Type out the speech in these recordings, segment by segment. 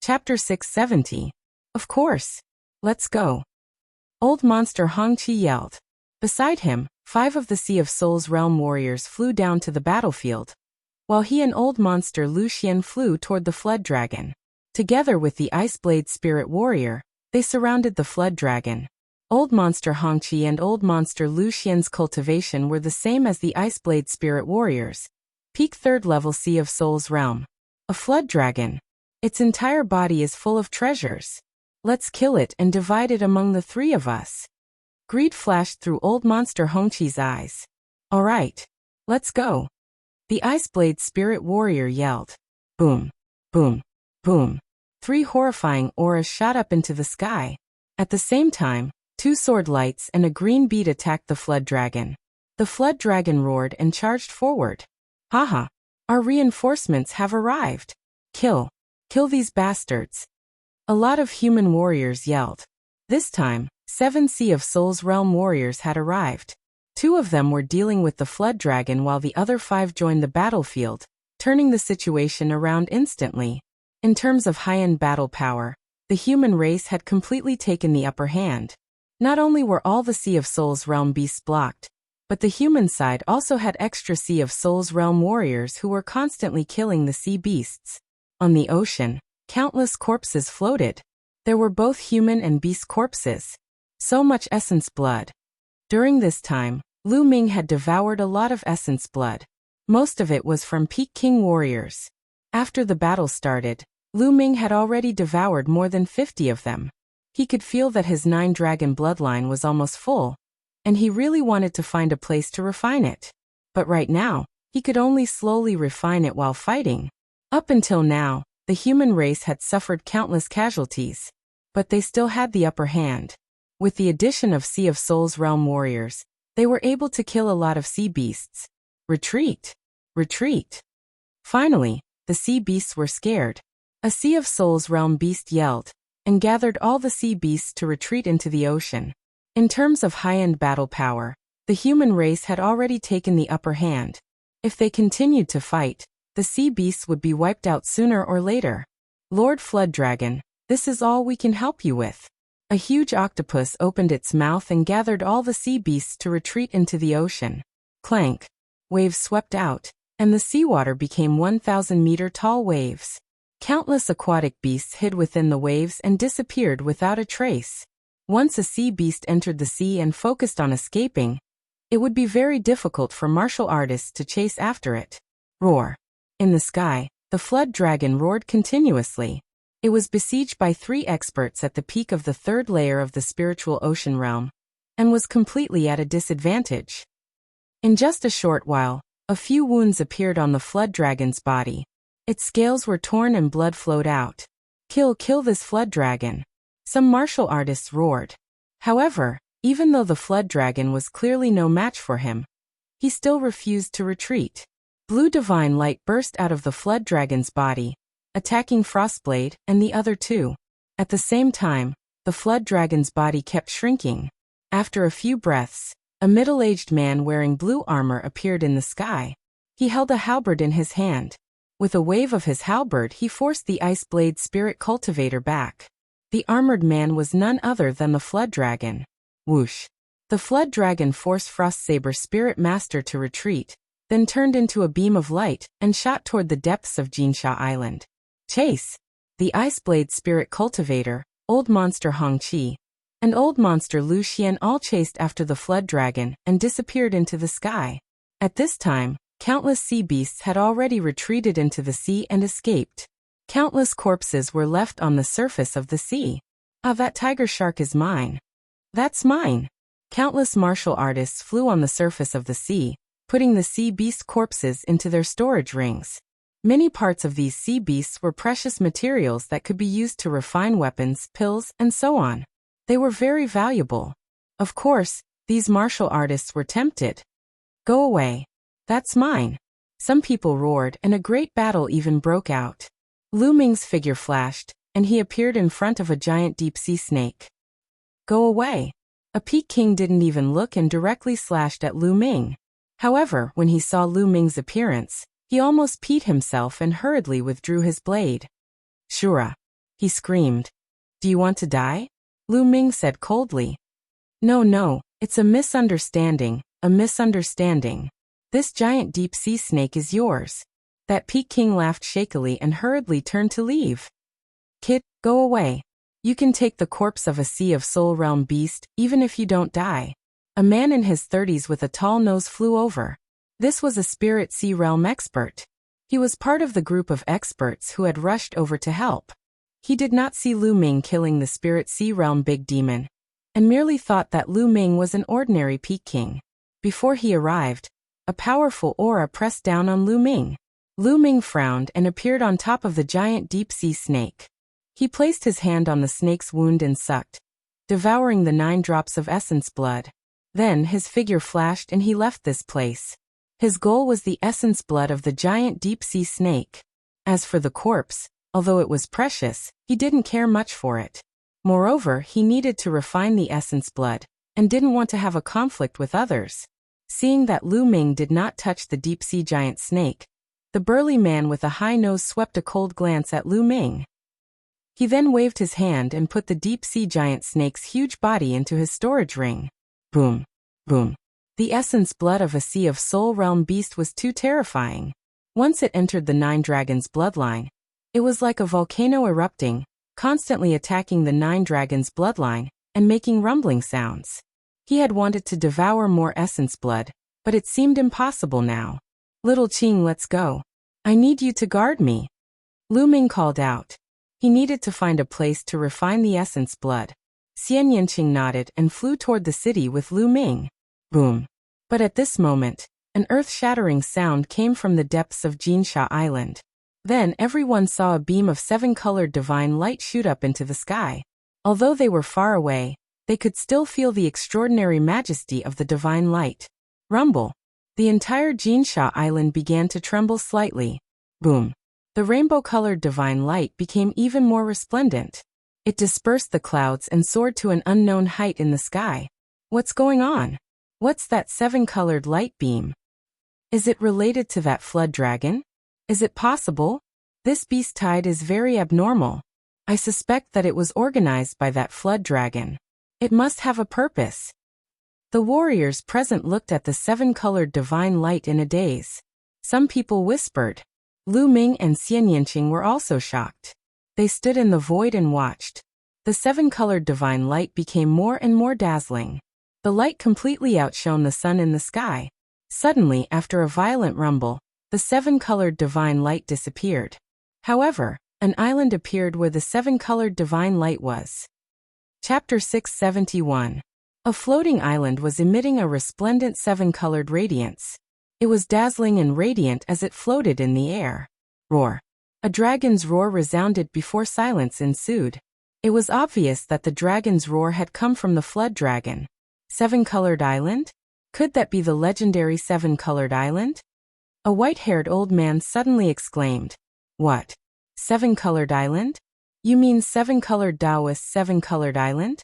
Chapter 670. Of course. Let's go. Old monster Hongqi yelled. Beside him, 5 of the Sea of Souls realm warriors flew down to the battlefield, while he and old monster Lu Xian flew toward the flood dragon. Together with the Ice Blade Spirit Warrior, they surrounded the flood dragon. Old monster Hongqi and old monster Lu Xian's cultivation were the same as the Ice Blade Spirit Warriors. Peak 3rd level Sea of Souls realm. A flood dragon. Its entire body is full of treasures. Let's kill it and divide it among the 3 of us. Greed flashed through old monster Hongqi's eyes. Alright. Let's go. The Ice Blade Spirit Warrior yelled. Boom. Boom. Boom. 3 horrifying auras shot up into the sky. At the same time, 2 sword lights and a green bead attacked the flood dragon. The flood dragon roared and charged forward. Haha. Our reinforcements have arrived. Kill. Kill these bastards. A lot of human warriors yelled. This time, 7 Sea of Souls realm warriors had arrived. 2 of them were dealing with the flood dragon while the other 5 joined the battlefield, turning the situation around instantly. In terms of high-end battle power, the human race had completely taken the upper hand. Not only were all the Sea of Souls realm beasts blocked, but the human side also had extra Sea of Souls realm warriors who were constantly killing the sea beasts. On the ocean, countless corpses floated. There were both human and beast corpses. So much essence blood. During this time, Lu Ming had devoured a lot of essence blood. Most of it was from Peak King warriors. After the battle started, Lu Ming had already devoured more than 50 of them. He could feel that his 9-dragon bloodline was almost full, and he really wanted to find a place to refine it. But right now, he could only slowly refine it while fighting. Up until now, the human race had suffered countless casualties, but they still had the upper hand. With the addition of Sea of Souls realm warriors, they were able to kill a lot of sea beasts. Retreat! Retreat! Finally, the sea beasts were scared. A Sea of Souls realm beast yelled, and gathered all the sea beasts to retreat into the ocean. In terms of high-end battle power, the human race had already taken the upper hand. If they continued to fight, the sea beasts would be wiped out sooner or later. Lord Flood Dragon, this is all we can help you with. A huge octopus opened its mouth and gathered all the sea beasts to retreat into the ocean. Clank. Waves swept out, and the seawater became 1,000-meter tall waves. Countless aquatic beasts hid within the waves and disappeared without a trace. Once a sea beast entered the sea and focused on escaping, it would be very difficult for martial artists to chase after it. Roar. In the sky, the flood dragon roared continuously. It was besieged by 3 experts at the peak of the 3rd layer of the spiritual ocean realm, and was completely at a disadvantage. In just a short while, a few wounds appeared on the flood dragon's body. Its scales were torn and blood flowed out. Kill this flood dragon. Some martial artists roared. However, even though the flood dragon was clearly no match for him, he still refused to retreat. Blue divine light burst out of the flood dragon's body, attacking Frostblade and the other 2. At the same time, the flood dragon's body kept shrinking. After a few breaths, a middle-aged man wearing blue armor appeared in the sky. He held a halberd in his hand. With a wave of his halberd, he forced the Ice Blade Spirit Cultivator back. The armored man was none other than the flood dragon. Whoosh! The flood dragon forced Frostsaber Spirit Master to retreat, then turned into a beam of light and shot toward the depths of Jinsha Island. Chase! The Ice Blade Spirit Cultivator, Old Monster Hongqi, and Old Monster Lu Xian all chased after the flood dragon and disappeared into the sky. At this time, countless sea beasts had already retreated into the sea and escaped. Countless corpses were left on the surface of the sea. Ah, that tiger shark is mine. That's mine. Countless martial artists flew on the surface of the sea, putting the sea beast corpses into their storage rings. Many parts of these sea beasts were precious materials that could be used to refine weapons, pills, and so on. They were very valuable. Of course, these martial artists were tempted. Go away. That's mine. Some people roared and a great battle even broke out. Lu Ming's figure flashed, and he appeared in front of a giant deep-sea snake. Go away. A Peak King didn't even look and directly slashed at Lu Ming. However, when he saw Lu Ming's appearance, he almost peed himself and hurriedly withdrew his blade. Shura. he screamed. Do you want to die? Lu Ming said coldly. No, it's a misunderstanding, a misunderstanding. This giant deep-sea snake is yours. That Peking laughed shakily and hurriedly turned to leave. Kid, go away. You can take the corpse of a Sea of Soul realm beast, even if you don't die. A man in his 30s with a tall nose flew over. This was a spirit sea realm expert. He was part of the group of experts who had rushed over to help. He did not see Lu Ming killing the spirit sea realm big demon, and merely thought that Lu Ming was an ordinary Peking. Before he arrived, a powerful aura pressed down on Lu Ming. Lu Ming frowned and appeared on top of the giant deep-sea snake. He placed his hand on the snake's wound and sucked, devouring the 9 drops of essence blood. Then his figure flashed and he left this place. His goal was the essence blood of the giant deep-sea snake. As for the corpse, although it was precious, he didn't care much for it. Moreover, he needed to refine the essence blood, and didn't want to have a conflict with others. Seeing that Lu Ming did not touch the deep-sea giant snake, the burly man with a high nose swept a cold glance at Lu Ming. He then waved his hand and put the deep-sea giant snake's huge body into his storage ring. Boom. Boom. The essence blood of a Sea of Soul realm beast was too terrifying. Once it entered the 9 dragons' bloodline, it was like a volcano erupting, constantly attacking the 9 dragons' bloodline, and making rumbling sounds. He had wanted to devour more essence blood, but it seemed impossible now. Little Qing, let's go. I need you to guard me. Lu Ming called out. He needed to find a place to refine the essence blood. Xian Yanqing nodded and flew toward the city with Lu Ming. Boom. But at this moment, an earth-shattering sound came from the depths of Jinsha Island. Then everyone saw a beam of 7-colored divine light shoot up into the sky. Although they were far away, they could still feel the extraordinary majesty of the divine light. Rumble. The entire Jinsha Island began to tremble slightly. Boom. The rainbow-colored divine light became even more resplendent. It dispersed the clouds and soared to an unknown height in the sky. What's going on? What's that 7-colored light beam? Is it related to that flood dragon? Is it possible? This beast tide is very abnormal. I suspect that it was organized by that flood dragon. It must have a purpose. The warriors present looked at the 7-colored divine light in a daze. Some people whispered. Lu Ming and Xian Yanqing were also shocked. They stood in the void and watched. The 7-colored divine light became more and more dazzling. The light completely outshone the sun in the sky. Suddenly, after a violent rumble, the 7-colored divine light disappeared. However, an island appeared where the 7-colored divine light was. Chapter 671. A floating island was emitting a resplendent 7-colored radiance. It was dazzling and radiant as it floated in the air. Roar. A dragon's roar resounded before silence ensued. It was obvious that the dragon's roar had come from the flood dragon. 7-colored island? Could that be the legendary 7-colored island? A white-haired old man suddenly exclaimed. What? 7-colored island? You mean 7-colored Taoist 7-colored island?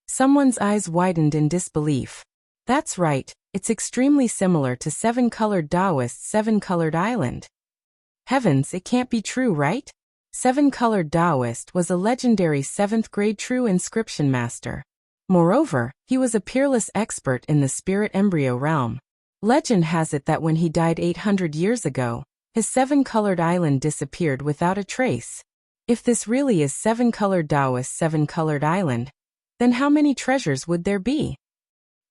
Someone's eyes widened in disbelief. That's right, it's extremely similar to 7-colored Taoist 7-colored island. Heavens, it can't be true, right? 7-colored Taoist was a legendary 7th-grade true inscription master. Moreover, he was a peerless expert in the spirit embryo realm. Legend has it that when he died 800 years ago, his 7-colored island disappeared without a trace. If this really is 7-colored Taoist 7-colored island, then how many treasures would there be?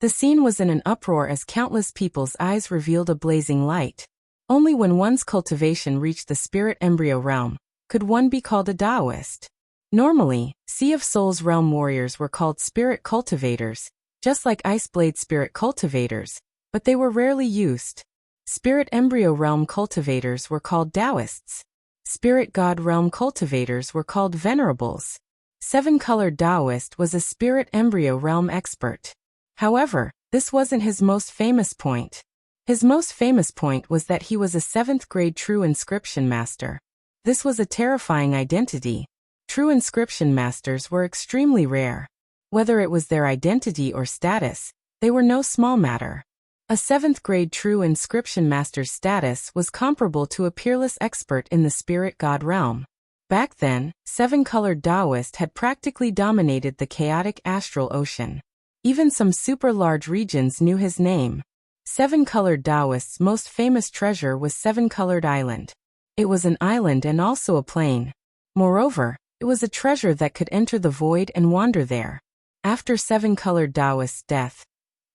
The scene was in an uproar as countless people's eyes revealed a blazing light. Only when one's cultivation reached the spirit embryo realm could one be called a Taoist. Normally, Sea of Souls realm warriors were called spirit cultivators, just like Ice Blade spirit cultivators, but they were rarely used. Spirit embryo realm cultivators were called Taoists. Spirit god realm cultivators were called venerables. 7-colored Taoist was a spirit embryo realm expert. However, this wasn't his most famous point. His most famous point was that he was a 7th-grade true inscription master. This was a terrifying identity. True inscription masters were extremely rare. Whether it was their identity or status, they were no small matter. A 7th-grade true inscription master's status was comparable to a peerless expert in the spirit god realm. Back then, seven-colored Taoist had practically dominated the chaotic astral ocean. Even some super-large regions knew his name. Seven-colored Taoist's most famous treasure was Seven-Colored Island. It was an island and also a plain. Moreover, it was a treasure that could enter the void and wander there. After Seven-Colored Taoist's death,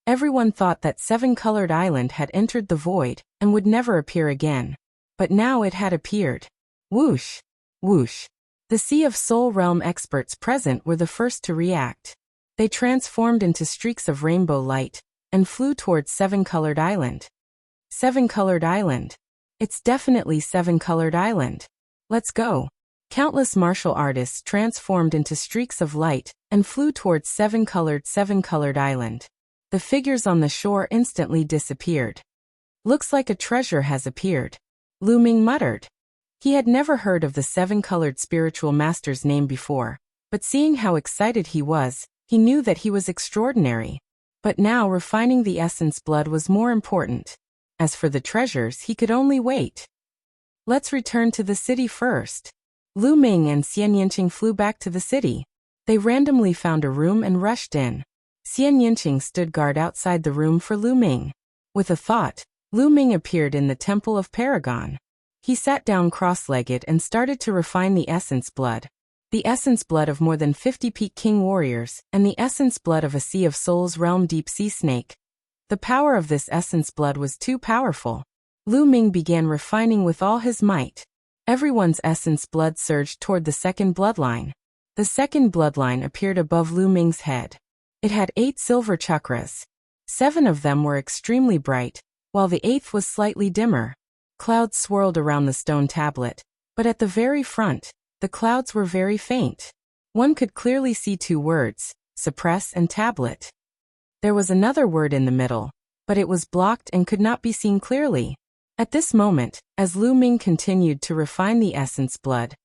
everyone thought that Seven-Colored Island had entered the void and would never appear again. But now it had appeared. Whoosh! Whoosh! The Sea of Soul Realm experts present were the first to react. They transformed into streaks of rainbow light and flew towards Seven-Colored Island. Seven-Colored Island. It's definitely Seven-Colored Island. Let's go. Countless martial artists transformed into streaks of light and flew towards Seven-Colored Island. The figures on the shore instantly disappeared. Looks like a treasure has appeared. Lu Ming muttered. He had never heard of the Seven-Colored Spiritual Master's name before, but seeing how excited he was, he knew that he was extraordinary. But now refining the essence blood was more important. As for the treasures, he could only wait. Let's return to the city first. Lu Ming and Xian Yinqing flew back to the city. They randomly found a room and rushed in. Xian Yinqing stood guard outside the room for Lu Ming. With a thought, Lu Ming appeared in the Temple of Paragon. He sat down cross-legged and started to refine the essence blood. The essence blood of more than 50 Peak King warriors, and the essence blood of a Sea of Souls realm deep sea snake. The power of this essence blood was too powerful. Lu Ming began refining with all his might. Everyone's essence blood surged toward the second bloodline. The second bloodline appeared above Lu Ming's head. It had 8 silver chakras. 7 of them were extremely bright, while the 8th was slightly dimmer. Clouds swirled around the stone tablet, but at the very front, the clouds were very faint. One could clearly see 2 words, suppress and tablet. There was another word in the middle, but it was blocked and could not be seen clearly. At this moment, as Lu Ming continued to refine the essence blood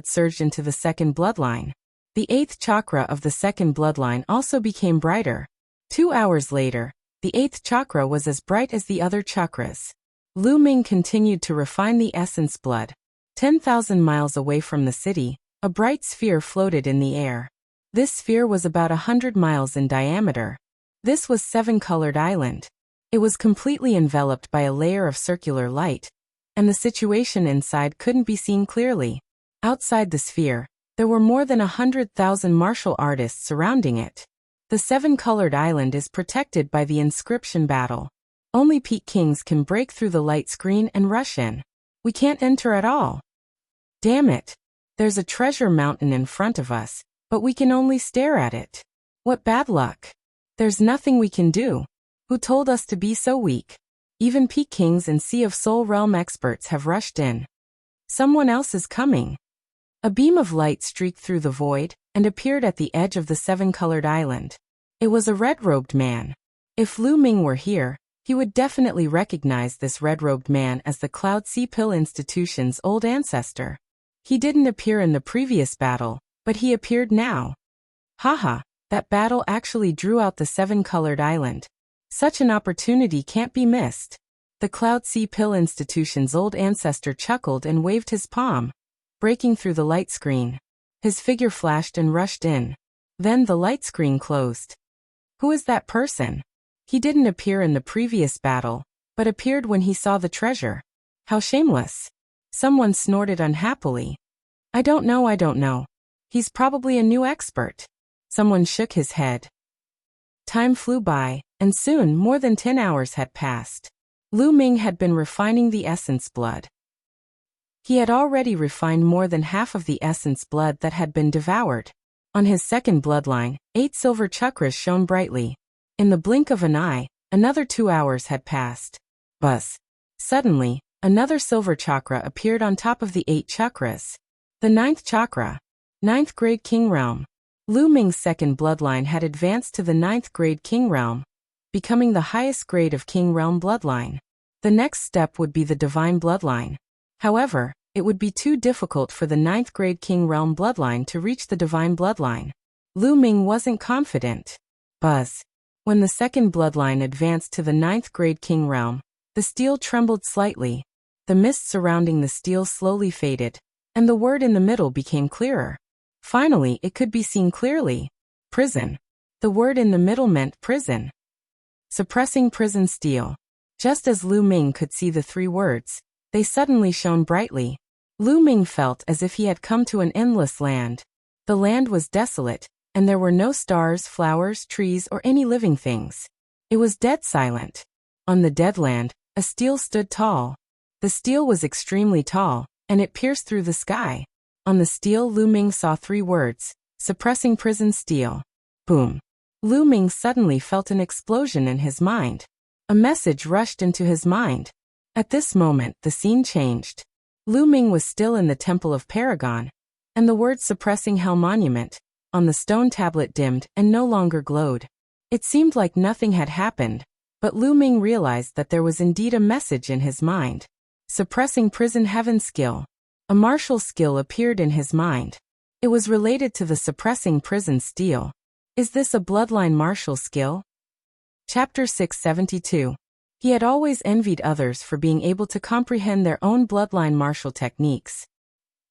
surged into the second bloodline. The 8th chakra of the second bloodline also became brighter. 2 hours later, the 8th chakra was as bright as the other chakras. Lu Ming continued to refine the essence blood. 10,000 miles away from the city, a bright sphere floated in the air. This sphere was about 100 miles in diameter. This was Seven-Colored Island. It was completely enveloped by a layer of circular light, and the situation inside couldn't be seen clearly. Outside the sphere, there were more than 100,000 martial artists surrounding it. The Seven-Colored Island is protected by the inscription battle. Only Peak Kings can break through the light screen and rush in. We can't enter at all. Damn it. There's a treasure mountain in front of us, but we can only stare at it. What bad luck. There's nothing we can do. Who told us to be so weak? Even Peak Kings and Sea of Soul Realm experts have rushed in. Someone else is coming. A beam of light streaked through the void and appeared at the edge of the Seven-Colored Island. It was a red-robed man. If Lu Ming were here, he would definitely recognize this red-robed man as the Cloud Sea Pill Institution's old ancestor. He didn't appear in the previous battle, but he appeared now. Haha, that battle actually drew out the Seven-Colored Island. Such an opportunity can't be missed. The Cloud Sea Pill Institution's old ancestor chuckled and waved his palm, breaking through the light screen. His figure flashed and rushed in. Then the light screen closed. Who is that person? He didn't appear in the previous battle, but appeared when he saw the treasure. How shameless. Someone snorted unhappily. I don't know. He's probably a new expert. Someone shook his head. Time flew by, and soon more than 10 hours had passed. Lu Ming had been refining the essence blood. He had already refined more than half of the essence blood that had been devoured. On his second bloodline, 8 silver chakras shone brightly. In the blink of an eye, another 2 hours had passed. Buzz. Suddenly, another silver chakra appeared on top of the 8 chakras. The 9th chakra. 9th grade King Realm. Lu Ming's second bloodline had advanced to the 9th grade King Realm, becoming the highest grade of King Realm bloodline. The next step would be the Divine Bloodline. However, it would be too difficult for the 9th grade King Realm bloodline to reach the Divine Bloodline. Lu Ming wasn't confident. Buzz. When the second bloodline advanced to the 9th grade King Realm, the steel trembled slightly. The mist surrounding the steel slowly faded. and the word in the middle became clearer. Finally, it could be seen clearly. Prison. The word in the middle meant prison. Suppressing prison steel. Just as Lu Ming could see the three words, they suddenly shone brightly. Lu Ming felt as if he had come to an endless land. The land was desolate, and there were no stars, flowers, trees, or any living things. It was dead silent. On the dead land, a steel stood tall. The steel was extremely tall, and it pierced through the sky. On the steel, Lu Ming saw three words: suppressing prison steel. Boom. Lu Ming suddenly felt an explosion in his mind. A message rushed into his mind. At this moment, the scene changed. Lu Ming was still in the Temple of Paragon, and the word suppressing hell monument on the stone tablet dimmed and no longer glowed. It seemed like nothing had happened, but Lu Ming realized that there was indeed a message in his mind. Suppressing prison heaven skill. A martial skill appeared in his mind. It was related to the suppressing prison steel. Is this a bloodline martial skill? Chapter 672. He had always envied others for being able to comprehend their own bloodline martial techniques.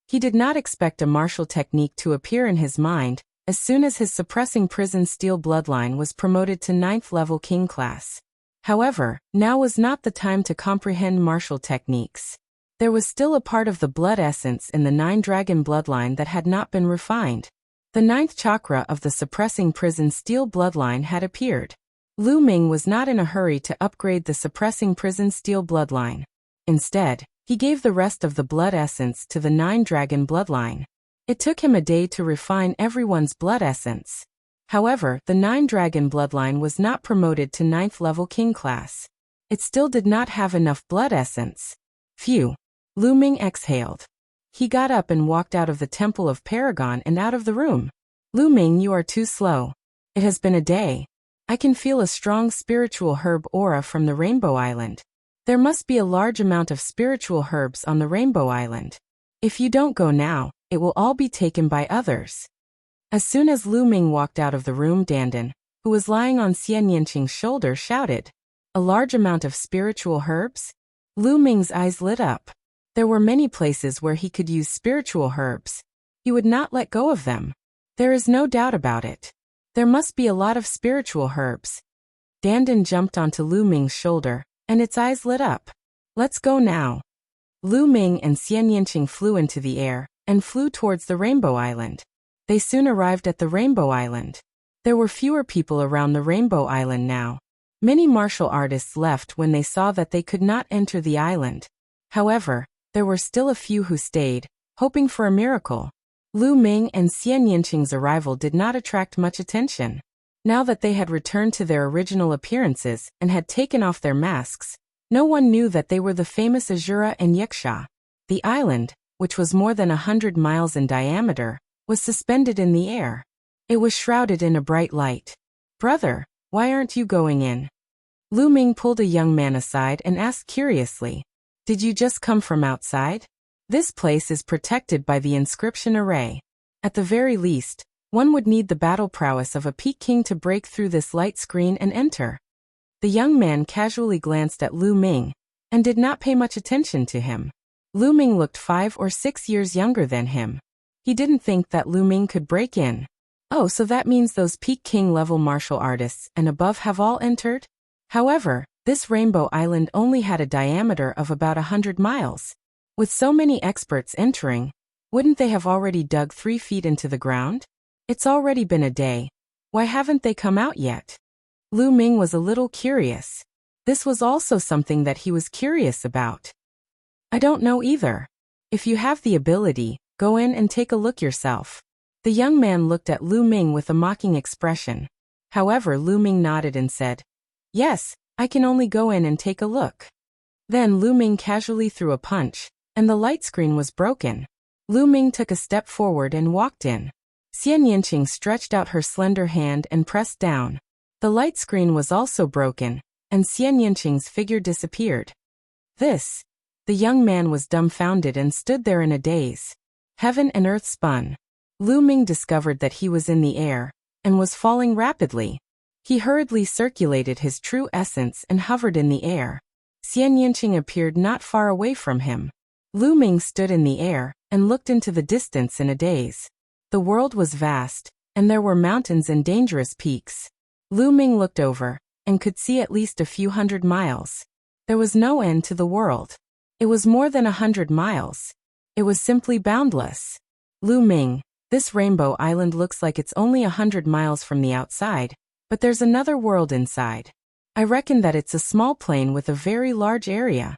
He did not expect a martial technique to appear in his mind as soon as his suppressing prison steel bloodline was promoted to 9th level king class. However, now was not the time to comprehend martial techniques. There was still a part of the blood essence in the 9-dragon bloodline that had not been refined. The 9th chakra of the suppressing prison steel bloodline had appeared. Lu Ming was not in a hurry to upgrade the suppressing prison steel bloodline. Instead, he gave the rest of the blood essence to the 9-dragon bloodline. It took him a day to refine everyone's blood essence. However, the 9-dragon bloodline was not promoted to 9th level king class. It still did not have enough blood essence. Phew. Lu Ming exhaled. He got up and walked out of the Temple of Paragon and out of the room. Lu Ming, you are too slow. It has been a day. I can feel a strong spiritual herb aura from the Rainbow Island. There must be a large amount of spiritual herbs on the Rainbow Island. If you don't go now, it will all be taken by others. As soon as Lu Ming walked out of the room, Dandan, who was lying on Xian Yanqing's shoulder, shouted, "A large amount of spiritual herbs?" Lu Ming's eyes lit up. There were many places where he could use spiritual herbs. He would not let go of them. There is no doubt about it. There must be a lot of spiritual herbs. Dandan jumped onto Lu Ming's shoulder, and its eyes lit up. Let's go now. Lu Ming and Xian Yanqing flew into the air and flew towards the Rainbow Island. They soon arrived at the Rainbow Island. There were fewer people around the Rainbow Island now. Many martial artists left when they saw that they could not enter the island. However, there were still a few who stayed, hoping for a miracle. Lu Ming and Xian Yanqing's arrival did not attract much attention. Now that they had returned to their original appearances and had taken off their masks, no one knew that they were the famous Azura and Yiksha. The island, which was more than 100 miles in diameter, was suspended in the air. It was shrouded in a bright light. "Brother, why aren't you going in?" Lu Ming pulled a young man aside and asked curiously, "Did you just come from outside? This place is protected by the inscription array. At the very least, one would need the battle prowess of a peak king to break through this light screen and enter." The young man casually glanced at Lu Ming and did not pay much attention to him. Lu Ming looked 5 or 6 years younger than him. He didn't think that Lu Ming could break in. Oh, so that means those peak king level martial artists and above have all entered? However, this Rainbow Island only had a diameter of about 100 miles. With so many experts entering, wouldn't they have already dug 3 feet into the ground? It's already been a day. Why haven't they come out yet? Lu Ming was a little curious. This was also something that he was curious about. I don't know either. If you have the ability, go in and take a look yourself. The young man looked at Lu Ming with a mocking expression. However, Lu Ming nodded and said, "Yes, I can only go in and take a look." Then Lu Ming casually threw a punch, and the light screen was broken. Lu Ming took a step forward and walked in. Xian Yanqing stretched out her slender hand and pressed down. The light screen was also broken, and Xian Yanqing's figure disappeared. This. The young man was dumbfounded and stood there in a daze. Heaven and earth spun. Lu Ming discovered that he was in the air and was falling rapidly. He hurriedly circulated his true essence and hovered in the air. Xian Yanqing appeared not far away from him. Lu Ming stood in the air and looked into the distance in a daze. The world was vast, and there were mountains and dangerous peaks. Lu Ming looked over, and could see at least a few 100 miles. There was no end to the world. It was more than 100 miles. It was simply boundless. Lu Ming, this rainbow island looks like it's only 100 miles from the outside, but there's another world inside. I reckon that it's a small plane with a very large area.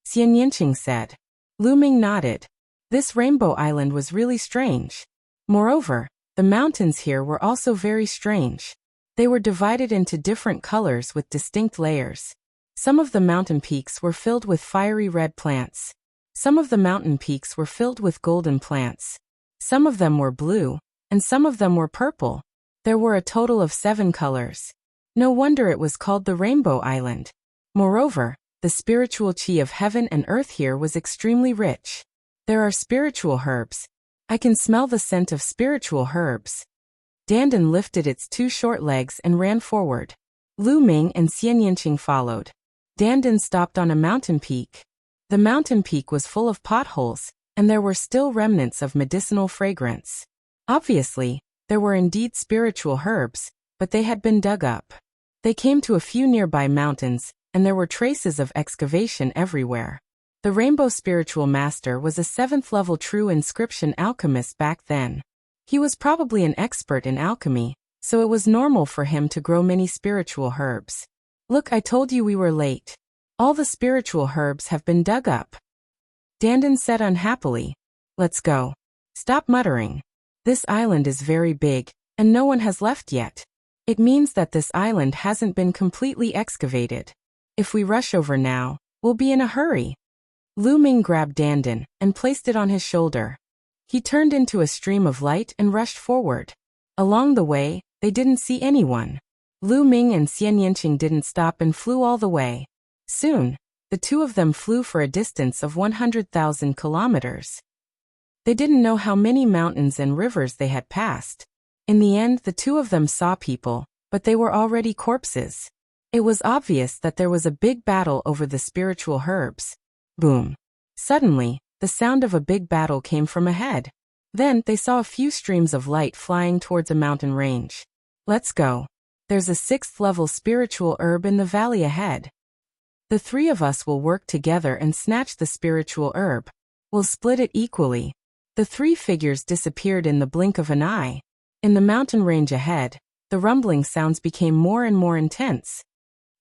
Xian Yinqing said. Lu Ming nodded. This rainbow island was really strange. Moreover, the mountains here were also very strange. They were divided into different colors with distinct layers. Some of the mountain peaks were filled with fiery red plants. Some of the mountain peaks were filled with golden plants. Some of them were blue, and some of them were purple. There were a total of 7 colors. No wonder it was called the Rainbow Island. Moreover, the spiritual qi of heaven and earth here was extremely rich. There are spiritual herbs. I can smell the scent of spiritual herbs. Dandan lifted its 2 short legs and ran forward. Lu Ming and Xian Yinqing followed. Dandan stopped on a mountain peak. The mountain peak was full of potholes, and there were still remnants of medicinal fragrance. Obviously, there were indeed spiritual herbs, but they had been dug up. They came to a few nearby mountains, and there were traces of excavation everywhere. The Rainbow Spiritual Master was a 7th-level true inscription alchemist back then. He was probably an expert in alchemy, so it was normal for him to grow many spiritual herbs. Look, I told you we were late. All the spiritual herbs have been dug up. Dandan said unhappily. Let's go. Stop muttering. This island is very big, and no one has left yet. It means that this island hasn't been completely excavated. If we rush over now, we'll be in a hurry. Lu Ming grabbed Dandan and placed it on his shoulder. He turned into a stream of light and rushed forward. Along the way, they didn't see anyone. Lu Ming and Xian Yinqing didn't stop and flew all the way. Soon, the 2 of them flew for a distance of 100,000 kilometers. They didn't know how many mountains and rivers they had passed. In the end, the 2 of them saw people, but they were already corpses. It was obvious that there was a big battle over the spiritual herbs. Boom. Suddenly, the sound of a big battle came from ahead. Then they saw a few streams of light flying towards a mountain range. Let's go. There's a 6th-level spiritual herb in the valley ahead. The 3 of us will work together and snatch the spiritual herb. We'll split it equally. The 3 figures disappeared in the blink of an eye. In the mountain range ahead, the rumbling sounds became more and more intense.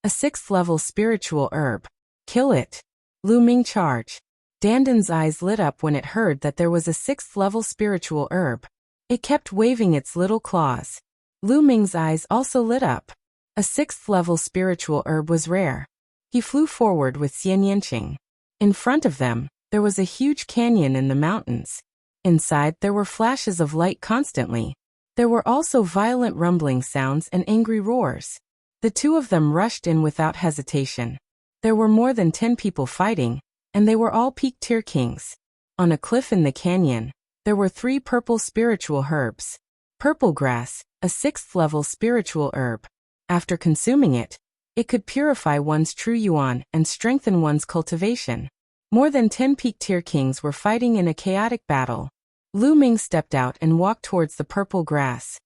A 6th-level spiritual herb. Kill it. Lu Ming charge. Dandan's eyes lit up when it heard that there was a 6th-level spiritual herb. It kept waving its little claws. Lu Ming's eyes also lit up. A 6th-level spiritual herb was rare. He flew forward with Xian Yinqing. In front of them, there was a huge canyon in the mountains. Inside, there were flashes of light constantly. There were also violent rumbling sounds and angry roars. The 2 of them rushed in without hesitation. There were more than 10 people fighting, and they were all peak tier kings. On a cliff in the canyon, there were 3 purple spiritual herbs. Purple grass, a 6th-level spiritual herb. After consuming it, it could purify one's true yuan and strengthen one's cultivation. More than 10 peak tier kings were fighting in a chaotic battle. Lu Ming stepped out and walked towards the purple grass.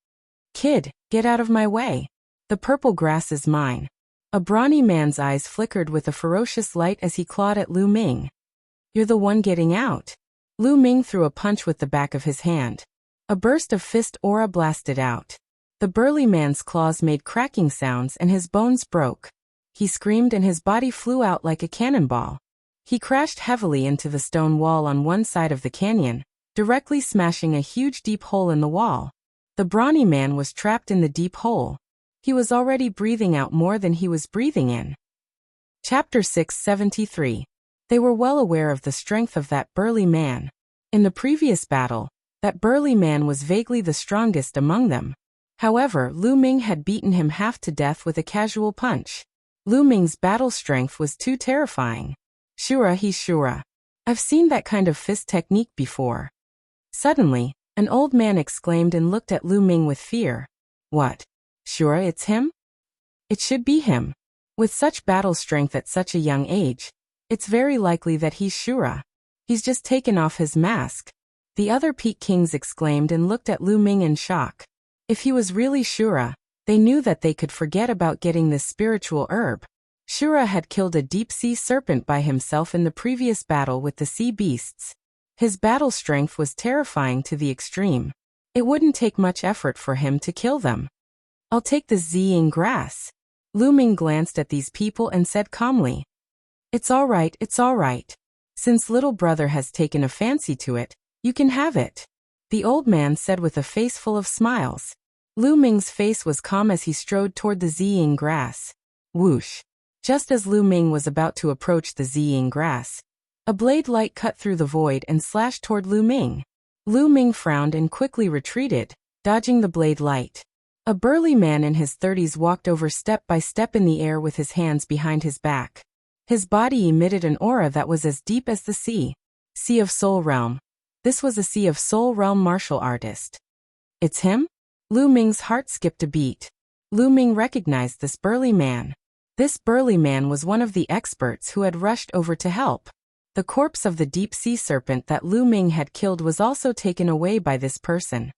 Kid, get out of my way. The purple grass is mine. A brawny man's eyes flickered with a ferocious light as he clawed at Lu Ming. You're the one getting out. Lu Ming threw a punch with the back of his hand. A burst of fist aura blasted out. The burly man's claws made cracking sounds and his bones broke. He screamed and his body flew out like a cannonball. He crashed heavily into the stone wall on one side of the canyon, directly smashing a huge deep hole in the wall. The brawny man was trapped in the deep hole. He was already breathing out more than he was breathing in. Chapter 673. They were well aware of the strength of that burly man. In the previous battle, that burly man was vaguely the strongest among them. However, Lu Ming had beaten him half to death with a casual punch. Lu Ming's battle strength was too terrifying. Shura, he's Shura. I've seen that kind of fist technique before. Suddenly, an old man exclaimed and looked at Lu Ming with fear. What? Shura, it's him? It should be him. With such battle strength at such a young age, it's very likely that he's Shura. He's just taken off his mask. The other Peak Kings exclaimed and looked at Lu Ming in shock. If he was really Shura, they knew that they could forget about getting this spiritual herb. Shura had killed a deep-sea serpent by himself in the previous battle with the sea beasts. His battle strength was terrifying to the extreme. It wouldn't take much effort for him to kill them. I'll take the Ziying grass. Lu Ming glanced at these people and said calmly. It's all right, it's all right. Since little brother has taken a fancy to it, you can have it. The old man said with a face full of smiles. Lu Ming's face was calm as he strode toward the Ziying grass. Whoosh. Just as Lu Ming was about to approach the Ziying grass, a blade light cut through the void and slashed toward Lu Ming. Lu Ming frowned and quickly retreated, dodging the blade light. A burly man in his 30s walked over step by step in the air with his hands behind his back. His body emitted an aura that was as deep as the sea. Sea of Soul Realm. This was a Sea of Soul Realm martial artist. It's him? Lu Ming's heart skipped a beat. Lu Ming recognized this burly man. This burly man was one of the experts who had rushed over to help. The corpse of the deep-sea serpent that Lu Ming had killed was also taken away by this person.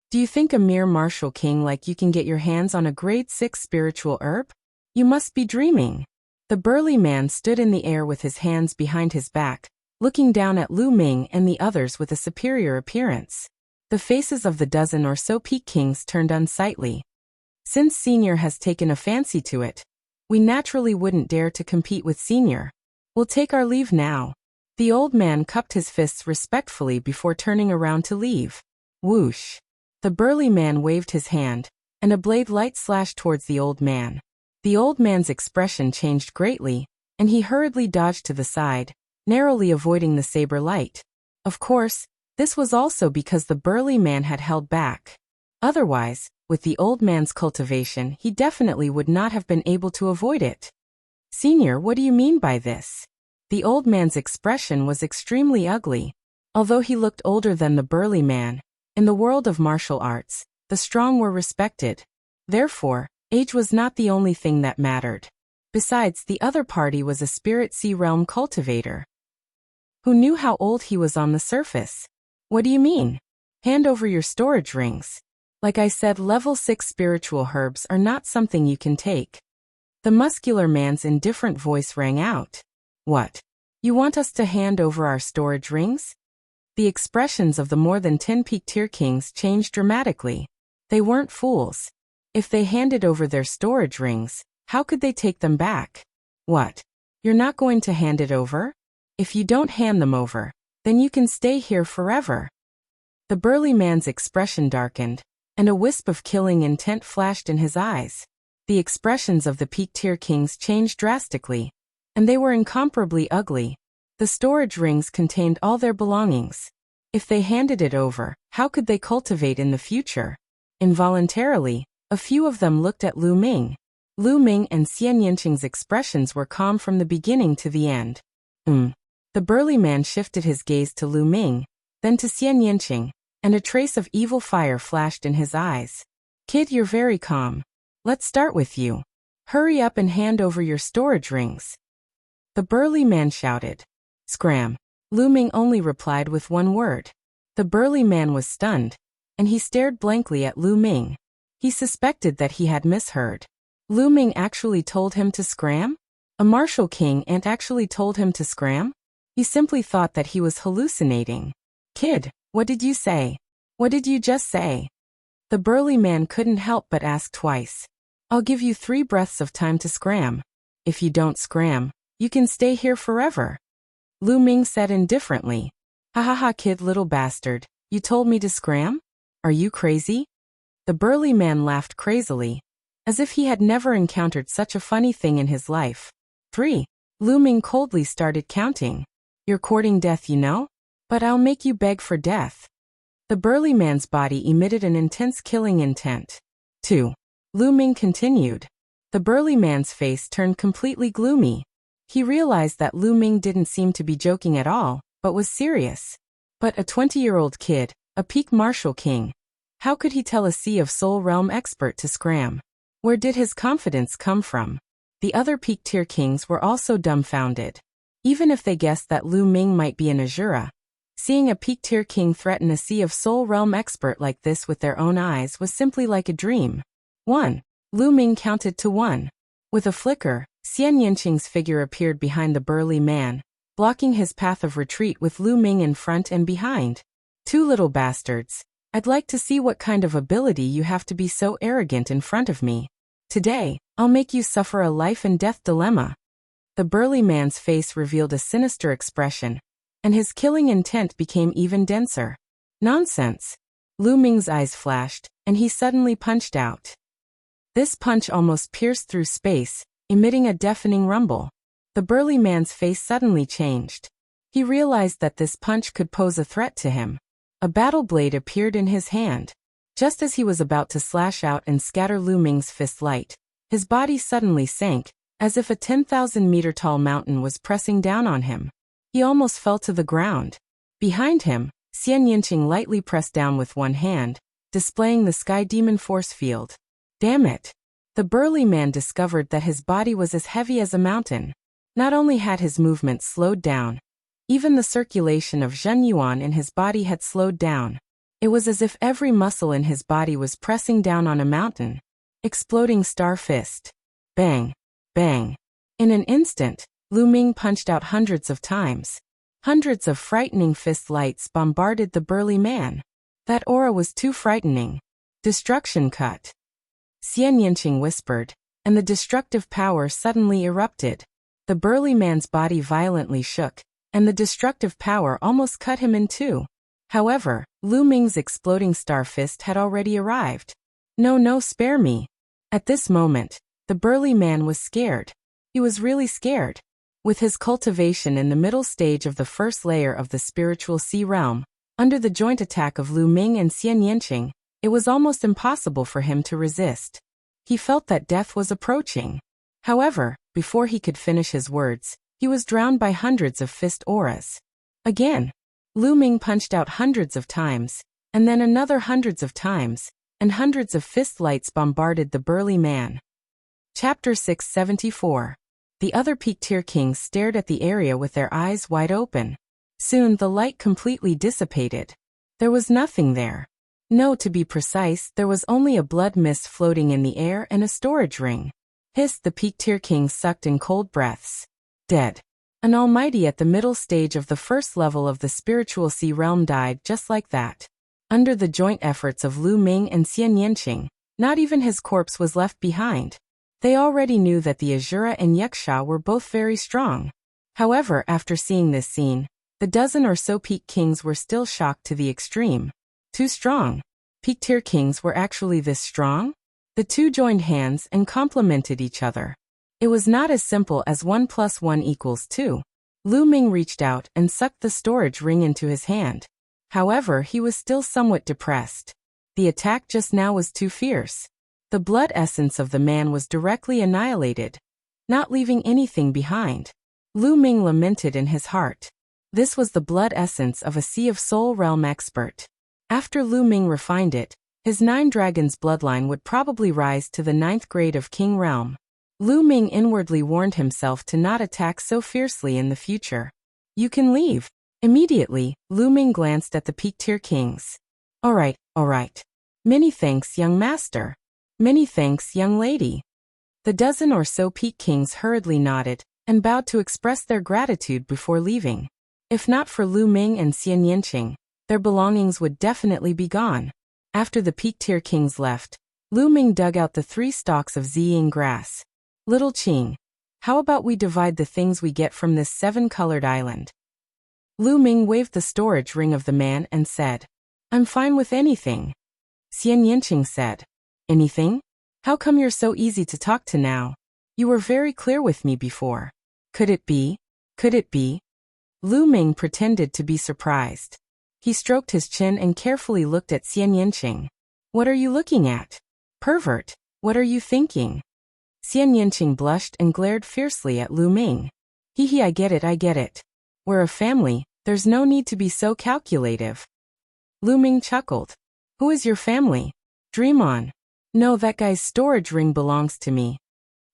Do you think a mere martial king like you can get your hands on a grade 6 spiritual herb? You must be dreaming. The burly man stood in the air with his hands behind his back, looking down at Lu Ming and the others with a superior appearance. The faces of the dozen or so Peak Kings turned unsightly. Since Senior has taken a fancy to it, we naturally wouldn't dare to compete with Senior. We'll take our leave now. The old man cupped his fists respectfully before turning around to leave. Whoosh. The burly man waved his hand, and a blade light slashed towards the old man. The old man's expression changed greatly, and he hurriedly dodged to the side, narrowly avoiding the saber light. Of course, this was also because the burly man had held back. Otherwise, with the old man's cultivation, he definitely would not have been able to avoid it. Senior, what do you mean by this? The old man's expression was extremely ugly. Although he looked older than the burly man, in the world of martial arts, the strong were respected. Therefore, age was not the only thing that mattered. Besides, the other party was a Spirit Sea Realm cultivator. Who knew how old he was on the surface? What do you mean? Hand over your storage rings. Like I said, level 6 spiritual herbs are not something you can take. The muscular man's indifferent voice rang out. What? You want us to hand over our storage rings? The expressions of the more than 10 Peak Tier Kings changed dramatically. They weren't fools. If they handed over their storage rings, how could they take them back? What? You're not going to hand it over? If you don't hand them over, then you can stay here forever. The burly man's expression darkened, and a wisp of killing intent flashed in his eyes. The expressions of the Peak Tier Kings changed drastically, and they were incomparably ugly. The storage rings contained all their belongings. If they handed it over, how could they cultivate in the future? Involuntarily, a few of them looked at Lu Ming. Lu Ming and Xian Yinqing's expressions were calm from the beginning to the end. The burly man shifted his gaze to Lu Ming, then to Xian Yinqing, and a trace of evil fire flashed in his eyes. Kid, you're very calm. Let's start with you. Hurry up and hand over your storage rings. The burly man shouted. Scram. Lu Ming only replied with one word. The burly man was stunned, and he stared blankly at Lu Ming. He suspected that he had misheard. Lu Ming actually told him to scram? A martial king actually told him to scram? He simply thought that he was hallucinating. Kid, what did you say? What did you just say? The burly man couldn't help but ask twice. I'll give you 3 breaths of time to scram. If you don't scram, you can stay here forever. Lu Ming said indifferently. Ha ha ha, kid, little bastard. You told me to scram? Are you crazy? The burly man laughed crazily, as if he had never encountered such a funny thing in his life. 3. Lu Ming coldly started counting. You're courting death, you know? But I'll make you beg for death. The burly man's body emitted an intense killing intent. 2. Lu Ming continued. The burly man's face turned completely gloomy. He realized that Lu Ming didn't seem to be joking at all, but was serious. But a 20-year-old kid, a peak martial king. How could he tell a Sea of Soul Realm expert to scram? Where did his confidence come from? The other Peak Tier Kings were also dumbfounded. Even if they guessed that Lu Ming might be an Azura, Seeing a peak-tier king threaten a Sea of Soul realm expert like this with their own eyes was simply like a dream. 1. Lu Ming counted to 1. With a flicker, Xian Yinqing's figure appeared behind the burly man, blocking his path of retreat with Lu Ming in front and behind. 2 little bastards. I'd like to see what kind of ability you have to be so arrogant in front of me. Today, I'll make you suffer a life and death dilemma. The burly man's face revealed a sinister expression, and his killing intent became even denser. Nonsense. Lu Ming's eyes flashed, and he suddenly punched out. This punch almost pierced through space, emitting a deafening rumble. The burly man's face suddenly changed. He realized that this punch could pose a threat to him. A battle blade appeared in his hand. Just as he was about to slash out and scatter Lu Ming's fist light, his body suddenly sank, as if a 10,000-meter-tall mountain was pressing down on him. He almost fell to the ground. Behind him, Xian Yinqing lightly pressed down with one hand, displaying the Sky Demon force field. Damn it! The burly man discovered that his body was as heavy as a mountain. Not only had his movements slowed down, even the circulation of Zhen Yuan in his body had slowed down. It was as if every muscle in his body was pressing down on a mountain. Exploding star fist. Bang! Bang! In an instant, Lu Ming punched out hundreds of times. Hundreds of frightening fist lights bombarded the burly man. That aura was too frightening. Destruction cut. Xian Yinqing whispered, and the destructive power suddenly erupted. The burly man's body violently shook, and the destructive power almost cut him in two. However, Lu Ming's exploding star fist had already arrived. No, spare me. At this moment, the burly man was scared. He was really scared. With his cultivation in the middle stage of the first layer of the spiritual sea realm, under the joint attack of Lu Ming and Xian Yinqing, it was almost impossible for him to resist. He felt that death was approaching. However, before he could finish his words, he was drowned by hundreds of fist auras. Again, Lu Ming punched out hundreds of times, and then another hundreds of times, and hundreds of fist lights bombarded the burly man. Chapter 674. The other peak-tier kings stared at the area with their eyes wide open. Soon the light completely dissipated. There was nothing there. No, to be precise, there was only a blood mist floating in the air and a storage ring. Hissed, the peak-tier kings sucked in cold breaths. Dead. An almighty at the middle stage of the first level of the spiritual sea realm died just like that. Under the joint efforts of Lu Ming and Xian Yinqing, not even his corpse was left behind. They already knew that the Azura and Yaksha were both very strong. However, after seeing this scene, the dozen or so peak kings were still shocked to the extreme. Too strong. Peak-tier kings were actually this strong? The two joined hands and complemented each other. It was not as simple as 1 + 1 = 2. Lu Ming reached out and sucked the storage ring into his hand. However, he was still somewhat depressed. The attack just now was too fierce. The blood essence of the man was directly annihilated, not leaving anything behind. Lu Ming lamented in his heart. This was the blood essence of a Sea of Soul realm expert. After Lu Ming refined it, his 9 dragons bloodline would probably rise to the 9th grade of King Realm. Lu Ming inwardly warned himself to not attack so fiercely in the future. You can leave. Immediately, Lu Ming glanced at the peak-tier kings. All right. Many thanks, young master. Many thanks, young lady. The dozen or so peak kings hurriedly nodded and bowed to express their gratitude before leaving. If not for Lu Ming and Xian Yinqing, their belongings would definitely be gone. After the peak-tier kings left, Lu Ming dug out the 3 stalks of ziying grass. Little Qing, how about we divide the things we get from this 7-colored island? Lu Ming waved the storage ring of the man and said, I'm fine with anything. Xian Yinqing said, Anything? How come you're so easy to talk to now? You were very clear with me before. Could it be? Lu Ming pretended to be surprised. He stroked his chin and carefully looked at Xian Yinqing. What are you looking at? Pervert, what are you thinking? Xian Yinqing blushed and glared fiercely at Lu Ming. I get it. We're a family, there's no need to be so calculative. Lu Ming chuckled. Who is your family? Dream on. No, that guy's storage ring belongs to me.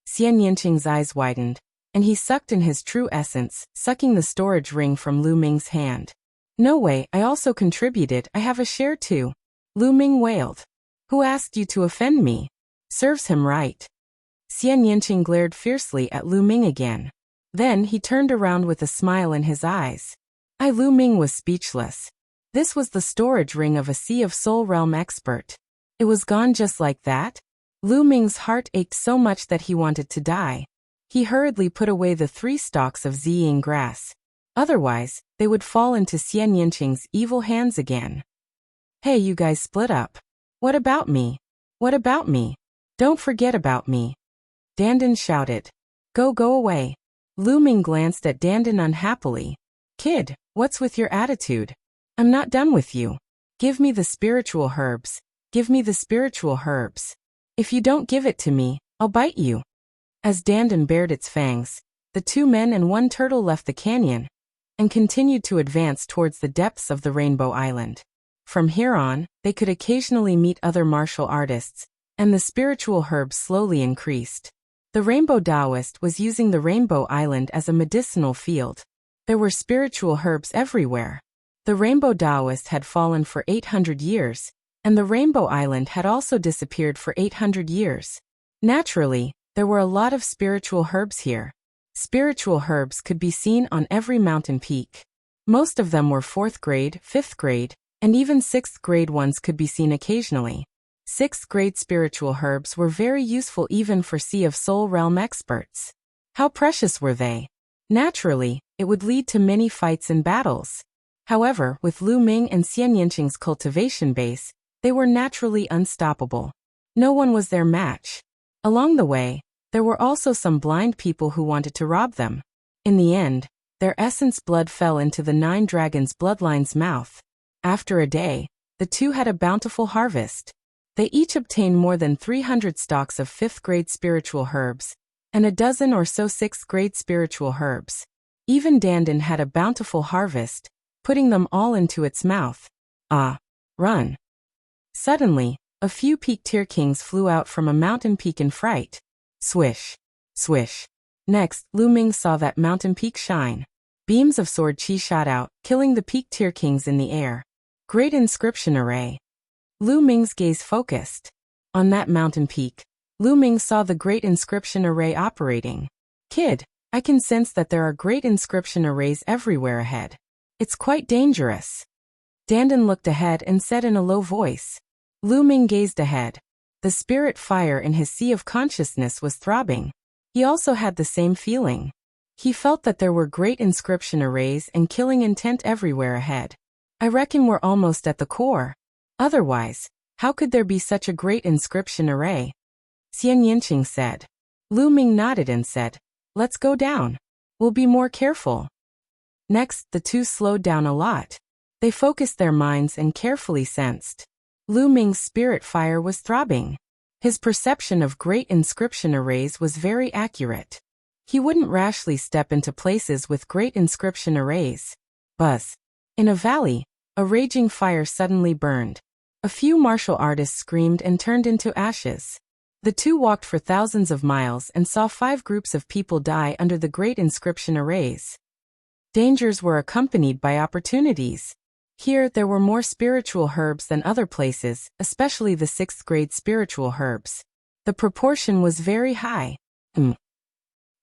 Xian Yinqing's eyes widened, and he sucked in his true essence, sucking the storage ring from Lu Ming's hand. No way, I also contributed, I have a share too. Lu Ming wailed. Who asked you to offend me? Serves him right. Xian Yinqing glared fiercely at Lu Ming again. Then he turned around with a smile in his eyes. Lu Ming was speechless. This was the storage ring of a Sea of Soul Realm expert. It was gone just like that? Lu Ming's heart ached so much that he wanted to die. He hurriedly put away the 3 stalks of Ziying grass. Otherwise, they would fall into Xian Yinqing's evil hands again. Hey, you guys split up. What about me? What about me? Don't forget about me. Dandan shouted. Go away. Lu Ming glanced at Dandan unhappily. Kid, what's with your attitude? I'm not done with you. Give me the spiritual herbs. Give me the spiritual herbs. If you don't give it to me, I'll bite you. As Dandan bared its fangs, the 2 men and 1 turtle left the canyon and continued to advance towards the depths of the Rainbow Island. From here on, they could occasionally meet other martial artists, and the spiritual herbs slowly increased. The Rainbow Taoist was using the Rainbow Island as a medicinal field. There were spiritual herbs everywhere. The Rainbow Taoist had fallen for 800 years, and the Rainbow Island had also disappeared for 800 years. Naturally, there were a lot of spiritual herbs here. Spiritual herbs could be seen on every mountain peak. Most of them were 4th grade, 5th grade, and even 6th grade ones could be seen occasionally. 6th grade spiritual herbs were very useful even for Sea of Soul Realm experts. How precious were they? Naturally, it would lead to many fights and battles. However, with Lu Ming and Xian Yinqing's cultivation base, they were naturally unstoppable. No one was their match. Along the way, there were also some blind people who wanted to rob them. In the end, their essence blood fell into the 9 dragons' bloodline's mouth. After a day, the 2 had a bountiful harvest. They each obtained more than 300 stalks of 5th grade spiritual herbs, and a dozen or so 6th grade spiritual herbs. Even Dandan had a bountiful harvest, putting them all into its mouth. Run. Suddenly, a few peak-tier kings flew out from a mountain peak in fright. Swish. Swish. Next, Lu Ming saw that mountain peak shine. Beams of sword chi shot out, killing the peak-tier kings in the air. Great inscription array. Lu Ming's gaze focused. On that mountain peak, Lu Ming saw the great inscription array operating. Kid, I can sense that there are great inscription arrays everywhere ahead. It's quite dangerous. Dandan looked ahead and said in a low voice. Lu Ming gazed ahead. The spirit fire in his sea of consciousness was throbbing. He also had the same feeling. He felt that there were great inscription arrays and killing intent everywhere ahead. I reckon we're almost at the core. Otherwise, how could there be such a great inscription array? Xian Yinqing said. Lu Ming nodded and said, let's go down. We'll be more careful. Next, the 2 slowed down a lot. They focused their minds and carefully sensed. Lu Ming's spirit fire was throbbing. His perception of great inscription arrays was very accurate. He wouldn't rashly step into places with great inscription arrays. Buzz. In a valley, a raging fire suddenly burned. A few martial artists screamed and turned into ashes. The 2 walked for thousands of miles and saw 5 groups of people die under the great inscription arrays. Dangers were accompanied by opportunities. Here, there were more spiritual herbs than other places, especially the 6th grade spiritual herbs. The proportion was very high.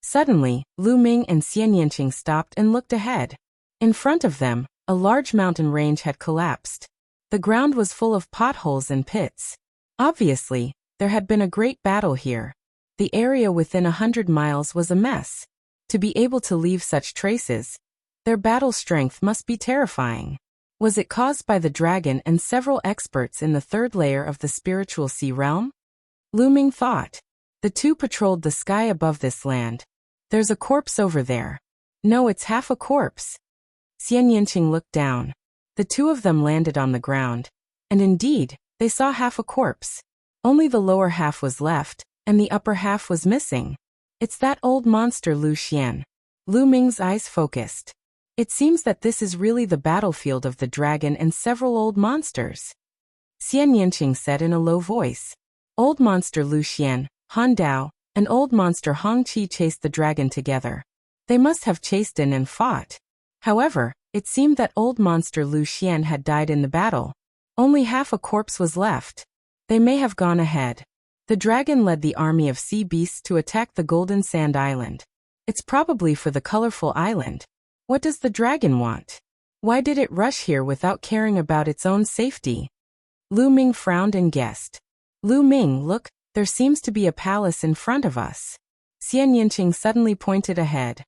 Suddenly, Lu Ming and Xian Yinqing stopped and looked ahead. In front of them, a large mountain range had collapsed. The ground was full of potholes and pits. Obviously, there had been a great battle here. The area within 100 miles was a mess. To be able to leave such traces, their battle strength must be terrifying. Was it caused by the dragon and several experts in the 3rd layer of the spiritual sea realm? Lu Ming thought. The 2 patrolled the sky above this land. There's a corpse over there. No, it's half a corpse. Xian Yinqing looked down. The 2 of them landed on the ground. And indeed, they saw half a corpse. Only the lower half was left, and the upper half was missing. It's that old monster Lu Xian. Lu Ming's eyes focused. It seems that this is really the battlefield of the dragon and several old monsters. Xian Yinqing said in a low voice. Old monster Lu Xian, Han Dao, and old monster Hong Qi chased the dragon together. They must have chased in and fought. However, It seemed that old monster Lu Xian had died in the battle. Only half a corpse was left. They may have gone ahead. The dragon led the army of sea beasts to attack the Golden Sand Island. It's probably for the colorful island. What does the dragon want? Why did it rush here without caring about its own safety? Lu Ming frowned and guessed. Lu Ming, look, there seems to be a palace in front of us. Xian Yinqing suddenly pointed ahead.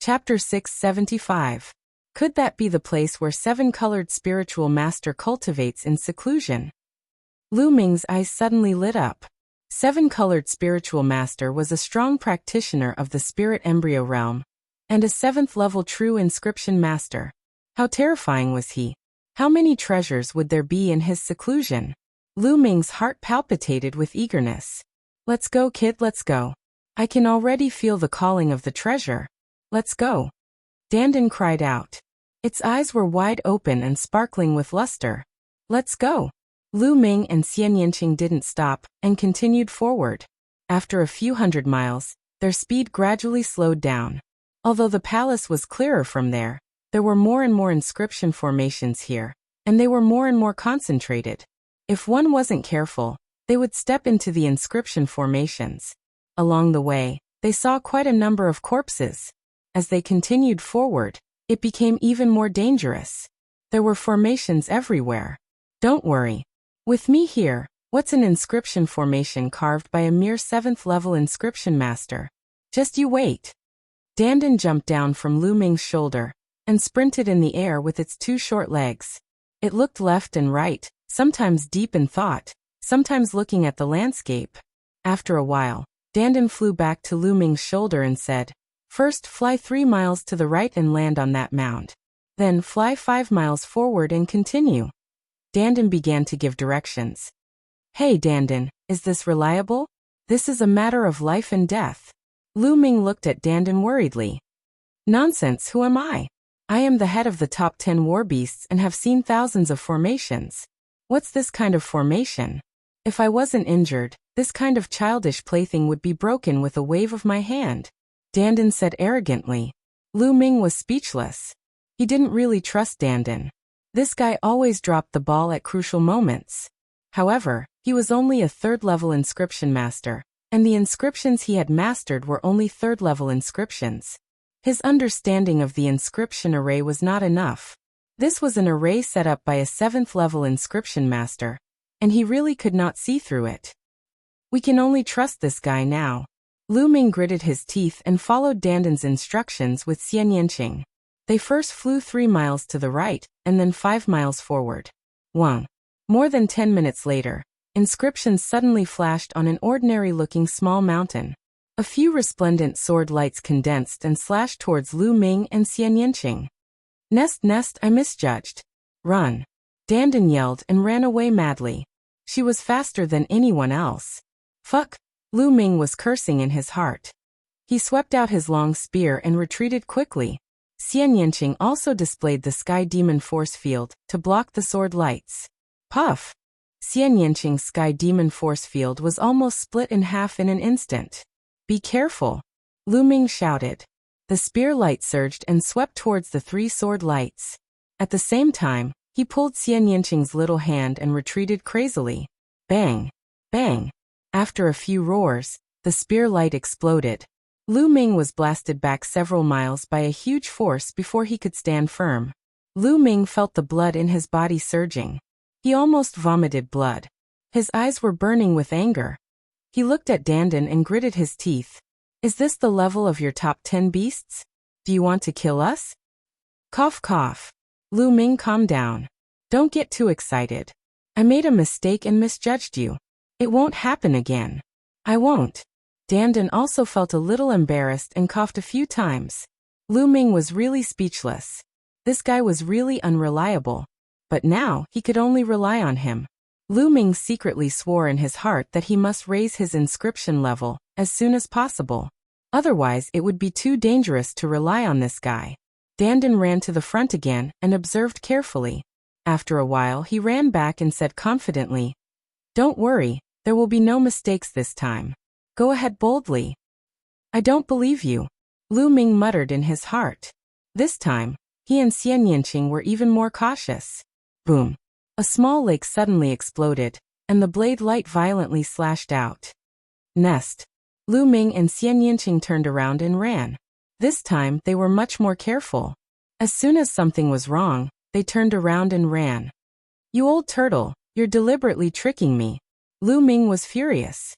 Chapter 675. Could that be the place where seven-colored spiritual master cultivates in seclusion? Lu Ming's eyes suddenly lit up. Seven-colored spiritual master was a strong practitioner of the spirit embryo realm, and a seventh-level true inscription master. How terrifying was he? How many treasures would there be in his seclusion? Lu Ming's heart palpitated with eagerness. Let's go, kid, let's go. I can already feel the calling of the treasure. Let's go. Dandan cried out. Its eyes were wide open and sparkling with luster. Let's go. Lu Ming and Xian Yinqing didn't stop, and continued forward. After a few hundred miles, their speed gradually slowed down. Although the palace was clearer from there were more and more inscription formations here, and they were more and more concentrated. If one wasn't careful, they would step into the inscription formations. Along the way, they saw quite a number of corpses. As they continued forward, it became even more dangerous. There were formations everywhere. Don't worry. With me here, what's an inscription formation carved by a mere 7th-level inscription master? Just you wait. Dandan jumped down from Lu Ming's shoulder and sprinted in the air with its two short legs. It looked left and right, sometimes deep in thought, sometimes looking at the landscape. After a while, Dandan flew back to Lu Ming's shoulder and said, "First, fly 3 miles to the right and land on that mound. Then fly 5 miles forward and continue." Dandan began to give directions. "Hey Dandan, is this reliable? This is a matter of life and death." Lu Ming looked at Dandan worriedly. "Nonsense, who am I? I am the head of the top 10 war beasts and have seen thousands of formations. What's this kind of formation? If I wasn't injured, this kind of childish plaything would be broken with a wave of my hand," Dandan said arrogantly. Lu Ming was speechless. He didn't really trust Dandan. This guy always dropped the ball at crucial moments. However, he was only a 3rd-level inscription master, and the inscriptions he had mastered were only 3rd-level inscriptions. His understanding of the inscription array was not enough. This was an array set up by a 7th-level inscription master, and he really could not see through it. We can only trust this guy now. Lu Ming gritted his teeth and followed Dandan's instructions with Xian Yinqing. They first flew 3 miles to the right, and then 5 miles forward. More than 10 minutes later, inscriptions suddenly flashed on an ordinary-looking small mountain. A few resplendent sword lights condensed and slashed towards Lu Ming and Xian Yinqing. Nest, I misjudged. Run. Dandan yelled and ran away madly. She was faster than anyone else. Fuck. Lu Ming was cursing in his heart. He swept out his long spear and retreated quickly. Xian Yinqing also displayed the Sky Demon Force Field to block the sword lights. Puff! Xian Yinqing's Sky Demon Force Field was almost split in half in an instant. Be careful! Lu Ming shouted. The spear light surged and swept towards the 3 sword lights. At the same time, he pulled Xian Yinqing's little hand and retreated crazily. Bang! Bang! After a few roars, the spear light exploded. Lu Ming was blasted back several miles by a huge force before he could stand firm. Lu Ming felt the blood in his body surging. He almost vomited blood. His eyes were burning with anger. He looked at Dandan and gritted his teeth. Is this the level of your top 10 beasts? Do you want to kill us? Cough cough. Lu Ming, calm down. Don't get too excited. I made a mistake and misjudged you. It won't happen again. I won't. Dandan also felt a little embarrassed and coughed a few times. Lu Ming was really speechless. This guy was really unreliable. But now, he could only rely on him. Lu Ming secretly swore in his heart that he must raise his inscription level as soon as possible. Otherwise, it would be too dangerous to rely on this guy. Dandan ran to the front again and observed carefully. After a while, he ran back and said confidently, "Don't worry, there will be no mistakes this time. Go ahead boldly." "I don't believe you," Lu Ming muttered in his heart. This time, he and Xian Yinqing were even more cautious. Boom. A small lake suddenly exploded, and the blade light violently slashed out. Nest. Lu Ming and Xian Yinqing turned around and ran. This time, they were much more careful. As soon as something was wrong, they turned around and ran. You old turtle, you're deliberately tricking me. Lu Ming was furious.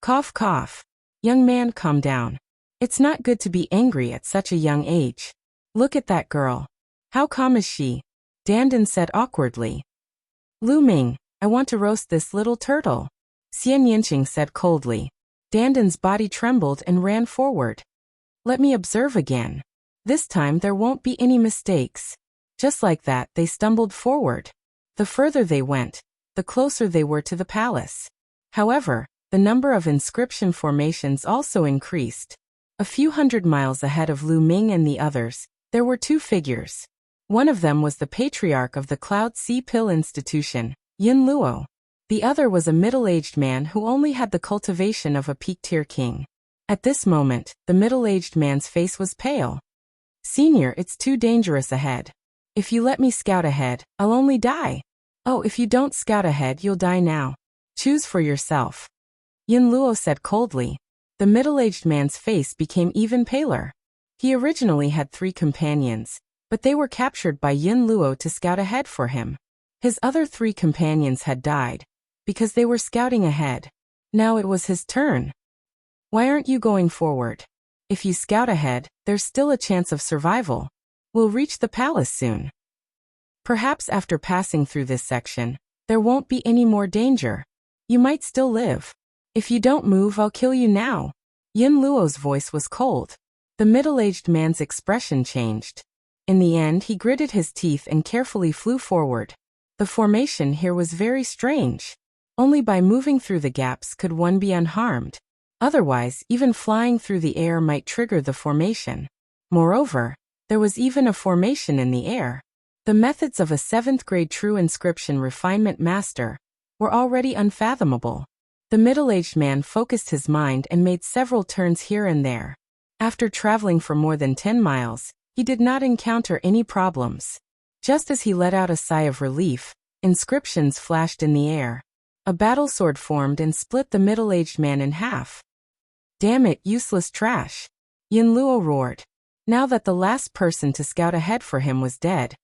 Cough cough. Young man, calm down. It's not good to be angry at such a young age. Look at that girl. How calm is she? Dandan said awkwardly. Lu Ming, I want to roast this little turtle. Xian Yinqing said coldly. Dandan's body trembled and ran forward. Let me observe again. This time there won't be any mistakes. Just like that, they stumbled forward. The further they went, the closer they were to the palace. However, the number of inscription formations also increased. A few hundred miles ahead of Lu Ming and the others, there were two figures. One of them was the patriarch of the Cloud Sea Pill Institution, Yin Luo. The other was a middle-aged man who only had the cultivation of a peak-tier king. At this moment, the middle-aged man's face was pale. Senior, it's too dangerous ahead. If you let me scout ahead, I'll only die. Oh, if you don't scout ahead, you'll die now. Choose for yourself. Yin Luo said coldly. The middle-aged man's face became even paler. He originally had 3 companions, but they were captured by Yin Luo to scout ahead for him. His other 3 companions had died, because they were scouting ahead. Now it was his turn. Why aren't you going forward? If you scout ahead, there's still a chance of survival. We'll reach the palace soon. Perhaps after passing through this section, there won't be any more danger. You might still live. If you don't move, I'll kill you now. Yin Luo's voice was cold. The middle-aged man's expression changed. In the end, he gritted his teeth and carefully flew forward. The formation here was very strange. Only by moving through the gaps could one be unharmed. Otherwise, even flying through the air might trigger the formation. Moreover, there was even a formation in the air. The methods of a 7th-grade true inscription refinement master were already unfathomable. The middle-aged man focused his mind and made several turns here and there. After traveling for more than 10 miles, he did not encounter any problems. Just as he let out a sigh of relief, inscriptions flashed in the air. A battle sword formed and split the middle-aged man in half. Damn it, useless trash! Yin Luo roared. Now that the last person to scout ahead for him was dead,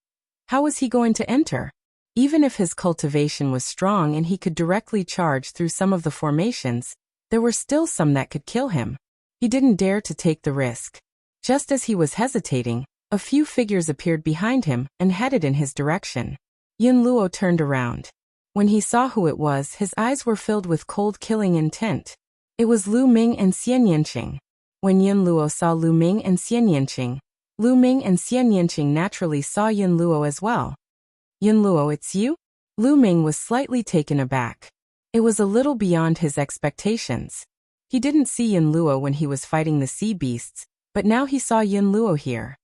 how was he going to enter? Even if his cultivation was strong and he could directly charge through some of the formations, there were still some that could kill him. He didn't dare to take the risk. Just as he was hesitating, a few figures appeared behind him and headed in his direction. Yin Luo turned around. When he saw who it was, his eyes were filled with cold killing intent. It was Lu Ming and Xian Yinqing. When Yin Luo saw Lu Ming and Xian Yinqing, Lu Ming and Xian Yinqing naturally saw Yin Luo as well. Yin Luo, it's you? Lu Ming was slightly taken aback. It was a little beyond his expectations. He didn't see Yin Luo when he was fighting the sea beasts, but now he saw Yin Luo here.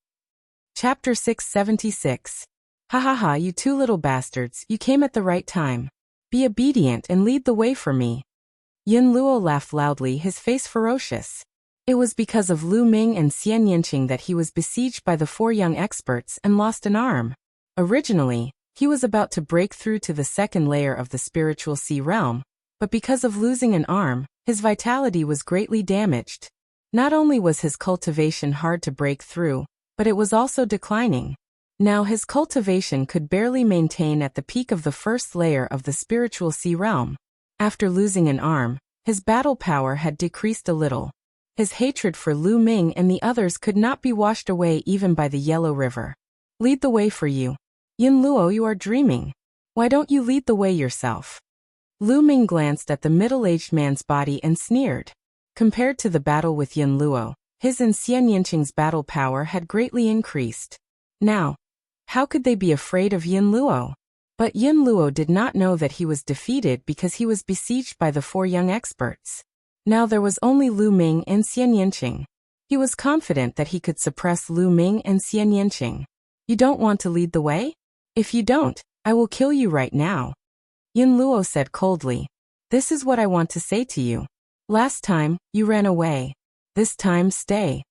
Chapter 676. Ha ha ha, you 2 little bastards, you came at the right time. Be obedient and lead the way for me. Yin Luo laughed loudly, his face ferocious. It was because of Lu Ming and Xian Yinqing that he was besieged by the 4 young experts and lost an arm. Originally, he was about to break through to the 2nd layer of the spiritual sea realm, but because of losing an arm, his vitality was greatly damaged. Not only was his cultivation hard to break through, but it was also declining. Now his cultivation could barely maintain at the peak of the 1st layer of the spiritual sea realm. After losing an arm, his battle power had decreased a little. His hatred for Lu Ming and the others could not be washed away even by the Yellow River. Lead the way for you. Yin Luo, you are dreaming. Why don't you lead the way yourself? Lu Ming glanced at the middle-aged man's body and sneered. Compared to the battle with Yin Luo, his and Xian Yinqing's battle power had greatly increased. Now, how could they be afraid of Yin Luo? But Yin Luo did not know that he was defeated because he was besieged by the 4 young experts. Now there was only Lu Ming and Xian Yinqing. He was confident that he could suppress Lu Ming and Xian Yinqing. You don't want to lead the way? If you don't, I will kill you right now. Yin Luo said coldly. This is what I want to say to you. Last time, you ran away. This time, stay.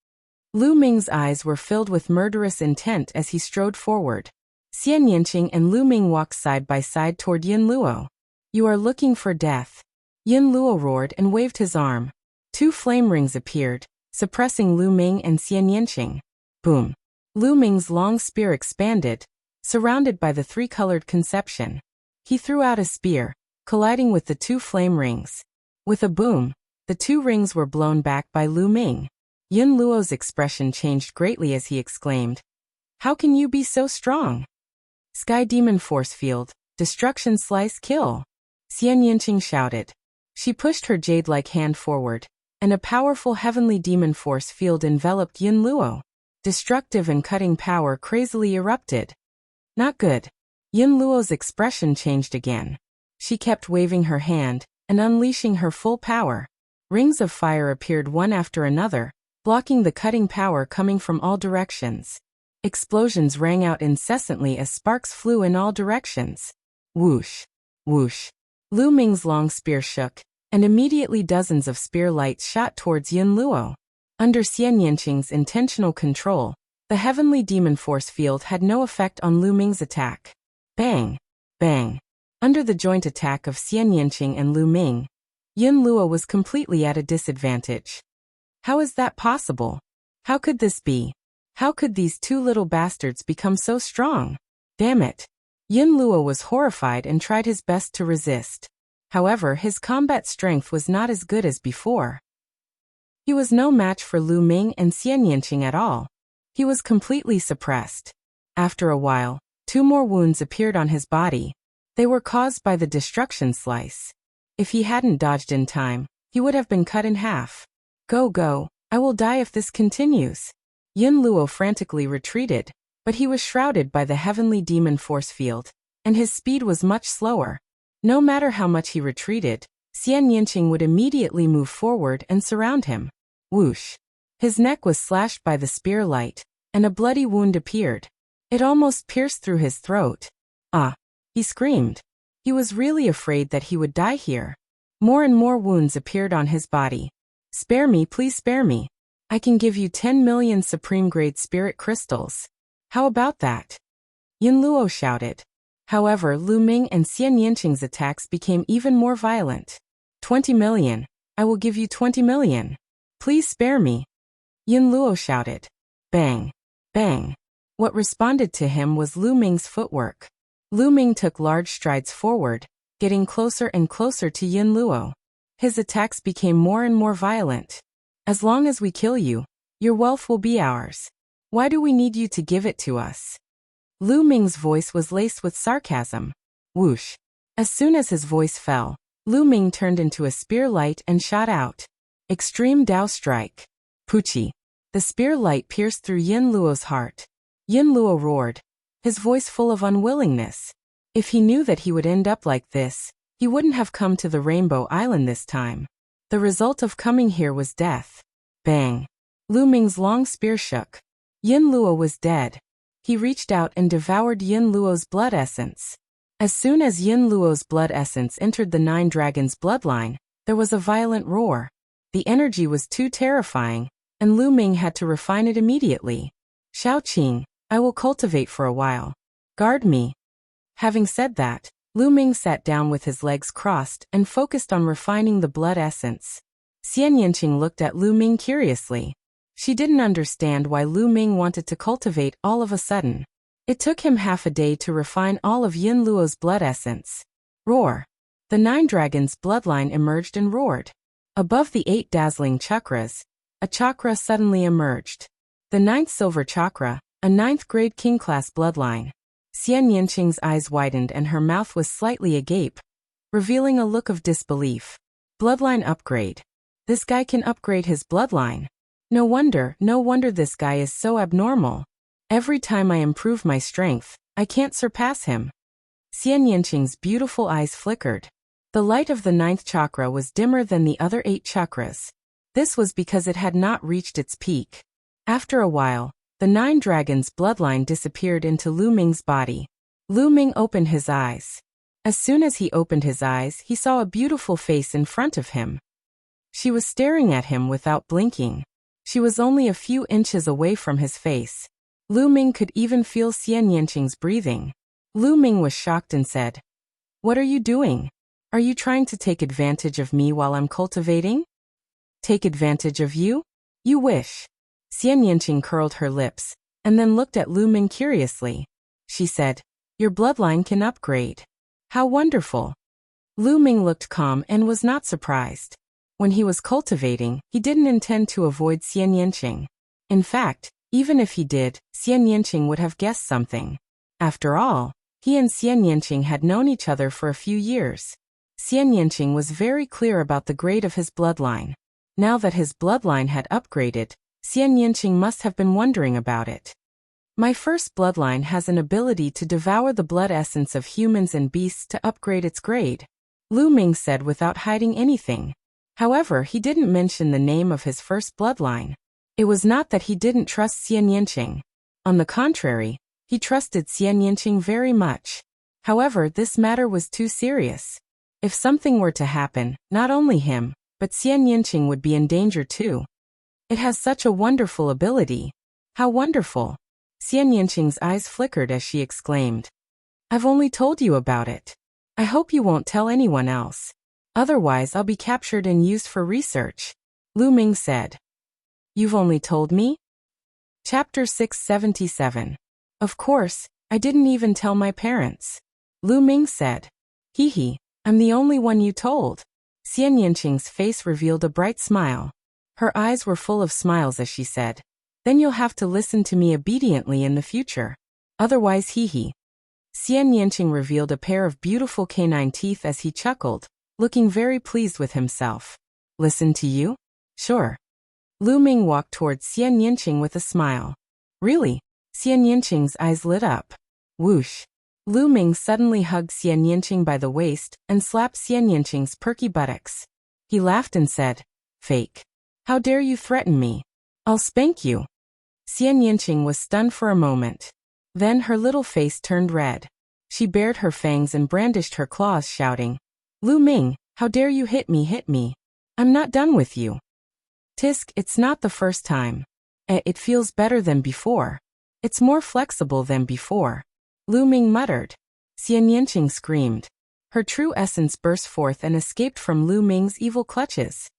Lu Ming's eyes were filled with murderous intent as he strode forward. Xian Yinqing and Lu Ming walked side by side toward Yin Luo. You are looking for death. Yin Luo roared and waved his arm. 2 flame rings appeared, suppressing Lu Ming and Xian Yinqing. Boom. Lu Ming's long spear expanded, surrounded by the 3-colored conception. He threw out a spear, colliding with the 2 flame rings. With a boom, the 2 rings were blown back by Lu Ming. Yin Luo's expression changed greatly as he exclaimed, "How can you be so strong?" Sky Demon Force Field, Destruction Slice Kill. Xian Yinqing shouted. She pushed her jade-like hand forward, and a powerful heavenly demon force field enveloped Yin Luo. Destructive and cutting power crazily erupted. Not good. Yin Luo's expression changed again. She kept waving her hand and unleashing her full power. Rings of fire appeared one after another, blocking the cutting power coming from all directions. Explosions rang out incessantly as sparks flew in all directions. Whoosh! Whoosh! Lu Ming's long spear shook, and immediately dozens of spear lights shot towards Yin Luo. Under Xian Yinqing's intentional control, the heavenly demon force field had no effect on Lu Ming's attack. Bang! Bang! Under the joint attack of Xian Yinqing and Lu Ming, Yin Luo was completely at a disadvantage. How is that possible? How could this be? How could these 2 little bastards become so strong? Damn it! Yin Luo was horrified and tried his best to resist. However, his combat strength was not as good as before. He was no match for Lu Ming and Xian Yinqing at all. He was completely suppressed. After a while, 2 more wounds appeared on his body. They were caused by the destruction slice. If he hadn't dodged in time, he would have been cut in half. Go, I will die if this continues. Yin Luo frantically retreated, but he was shrouded by the heavenly demon force field, and his speed was much slower. No matter how much he retreated, Xian Yinqing would immediately move forward and surround him. Whoosh! His neck was slashed by the spear light, and a bloody wound appeared. It almost pierced through his throat. Ah! He screamed. He was really afraid that he would die here. More and more wounds appeared on his body. Spare me, please spare me. I can give you 10 million supreme-grade spirit crystals. How about that? Yin Luo shouted. However, Lu Ming and Xian Yinqing's attacks became even more violent. 20 million. I will give you 20 million. Please spare me. Yin Luo shouted. Bang! Bang! What responded to him was Lu Ming's footwork. Lu Ming took large strides forward, getting closer and closer to Yin Luo. His attacks became more and more violent. As long as we kill you, your wealth will be ours. Why do we need you to give it to us? Lu Ming's voice was laced with sarcasm. Whoosh! As soon as his voice fell, Lu Ming turned into a spear light and shot out. Extreme Dao Strike. Puchi! The spear light pierced through Yin Luo's heart. Yin Luo roared, his voice full of unwillingness. If he knew that he would end up like this, he wouldn't have come to the Rainbow Island this time. The result of coming here was death. Bang! Lu Ming's long spear shook. Yin Luo was dead. He reached out and devoured Yin Luo's blood essence. As soon as Yin Luo's blood essence entered the 9 dragons' bloodline, there was a violent roar. The energy was too terrifying, and Lu Ming had to refine it immediately. Shaoqing, I will cultivate for a while. Guard me. Having said that, Lu Ming sat down with his legs crossed and focused on refining the blood essence. Xian Yinqing looked at Lu Ming curiously. She didn't understand why Lu Ming wanted to cultivate all of a sudden. It took him half a day to refine all of Yin Luo's blood essence. Roar! The 9 dragons' bloodline emerged and roared. Above the 8 dazzling chakras, a chakra suddenly emerged. The 9th silver chakra, a 9th grade king-class bloodline. Xian Yinqing's eyes widened and her mouth was slightly agape, revealing a look of disbelief. Bloodline upgrade. This guy can upgrade his bloodline. No wonder this guy is so abnormal. Every time I improve my strength, I can't surpass him. Xian Yinqing's beautiful eyes flickered. The light of the 9th chakra was dimmer than the other 8 chakras. This was because it had not reached its peak. After a while, the 9 dragons' bloodline disappeared into Lu Ming's body. Lu Ming opened his eyes. As soon as he opened his eyes, he saw a beautiful face in front of him. She was staring at him without blinking. She was only a few inches away from his face. Lu Ming could even feel Xian Yanqing's breathing. Lu Ming was shocked and said, "What are you doing? Are you trying to take advantage of me while I'm cultivating?" "Take advantage of you? You wish." Xian Yanqing curled her lips, and then looked at Lu Ming curiously. She said, "Your bloodline can upgrade. How wonderful." Lu Ming looked calm and was not surprised. When he was cultivating, he didn't intend to avoid Xian Yanqing. In fact, even if he did, Xian Yanqing would have guessed something. After all, he and Xian Yanqing had known each other for a few years. Xian Yanqing was very clear about the grade of his bloodline. Now that his bloodline had upgraded, Xian Yanqing must have been wondering about it. "My first bloodline has an ability to devour the blood essence of humans and beasts to upgrade its grade," Lu Ming said without hiding anything. However, he didn't mention the name of his first bloodline. It was not that he didn't trust Xian Yanqing. On the contrary, he trusted Xian Yanqing very much. However, this matter was too serious. If something were to happen, not only him, but Xian Yanqing would be in danger too. "It has such a wonderful ability. How wonderful." Xian Yanqing's eyes flickered as she exclaimed, "I've only told you about it. I hope you won't tell anyone else. Otherwise I'll be captured and used for research," Lu Ming said. "You've only told me?" Chapter 677. "Of course, I didn't even tell my parents," Lu Ming said. "Hee, I'm the only one you told." Xian Yanqing's face revealed a bright smile. Her eyes were full of smiles as she said, "Then you'll have to listen to me obediently in the future. Otherwise hee." Xian Yanqing revealed a pair of beautiful canine teeth as he chuckled, looking very pleased with himself. "Listen to you? Sure." Lu Ming walked towards Xian Yanqing with a smile. "Really?" Xian Yanqing's eyes lit up. Whoosh. Lu Ming suddenly hugged Xian Yanqing by the waist and slapped Xian Yanqing's perky buttocks. He laughed and said, "Fake. How dare you threaten me? I'll spank you." Xian Yanqing was stunned for a moment. Then her little face turned red. She bared her fangs and brandished her claws, shouting, "Lu Ming, how dare you hit me. I'm not done with you." "Tisk, it's not the first time. It feels better than before. It's more flexible than before," Lu Ming muttered. Xian Yanqing screamed. Her true essence burst forth and escaped from Lu Ming's evil clutches.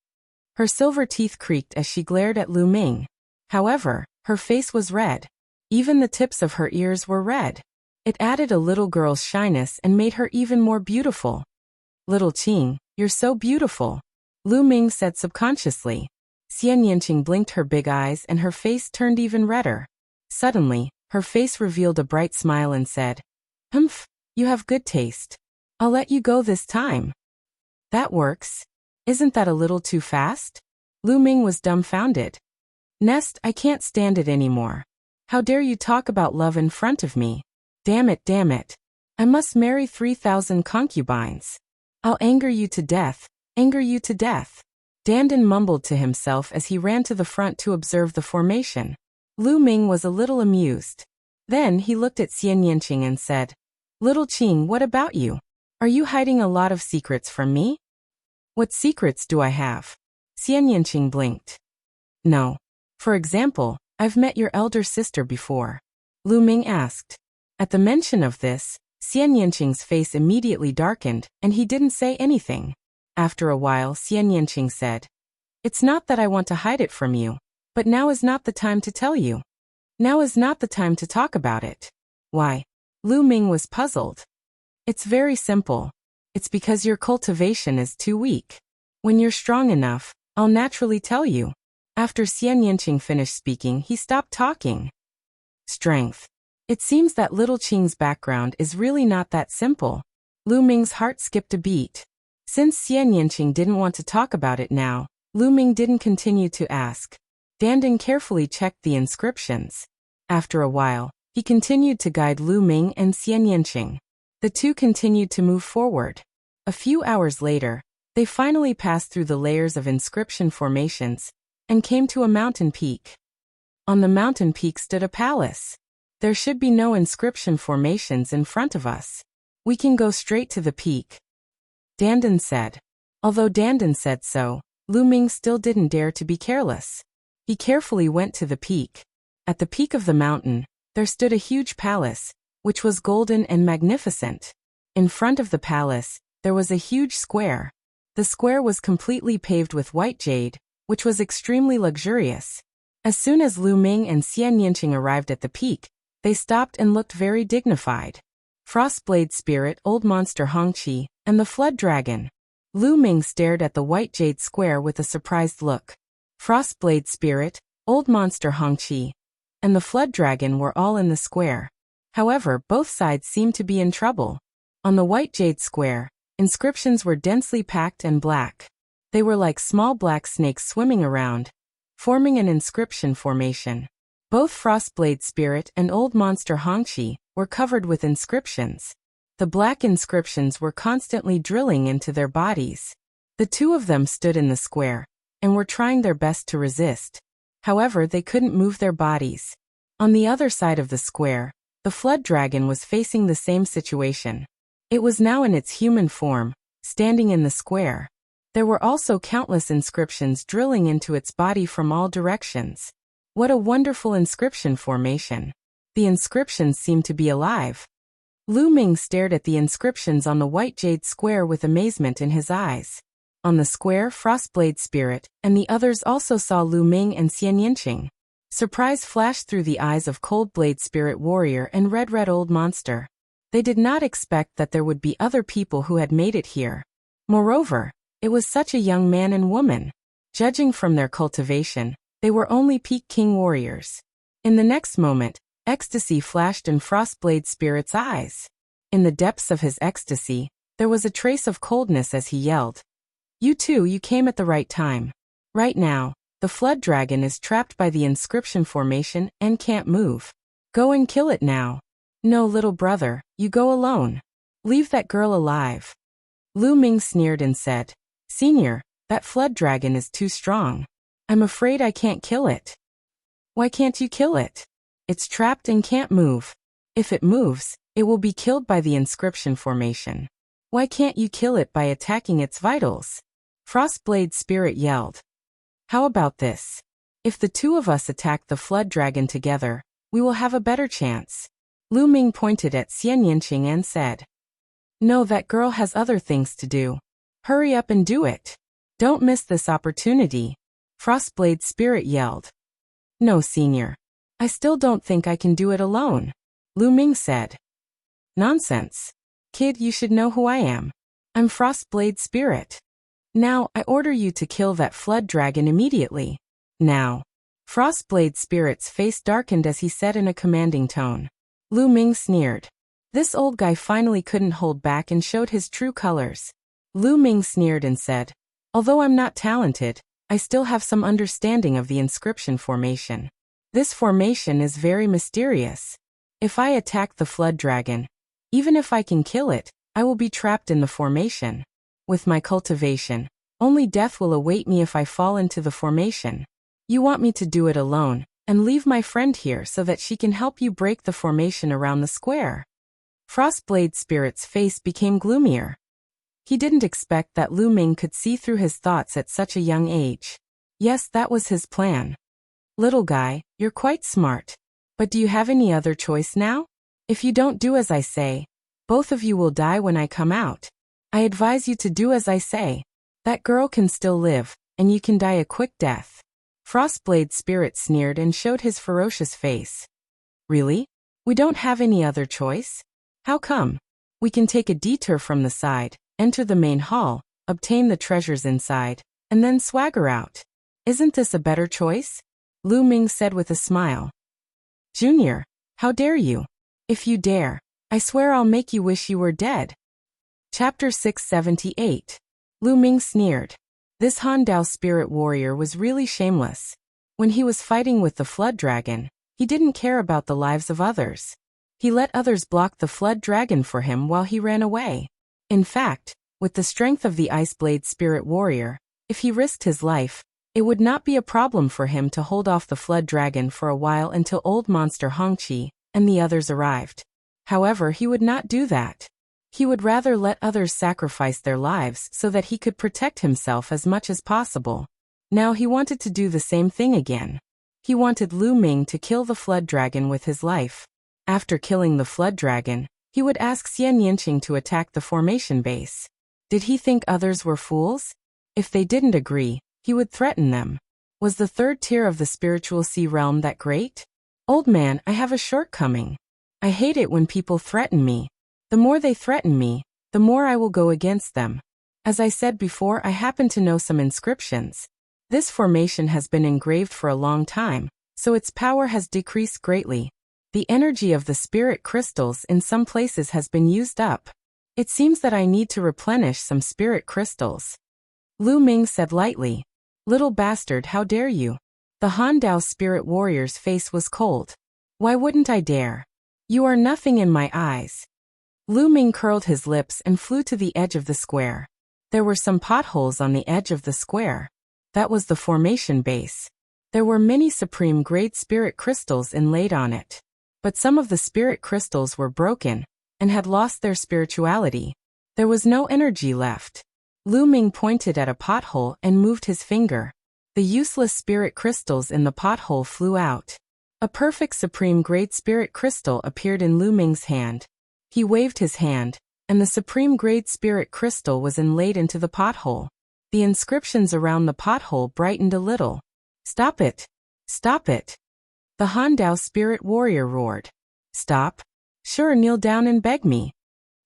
Her silver teeth creaked as she glared at Lu Ming. However, her face was red. Even the tips of her ears were red. It added a little girl's shyness and made her even more beautiful. "Little Qing, you're so beautiful," Lu Ming said subconsciously. Xian Yanqing blinked her big eyes and her face turned even redder. Suddenly, her face revealed a bright smile and said, "Humph, you have good taste. I'll let you go this time." "That works. Isn't that a little too fast?" Lu Ming was dumbfounded. "Nest, I can't stand it anymore. How dare you talk about love in front of me? Damn it. I must marry 3,000 concubines. I'll anger you to death. Dandan mumbled to himself as he ran to the front to observe the formation. Lu Ming was a little amused. Then he looked at Xian Yanqing and said, "Little Qing, what about you? Are you hiding a lot of secrets from me?" "What secrets do I have?" Xian Yanqing blinked. "No. For example, I've met your elder sister before," Lu Ming asked. At the mention of this, Xian Yanqing's face immediately darkened, and he didn't say anything. After a while, Xian Yanqing said, "It's not that I want to hide it from you, but now is not the time to tell you. Now is not the time to talk about it." "Why?" Lu Ming was puzzled. "It's very simple. It's because your cultivation is too weak. When you're strong enough, I'll naturally tell you." After Xian Yanqing finished speaking, he stopped talking. Strength. It seems that little Qing's background is really not that simple. Lu Ming's heart skipped a beat. Since Xian Yanqing didn't want to talk about it now, Lu Ming didn't continue to ask. Dandan carefully checked the inscriptions. After a while, he continued to guide Lu Ming and Xian Yanqing. The two continued to move forward. A few hours later, they finally passed through the layers of inscription formations and came to a mountain peak. On the mountain peak stood a palace. "There should be no inscription formations in front of us. We can go straight to the peak," Dandan said. Although Dandan said so, Lu Ming still didn't dare to be careless. He carefully went to the peak. At the peak of the mountain, there stood a huge palace, which was golden and magnificent. In front of the palace, there was a huge square. The square was completely paved with white jade, which was extremely luxurious. As soon as Lu Ming and Xian Yinqing arrived at the peak, they stopped and looked very dignified. Frostblade Spirit, Old Monster Hongqi, and the Flood Dragon. Lu Ming stared at the white jade square with a surprised look. Frostblade Spirit, Old Monster Hongqi, and the Flood Dragon were all in the square. However, both sides seemed to be in trouble. On the white jade square, inscriptions were densely packed and black. They were like small black snakes swimming around, forming an inscription formation. Both Frostblade Spirit and Old Monster Hongqi were covered with inscriptions. The black inscriptions were constantly drilling into their bodies. The two of them stood in the square, and were trying their best to resist. However, they couldn't move their bodies. On the other side of the square, the Flood Dragon was facing the same situation. It was now in its human form, standing in the square. There were also countless inscriptions drilling into its body from all directions. What a wonderful inscription formation. The inscriptions seemed to be alive. Lu Ming stared at the inscriptions on the white jade square with amazement in his eyes. On the square, Frostblade Spirit and the others also saw Lu Ming and Xian Yinqing. Surprise flashed through the eyes of Cold Blade Spirit Warrior and Red Old Monster. They did not expect that there would be other people who had made it here. Moreover, it was such a young man and woman. Judging from their cultivation, they were only peak king warriors. In the next moment, ecstasy flashed in Frostblade Spirit's eyes. In the depths of his ecstasy, there was a trace of coldness as he yelled. You two, you came at the right time. Right now, the Flood Dragon is trapped by the inscription formation and can't move. Go and kill it now. No, little brother, you go alone. Leave that girl alive. Lu Ming sneered and said, Senior, that Flood Dragon is too strong. I'm afraid I can't kill it. Why can't you kill it? It's trapped and can't move. If it moves, it will be killed by the inscription formation. Why can't you kill it by attacking its vitals? Frostblade Spirit yelled. How about this? If the two of us attack the Flood Dragon together, we will have a better chance. Lu Ming pointed at Xian Yinqing and said, No, that girl has other things to do. Hurry up and do it. Don't miss this opportunity. Frostblade Spirit yelled. No, Senior. I still don't think I can do it alone. Lu Ming said. Nonsense. Kid, you should know who I am. I'm Frostblade Spirit. Now, I order you to kill that Flood Dragon immediately. Now. Frostblade Spirit's face darkened as he said in a commanding tone. Lu Ming sneered. This old guy finally couldn't hold back and showed his true colors. Lu Ming sneered and said, Although I'm not talented, I still have some understanding of the inscription formation. This formation is very mysterious. If I attack the Flood Dragon, even if I can kill it, I will be trapped in the formation. With my cultivation, only death will await me if I fall into the formation. You want me to do it alone, and leave my friend here so that she can help you break the formation around the square. Frostblade Spirit's face became gloomier. He didn't expect that Lu Ming could see through his thoughts at such a young age. Yes, that was his plan. Little guy, you're quite smart. But do you have any other choice now? If you don't do as I say, both of you will die when I come out. I advise you to do as I say. That girl can still live, and you can die a quick death. Frostblade Spirit sneered and showed his ferocious face. Really? We don't have any other choice? How come? We can take a detour from the side, enter the main hall, obtain the treasures inside, and then swagger out. Isn't this a better choice? Lu Ming said with a smile. Junior, how dare you? If you dare, I swear I'll make you wish you were dead. Chapter 678. Lu Ming sneered. This Han Dao spirit warrior was really shameless. When he was fighting with the Flood Dragon, he didn't care about the lives of others. He let others block the Flood Dragon for him while he ran away. In fact, with the strength of the Ice Blade spirit warrior, if he risked his life, it would not be a problem for him to hold off the Flood Dragon for a while until Old Monster Hongqi and the others arrived. However, he would not do that. He would rather let others sacrifice their lives so that he could protect himself as much as possible. Now he wanted to do the same thing again. He wanted Lu Ming to kill the flood dragon with his life. After killing the flood dragon, he would ask Xian Yinqing to attack the formation base. Did he think others were fools? If they didn't agree, he would threaten them. Was the third tier of the spiritual sea realm that great? Old man, I have a shortcoming. I hate it when people threaten me. The more they threaten me, the more I will go against them. As I said before, I happen to know some inscriptions. This formation has been engraved for a long time, so its power has decreased greatly. The energy of the spirit crystals in some places has been used up. It seems that I need to replenish some spirit crystals. Lu Ming said lightly. Little bastard, how dare you? The Han Dao spirit warrior's face was cold. Why wouldn't I dare? You are nothing in my eyes. Lu Ming curled his lips and flew to the edge of the square. There were some potholes on the edge of the square. That was the formation base. There were many supreme-grade spirit crystals inlaid on it. But some of the spirit crystals were broken and had lost their spirituality. There was no energy left. Lu Ming pointed at a pothole and moved his finger. The useless spirit crystals in the pothole flew out. A perfect supreme-grade spirit crystal appeared in Lu Ming's hand. He waved his hand, and the supreme-grade spirit crystal was inlaid into the pothole. The inscriptions around the pothole brightened a little. Stop it! Stop it! The Han Dao spirit warrior roared. Stop? Sure, kneel down and beg me.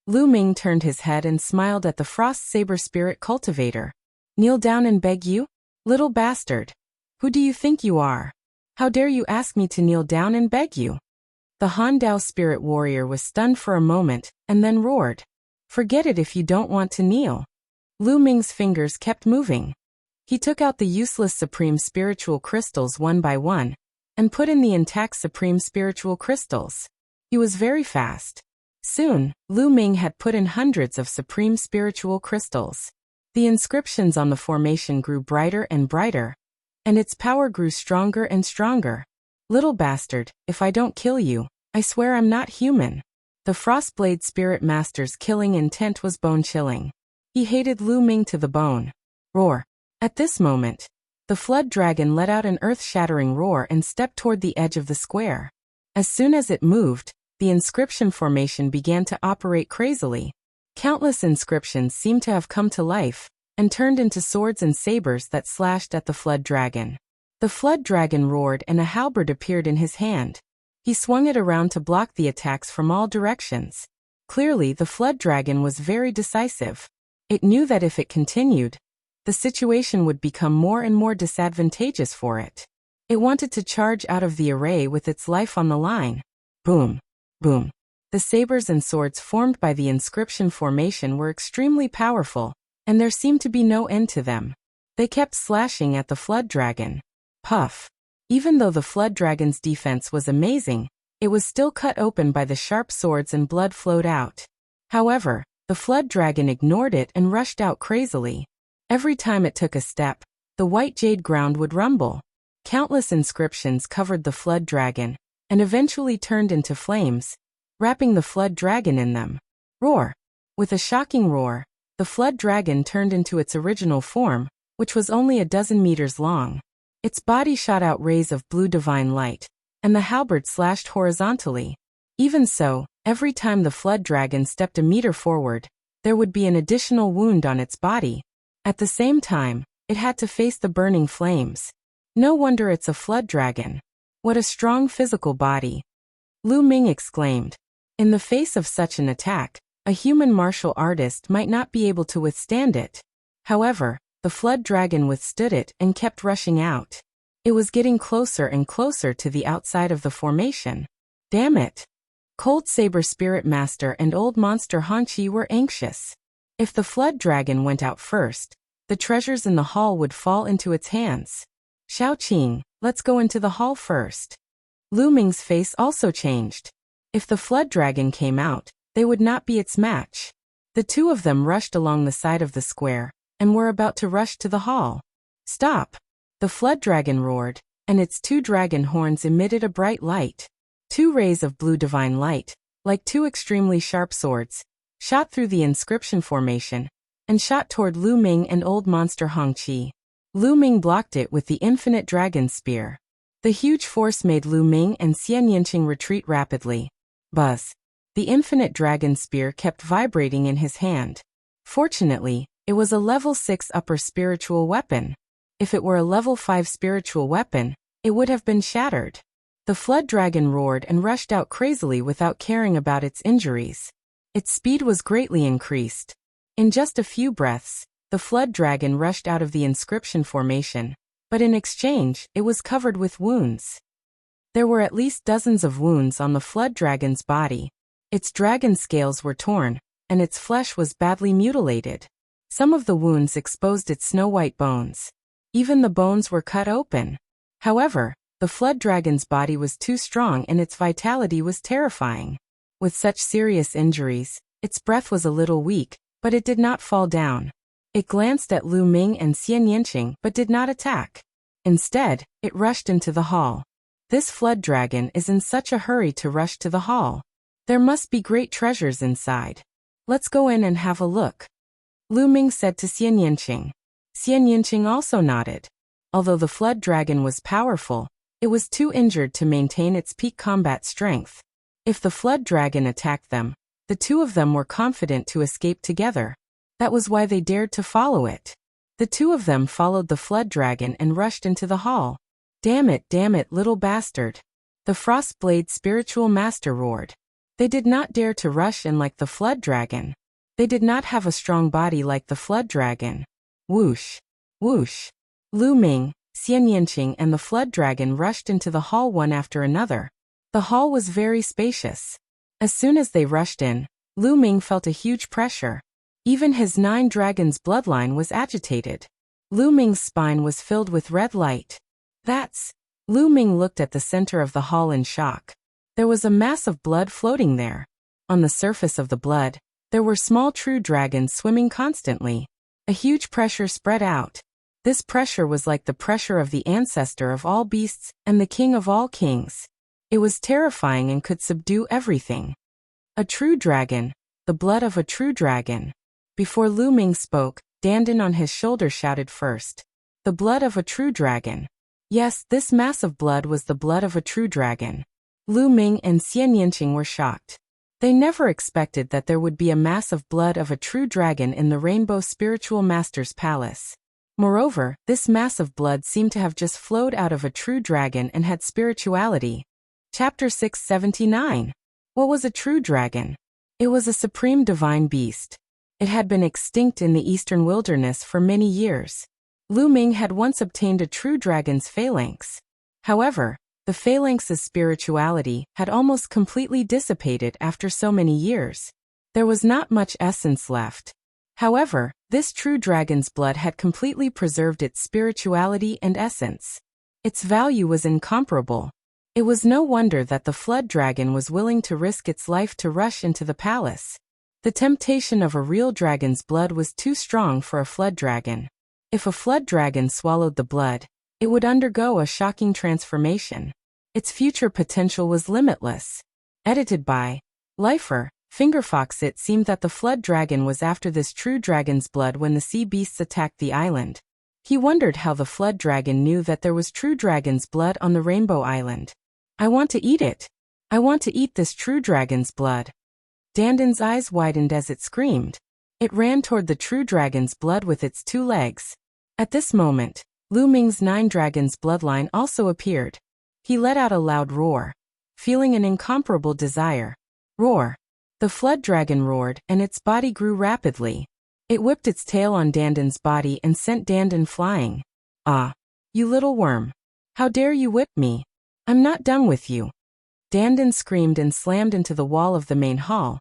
Lu Ming turned his head and smiled at the frost saber spirit cultivator. Kneel down and beg you? Little bastard. Who do you think you are? How dare you ask me to kneel down and beg you? The Han Dao spirit warrior was stunned for a moment, and then roared. Forget it if you don't want to kneel. Lu Ming's fingers kept moving. He took out the useless supreme spiritual crystals one by one, and put in the intact supreme spiritual crystals. He was very fast. Soon, Lu Ming had put in hundreds of supreme spiritual crystals. The inscriptions on the formation grew brighter and brighter, and its power grew stronger and stronger. Little bastard, if I don't kill you, I swear I'm not human. The Frostblade Spirit Master's killing intent was bone-chilling. He hated Lu Ming to the bone. Roar. At this moment, the flood dragon let out an earth-shattering roar and stepped toward the edge of the square. As soon as it moved, the inscription formation began to operate crazily. Countless inscriptions seemed to have come to life and turned into swords and sabers that slashed at the flood dragon. The flood dragon roared and a halberd appeared in his hand. He swung it around to block the attacks from all directions. Clearly, the flood dragon was very decisive. It knew that if it continued, the situation would become more and more disadvantageous for it. It wanted to charge out of the array with its life on the line. Boom. Boom. The sabers and swords formed by the inscription formation were extremely powerful, and there seemed to be no end to them. They kept slashing at the flood dragon. Puff. Even though the flood dragon's defense was amazing, it was still cut open by the sharp swords and blood flowed out. However, the flood dragon ignored it and rushed out crazily. Every time it took a step, the white jade ground would rumble. Countless inscriptions covered the flood dragon, and eventually turned into flames, wrapping the flood dragon in them. Roar! With a shocking roar, the flood dragon turned into its original form, which was only a dozen meters long. Its body shot out rays of blue divine light, and the halberd slashed horizontally. Even so, every time the flood dragon stepped a meter forward, there would be an additional wound on its body. At the same time, it had to face the burning flames. No wonder it's a flood dragon. What a strong physical body! Lu Ming exclaimed. In the face of such an attack, a human martial artist might not be able to withstand it. However, the flood dragon withstood it and kept rushing out. It was getting closer and closer to the outside of the formation. Damn it! Cold Saber Spirit Master and Old Monster Hanqi were anxious. If the flood dragon went out first, the treasures in the hall would fall into its hands. Xiaoqing, let's go into the hall first. Lu Ming's face also changed. If the flood dragon came out, they would not be its match. The two of them rushed along the side of the square, and were about to rush to the hall. Stop! The flood dragon roared, and its two dragon horns emitted a bright light. Two rays of blue divine light, like two extremely sharp swords, shot through the inscription formation, and shot toward Lu Ming and Old Monster Hanqi. Lu Ming blocked it with the infinite dragon spear. The huge force made Lu Ming and Xian Yinqing retreat rapidly. Buzz. The infinite dragon spear kept vibrating in his hand. Fortunately, it was a level 6 upper spiritual weapon. If it were a level 5 spiritual weapon, it would have been shattered. The flood dragon roared and rushed out crazily without caring about its injuries. Its speed was greatly increased. In just a few breaths, the flood dragon rushed out of the inscription formation, but in exchange, it was covered with wounds. There were at least dozens of wounds on the flood dragon's body. Its dragon scales were torn, and its flesh was badly mutilated. Some of the wounds exposed its snow-white bones. Even the bones were cut open. However, the flood dragon's body was too strong and its vitality was terrifying. With such serious injuries, its breath was a little weak, but it did not fall down. It glanced at Lu Ming and Xian Yinqing but did not attack. Instead, it rushed into the hall. This flood dragon is in such a hurry to rush to the hall. There must be great treasures inside. Let's go in and have a look. Lu Ming said to Xian Yinqing. Xian Yinqing also nodded. Although the flood dragon was powerful, it was too injured to maintain its peak combat strength. If the flood dragon attacked them, the two of them were confident to escape together. That was why they dared to follow it. The two of them followed the flood dragon and rushed into the hall. Damn it, little bastard. The Frostblade spiritual master roared. They did not dare to rush in like the flood dragon. They did not have a strong body like the flood dragon. Whoosh. Whoosh. Lu Ming, Xian Yinqing and the flood dragon rushed into the hall one after another. The hall was very spacious. As soon as they rushed in, Lu Ming felt a huge pressure. Even his 9 dragons bloodline was agitated. Lu Ming's spine was filled with red light. That's... Lu Ming looked at the center of the hall in shock. There was a mass of blood floating there. On the surface of the blood, there were small true dragons swimming constantly. A huge pressure spread out. This pressure was like the pressure of the ancestor of all beasts and the king of all kings. It was terrifying and could subdue everything. A true dragon, the blood of a true dragon. Before Lu Ming spoke, Dandan on his shoulder shouted first. The blood of a true dragon. Yes, this mass of blood was the blood of a true dragon. Lu Ming and Xian Yinqing were shocked. They never expected that there would be a mass of blood of a true dragon in the Rainbow Spiritual Master's palace. Moreover, this mass of blood seemed to have just flowed out of a true dragon and had spirituality. Chapter 679. What was a true dragon? It was a supreme divine beast. It had been extinct in the eastern wilderness for many years. Lu Ming had once obtained a true dragon's phalanx. However, the phalanx's spirituality had almost completely dissipated after so many years. There was not much essence left. However, this true dragon's blood had completely preserved its spirituality and essence. Its value was incomparable. It was no wonder that the flood dragon was willing to risk its life to rush into the palace. The temptation of a real dragon's blood was too strong for a flood dragon. If a flood dragon swallowed the blood, it would undergo a shocking transformation. Its future potential was limitless. Edited by Lifer, Fingerfox. It seemed that the flood dragon was after this true dragon's blood when the sea beasts attacked the island. He wondered how the flood dragon knew that there was true dragon's blood on the Rainbow Island. I want to eat it. I want to eat this true dragon's blood. Dandan's eyes widened as it screamed. It ran toward the true dragon's blood with its 2 legs. At this moment, Lu Ming's 9 dragons bloodline also appeared. He let out a loud roar, feeling an incomparable desire. Roar. The flood dragon roared and its body grew rapidly. It whipped its tail on Dandan's body and sent Dandan flying. Ah! You little worm. How dare you whip me? I'm not done with you. Dandan screamed and slammed into the wall of the main hall,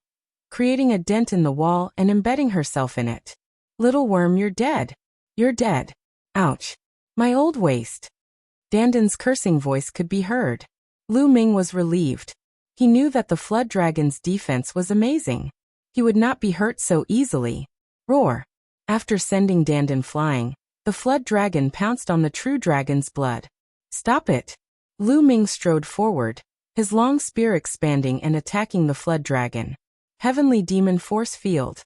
creating a dent in the wall and embedding herself in it. Little worm, you're dead. You're dead. Ouch. My old waist. Dandan's cursing voice could be heard. Lu Ming was relieved. He knew that the flood dragon's defense was amazing. He would not be hurt so easily. Roar. After sending Dandan flying, the flood dragon pounced on the true dragon's blood. Stop it. Lu Ming strode forward, his long spear expanding and attacking the flood dragon. Heavenly Demon Force Field.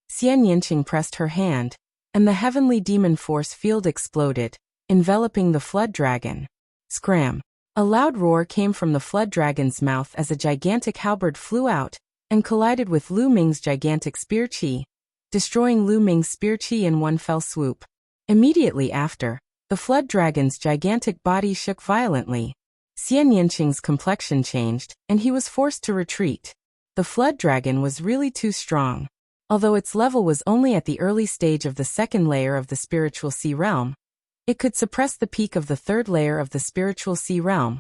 Xian Yinqing pressed her hand, and the heavenly demon force field exploded, enveloping the flood dragon. Scram! A loud roar came from the flood dragon's mouth as a gigantic halberd flew out and collided with Lu Ming's gigantic spear chi, destroying Lu Ming's spear chi in one fell swoop. Immediately after, the flood dragon's gigantic body shook violently. Xian Yanqing's complexion changed, and he was forced to retreat. The flood dragon was really too strong. Although its level was only at the early stage of the second layer of the spiritual sea realm, it could suppress the peak of the third layer of the spiritual sea realm,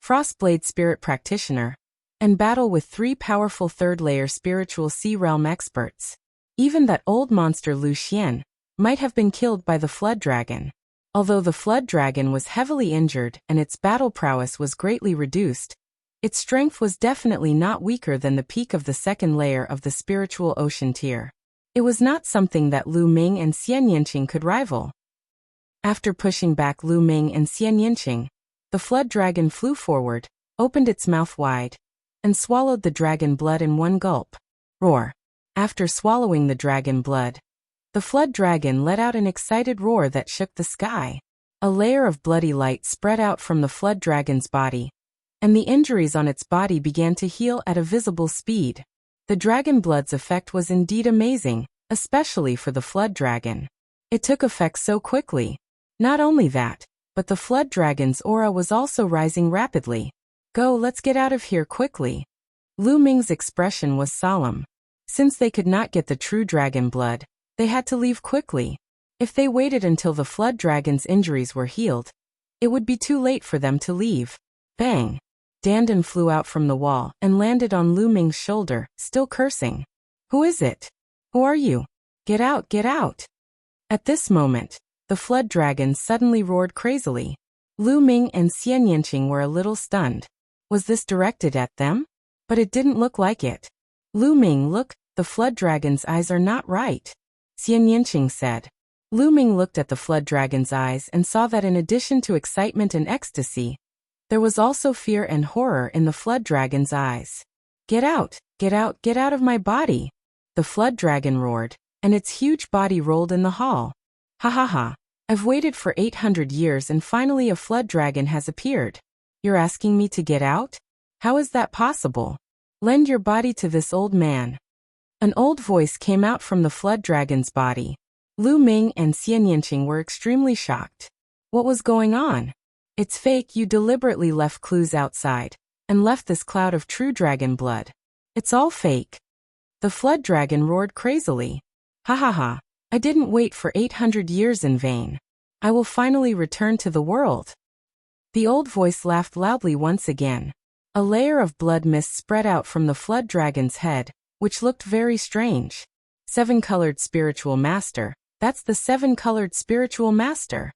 Frostblade Spirit Practitioner, and battle with 3 powerful third-layer spiritual sea realm experts. Even that old monster Lu Xian might have been killed by the flood dragon. Although the flood dragon was heavily injured and its battle prowess was greatly reduced, its strength was definitely not weaker than the peak of the second layer of the spiritual ocean tier. It was not something that Lu Ming and Xian Yanqing could rival. After pushing back Lu Ming and Xian Yanqing, the flood dragon flew forward, opened its mouth wide, and swallowed the dragon blood in one gulp. Roar! After swallowing the dragon blood, the flood dragon let out an excited roar that shook the sky. A layer of bloody light spread out from the flood dragon's body, and the injuries on its body began to heal at a visible speed. The dragon blood's effect was indeed amazing, especially for the flood dragon. It took effect so quickly. Not only that, but the flood dragon's aura was also rising rapidly. Go, let's get out of here quickly. Lu Ming's expression was solemn. Since they could not get the true dragon blood, they had to leave quickly. If they waited until the flood dragon's injuries were healed, it would be too late for them to leave. Bang! Dandan flew out from the wall and landed on Lu Ming's shoulder, still cursing. Who is it? Who are you? Get out, get out! At this moment, the flood dragon suddenly roared crazily. Lu Ming and Xian Yanqing were a little stunned. Was this directed at them? But it didn't look like it. Lu Ming, look, the flood dragon's eyes are not right, Xian Yanqing said. Lu Ming looked at the flood dragon's eyes and saw that in addition to excitement and ecstasy, there was also fear and horror in the flood dragon's eyes. Get out, get out, get out of my body! The flood dragon roared, and its huge body rolled in the hall. Ha ha ha! I've waited for 800 years and finally a flood dragon has appeared. You're asking me to get out? How is that possible? Lend your body to this old man. An old voice came out from the flood dragon's body. Lu Ming and Xian Yanqing were extremely shocked. What was going on? It's fake, you deliberately left clues outside, and left this cloud of true dragon blood. It's all fake. The flood dragon roared crazily. Ha ha ha, I didn't wait for 800 years in vain. I will finally return to the world. The old voice laughed loudly once again. A layer of blood mist spread out from the flood dragon's head, which looked very strange. 7-colored spiritual master, that's the 7-colored spiritual master.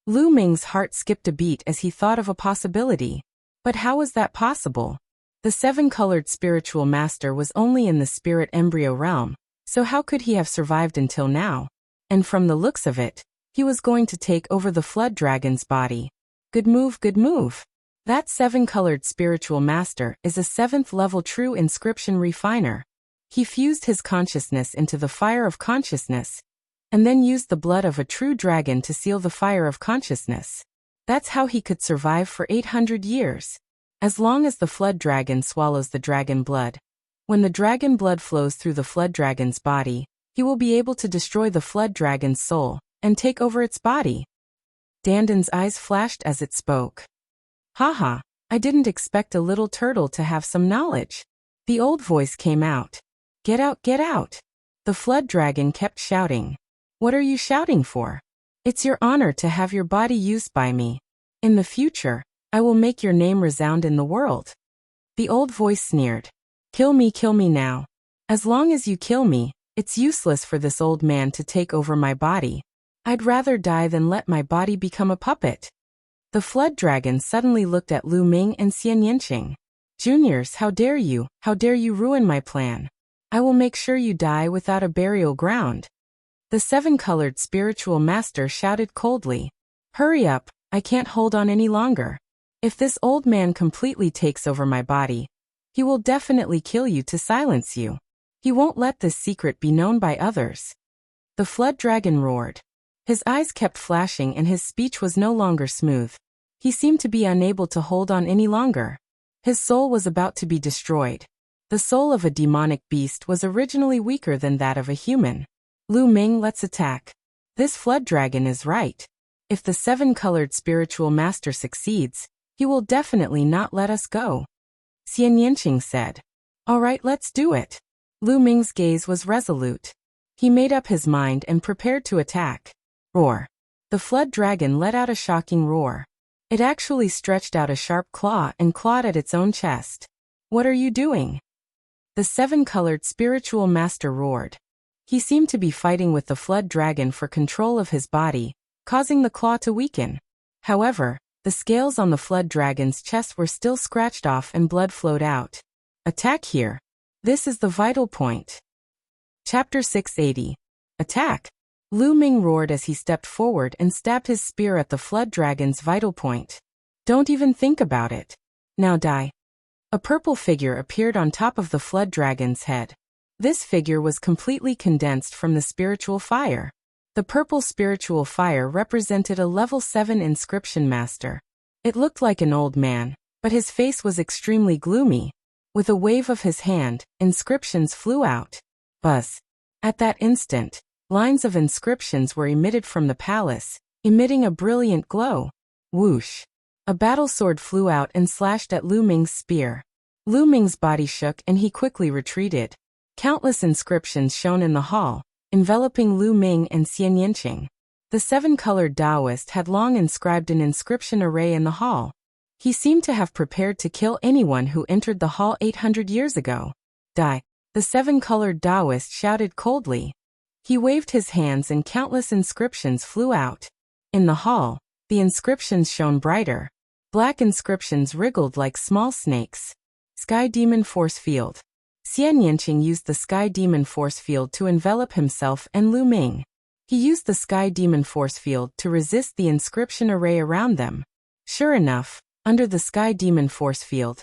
Lu Ming's heart skipped a beat as he thought of a possibility. But how was that possible? The 7-colored spiritual master was only in the spirit embryo realm, so how could he have survived until now? And from the looks of it, he was going to take over the flood dragon's body. Good move, good move. That 7-colored spiritual master is a 7th level true inscription refiner. He fused his consciousness into the fire of consciousness, and then used the blood of a true dragon to seal the fire of consciousness. That's how he could survive for 800 years. As long as the flood dragon swallows the dragon blood, when the dragon blood flows through the flood dragon's body, he will be able to destroy the flood dragon's soul and take over its body. Dandan's eyes flashed as it spoke. Haha, I didn't expect a little turtle to have some knowledge. The old voice came out. Get out, get out! The flood dragon kept shouting. What are you shouting for? It's your honor to have your body used by me. In the future, I will make your name resound in the world. The old voice sneered. Kill me now. As long as you kill me, it's useless for this old man to take over my body. I'd rather die than let my body become a puppet. The flood dragon suddenly looked at Lu Ming and Xian Yanqing. Juniors, how dare you ruin my plan. I will make sure you die without a burial ground. The 7-colored spiritual master shouted coldly. Hurry up, I can't hold on any longer. If this old man completely takes over my body, he will definitely kill you to silence you. He won't let this secret be known by others. The flood dragon roared. His eyes kept flashing and his speech was no longer smooth. He seemed to be unable to hold on any longer. His soul was about to be destroyed. The soul of a demonic beast was originally weaker than that of a human. Lu Ming, let's attack. This flood dragon is right. If the seven-colored spiritual master succeeds, he will definitely not let us go. Xian Yanqing said. All right, let's do it. Lu Ming's gaze was resolute. He made up his mind and prepared to attack. Roar. The flood dragon let out a shocking roar. It actually stretched out a sharp claw and clawed at its own chest. What are you doing? The seven-colored spiritual master roared. He seemed to be fighting with the flood dragon for control of his body, causing the claw to weaken. However, the scales on the flood dragon's chest were still scratched off and blood flowed out. Attack here. This is the vital point. Chapter 680. Attack. Lu Ming roared as he stepped forward and stabbed his spear at the flood dragon's vital point. Don't even think about it. Now die. A purple figure appeared on top of the flood dragon's head. This figure was completely condensed from the spiritual fire. The purple spiritual fire represented a level 7 inscription master. It looked like an old man, but his face was extremely gloomy. With a wave of his hand, inscriptions flew out. Buzz. At that instant, lines of inscriptions were emitted from the palace, emitting a brilliant glow. Whoosh. A battle sword flew out and slashed at Lu Ming's spear. Lu Ming's body shook and he quickly retreated. Countless inscriptions shone in the hall, enveloping Lu Ming and Xian Yanqing. The seven-colored Taoist had long inscribed an inscription array in the hall. He seemed to have prepared to kill anyone who entered the hall 800 years ago. Die. The seven-colored Taoist shouted coldly. He waved his hands and countless inscriptions flew out. In the hall, the inscriptions shone brighter. Black inscriptions wriggled like small snakes. Sky Demon Force Field. Xian Yanqing used the Sky Demon Force Field to envelop himself and Lu Ming. He used the Sky Demon Force Field to resist the inscription array around them. Sure enough, under the Sky Demon Force Field,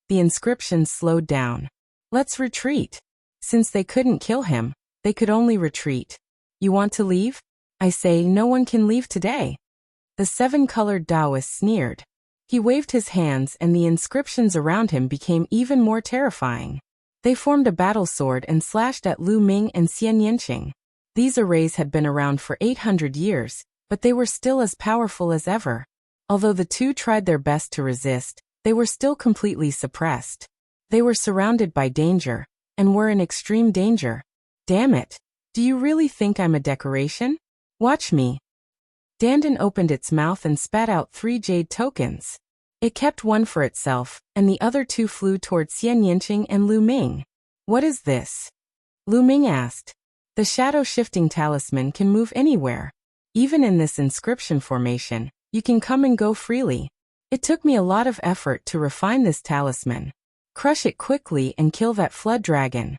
the inscriptions slowed down. Let's retreat. Since they couldn't kill him, they could only retreat. You want to leave? I say no one can leave today. The seven-colored Taoist sneered. He waved his hands and the inscriptions around him became even more terrifying. They formed a battle sword and slashed at Lu Ming and Xian Yanqing. These arrays had been around for 800 years, but they were still as powerful as ever. Although the two tried their best to resist, they were still completely suppressed. They were surrounded by danger, and were in extreme danger. Damn it! Do you really think I'm a decoration? Watch me. Dandan opened its mouth and spat out 3 jade tokens. It kept one for itself, and the other 2 flew toward Xian Yanqing and Lu Ming. What is this? Lu Ming asked. The shadow-shifting talisman can move anywhere. Even in this inscription formation, you can come and go freely. It took me a lot of effort to refine this talisman. Crush it quickly and kill that flood dragon.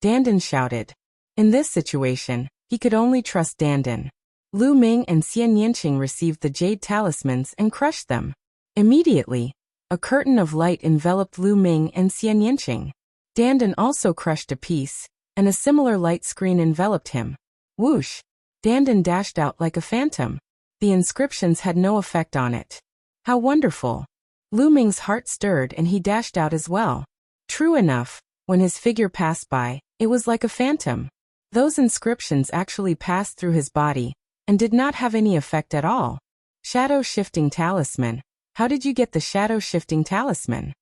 Dandan shouted. In this situation, he could only trust Dandan. Lu Ming and Xian Yanqing received the jade talismans and crushed them. Immediately, a curtain of light enveloped Lu Ming and Xian Yanqing. Dandan also crushed a piece, and a similar light screen enveloped him. Whoosh! Dandan dashed out like a phantom. The inscriptions had no effect on it. How wonderful! Lu Ming's heart stirred and he dashed out as well. True enough, when his figure passed by, it was like a phantom. Those inscriptions actually passed through his body, and did not have any effect at all. Shadow-shifting talisman. How did you get the shadow-shifting talisman?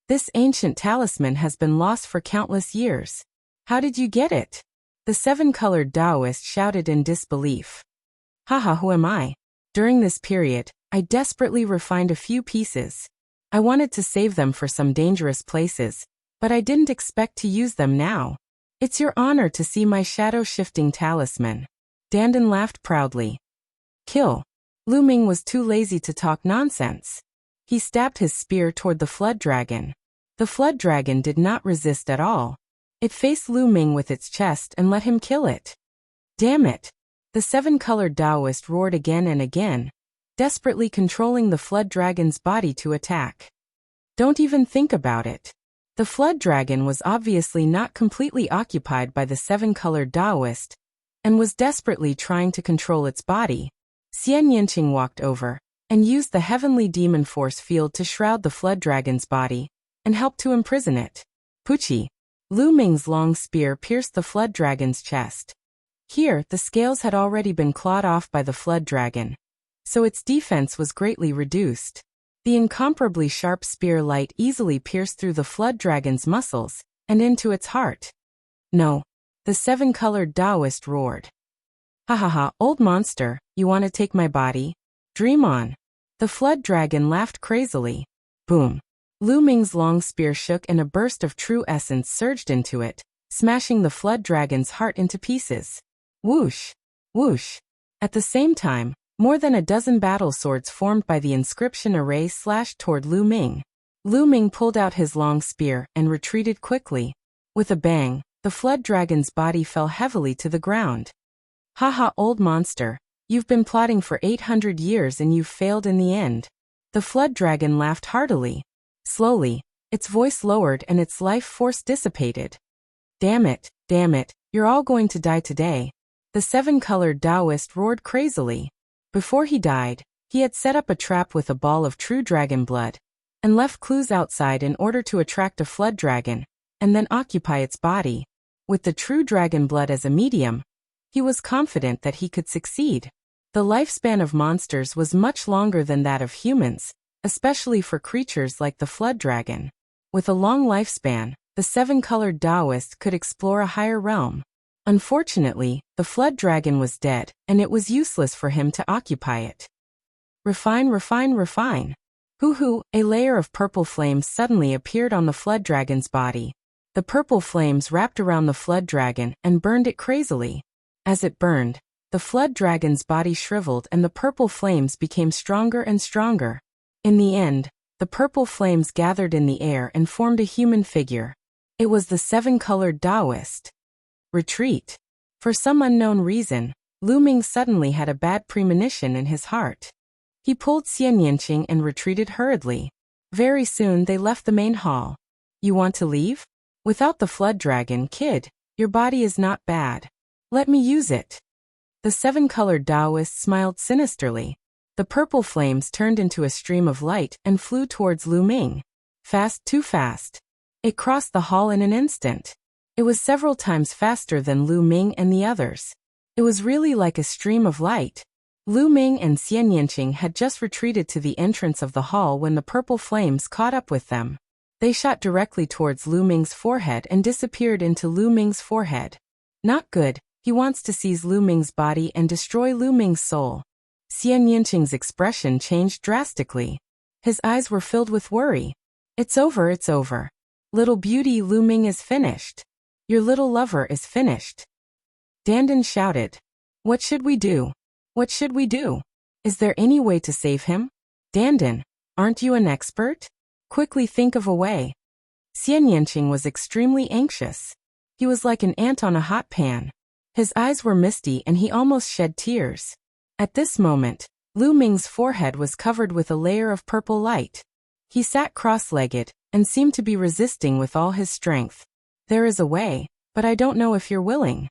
This ancient talisman has been lost for countless years. How did you get it? The seven-colored Taoist shouted in disbelief. Haha, who am I? During this period, I desperately refined a few pieces. I wanted to save them for some dangerous places, but I didn't expect to use them now. It's your honor to see my shadow-shifting talisman. Dandan laughed proudly. Kill. Lu Ming was too lazy to talk nonsense. He stabbed his spear toward the flood dragon. The flood dragon did not resist at all. It faced Lu Ming with its chest and let him kill it. Damn it! The seven-colored Taoist roared again and again, desperately controlling the flood dragon's body to attack. Don't even think about it. The flood dragon was obviously not completely occupied by the seven-colored Taoist. and was desperately trying to control its body. Xian Yinqing walked over and used the heavenly demon force field to shroud the flood dragon's body and help to imprison it. Puchi. Lu Ming's long spear pierced the flood dragon's chest. Here, the scales had already been clawed off by the flood dragon, so its defense was greatly reduced. The incomparably sharp spear light easily pierced through the flood dragon's muscles and into its heart. No, the seven-colored Taoist roared. Ha ha ha, old monster, you want to take my body? Dream on. The flood dragon laughed crazily. Boom. Lu Ming's long spear shook and a burst of true essence surged into it, smashing the flood dragon's heart into pieces. Whoosh! Whoosh! At the same time, more than a dozen battle swords formed by the inscription array slashed toward Lu Ming. Lu Ming pulled out his long spear and retreated quickly. With a bang, the flood dragon's body fell heavily to the ground. Ha ha, old monster, you've been plotting for 800 years and you've failed in the end. The flood dragon laughed heartily. Slowly, its voice lowered and its life force dissipated. Damn it, you're all going to die today. The seven-colored Taoist roared crazily. Before he died, he had set up a trap with a ball of true dragon blood, and left clues outside in order to attract a flood dragon, and then occupy its body. With the true dragon blood as a medium, he was confident that he could succeed. The lifespan of monsters was much longer than that of humans, especially for creatures like the flood dragon. With a long lifespan, the seven-colored Taoist could explore a higher realm. Unfortunately, the flood dragon was dead, and it was useless for him to occupy it. Refine. Hoo-hoo, a layer of purple flames suddenly appeared on the flood dragon's body. The purple flames wrapped around the flood dragon and burned it crazily. As it burned, the flood dragon's body shriveled and the purple flames became stronger and stronger. In the end, the purple flames gathered in the air and formed a human figure. It was the seven-colored Taoist. Retreat. For some unknown reason, Lu Ming suddenly had a bad premonition in his heart. He pulled Xian Yinqing and retreated hurriedly. Very soon they left the main hall. You want to leave? Without the flood dragon, kid, your body is not bad. Let me use it. The seven-colored Taoist smiled sinisterly. The purple flames turned into a stream of light and flew towards Lu Ming. Fast, too fast. It crossed the hall in an instant. It was several times faster than Lu Ming and the others. It was really like a stream of light. Lu Ming and Xian Yinqing had just retreated to the entrance of the hall when the purple flames caught up with them. They shot directly towards Lu Ming's forehead and disappeared into Lu Ming's forehead. Not good, he wants to seize Lu Ming's body and destroy Lu Ming's soul. Xian Yinqing's expression changed drastically. His eyes were filled with worry. It's over. Little beauty, Lu Ming is finished. Your little lover is finished. Dandan shouted. What should we do? Is there any way to save him? Dandan, aren't you an expert? Quickly think of a way. Xian Yinqing was extremely anxious. He was like an ant on a hot pan. His eyes were misty and he almost shed tears. At this moment, Lu Ming's forehead was covered with a layer of purple light. He sat cross-legged and seemed to be resisting with all his strength. There is a way, but I don't know if you're willing.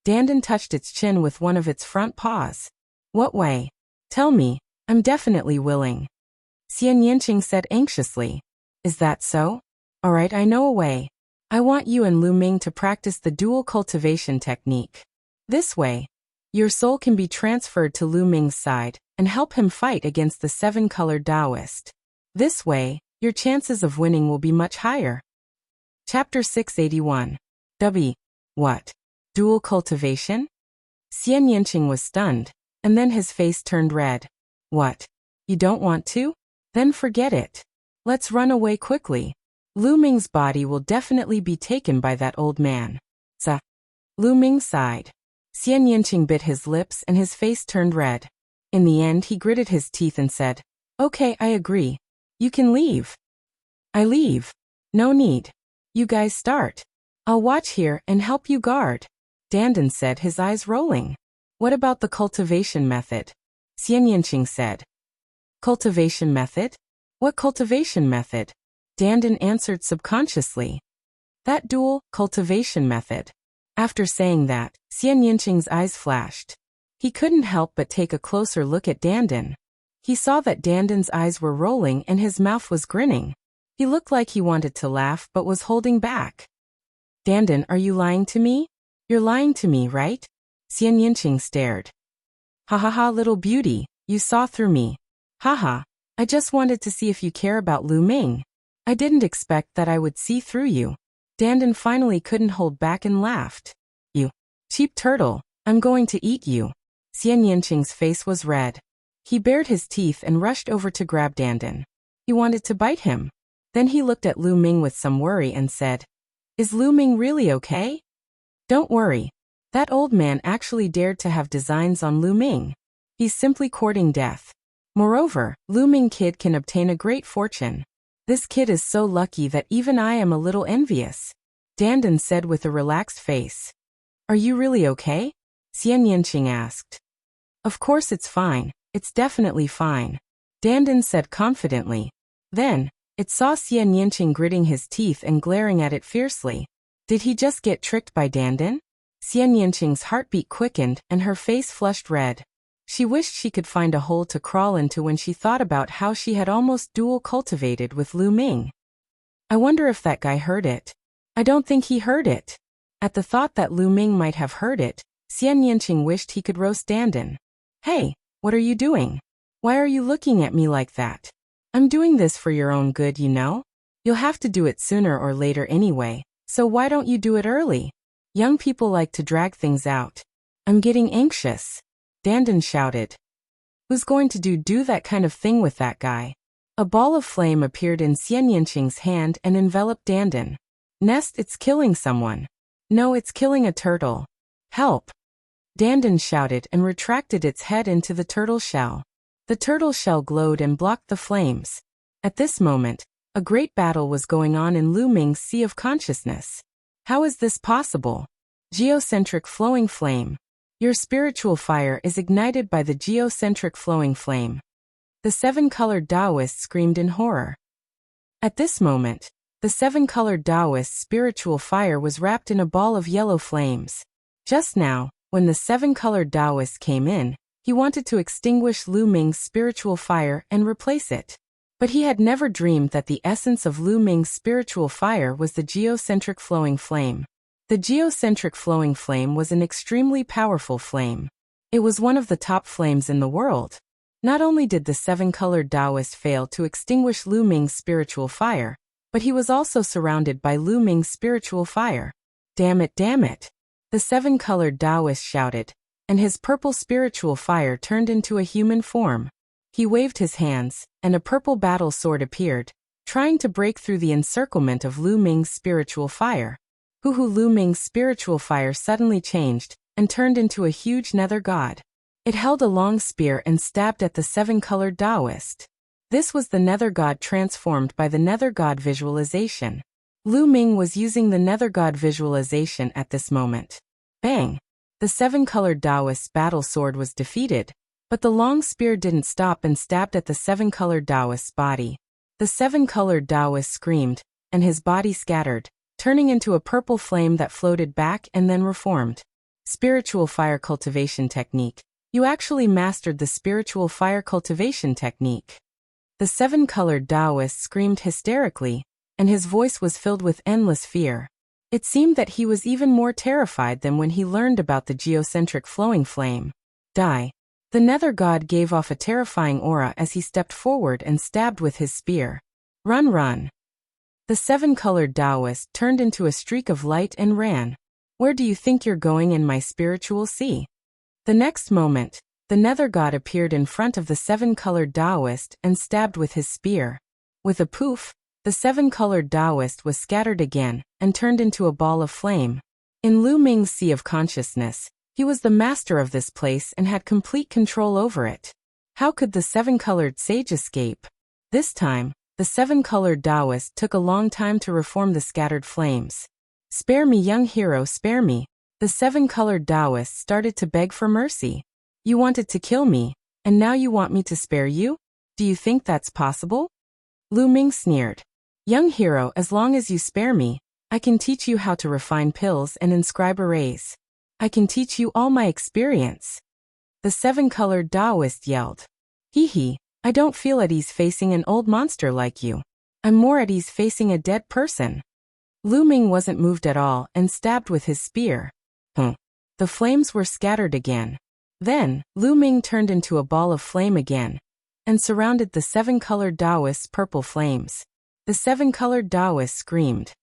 Dandan touched its chin with one of its front paws. What way? Tell me, I'm definitely willing. Xian Yinqing said anxiously. Is that so? All right, I know a way. I want you and Lu Ming to practice the dual cultivation technique. This way, your soul can be transferred to Lu Ming's side and help him fight against the seven-colored Taoist. This way, your chances of winning will be much higher. Chapter 681. What? Dual cultivation? Xian Yinqing was stunned, and then his face turned red. What? You don't want to? Then forget it. Let's run away quickly. Lu Ming's body will definitely be taken by that old man. Lu Ming sighed. Xian Yinqing bit his lips and his face turned red. In the end he gritted his teeth and said, Okay, I agree. You can leave. I leave. No need. You guys start. I'll watch here and help you guard. Dandan said, his eyes rolling. What about the cultivation method? Xian Yinqing said. Cultivation method? What cultivation method? Dandan answered subconsciously. That dual cultivation method. After saying that, Xian Yinqing's eyes flashed. He couldn't help but take a closer look at Dandan. He saw that Dandan's eyes were rolling and his mouth was grinning. He looked like he wanted to laugh but was holding back. Dandan, are you lying to me? You're lying to me, right? Xian Yinqing stared. Ha ha ha, little beauty, you saw through me. Haha, I just wanted to see if you care about Lu Ming. I didn't expect that I would see through you. Dandan finally couldn't hold back and laughed. You cheap turtle, I'm going to eat you. Xian Yinqing's face was red. He bared his teeth and rushed over to grab Dandan. He wanted to bite him. Then he looked at Lu Ming with some worry and said, Is Lu Ming really okay? Don't worry. That old man actually dared to have designs on Lu Ming. He's simply courting death. Moreover, Lu Ming kid can obtain a great fortune. This kid is so lucky that even I am a little envious. Dandan said with a relaxed face. Are you really okay? Xian Yinqing asked. Of course it's fine. It's definitely fine. Dandan said confidently. Then, it saw Xian Yinqing gritting his teeth and glaring at it fiercely. Did he just get tricked by Dandan? Xian Yinqing's heartbeat quickened and her face flushed red. She wished she could find a hole to crawl into when she thought about how she had almost dual cultivated with Lu Ming. I wonder if that guy heard it. I don't think he heard it. At the thought that Lu Ming might have heard it, Xian Yinqing wished he could roast Dandan. Hey, what are you doing? Why are you looking at me like that? I'm doing this for your own good, you know? You'll have to do it sooner or later anyway, so why don't you do it early? Young people like to drag things out. I'm getting anxious. Dandan shouted. Who's going to do that kind of thing with that guy? A ball of flame appeared in Xian Yinqing's hand and enveloped Dandan. Nest, it's killing someone. No, it's killing a turtle. Help! Dandan shouted and retracted its head into the turtle shell. The turtle shell glowed and blocked the flames. At this moment, a great battle was going on in Lu Ming's sea of consciousness. How is this possible? Geocentric flowing flame. Your spiritual fire is ignited by the geocentric flowing flame. The seven-colored Taoist screamed in horror. At this moment, the seven-colored Taoist's spiritual fire was wrapped in a ball of yellow flames. Just now, when the seven-colored Taoist came in, he wanted to extinguish Lu Ming's spiritual fire and replace it. But he had never dreamed that the essence of Lu Ming's spiritual fire was the geocentric flowing flame. The geocentric flowing flame was an extremely powerful flame. It was one of the top flames in the world. Not only did the seven-colored Taoist fail to extinguish Lu Ming's spiritual fire, but he was also surrounded by Lu Ming's spiritual fire. Damn it, damn it! The seven-colored Taoist shouted, and his purple spiritual fire turned into a human form. He waved his hands, and a purple battle sword appeared, trying to break through the encirclement of Lu Ming's spiritual fire. Lu Ming's spiritual fire suddenly changed, and turned into a huge nether god. It held a long spear and stabbed at the seven-colored Taoist. This was the nether god transformed by the nether god visualization. Lu Ming was using the nether god visualization at this moment. Bang! The seven-colored Taoist's battle sword was defeated, but the long spear didn't stop and stabbed at the seven-colored Taoist's body. The seven-colored Taoist screamed, and his body scattered, turning into a purple flame that floated back and then reformed. Spiritual fire cultivation technique. You actually mastered the spiritual fire cultivation technique. The seven-colored Taoist screamed hysterically, and his voice was filled with endless fear. It seemed that he was even more terrified than when he learned about the geocentric flowing flame. Die. The nether god gave off a terrifying aura as he stepped forward and stabbed with his spear. Run, run. The seven-colored Taoist turned into a streak of light and ran. Where do you think you're going in my spiritual sea? The next moment, the nether god appeared in front of the seven-colored Taoist and stabbed with his spear. With a poof, the seven-colored Taoist was scattered again and turned into a ball of flame. In Lu Ming's sea of consciousness, he was the master of this place and had complete control over it. How could the seven-colored sage escape? This time, the seven-colored Taoist took a long time to reform the scattered flames. Spare me, young hero, spare me. The seven-colored Taoist started to beg for mercy. You wanted to kill me, and now you want me to spare you? Do you think that's possible? Lu Ming sneered. Young hero, as long as you spare me, I can teach you how to refine pills and inscribe arrays. I can teach you all my experience. The seven-colored Taoist yelled. Hee hee, I don't feel at ease facing an old monster like you. I'm more at ease facing a dead person. Lu Ming wasn't moved at all and stabbed with his spear. The flames were scattered again. Then, Lu Ming turned into a ball of flame again and surrounded the seven-colored Taoist's purple flames. The seven-colored Taoist screamed.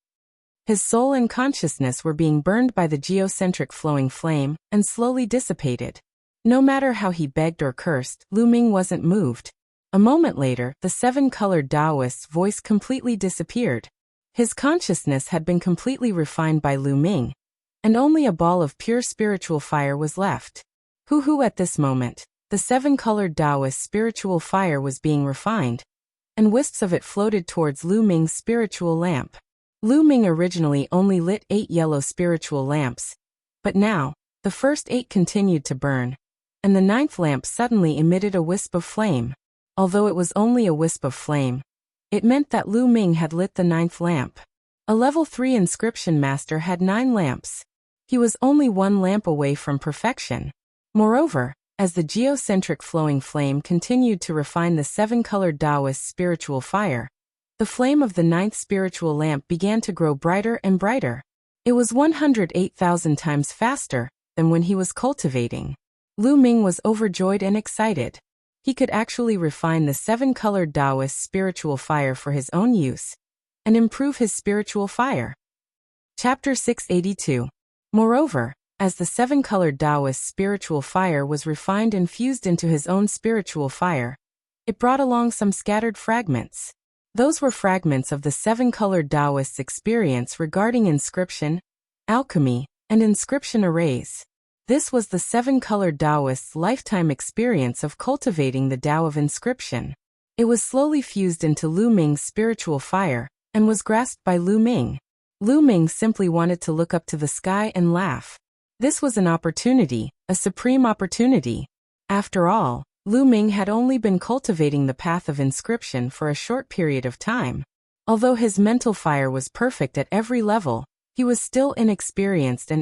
His soul and consciousness were being burned by the geocentric flowing flame and slowly dissipated. No matter how he begged or cursed, Lu Ming wasn't moved. A moment later, the seven-colored Taoist's voice completely disappeared. His consciousness had been completely refined by Lu Ming, and only a ball of pure spiritual fire was left. Hoo-hoo, at this moment, the seven-colored Taoist spiritual fire was being refined, and wisps of it floated towards Lu Ming's spiritual lamp. Lu Ming originally only lit 8 yellow spiritual lamps, but now, the first 8 continued to burn, and the 9th lamp suddenly emitted a wisp of flame. Although it was only a wisp of flame, it meant that Lu Ming had lit the 9th lamp. A level 3 inscription master had 9 lamps. He was only 1 lamp away from perfection. Moreover, as the geocentric flowing flame continued to refine the seven-colored Taoist spiritual fire, the flame of the 9th spiritual lamp began to grow brighter and brighter. It was 108,000 times faster than when he was cultivating. Lu Ming was overjoyed and excited. He could actually refine the seven-colored Taoist spiritual fire for his own use and improve his spiritual fire. Chapter 682. Moreover, as the seven-colored Taoist spiritual fire was refined and fused into his own spiritual fire, it brought along some scattered fragments. Those were fragments of the seven-colored Taoist's experience regarding inscription, alchemy, and inscription arrays. This was the seven-colored Taoist's lifetime experience of cultivating the Tao of inscription. It was slowly fused into Lu Ming's spiritual fire and was grasped by Lu Ming. Lu Ming simply wanted to look up to the sky and laugh. This was an opportunity, a supreme opportunity. After all, Lu Ming had only been cultivating the path of inscription for a short period of time. Although his mental fire was perfect at every level, he was still inexperienced.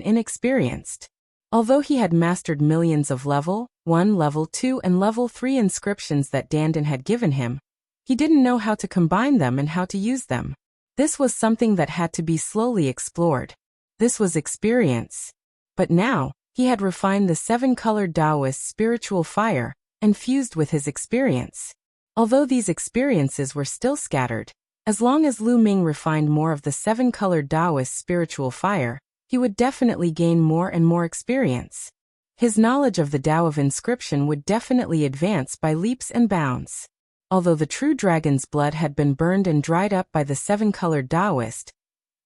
Although he had mastered millions of level 1, level 2, and level 3 inscriptions that Dandan had given him, he didn't know how to combine them and how to use them. This was something that had to be slowly explored. This was experience. But now, he had refined the seven-colored Taoist spiritual fire and fused with his experience. Although these experiences were still scattered, as long as Lu Ming refined more of the seven-colored Taoist spiritual fire, he would definitely gain more and more experience. His knowledge of the Tao of inscription would definitely advance by leaps and bounds. Although the true dragon's blood had been burned and dried up by the seven-colored Taoist,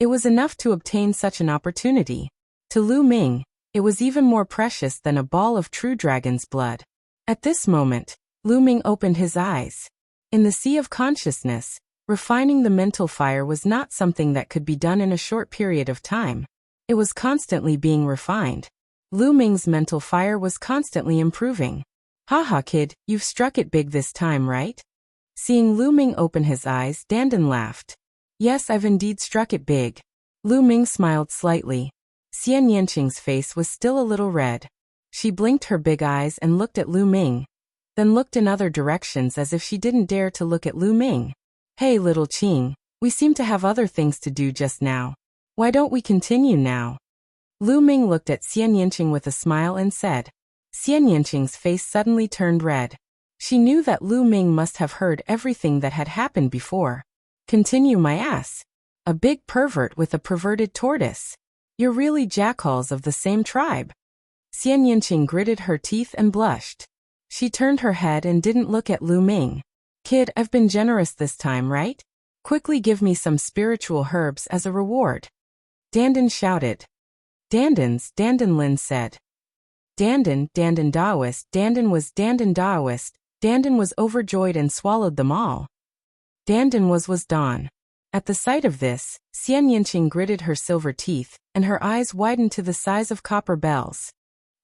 it was enough to obtain such an opportunity. To Lu Ming, it was even more precious than a ball of true dragon's blood. At this moment, Lu Ming opened his eyes. In the sea of consciousness, refining the mental fire was not something that could be done in a short period of time. It was constantly being refined. Lu Ming's mental fire was constantly improving. Haha kid, you've struck it big this time, right? Seeing Lu Ming open his eyes, Dandan laughed. Yes, I've indeed struck it big. Lu Ming smiled slightly. Xian Yanqing's face was still a little red. She blinked her big eyes and looked at Lu Ming, then looked in other directions as if she didn't dare to look at Lu Ming. Hey little Qing, we seem to have other things to do just now. Why don't we continue now? Lu Ming looked at Xian Yanqing with a smile and said. Xian Yanqing's face suddenly turned red. She knew that Lu Ming must have heard everything that had happened before. Continue my ass. A big pervert with a perverted tortoise. You're really jackals of the same tribe. Xian Yanqing gritted her teeth and blushed. She turned her head and didn't look at Lu Ming. Kid, I've been generous this time, right? Quickly give me some spiritual herbs as a reward. Dandan shouted. Dandan Lin said. Dandan Taoist, Dandan Taoist, Dandan was overjoyed and swallowed them all. Dandan was Dawn. At the sight of this, Xian Yanqing gritted her silver teeth, and her eyes widened to the size of copper bells.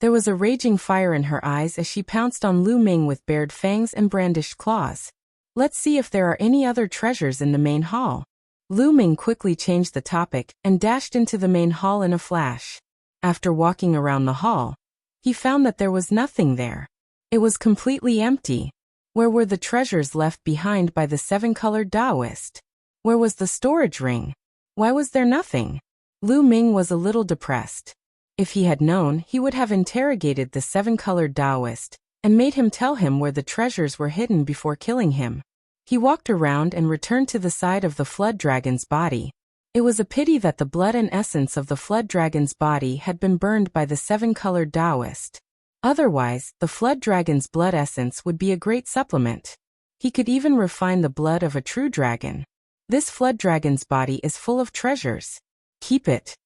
There was a raging fire in her eyes as she pounced on Lu Ming with bared fangs and brandished claws. Let's see if there are any other treasures in the main hall. Lu Ming quickly changed the topic and dashed into the main hall in a flash. After walking around the hall, he found that there was nothing there. It was completely empty. Where were the treasures left behind by the seven-colored Taoist? Where was the storage ring? Why was there nothing? Lu Ming was a little depressed. If he had known, he would have interrogated the seven-colored Taoist and made him tell him where the treasures were hidden before killing him. He walked around and returned to the side of the flood dragon's body. It was a pity that the blood and essence of the flood dragon's body had been burned by the seven-colored Taoist. Otherwise, the flood dragon's blood essence would be a great supplement. He could even refine the blood of a true dragon. This flood dragon's body is full of treasures. Keep it.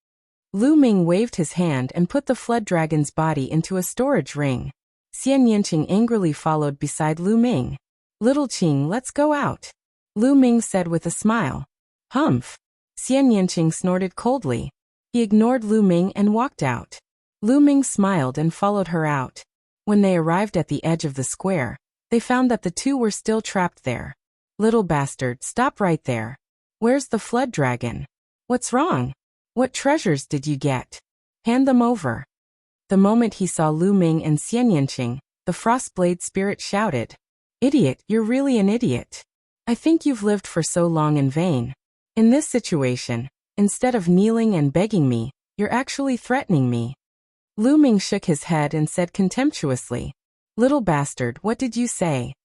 Lu Ming waved his hand and put the flood dragon's body into a storage ring. Xian Yanqing angrily followed beside Lu Ming. Little Qing, let's go out, Lu Ming said with a smile. Humph. Xian Yanqing snorted coldly. He ignored Lu Ming and walked out. Lu Ming smiled and followed her out. When they arrived at the edge of the square, they found that the two were still trapped there. Little bastard, stop right there. Where's the flood dragon? What's wrong? What treasures did you get? Hand them over. The moment he saw Lu Ming and Xian Yanqing, the Frostblade spirit shouted. Idiot, you're really an idiot. I think you've lived for so long in vain. In this situation, instead of kneeling and begging me, you're actually threatening me. Lu Ming shook his head and said contemptuously. Little bastard, what did you say?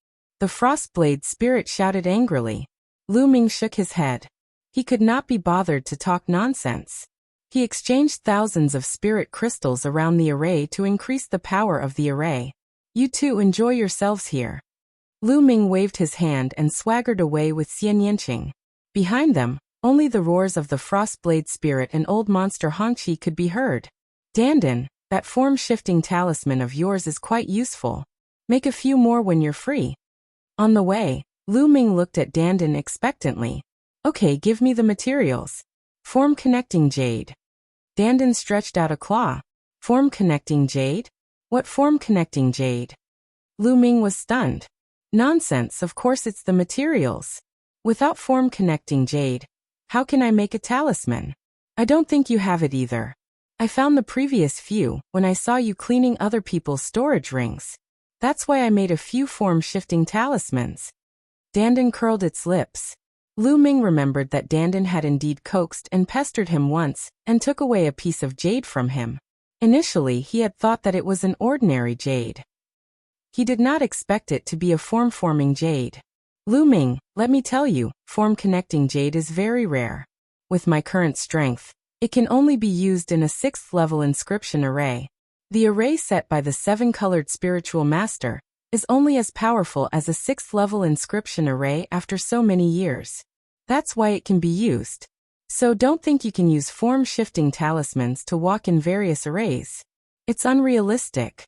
The Frostblade spirit shouted angrily. Lu Ming shook his head. He could not be bothered to talk nonsense. He exchanged thousands of spirit crystals around the array to increase the power of the array. You two enjoy yourselves here. Lu Ming waved his hand and swaggered away with Xian Yanqing. Behind them, only the roars of the Frostblade spirit and old monster Hongqi could be heard. Dandan, that form-shifting talisman of yours is quite useful. Make a few more when you're free. On the way, Lu Ming looked at Dandan expectantly. Okay, give me the materials. Form-connecting jade. Dandan stretched out a claw. Form-connecting jade? What form-connecting jade? Lu Ming was stunned. Nonsense, of course it's the materials. Without form-connecting jade, how can I make a talisman? I don't think you have it either. I found the previous few when I saw you cleaning other people's storage rings. That's why I made a few form-shifting talismans. Dandan curled its lips. Lu Ming remembered that Dandan had indeed coaxed and pestered him once and took away a piece of jade from him. Initially, he had thought that it was an ordinary jade. He did not expect it to be a form-forming jade. Lu Ming, let me tell you, form-connecting jade is very rare. With my current strength, it can only be used in a 6th-level inscription array. The array set by the seven-colored spiritual master is only as powerful as a 6th-level inscription array after so many years. That's why it can be used. So don't think you can use form-shifting talismans to walk in various arrays. It's unrealistic.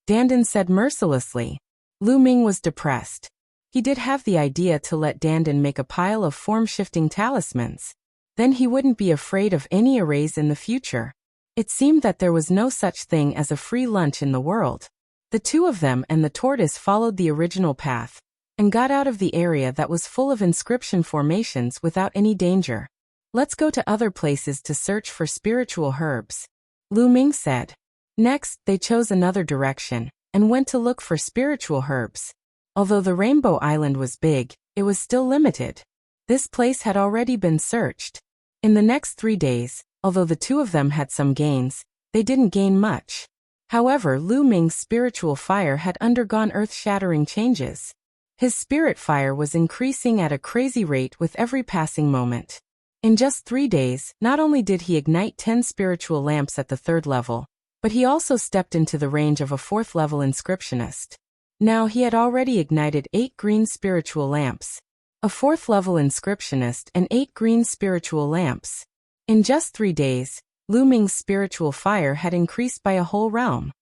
Dandan said mercilessly. Lu Ming was depressed. He did have the idea to let Dandan make a pile of form-shifting talismans. Then he wouldn't be afraid of any arrays in the future. It seemed that there was no such thing as a free lunch in the world. The two of them and the tortoise followed the original path and got out of the area that was full of inscription formations without any danger. Let's go to other places to search for spiritual herbs, Lu Ming said. Next, they chose another direction and went to look for spiritual herbs. Although the Rainbow Island was big, it was still limited. This place had already been searched. In the next 3 days, although the two of them had some gains, they didn't gain much. However, Lu Ming's spiritual fire had undergone earth-shattering changes. His spirit fire was increasing at a crazy rate with every passing moment. In just 3 days, not only did he ignite 10 spiritual lamps at the 3rd level, but he also stepped into the range of a 4th-level inscriptionist. Now he had already ignited 8 green spiritual lamps, a 4th-level inscriptionist and 8 green spiritual lamps. In just 3 days, Lu Ming's spiritual fire had increased by a whole realm.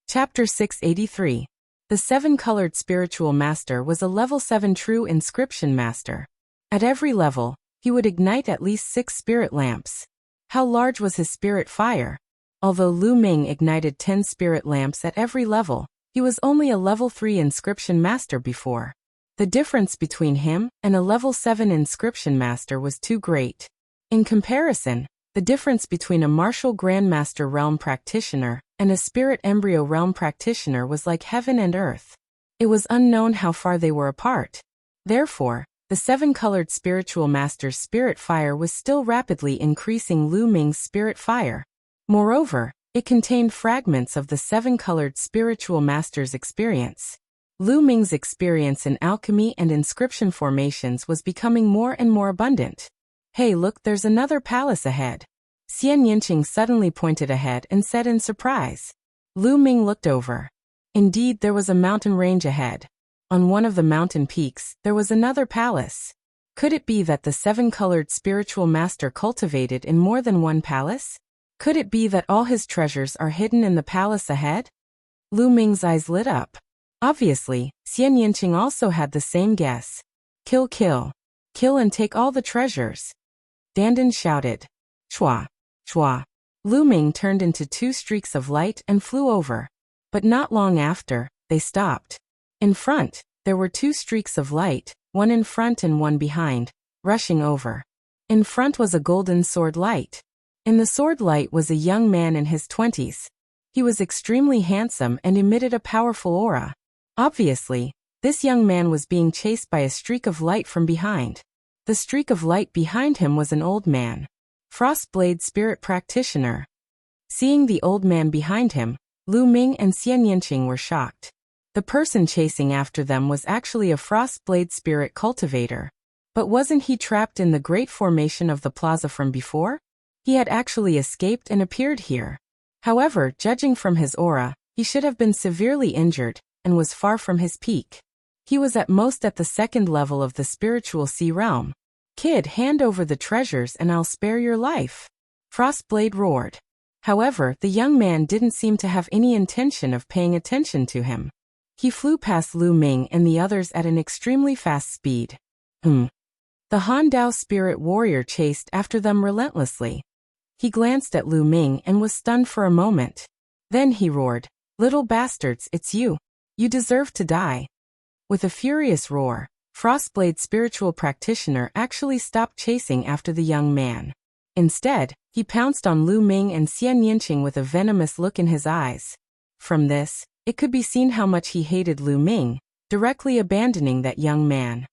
Chapter 683. The seven-colored spiritual master was a level 7 true inscription master. At every level, he would ignite at least 6 spirit lamps. How large was his spirit fire? Although Lu Ming ignited 10 spirit lamps at every level, he was only a level 3 inscription master before. The difference between him and a level 7 inscription master was too great. In comparison, the difference between a martial grandmaster realm practitioner and a spirit embryo realm practitioner was like heaven and earth. It was unknown how far they were apart. Therefore, the 7-colored spiritual master's spirit fire was still rapidly increasing Lu Ming's spirit fire. Moreover, it contained fragments of the 7-colored spiritual master's experience. Lu Ming's experience in alchemy and inscription formations was becoming more and more abundant. Hey, look, there's another palace ahead. Xian Yinqing suddenly pointed ahead and said in surprise. Lu Ming looked over. Indeed, there was a mountain range ahead. On one of the mountain peaks, there was another palace. Could it be that the 7-colored spiritual master cultivated in more than one palace? Could it be that all his treasures are hidden in the palace ahead? Lu Ming's eyes lit up. Obviously, Xian Yinqing also had the same guess. Kill, kill. Kill and take all the treasures. Dandan shouted. Chua, chua. Lu Ming turned into 2 streaks of light and flew over. But not long after, they stopped. In front, there were 2 streaks of light, one in front and one behind, rushing over. In front was a golden sword light. In the sword light was a young man in his 20s. He was extremely handsome and emitted a powerful aura. Obviously, this young man was being chased by a streak of light from behind. The streak of light behind him was an old man. Frostblade spirit practitioner. Seeing the old man behind him, Lu Ming and Xian Yinqing were shocked. The person chasing after them was actually a Frostblade spirit cultivator. But wasn't he trapped in the great formation of the plaza from before? He had actually escaped and appeared here. However, judging from his aura, he should have been severely injured and was far from his peak. He was at most at the 2nd level of the spiritual sea realm. Kid, hand over the treasures and I'll spare your life. Frostblade roared. However, the young man didn't seem to have any intention of paying attention to him. He flew past Lu Ming and the others at an extremely fast speed. The Han Dao spirit warrior chased after them relentlessly. He glanced at Lu Ming and was stunned for a moment. Then he roared, "Little bastards, it's you. You deserve to die." With a furious roar, Frostblade spiritual practitioner actually stopped chasing after the young man. Instead, he pounced on Lu Ming and Xian Yinqing with a venomous look in his eyes. From this, it could be seen how much he hated Lu Ming, directly abandoning that young man.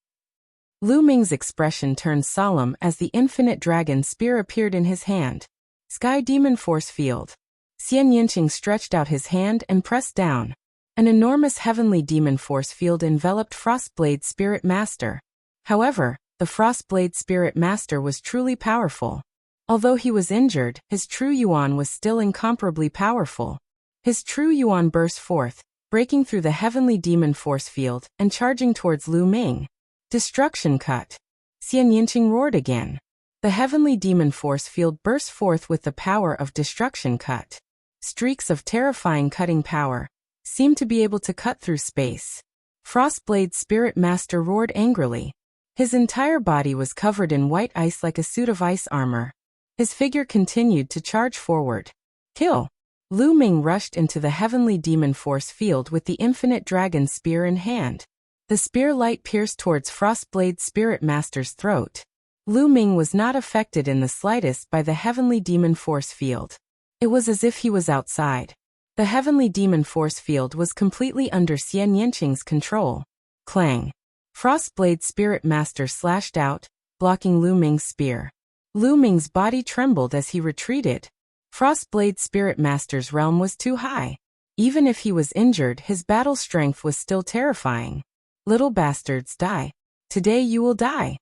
Lu Ming's expression turned solemn as the infinite dragon spear appeared in his hand. Sky Demon Force Field. Xian Yinqing stretched out his hand and pressed down. An enormous heavenly demon force field enveloped Frostblade Spirit Master. However, the Frostblade Spirit Master was truly powerful. Although he was injured, his true yuan was still incomparably powerful. His true yuan burst forth, breaking through the heavenly demon force field and charging towards Lu Ming. Destruction cut. Xian Yinqing roared again. The heavenly demon force field burst forth with the power of destruction cut. Streaks of terrifying cutting power seemed to be able to cut through space. Frostblade Spirit Master roared angrily. His entire body was covered in white ice like a suit of ice armor. His figure continued to charge forward. Kill! Lu Ming rushed into the heavenly demon force field with the infinite dragon spear in hand. The spear light pierced towards Frostblade Spirit Master's throat. Lu Ming was not affected in the slightest by the heavenly demon force field. It was as if he was outside. The heavenly demon force field was completely under Xian Yinqing's control. Clang! Frostblade Spirit Master slashed out, blocking Lu Ming's spear. Lu Ming's body trembled as he retreated. Frostblade Spirit Master's realm was too high. Even if he was injured, his battle strength was still terrifying. Little bastards, die. Today you will die.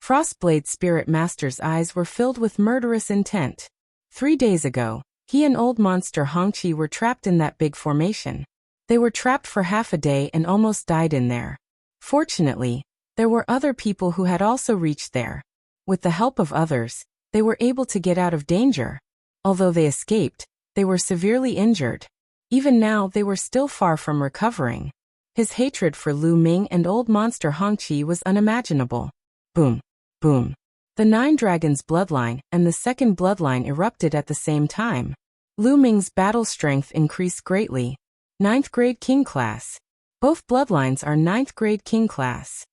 Frostblade Spirit Master's eyes were filled with murderous intent. 3 days ago, he and old monster Hongqi were trapped in that big formation. They were trapped for half a day and almost died in there. Fortunately, there were other people who had also reached there. With the help of others, they were able to get out of danger. Although they escaped, they were severely injured. Even now they were still far from recovering. His hatred for Lu Ming and old monster Hongqi was unimaginable. Boom! Boom! The 9 Dragons bloodline and the second bloodline erupted at the same time. Lu Ming's battle strength increased greatly. 9th grade king class. Both bloodlines are 9th grade king class.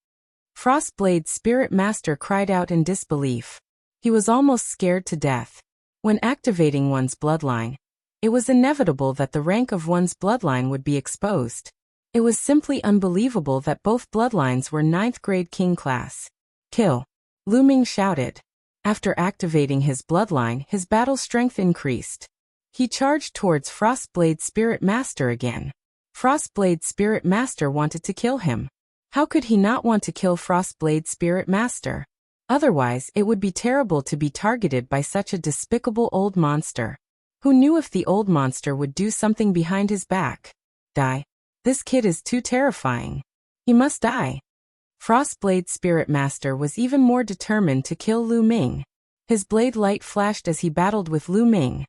Frostblade's spirit master cried out in disbelief. He was almost scared to death. When activating one's bloodline, it was inevitable that the rank of one's bloodline would be exposed. It was simply unbelievable that both bloodlines were 9th grade king class. Kill! Lu Ming shouted. After activating his bloodline, his battle strength increased. He charged towards Frostblade's spirit master again. Frostblade's spirit master wanted to kill him. How could he not want to kill Frostblade's spirit master? Otherwise, it would be terrible to be targeted by such a despicable old monster. Who knew if the old monster would do something behind his back? Die. This kid is too terrifying. He must die. Frostblade's spirit master was even more determined to kill Lu Ming. His blade light flashed as he battled with Lu Ming.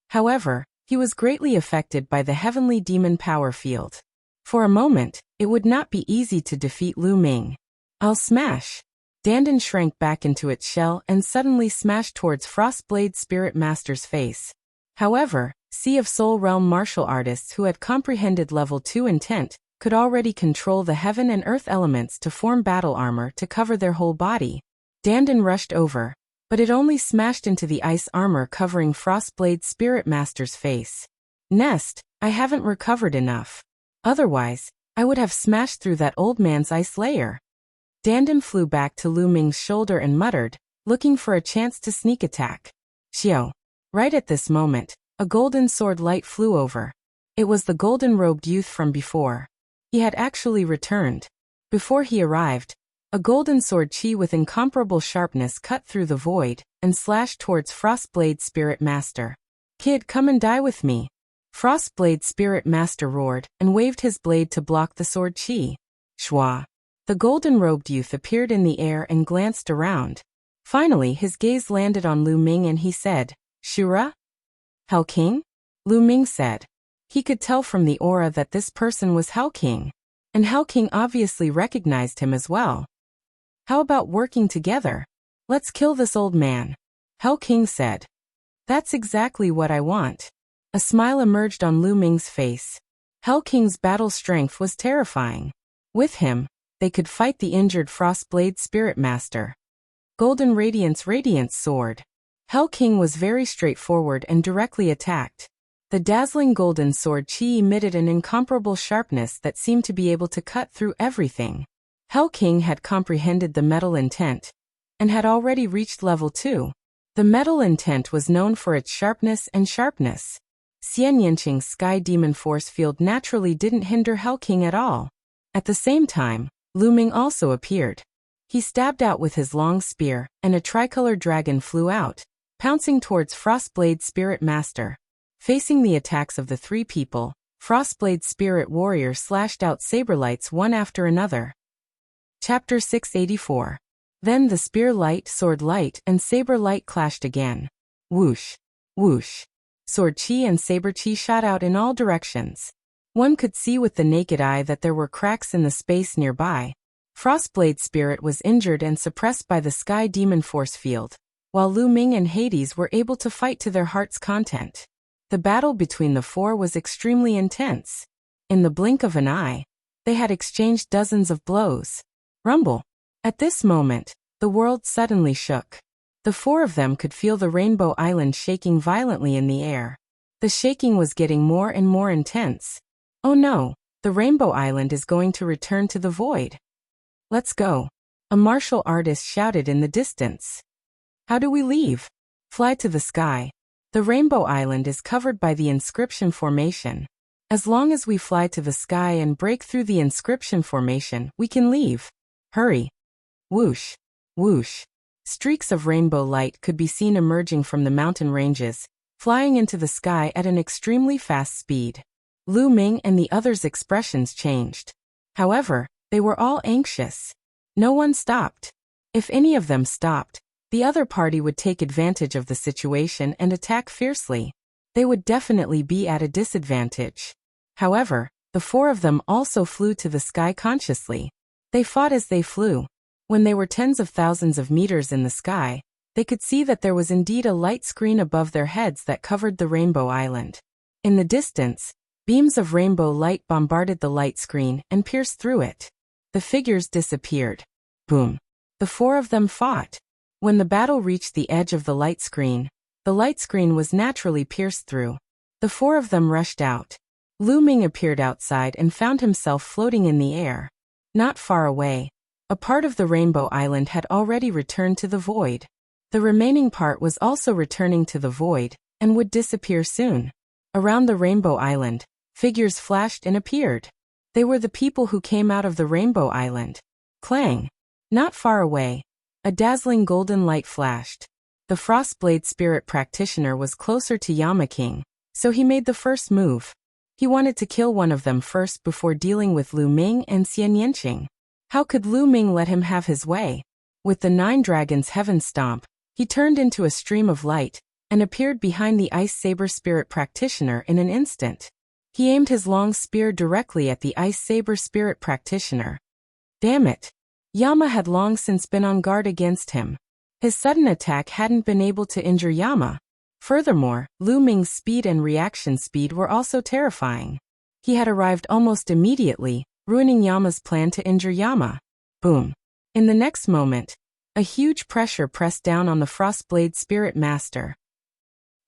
However, he was greatly affected by the heavenly demon power field. For a moment, it would not be easy to defeat Lu Ming. I'll smash. Dandan shrank back into its shell and suddenly smashed towards Frostblade's spirit master's face. However, Sea of Soul Realm martial artists who had comprehended level 2 intent could already control the heaven and earth elements to form battle armor to cover their whole body. Dandan rushed over, but it only smashed into the ice armor covering Frostblade's spirit master's face. Nest, I haven't recovered enough. Otherwise, I would have smashed through that old man's ice layer. Dandan flew back to Lu Ming's shoulder and muttered, looking for a chance to sneak attack. Xiao. Right at this moment, a golden sword light flew over. It was the golden-robed youth from before. He had actually returned. Before he arrived, a golden sword chi with incomparable sharpness cut through the void and slashed towards Frostblade's spirit master. Kid, come and die with me. Frostblade's spirit master roared and waved his blade to block the sword chi. Shwa. The golden-robed youth appeared in the air and glanced around. Finally, his gaze landed on Lu Ming and he said, Shura? Hell King? Lu Ming said. He could tell from the aura that this person was Hell King. And Hell King obviously recognized him as well. How about working together? Let's kill this old man. Hell King said. That's exactly what I want. A smile emerged on Lu Ming's face. Hell King's battle strength was terrifying. With him, they could fight the injured Frostblade Spirit Master. Golden Radiance Sword. Hell King was very straightforward and directly attacked. The dazzling golden sword chi emitted an incomparable sharpness that seemed to be able to cut through everything. Hell King had comprehended the metal intent and had already reached level 2. The metal intent was known for its sharpness and sharpness. Xian Yanqing's sky demon force field naturally didn't hinder Hell King at all. At the same time, Lu Ming also appeared. He stabbed out with his long spear, and a tricolor dragon flew out, pouncing towards Frostblade Spirit Master. Facing the attacks of the three people, Frostblade Spirit Warrior slashed out saber lights one after another. Chapter 684. Then the spear light, sword light, and saber light clashed again. Whoosh! Whoosh! Sword chi and saber chi shot out in all directions. One could see with the naked eye that there were cracks in the space nearby. Frostblade Spirit was injured and suppressed by the Sky Demon Force field, while Lu Ming and Hades were able to fight to their heart's content. The battle between the four was extremely intense. In the blink of an eye, they had exchanged dozens of blows. Rumble! At this moment, the world suddenly shook. The four of them could feel the Rainbow Island shaking violently in the air. The shaking was getting more and more intense. Oh no, the Rainbow Island is going to return to the void. Let's go. A martial artist shouted in the distance. How do we leave? Fly to the sky. The Rainbow Island is covered by the inscription formation. As long as we fly to the sky and break through the inscription formation, we can leave. Hurry. Whoosh. Whoosh. Streaks of rainbow light could be seen emerging from the mountain ranges, flying into the sky at an extremely fast speed. Lu Ming and the others' expressions changed. However, they were all anxious. No one stopped. If any of them stopped, the other party would take advantage of the situation and attack fiercely. They would definitely be at a disadvantage. However, the four of them also flew to the sky consciously. They fought as they flew. When they were tens of thousands of meters in the sky, they could see that there was indeed a light screen above their heads that covered the Rainbow Island. In the distance, Beams of rainbow light bombarded the light screen and pierced through it. The figures disappeared. Boom. The four of them fought. When the battle reached the edge of the light screen was naturally pierced through. The four of them rushed out. Lu Ming appeared outside and found himself floating in the air. Not far away, a part of the Rainbow Island had already returned to the void. The remaining part was also returning to the void, and would disappear soon. Around the Rainbow Island, figures flashed and appeared. They were the people who came out of the Rainbow Island. Clang! Not far away, a dazzling golden light flashed. The Frostblade Spirit Practitioner was closer to Yama King, so he made the first move. He wanted to kill one of them first before dealing with Lu Ming and Xian Yanqing. How could Lu Ming let him have his way? With the 9 Dragons Heaven Stomp, he turned into a stream of light, and appeared behind the Ice Saber Spirit Practitioner in an instant. He aimed his long spear directly at the Ice Saber Spirit Practitioner. Damn it! Yama had long since been on guard against him. His sudden attack hadn't been able to injure Yama. Furthermore, Lu Ming's speed and reaction speed were also terrifying. He had arrived almost immediately, ruining Yama's plan to injure Yama. Boom. In the next moment, a huge pressure pressed down on the Frostblade Spirit Master.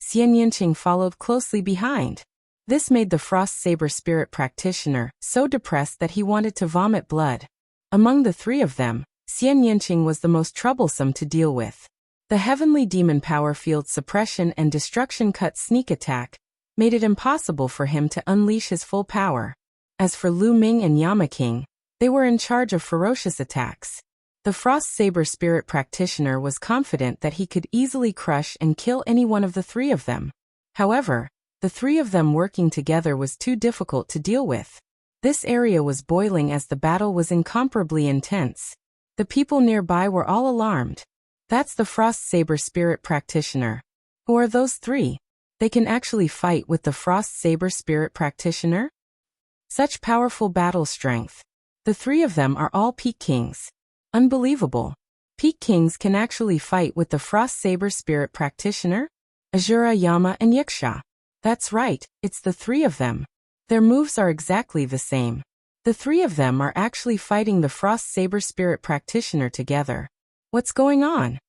Xian Yanqing followed closely behind. This made the Frost Saber Spirit Practitioner so depressed that he wanted to vomit blood. Among the 3 of them, Xian Yanqing was the most troublesome to deal with. The Heavenly Demon Power Field Suppression and Destruction Cut Sneak Attack made it impossible for him to unleash his full power. As for Lu Ming and Yama King, they were in charge of ferocious attacks. The Frost Saber Spirit Practitioner was confident that he could easily crush and kill any one of the 3 of them. However, the 3 of them working together was too difficult to deal with. This area was boiling as the battle was incomparably intense. The people nearby were all alarmed. That's the Frost Saber Spirit Practitioner. Who are those 3? They can actually fight with the Frost Saber Spirit Practitioner? Such powerful battle strength. The 3 of them are all Peak Kings. Unbelievable. Peak Kings can actually fight with the Frost Saber Spirit Practitioner? Azura, Yama, and Yaksha. That's right, it's the 3 of them. Their moves are exactly the same. The 3 of them are actually fighting the Frost Saber Spirit Practitioner together. What's going on?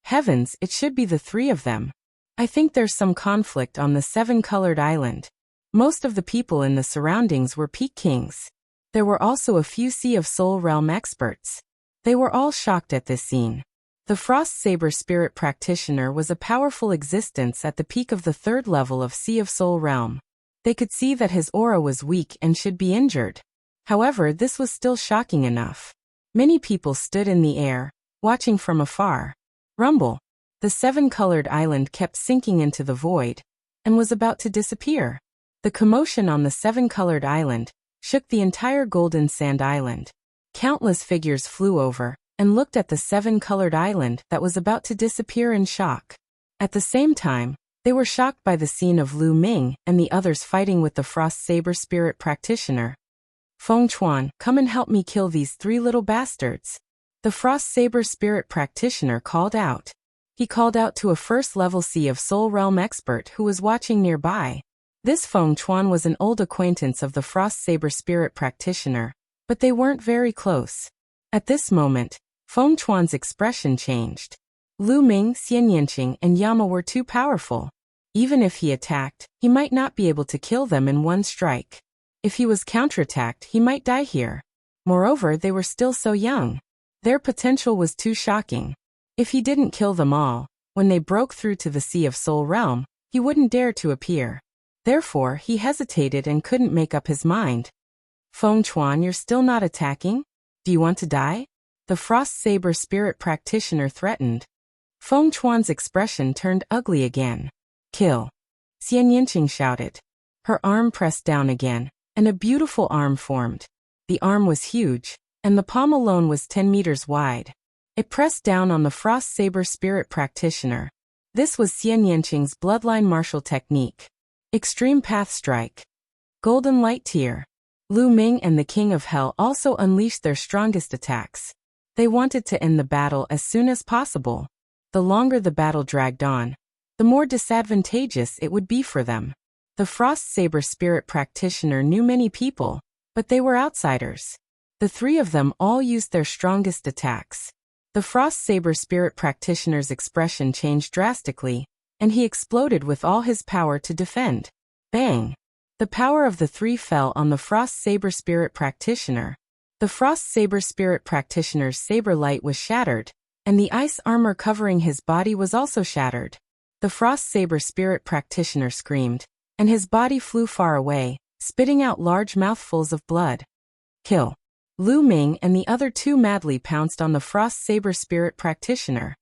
Heavens, it should be the 3 of them. I think there's some conflict on the 7-colored island. Most of the people in the surroundings were Peak Kings. There were also a few Sea of Soul Realm experts. They were all shocked at this scene. The Frost Saber Spirit Practitioner was a powerful existence at the peak of the 3rd level of Sea of Soul Realm. They could see that his aura was weak and should be injured. However, this was still shocking enough. Many people stood in the air, watching from afar. Rumble. The 7-colored island kept sinking into the void, and was about to disappear. The commotion on the 7-colored island shook the entire Golden Sand Island. Countless figures flew over, and looked at the 7-colored island that was about to disappear in shock. At the same time, they were shocked by the scene of Lu Ming and the others fighting with the Frost Saber Spirit Practitioner. Feng Chuan, come and help me kill these 3 little bastards. The Frost Saber Spirit Practitioner called out. He called out to a 1st-level Sea of Soul Realm expert who was watching nearby. This Feng Chuan was an old acquaintance of the Frost Saber Spirit Practitioner, but they weren't very close. At this moment, Feng Chuan's expression changed. Lu Ming, Xian Yanqing, and Yama were too powerful. Even if he attacked, he might not be able to kill them in one strike. If he was counterattacked, he might die here. Moreover, they were still so young. Their potential was too shocking. If he didn't kill them all, when they broke through to the Sea of Soul Realm, he wouldn't dare to appear. Therefore, he hesitated and couldn't make up his mind. Feng Chuan, you're still not attacking? Do you want to die? The Frost Saber Spirit Practitioner threatened. Feng Chuan's expression turned ugly again. Kill. Xian Yanqing shouted. Her arm pressed down again, and a beautiful arm formed. The arm was huge, and the palm alone was 10 meters wide. It pressed down on the Frost Saber Spirit Practitioner. This was Xian Yanqing's bloodline martial technique. Extreme Path Strike. Golden Light Tear. Lu Ming and the King of Hell also unleashed their strongest attacks. They wanted to end the battle as soon as possible. The longer the battle dragged on, the more disadvantageous it would be for them. The Frost Saber Spirit Practitioner knew many people, but they were outsiders. The three of them all used their strongest attacks. The Frost Saber Spirit Practitioner's expression changed drastically, and he exploded with all his power to defend. Bang! The power of the three fell on the Frost Saber Spirit Practitioner. The Frost Saber Spirit Practitioner's saber light was shattered, and the ice armor covering his body was also shattered. The Frost Saber Spirit Practitioner screamed, and his body flew far away, spitting out large mouthfuls of blood. Kill. Lu Ming and the other two madly pounced on the Frost Saber Spirit Practitioner.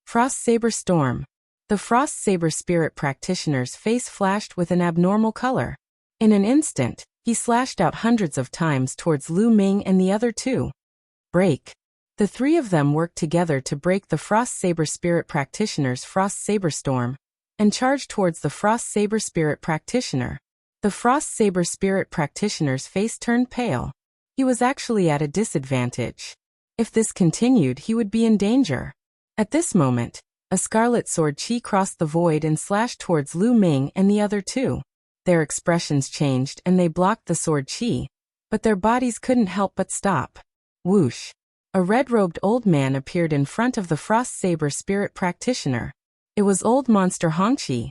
Frost Saber Storm. The Frost Saber Spirit Practitioner's face flashed with an abnormal color. In an instant, he slashed out hundreds of times towards Lu Ming and the other two. Break. The three of them worked together to break the Frost Saber Spirit Practitioner's Frost Saber Storm, and charged towards the Frost Saber Spirit Practitioner. The Frost Saber Spirit Practitioner's face turned pale. He was actually at a disadvantage. If this continued, he would be in danger. At this moment, a scarlet sword chi crossed the void and slashed towards Lu Ming and the other two. Their expressions changed and they blocked the sword chi, but their bodies couldn't help but stop. Whoosh! A red-robed old man appeared in front of the Frost Saber Spirit Practitioner. It was Old Monster Hongqi.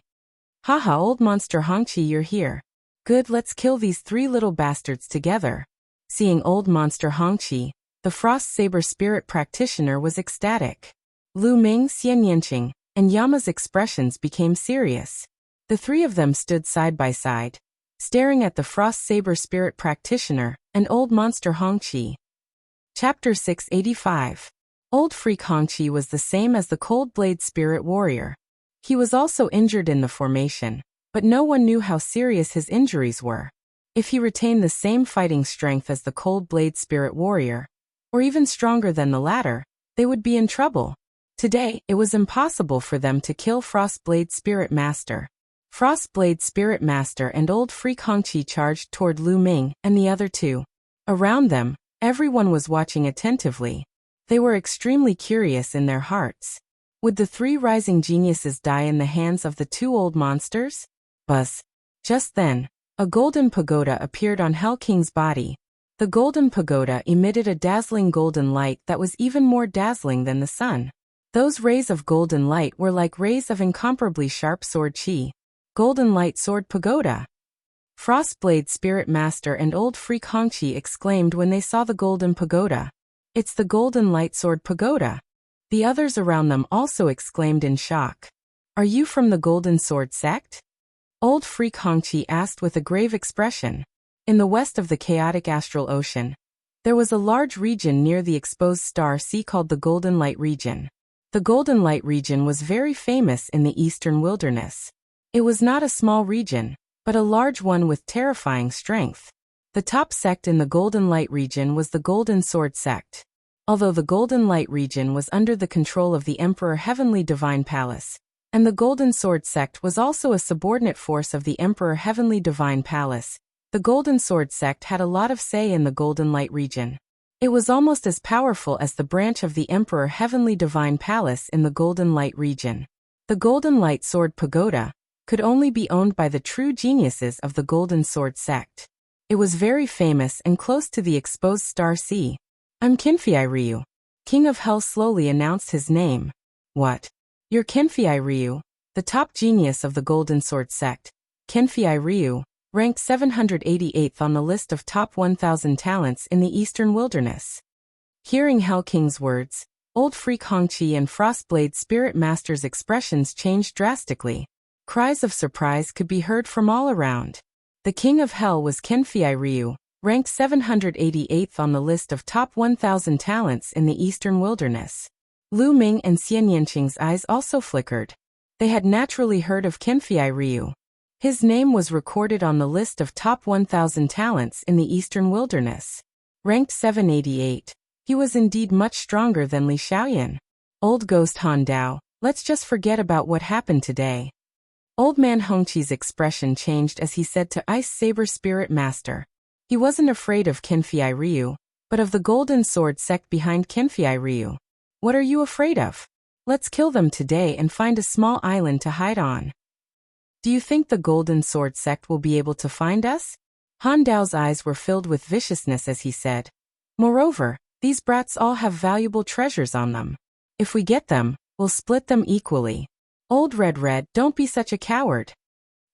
Haha, Old Monster Hongqi, you're here. Good, let's kill these three little bastards together. Seeing Old Monster Hongqi, the Frost Saber Spirit Practitioner was ecstatic. Lu Ming, Xian Yanqing, and Yama's expressions became serious. The three of them stood side by side, staring at the Frost Saber Spirit Practitioner and Old Monster Hongqi. Chapter 685. Old Freak Hongqi was the same as the Cold Blade Spirit Warrior. He was also injured in the formation, but no one knew how serious his injuries were. If he retained the same fighting strength as the Cold Blade Spirit Warrior, or even stronger than the latter, they would be in trouble. Today, it was impossible for them to kill Frostblade Spirit Master. Frostblade Spirit Master and Old Freak Hongqi charged toward Lu Ming and the other two. Around them, everyone was watching attentively. They were extremely curious in their hearts. Would the three rising geniuses die in the hands of the two old monsters? Buzz. Just then, a golden pagoda appeared on Hell King's body. The golden pagoda emitted a dazzling golden light that was even more dazzling than the sun. Those rays of golden light were like rays of incomparably sharp sword chi. Golden Light Sword Pagoda. Frostblade Spirit Master and Old Freak Hongqi exclaimed when they saw the golden pagoda. It's the Golden Light Sword Pagoda. The others around them also exclaimed in shock. Are you from the Golden Sword sect? Old Freak Hongqi asked with a grave expression. In the west of the chaotic astral ocean, there was a large region near the exposed star sea called the Golden Light region. The Golden Light region was very famous in the eastern wilderness. It was not a small region, but a large one with terrifying strength. The top sect in the Golden Light region was the Golden Sword sect. Although the Golden Light region was under the control of the Emperor Heavenly Divine Palace, and the Golden Sword sect was also a subordinate force of the Emperor Heavenly Divine Palace, the Golden Sword sect had a lot of say in the Golden Light region. It was almost as powerful as the branch of the Emperor Heavenly Divine Palace in the Golden Light region. The Golden Light Sword Pagoda could only be owned by the true geniuses of the Golden Sword sect. It was very famous and close to the exposed star sea. I'm Kinfei Ryu. King of Hell slowly announced his name. What? You're Kinfei Ryu, the top genius of the Golden Sword sect. Kinfei Ryu, ranked 788th on the list of top 1,000 talents in the Eastern Wilderness. Hearing Hell King's words, Old Freak Hongqi and Frostblade Spirit Master's expressions changed drastically. Cries of surprise could be heard from all around. The King of Hell was Kinfei Ryu, ranked 788th on the list of top 1,000 talents in the Eastern Wilderness. Lu Ming and Xian Yanqing's eyes also flickered. They had naturally heard of Kinfei Ryu. His name was recorded on the list of top 1,000 talents in the Eastern Wilderness. Ranked 788, he was indeed much stronger than Li Xiaoyan. Old Ghost Han Dao, let's just forget about what happened today. Old Man Hongqi's expression changed as he said to Ice Saber Spirit Master. He wasn't afraid of Kinfei Ryu, but of the Golden Sword sect behind Kinfei Ryu. What are you afraid of? Let's kill them today and find a small island to hide on. Do you think the Golden Sword sect will be able to find us? Han Dao's eyes were filled with viciousness as he said. Moreover, these brats all have valuable treasures on them. If we get them, we'll split them equally. Old Red, don't be such a coward.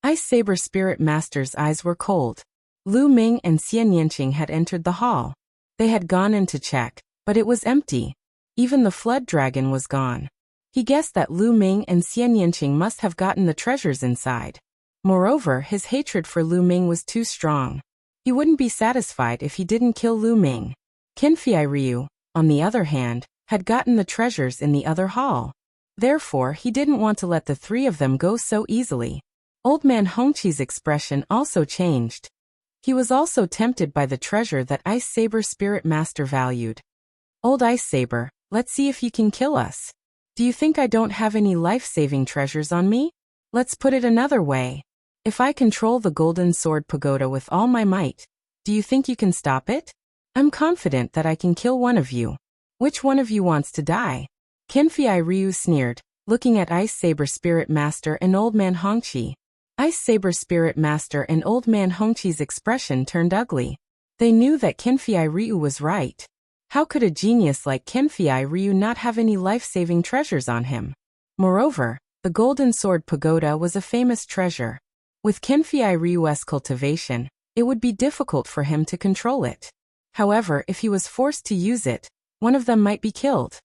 Ice Saber Spirit Master's eyes were cold. Lu Ming and Xian Yanqing had entered the hall. They had gone in to check, but it was empty. Even the flood dragon was gone. He guessed that Lu Ming and Xian Yanqing must have gotten the treasures inside. Moreover, his hatred for Lu Ming was too strong. He wouldn't be satisfied if he didn't kill Lu Ming. Qinfei Ryu, on the other hand, had gotten the treasures in the other hall. Therefore, he didn't want to let the three of them go so easily. Old Man Hongqi's expression also changed. He was also tempted by the treasure that Ice Saber Spirit Master valued. Old Ice Saber, let's see if you can kill us. Do you think I don't have any life-saving treasures on me? Let's put it another way. If I control the Golden Sword Pagoda with all my might, do you think you can stop it? I'm confident that I can kill one of you. Which one of you wants to die? Qinfei Ryu sneered, looking at Ice Saber Spirit Master and Old Man Hongqi. Ice Saber Spirit Master and Old Man Hongqi's expression turned ugly. They knew that Qinfei Ryu was right. How could a genius like Qinfei Ryu not have any life-saving treasures on him? Moreover, the Golden Sword Pagoda was a famous treasure. With Qinfei Ryu's cultivation, it would be difficult for him to control it. However, if he was forced to use it, one of them might be killed.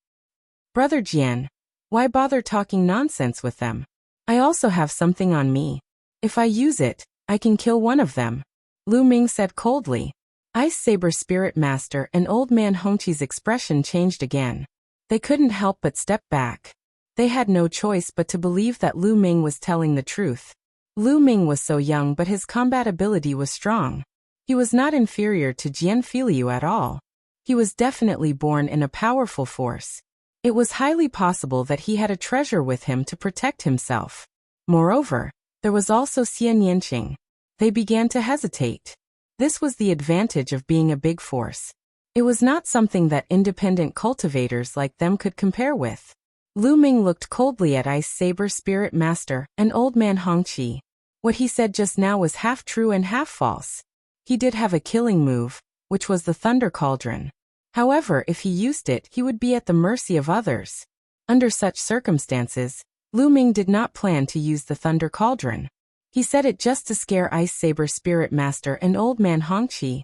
Brother Jian, why bother talking nonsense with them? I also have something on me. If I use it, I can kill one of them. Lu Ming said coldly. Ice Saber Spirit Master and Old Man Hongqi's expression changed again. They couldn't help but step back. They had no choice but to believe that Lu Ming was telling the truth. Lu Ming was so young, but his combat ability was strong. He was not inferior to Jian Filiu at all. He was definitely born in a powerful force. It was highly possible that he had a treasure with him to protect himself. Moreover, there was also Xian Yanqing. They began to hesitate. This was the advantage of being a big force. It was not something that independent cultivators like them could compare with. Lu Ming looked coldly at Ice Saber Spirit Master and Old Man Hongqi. What he said just now was half true and half false. He did have a killing move, which was the Thunder Cauldron. However, if he used it, he would be at the mercy of others. Under such circumstances, Lu Ming did not plan to use the Thunder Cauldron. He said it just to scare Ice Saber Spirit Master and Old Man Hongqi.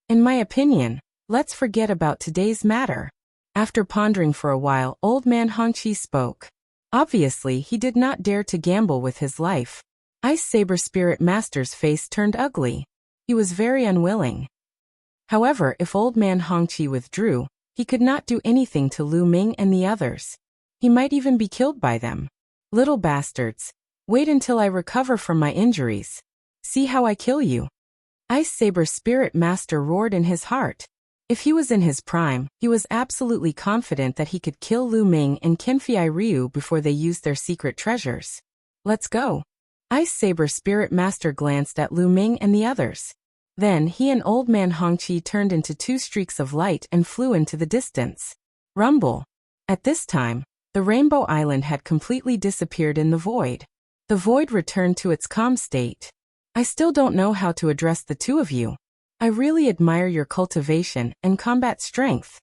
In my opinion, let's forget about today's matter. After pondering for a while, Old Man Hongqi spoke. Obviously, he did not dare to gamble with his life. Ice Saber Spirit Master's face turned ugly. He was very unwilling. However, if Old Man Hongqi withdrew, he could not do anything to Lu Ming and the others. He might even be killed by them. Little bastards. Wait until I recover from my injuries. See how I kill you. Ice Saber Spirit Master roared in his heart. If he was in his prime, he was absolutely confident that he could kill Lu Ming and Qinfei Ryu before they used their secret treasures. Let's go. Ice Saber Spirit Master glanced at Lu Ming and the others. Then he and Old Man Hongqi turned into two streaks of light and flew into the distance. Rumble. At this time, the Rainbow Island had completely disappeared in the void. The void returned to its calm state. I still don't know how to address the two of you. I really admire your cultivation and combat strength.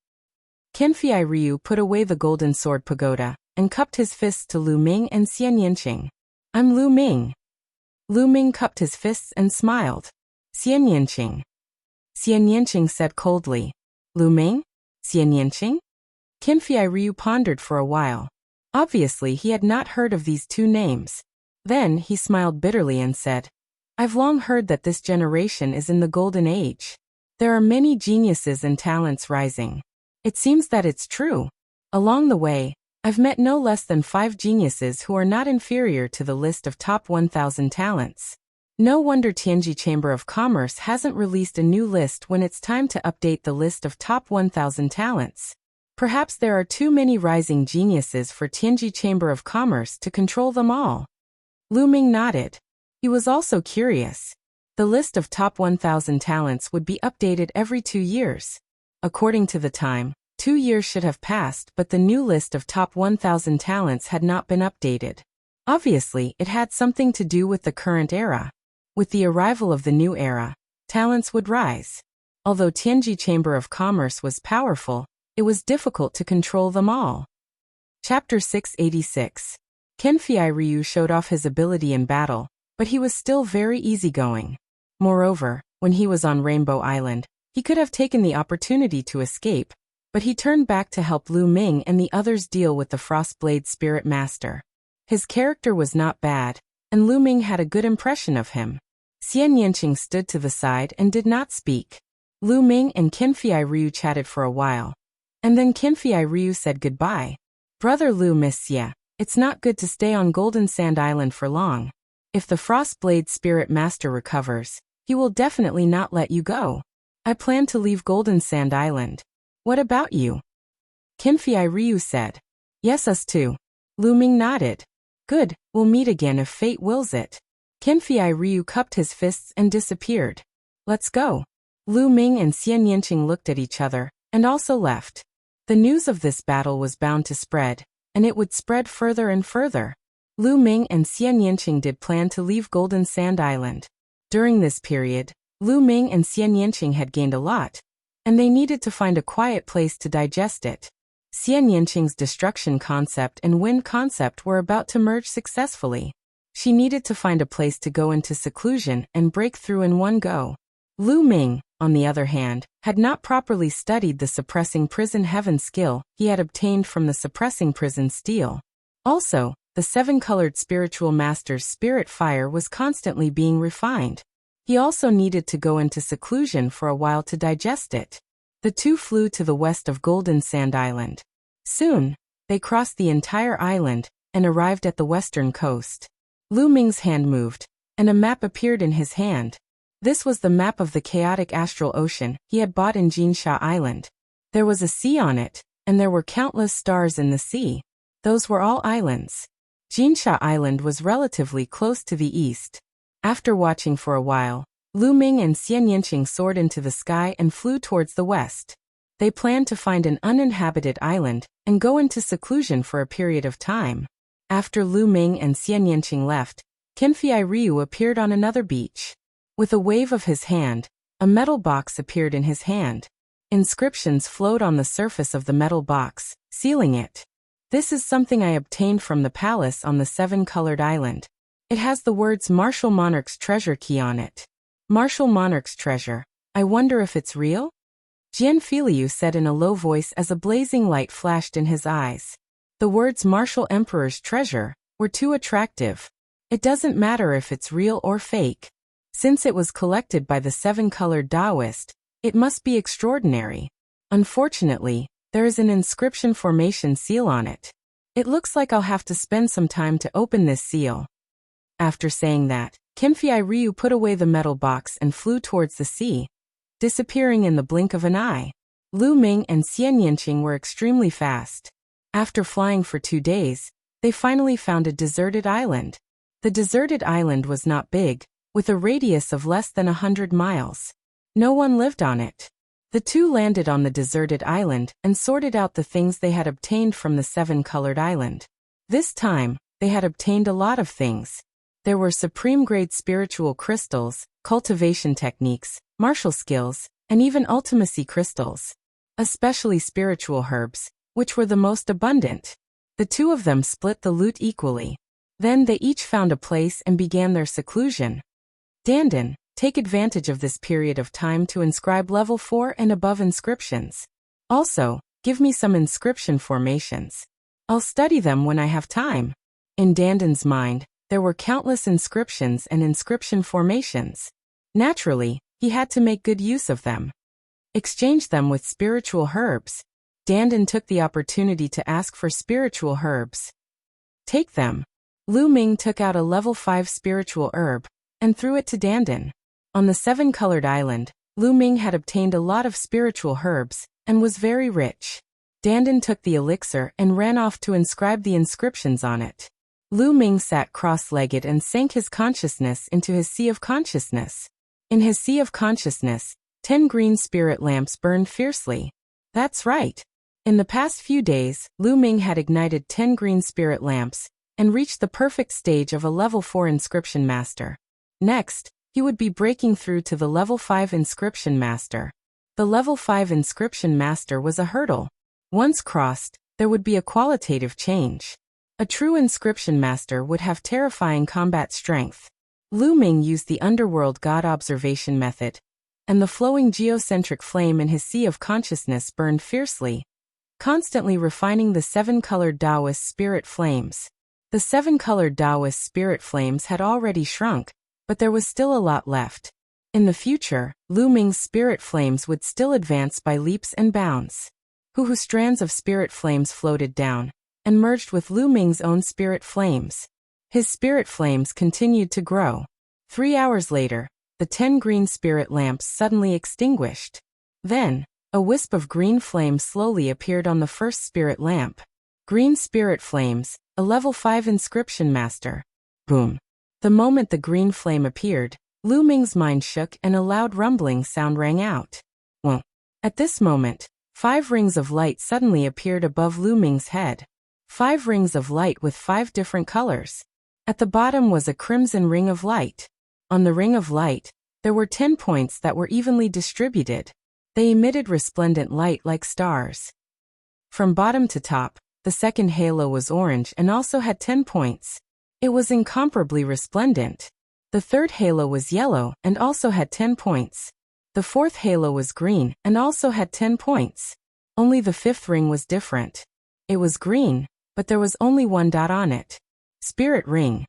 Qinfei Ryu put away the Golden Sword Pagoda and cupped his fists to Lu Ming and Xian Yanqing. I'm Lu Ming. Lu Ming cupped his fists and smiled. Xian Yanqing. Xian Yanqing said coldly. Lu Ming? Xian Yanqing? Qinfei Ryu pondered for a while. Obviously, he had not heard of these two names. Then he smiled bitterly and said, I've long heard that this generation is in the golden age. There are many geniuses and talents rising. It seems that it's true. Along the way, I've met no less than 5 geniuses who are not inferior to the list of top 1,000 talents. No wonder Tianji Chamber of Commerce hasn't released a new list when it's time to update the list of top 1,000 talents. Perhaps there are too many rising geniuses for Tianji Chamber of Commerce to control them all. Lu Ming nodded. He was also curious. The list of top 1,000 talents would be updated every 2 years. According to the time, 2 years should have passed, but the new list of top 1,000 talents had not been updated. Obviously, it had something to do with the current era. With the arrival of the new era, talents would rise. Although Tianji Chamber of Commerce was powerful, it was difficult to control them all. Chapter 686. Kenfei Ryu showed off his ability in battle, but he was still very easygoing. Moreover, when he was on Rainbow Island, he could have taken the opportunity to escape, but he turned back to help Lu Ming and the others deal with the Frostblade Spirit Master. His character was not bad, and Lu Ming had a good impression of him. Xian Yanqing stood to the side and did not speak. Lu Ming and Kenfei Ryu chatted for a while, and then Kenfei Ryu said goodbye. Brother Lu, Miss Xie, it's not good to stay on Golden Sand Island for long. If the Frostblade Spirit Master recovers, he will definitely not let you go. I plan to leave Golden Sand Island. What about you? Kenfei Ryu said. Yes, us too. Lu Ming nodded. Good, we'll meet again if fate wills it. Kenfei Ryu cupped his fists and disappeared. Let's go. Lu Ming and Xian Yanqing looked at each other, and also left. The news of this battle was bound to spread, and it would spread further and further. Lu Ming and Xian Yanqing did plan to leave Golden Sand Island. During this period, Lu Ming and Xian Yanqing had gained a lot, and they needed to find a quiet place to digest it. Xian Yanqing's destruction concept and wind concept were about to merge successfully. She needed to find a place to go into seclusion and break through in one go. Lu Ming, on the other hand, had not properly studied the suppressing prison heaven skill he had obtained from the suppressing prison steel. Also, the seven-colored spiritual master's spirit fire was constantly being refined. He also needed to go into seclusion for a while to digest it. The two flew to the west of Golden Sand Island. Soon, they crossed the entire island and arrived at the western coast. Lu Ming's hand moved, and a map appeared in his hand. This was the map of the chaotic astral ocean he had bought in Jinsha Island. There was a sea on it, and there were countless stars in the sea. Those were all islands. Jinsha Island was relatively close to the east. After watching for a while, Lu Ming and Xian Yanqing soared into the sky and flew towards the west. They planned to find an uninhabited island and go into seclusion for a period of time. After Lu Ming and Xian Yanqing left, Kenfei Ryu appeared on another beach. With a wave of his hand, a metal box appeared in his hand. Inscriptions flowed on the surface of the metal box, sealing it. This is something I obtained from the palace on the seven-colored island. It has the words Martial Monarch's treasure key on it. Martial Monarch's treasure. I wonder if it's real? Jian Filiu said in a low voice as a blazing light flashed in his eyes. The words Martial Emperor's treasure were too attractive. It doesn't matter if it's real or fake. Since it was collected by the seven-colored Taoist, it must be extraordinary. Unfortunately, there is an inscription formation seal on it. It looks like I'll have to spend some time to open this seal. After saying that, Kenfei Ryu put away the metal box and flew towards the sea, disappearing in the blink of an eye. Lu Ming and Xian Yanqing were extremely fast. After flying for 2 days, they finally found a deserted island. The deserted island was not big, with a radius of less than 100 miles. No one lived on it. The two landed on the deserted island and sorted out the things they had obtained from the seven-colored island. This time, they had obtained a lot of things. There were supreme-grade spiritual crystals, cultivation techniques, martial skills, and even ultimacy crystals. Especially spiritual herbs, which were the most abundant. The two of them split the loot equally. Then they each found a place and began their seclusion. Dandan, take advantage of this period of time to inscribe level 4 and above inscriptions. Also, give me some inscription formations. I'll study them when I have time. In Dandan's mind, there were countless inscriptions and inscription formations. Naturally, he had to make good use of them. Exchange them with spiritual herbs. Dandan took the opportunity to ask for spiritual herbs. Take them. Lu Ming took out a level 5 spiritual herb and threw it to Dandan. On the seven-colored island, Lu Ming had obtained a lot of spiritual herbs and was very rich. Dandan took the elixir and ran off to inscribe the inscriptions on it. Lu Ming sat cross-legged and sank his consciousness into his sea of consciousness. In his sea of consciousness, 10 green spirit lamps burned fiercely. That's right. In the past few days, Lu Ming had ignited 10 green spirit lamps, and reached the perfect stage of a level 4 inscription master. Next, he would be breaking through to the level 5 inscription master. The level 5 inscription master was a hurdle. Once crossed, there would be a qualitative change. A true inscription master would have terrifying combat strength. Lu Ming used the underworld god observation method, and the flowing geocentric flame in his sea of consciousness burned fiercely, constantly refining the 7-colored Taoist spirit flames. The 7-colored Taoist spirit flames had already shrunk, but there was still a lot left. In the future, Lu Ming's spirit flames would still advance by leaps and bounds. Hu strands of spirit flames floated down and merged with Lu Ming's own spirit flames. His spirit flames continued to grow. 3 hours later, the 10 green spirit lamps suddenly extinguished. Then, a wisp of green flame slowly appeared on the first spirit lamp. Green spirit flames, a level 5 inscription master. Boom. The moment the green flame appeared, Lu Ming's mind shook and a loud rumbling sound rang out. Well, at this moment, 5 rings of light suddenly appeared above Lu Ming's head. 5 rings of light with 5 different colors. At the bottom was a crimson ring of light. On the ring of light, there were 10 points that were evenly distributed. They emitted resplendent light like stars. From bottom to top, the second halo was orange and also had 10 points. It was incomparably resplendent. The third halo was yellow and also had 10 points. The fourth halo was green and also had 10 points. Only the fifth ring was different. It was green, but there was only 1 dot on it. Spirit ring.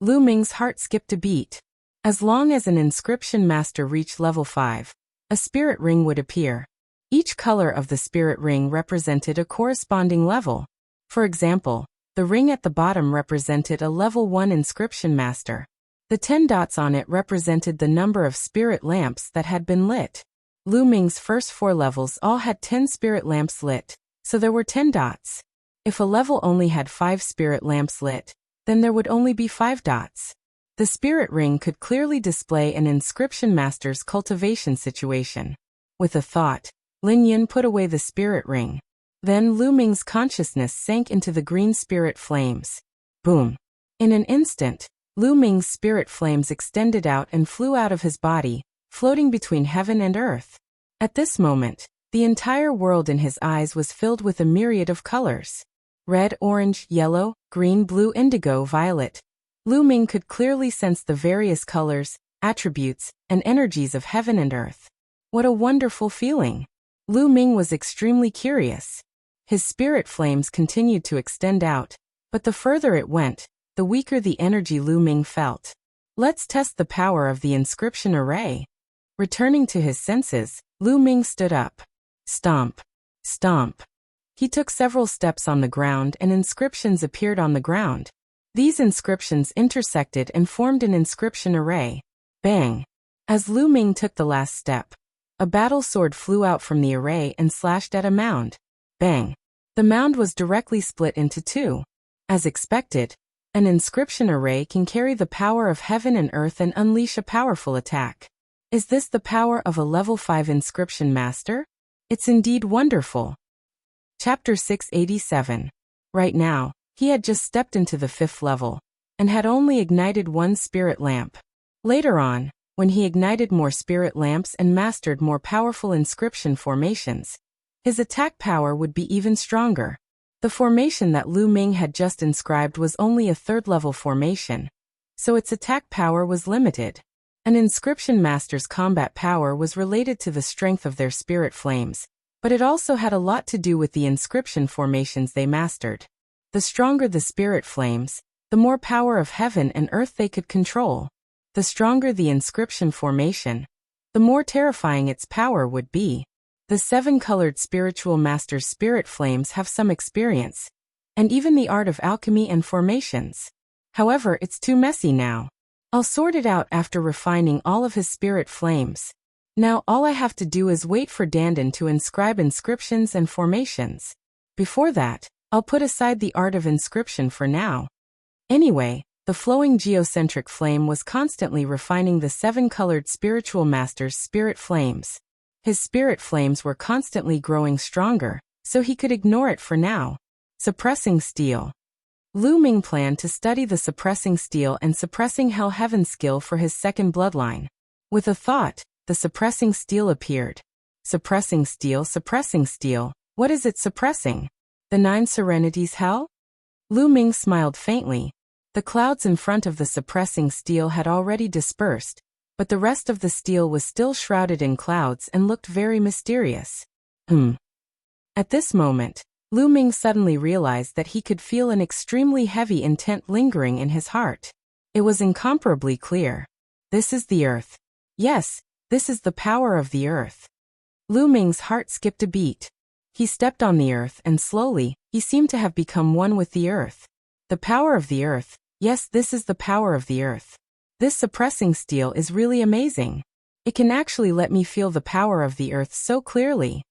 Lu Ming's heart skipped a beat. As long as an inscription master reached level 5, a spirit ring would appear. Each color of the spirit ring represented a corresponding level. For example, the ring at the bottom represented a level 1 inscription master. The 10 dots on it represented the number of spirit lamps that had been lit. Lu Ming's first 4 levels all had 10 spirit lamps lit, so there were 10 dots. If a level only had 5 spirit lamps lit, then there would only be 5 dots. The spirit ring could clearly display an inscription master's cultivation situation. With a thought, Lin Yun put away the spirit ring. Then Lu Ming's consciousness sank into the green spirit flames. Boom! In an instant, Lu Ming's spirit flames extended out and flew out of his body, floating between heaven and earth. At this moment, the entire world in his eyes was filled with a myriad of colors. Red, orange, yellow, green, blue, indigo, violet. Lu Ming could clearly sense the various colors, attributes, and energies of heaven and earth. What a wonderful feeling! Lu Ming was extremely curious. His spirit flames continued to extend out, but the further it went, the weaker the energy Lu Ming felt. Let's test the power of the inscription array. Returning to his senses, Lu Ming stood up. Stomp. Stomp. He took several steps on the ground and inscriptions appeared on the ground. These inscriptions intersected and formed an inscription array. Bang! As Lu Ming took the last step, a battle sword flew out from the array and slashed at a mound. Bang! The mound was directly split into 2. As expected, an inscription array can carry the power of heaven and earth and unleash a powerful attack. Is this the power of a level 5 inscription master? It's indeed wonderful. Chapter 687. Right now, he had just stepped into the 5th level, and had only ignited 1 spirit lamp. Later on, when he ignited more spirit lamps and mastered more powerful inscription formations, his attack power would be even stronger. The formation that Lu Ming had just inscribed was only a 3rd level formation, so its attack power was limited. An inscription master's combat power was related to the strength of their spirit flames, but it also had a lot to do with the inscription formations they mastered. The stronger the spirit flames, the more power of heaven and earth they could control. The stronger the inscription formation, the more terrifying its power would be. The 7-colored spiritual master's spirit flames have some experience, and even the art of alchemy and formations. However, it's too messy now. I'll sort it out after refining all of his spirit flames. Now all I have to do is wait for Dandan to inscribe inscriptions and formations. Before that, I'll put aside the art of inscription for now. Anyway, the flowing geocentric flame was constantly refining the 7-colored spiritual master's spirit flames. His spirit flames were constantly growing stronger, so he could ignore it for now. Suppressing steel. Lu Ming planned to study the suppressing steel and suppressing hell heaven skill for his second bloodline. With a thought, the suppressing steel appeared. Suppressing steel, what is it suppressing? The 9 serenities hell? Lu Ming smiled faintly. The clouds in front of the suppressing steel had already dispersed, but the rest of the steel was still shrouded in clouds and looked very mysterious. At this moment, Lu Ming suddenly realized that he could feel an extremely heavy intent lingering in his heart. It was incomparably clear. This is the earth. Yes, this is the power of the earth. Lu Ming's heart skipped a beat. He stepped on the earth and slowly, he seemed to have become one with the earth. The power of the earth. Yes, this is the power of the earth. This suppressing steel is really amazing. It can actually let me feel the power of the earth so clearly.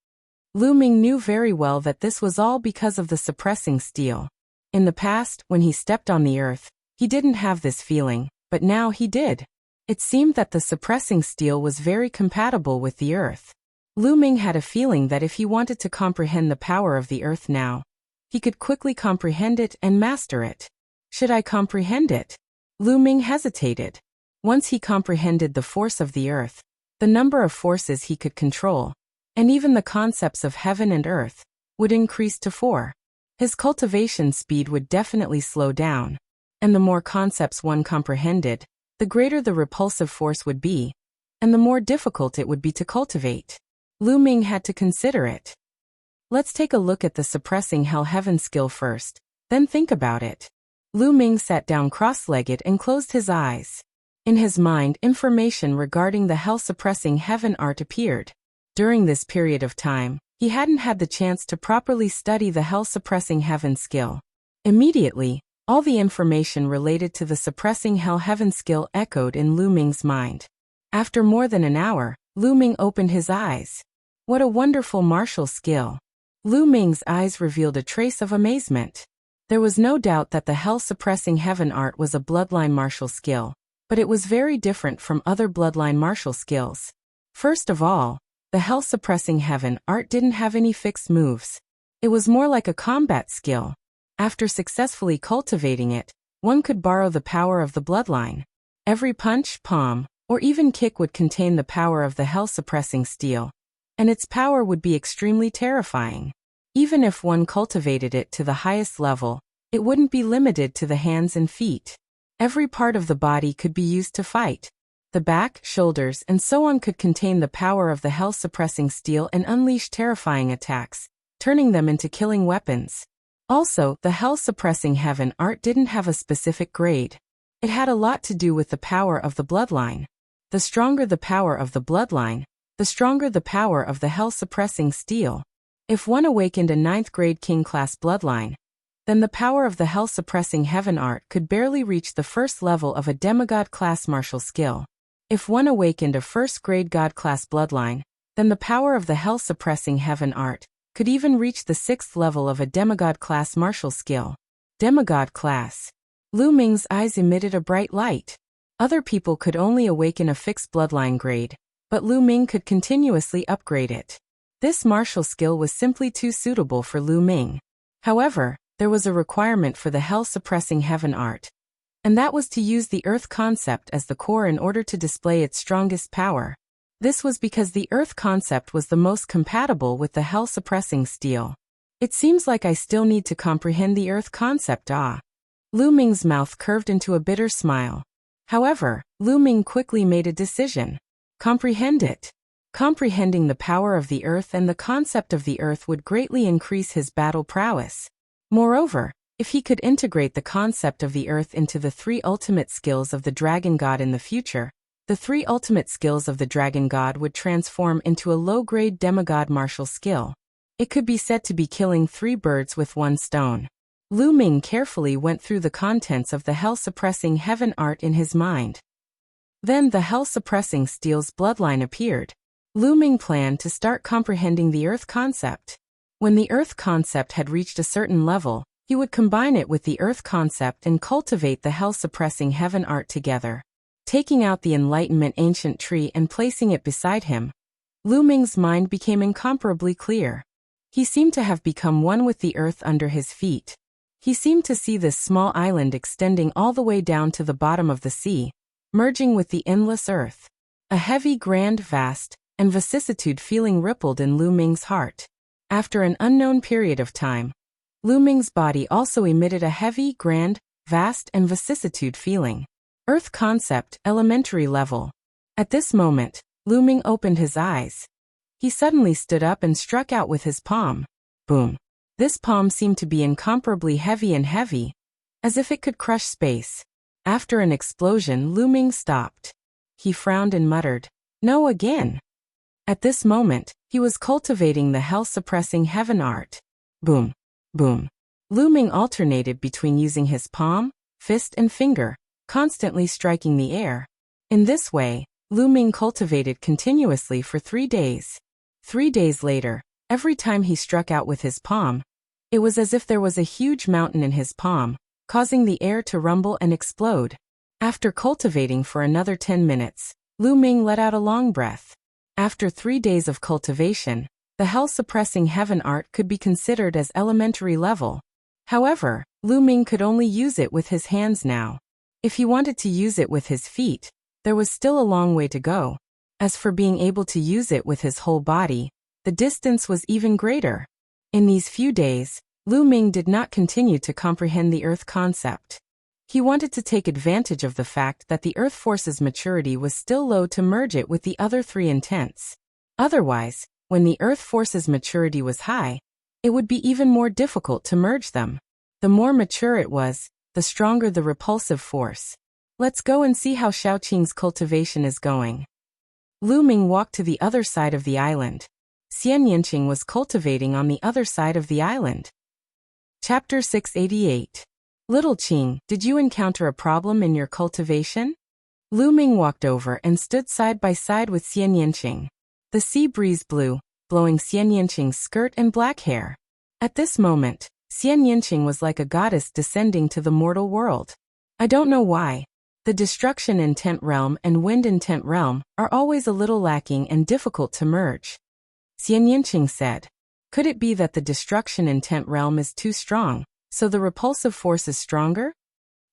Lu Ming knew very well that this was all because of the suppressing steel. In the past, when he stepped on the earth, he didn't have this feeling, but now he did. It seemed that the suppressing steel was very compatible with the earth. Lu Ming had a feeling that if he wanted to comprehend the power of the earth now, he could quickly comprehend it and master it. Should I comprehend it? Lu Ming hesitated. Once he comprehended the force of the earth, the number of forces he could control, and even the concepts of heaven and earth, would increase to 4. His cultivation speed would definitely slow down, and the more concepts one comprehended, the greater the repulsive force would be, and the more difficult it would be to cultivate. Lu Ming had to consider it. Let's take a look at the suppressing hell heaven skill first, then think about it. Lu Ming sat down cross-legged and closed his eyes. In his mind, information regarding the hell-suppressing heaven art appeared. During this period of time, he hadn't had the chance to properly study the hell-suppressing heaven skill. Immediately, all the information related to the suppressing hell heaven skill echoed in Lu Ming's mind. After more than an hour, Lu Ming opened his eyes. What a wonderful martial skill! Lu Ming's eyes revealed a trace of amazement. There was no doubt that the hell-suppressing heaven art was a bloodline martial skill, but it was very different from other bloodline martial skills. First of all, the hell-suppressing heaven art didn't have any fixed moves. It was more like a combat skill. After successfully cultivating it, one could borrow the power of the bloodline. Every punch, palm, or even kick would contain the power of the hell-suppressing steel, and its power would be extremely terrifying. Even if one cultivated it to the highest level, it wouldn't be limited to the hands and feet. Every part of the body could be used to fight. The back, shoulders, and so on could contain the power of the hell-suppressing steel and unleash terrifying attacks, turning them into killing weapons. Also, the hell-suppressing heaven art didn't have a specific grade. It had a lot to do with the power of the bloodline. The stronger the power of the bloodline, the stronger the power of the hell-suppressing steel. If one awakened a 9th grade king-class bloodline, then the power of the hell-suppressing heaven art could barely reach the first level of a demigod-class martial skill. If one awakened a 1st grade god-class bloodline, then the power of the hell-suppressing heaven art could even reach the 6th level of a demigod-class martial skill. Demigod class. Lu Ming's eyes emitted a bright light. Other people could only awaken a fixed bloodline grade, but Lu Ming could continuously upgrade it. This martial skill was simply too suitable for Lu Ming. However, there was a requirement for the hell-suppressing heaven art, and that was to use the earth concept as the core in order to display its strongest power. This was because the earth concept was the most compatible with the hell-suppressing steel. It seems like I still need to comprehend the earth concept. Lu Ming's mouth curved into a bitter smile. However, Lu Ming quickly made a decision. Comprehend it. Comprehending the power of the earth and the concept of the earth would greatly increase his battle prowess. Moreover, if he could integrate the concept of the earth into the 3 ultimate skills of the dragon god in the future, the 3 ultimate skills of the dragon god would transform into a low-grade demigod martial skill. It could be said to be killing 3 birds with 1 stone. Lu Ming carefully went through the contents of the hell-suppressing heaven art in his mind. Then the hell-suppressing steel's bloodline appeared. Lu Ming planned to start comprehending the earth concept. When the earth concept had reached a certain level, he would combine it with the earth concept and cultivate the hell-suppressing heaven art together. Taking out the Enlightenment ancient tree and placing it beside him, Lu Ming's mind became incomparably clear. He seemed to have become one with the earth under his feet. He seemed to see this small island extending all the way down to the bottom of the sea, merging with the endless earth. A heavy, grand, vast, and vicissitude feeling rippled in Lu Ming's heart. After an unknown period of time, Lu Ming's body also emitted a heavy, grand, vast, and vicissitude feeling. Earth concept, elementary level. At this moment, Lu Ming opened his eyes. He suddenly stood up and struck out with his palm. Boom. This palm seemed to be incomparably heavy, as if it could crush space. After an explosion, Lu Ming stopped. He frowned and muttered, "No again." At this moment, he was cultivating the hell-suppressing heaven art. Boom. Boom. Lu Ming alternated between using his palm, fist and finger, constantly striking the air. In this way, Lu Ming cultivated continuously for 3 days. 3 days later, every time he struck out with his palm, it was as if there was a huge mountain in his palm, causing the air to rumble and explode. After cultivating for another 10 minutes, Lu Ming let out a long breath. After 3 days of cultivation, the hell-suppressing heaven art could be considered as elementary level. However, Lu Ming could only use it with his hands now. If he wanted to use it with his feet, there was still a long way to go. As for being able to use it with his whole body, the distance was even greater. In these few days, Lu Ming did not continue to comprehend the earth concept. He wanted to take advantage of the fact that the earth force's maturity was still low to merge it with the other 3 intents. Otherwise, when the earth force's maturity was high, it would be even more difficult to merge them. The more mature it was, the stronger the repulsive force. Let's go and see how Shaoqing's cultivation is going. Lu Ming walked to the other side of the island. Xian Yanqing was cultivating on the other side of the island. Chapter 688. Little Qing, did you encounter a problem in your cultivation? Lu Ming walked over and stood side by side with Xian Yanqing. The sea breeze blew, blowing Xian Yanqing's skirt and black hair. At this moment, Xian Yanqing was like a goddess descending to the mortal world. I don't know why. The destruction intent realm and wind intent realm are always a little lacking and difficult to merge. Xian Yanqing said. Could it be that the destruction intent realm is too strong, so the repulsive force is stronger?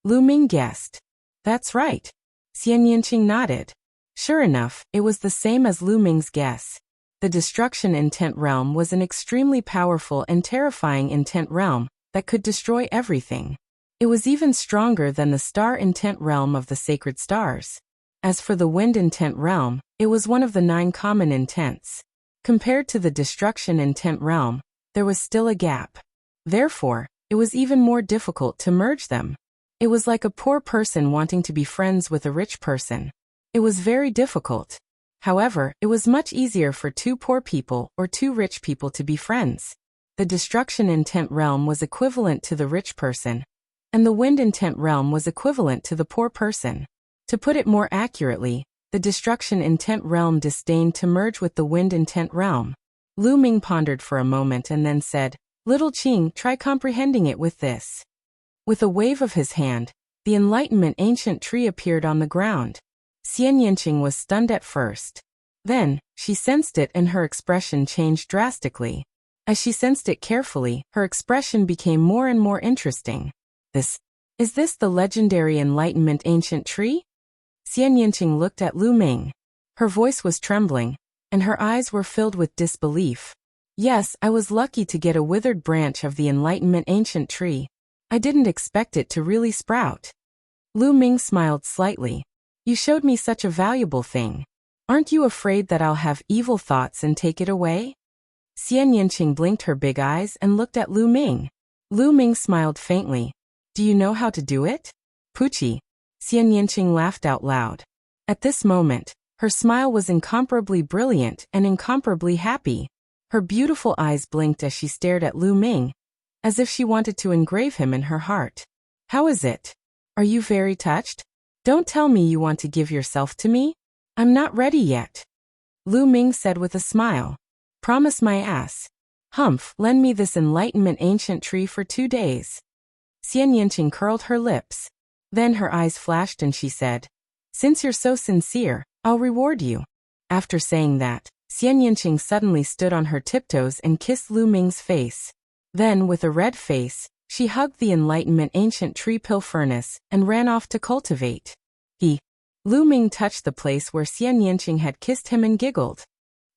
Lu Ming guessed. That's right. Xian Yanqing nodded. Sure enough, it was the same as Lu Ming's guess. The destruction intent realm was an extremely powerful and terrifying intent realm that could destroy everything. It was even stronger than the star intent realm of the sacred stars. As for the wind intent realm, it was one of the 9 common intents. Compared to the destruction intent realm, there was still a gap. Therefore, it was even more difficult to merge them. It was like a poor person wanting to be friends with a rich person. It was very difficult. However, it was much easier for 2 poor people or 2 rich people to be friends. The destruction intent realm was equivalent to the rich person, and the wind intent realm was equivalent to the poor person. To put it more accurately, the destruction intent realm disdained to merge with the wind intent realm. Lu Ming pondered for a moment and then said, Little Qing, try comprehending it with this. With a wave of his hand, the Enlightenment ancient tree appeared on the ground. Xian Yanqing was stunned at first. Then, she sensed it and her expression changed drastically. As she sensed it carefully, her expression became more and more interesting. Is this the legendary Enlightenment ancient tree? Xian Yanqing looked at Lu Ming. Her voice was trembling, and her eyes were filled with disbelief. Yes, I was lucky to get a withered branch of the Enlightenment ancient tree. I didn't expect it to really sprout. Lu Ming smiled slightly. You showed me such a valuable thing. Aren't you afraid that I'll have evil thoughts and take it away? Xian Yanqing blinked her big eyes and looked at Lu Ming. Lu Ming smiled faintly. Do you know how to do it? Poochie. Xian Yanqing laughed out loud. At this moment, her smile was incomparably brilliant and incomparably happy. Her beautiful eyes blinked as she stared at Lu Ming, as if she wanted to engrave him in her heart. How is it? Are you very touched? Don't tell me you want to give yourself to me. I'm not ready yet. Lu Ming said with a smile. Promise my ass. Humph, lend me this Enlightenment ancient tree for 2 days. Xian Yanqing curled her lips. Then her eyes flashed and she said, Since you're so sincere, I'll reward you. After saying that, Xian Yanqing suddenly stood on her tiptoes and kissed Lu Ming's face. Then, with a red face, She hugged the Enlightenment ancient tree pill furnace and ran off to cultivate. Lu Ming touched the place where Xian Yanqing had kissed him and giggled.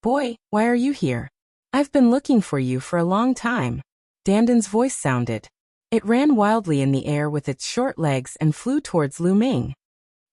Boy, why are you here? I've been looking for you for a long time. Dandan's voice sounded. It ran wildly in the air with its short legs and flew towards Lu Ming.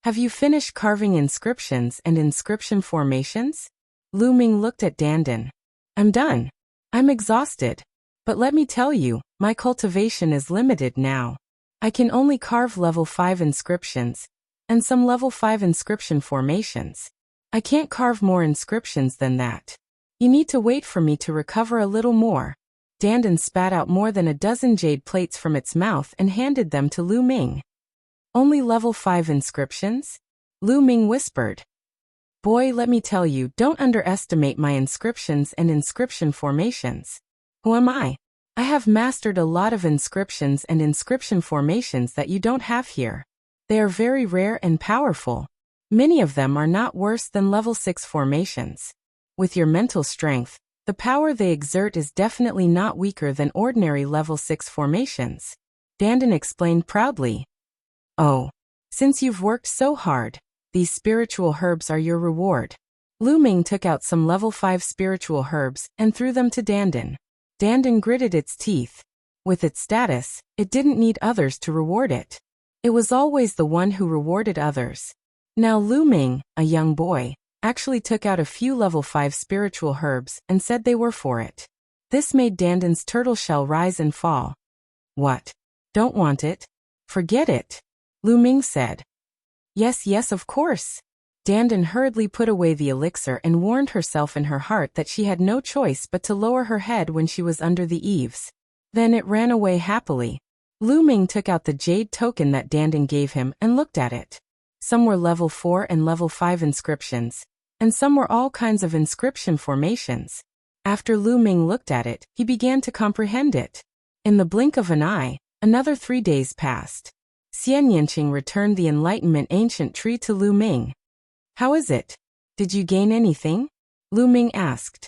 Have you finished carving inscriptions and inscription formations? Lu Ming looked at Dandan. I'm done. I'm exhausted. But let me tell you, my cultivation is limited now. I can only carve level 5 inscriptions, and some level 5 inscription formations. I can't carve more inscriptions than that. You need to wait for me to recover a little more. Dandan spat out more than a dozen jade plates from its mouth and handed them to Lu Ming. Only level 5 inscriptions? Lu Ming whispered. Boy, let me tell you, don't underestimate my inscriptions and inscription formations. Who am I? I have mastered a lot of inscriptions and inscription formations that you don't have here. They are very rare and powerful. Many of them are not worse than level 6 formations. With your mental strength, the power they exert is definitely not weaker than ordinary level 6 formations. Dandan explained proudly. Oh, since you've worked so hard, these spiritual herbs are your reward. Lu Ming took out some level 5 spiritual herbs and threw them to Dandan. Dandan gritted its teeth. With its status, it didn't need others to reward it. It was always the one who rewarded others. Now Lu Ming, a young boy, actually took out a few level 5 spiritual herbs and said they were for it. This made Dandan's turtle shell rise and fall. What? Don't want it? Forget it. Lu Ming said. Yes, of course. Dandan hurriedly put away the elixir and warned herself in her heart that she had no choice but to lower her head when she was under the eaves. Then it ran away happily. Lu Ming took out the jade token that Dandan gave him and looked at it. Some were level 4 and level 5 inscriptions, and some were all kinds of inscription formations. After Lu Ming looked at it, he began to comprehend it. In the blink of an eye, another 3 days passed. Xian Yanqing returned the Enlightenment ancient tree to Lu Ming. How is it? Did you gain anything? Lu Ming asked.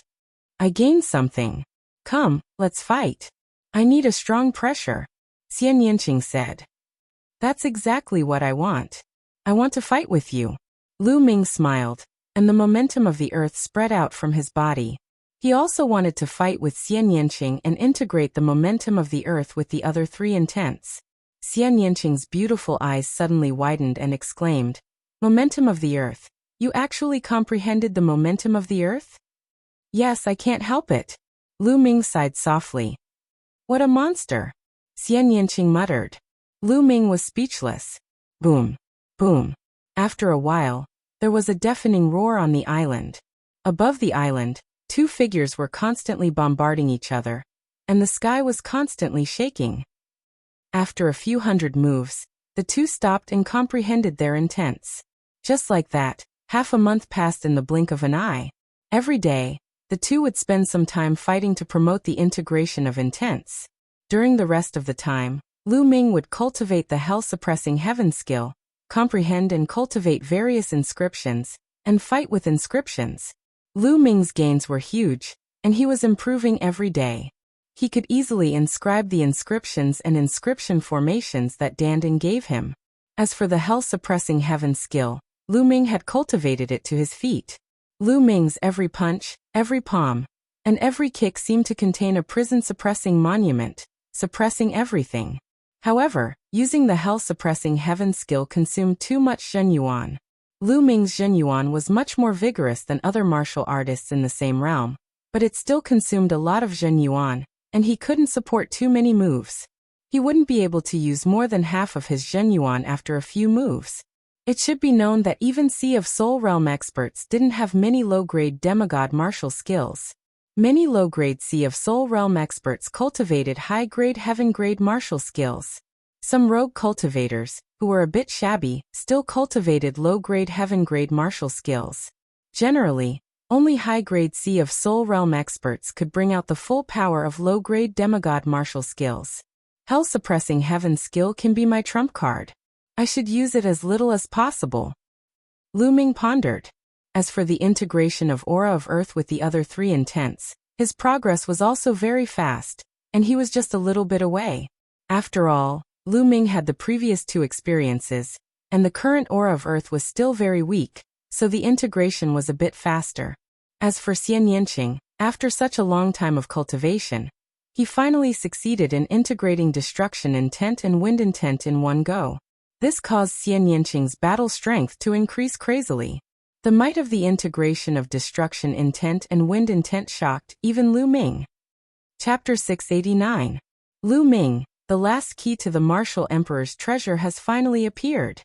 I gained something. Come, let's fight. I need a strong pressure. Xian Yanqing said. That's exactly what I want. I want to fight with you. Lu Ming smiled, and the momentum of the earth spread out from his body. He also wanted to fight with Xian Yanqing and integrate the momentum of the earth with the other 3 intents. Xian Yanqing's beautiful eyes suddenly widened and exclaimed, Momentum of the earth. You actually comprehended the momentum of the earth? Yes, I can't help it. Lu Ming sighed softly. What a monster. Xian Yanqing muttered. Lu Ming was speechless. Boom. Boom. After a while, there was a deafening roar on the island. Above the island, 2 figures were constantly bombarding each other, and the sky was constantly shaking. After a few hundred moves, the 2 stopped and comprehended their intents. Just like that, half a month passed in the blink of an eye. Every day, the 2 would spend some time fighting to promote the integration of intents. During the rest of the time, Lu Ming would cultivate the hell-suppressing heaven skill, comprehend and cultivate various inscriptions, and fight with inscriptions. Lu Ming's gains were huge, and he was improving every day. He could easily inscribe the inscriptions and inscription formations that Dandan gave him. As for the hell-suppressing heaven skill, Lu Ming had cultivated it to his feet. Lu Ming's every punch, every palm, and every kick seemed to contain a prison-suppressing monument, suppressing everything. However, using the hell-suppressing heaven skill consumed too much zhenyuan. Lu Ming's zhenyuan was much more vigorous than other martial artists in the same realm, but it still consumed a lot of zhenyuan, and he couldn't support too many moves. He wouldn't be able to use more than half of his zhenyuan after a few moves. It should be known that even Sea of Soul Realm experts didn't have many low-grade demigod martial skills. Many low-grade Sea of Soul Realm experts cultivated high-grade heaven-grade martial skills. Some rogue cultivators, who were a bit shabby, still cultivated low-grade heaven-grade martial skills. Generally, only high-grade Sea of Soul Realm experts could bring out the full power of low-grade demigod martial skills. Hell-suppressing heaven skill can be my trump card. I should use it as little as possible. Lu Ming pondered. As for the integration of Aura of Earth with the other 3 intents, his progress was also very fast, and he was just a little bit away. After all, Lu Ming had the previous two experiences, and the current aura of Earth was still very weak, so the integration was a bit faster. As for Xian Yanqing, after such a long time of cultivation, he finally succeeded in integrating destruction intent and wind intent in one go. This caused Xian Yanqing's battle strength to increase crazily. The might of the integration of destruction intent and wind intent shocked even Lu Ming. Chapter 689. Lu Ming, the last key to the martial emperor's treasure has finally appeared.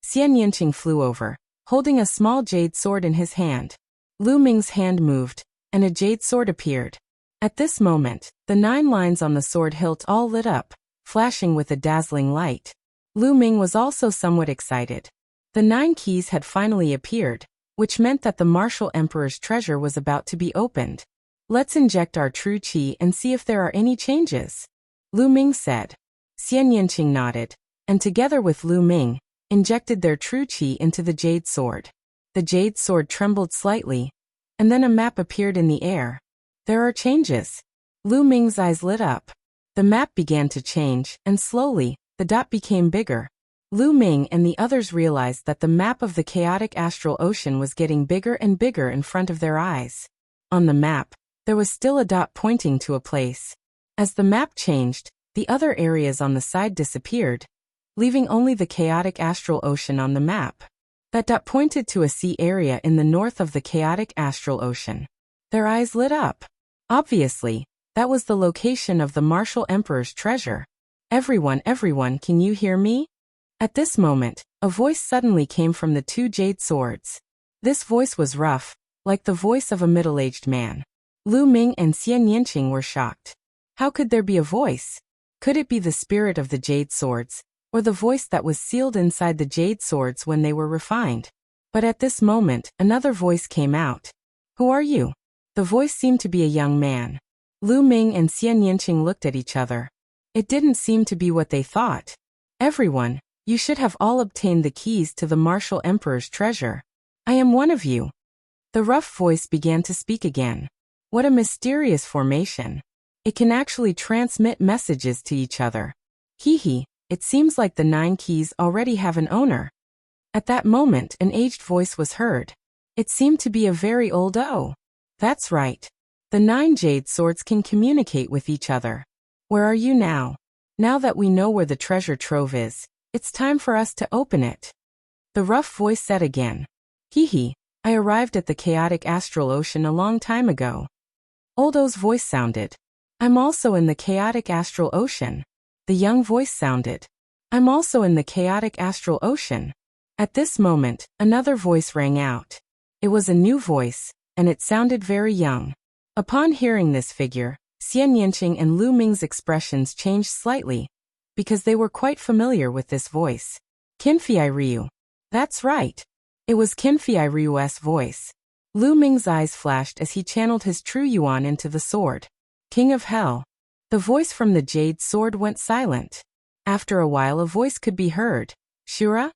Xian Yanqing flew over, holding a small jade sword in his hand. Lu Ming's hand moved, and a jade sword appeared. At this moment, the 9 lines on the sword hilt all lit up, flashing with a dazzling light. Lu Ming was also somewhat excited. The 9 keys had finally appeared, which meant that the martial emperor's treasure was about to be opened. Let's inject our true qi and see if there are any changes, Lu Ming said. Xian Yanqing nodded, and together with Lu Ming, injected their true qi into the jade sword. The jade sword trembled slightly, and then a map appeared in the air. There are changes. Lu Ming's eyes lit up. The map began to change, and slowly, the dot became bigger. Lu Ming and the others realized that the map of the chaotic astral ocean was getting bigger and bigger in front of their eyes. On the map, there was still a dot pointing to a place. As the map changed, the other areas on the side disappeared, leaving only the chaotic astral ocean on the map. That dot pointed to a sea area in the north of the chaotic astral ocean. Their eyes lit up. Obviously, that was the location of the martial emperor's treasure. Everyone, can you hear me? At this moment, a voice suddenly came from the 2 jade swords. This voice was rough, like the voice of a middle-aged man. Lu Ming and Xian Yanqing were shocked. How could there be a voice? Could it be the spirit of the jade swords, or the voice that was sealed inside the jade swords when they were refined? But at this moment, another voice came out. Who are you? The voice seemed to be a young man. Lu Ming and Xian Yanqing looked at each other. It didn't seem to be what they thought. Everyone, you should have all obtained the keys to the martial emperor's treasure. I am one of you. The rough voice began to speak again. What a mysterious formation. It can actually transmit messages to each other. Hee, it seems like the 9 keys already have an owner. At that moment, an aged voice was heard. It seemed to be a very old owl. That's right. The 9 jade swords can communicate with each other. Where are you now? Now that we know where the treasure trove is, it's time for us to open it. The rough voice said again. Hee, I arrived at the chaotic astral ocean a long time ago. Old O's voice sounded. I'm also in the chaotic astral ocean. The young voice sounded. I'm also in the chaotic astral ocean. At this moment, another voice rang out. It was a new voice, and it sounded very young. Upon hearing this figure, Xian Yanqing and Lu Ming's expressions changed slightly, because they were quite familiar with this voice. Qinfei Ryu. That's right. It was Qinfei Ryu's voice. Lu Ming's eyes flashed as he channeled his true yuan into the sword. King of Hell. The voice from the jade sword went silent. After a while a voice could be heard. Shura?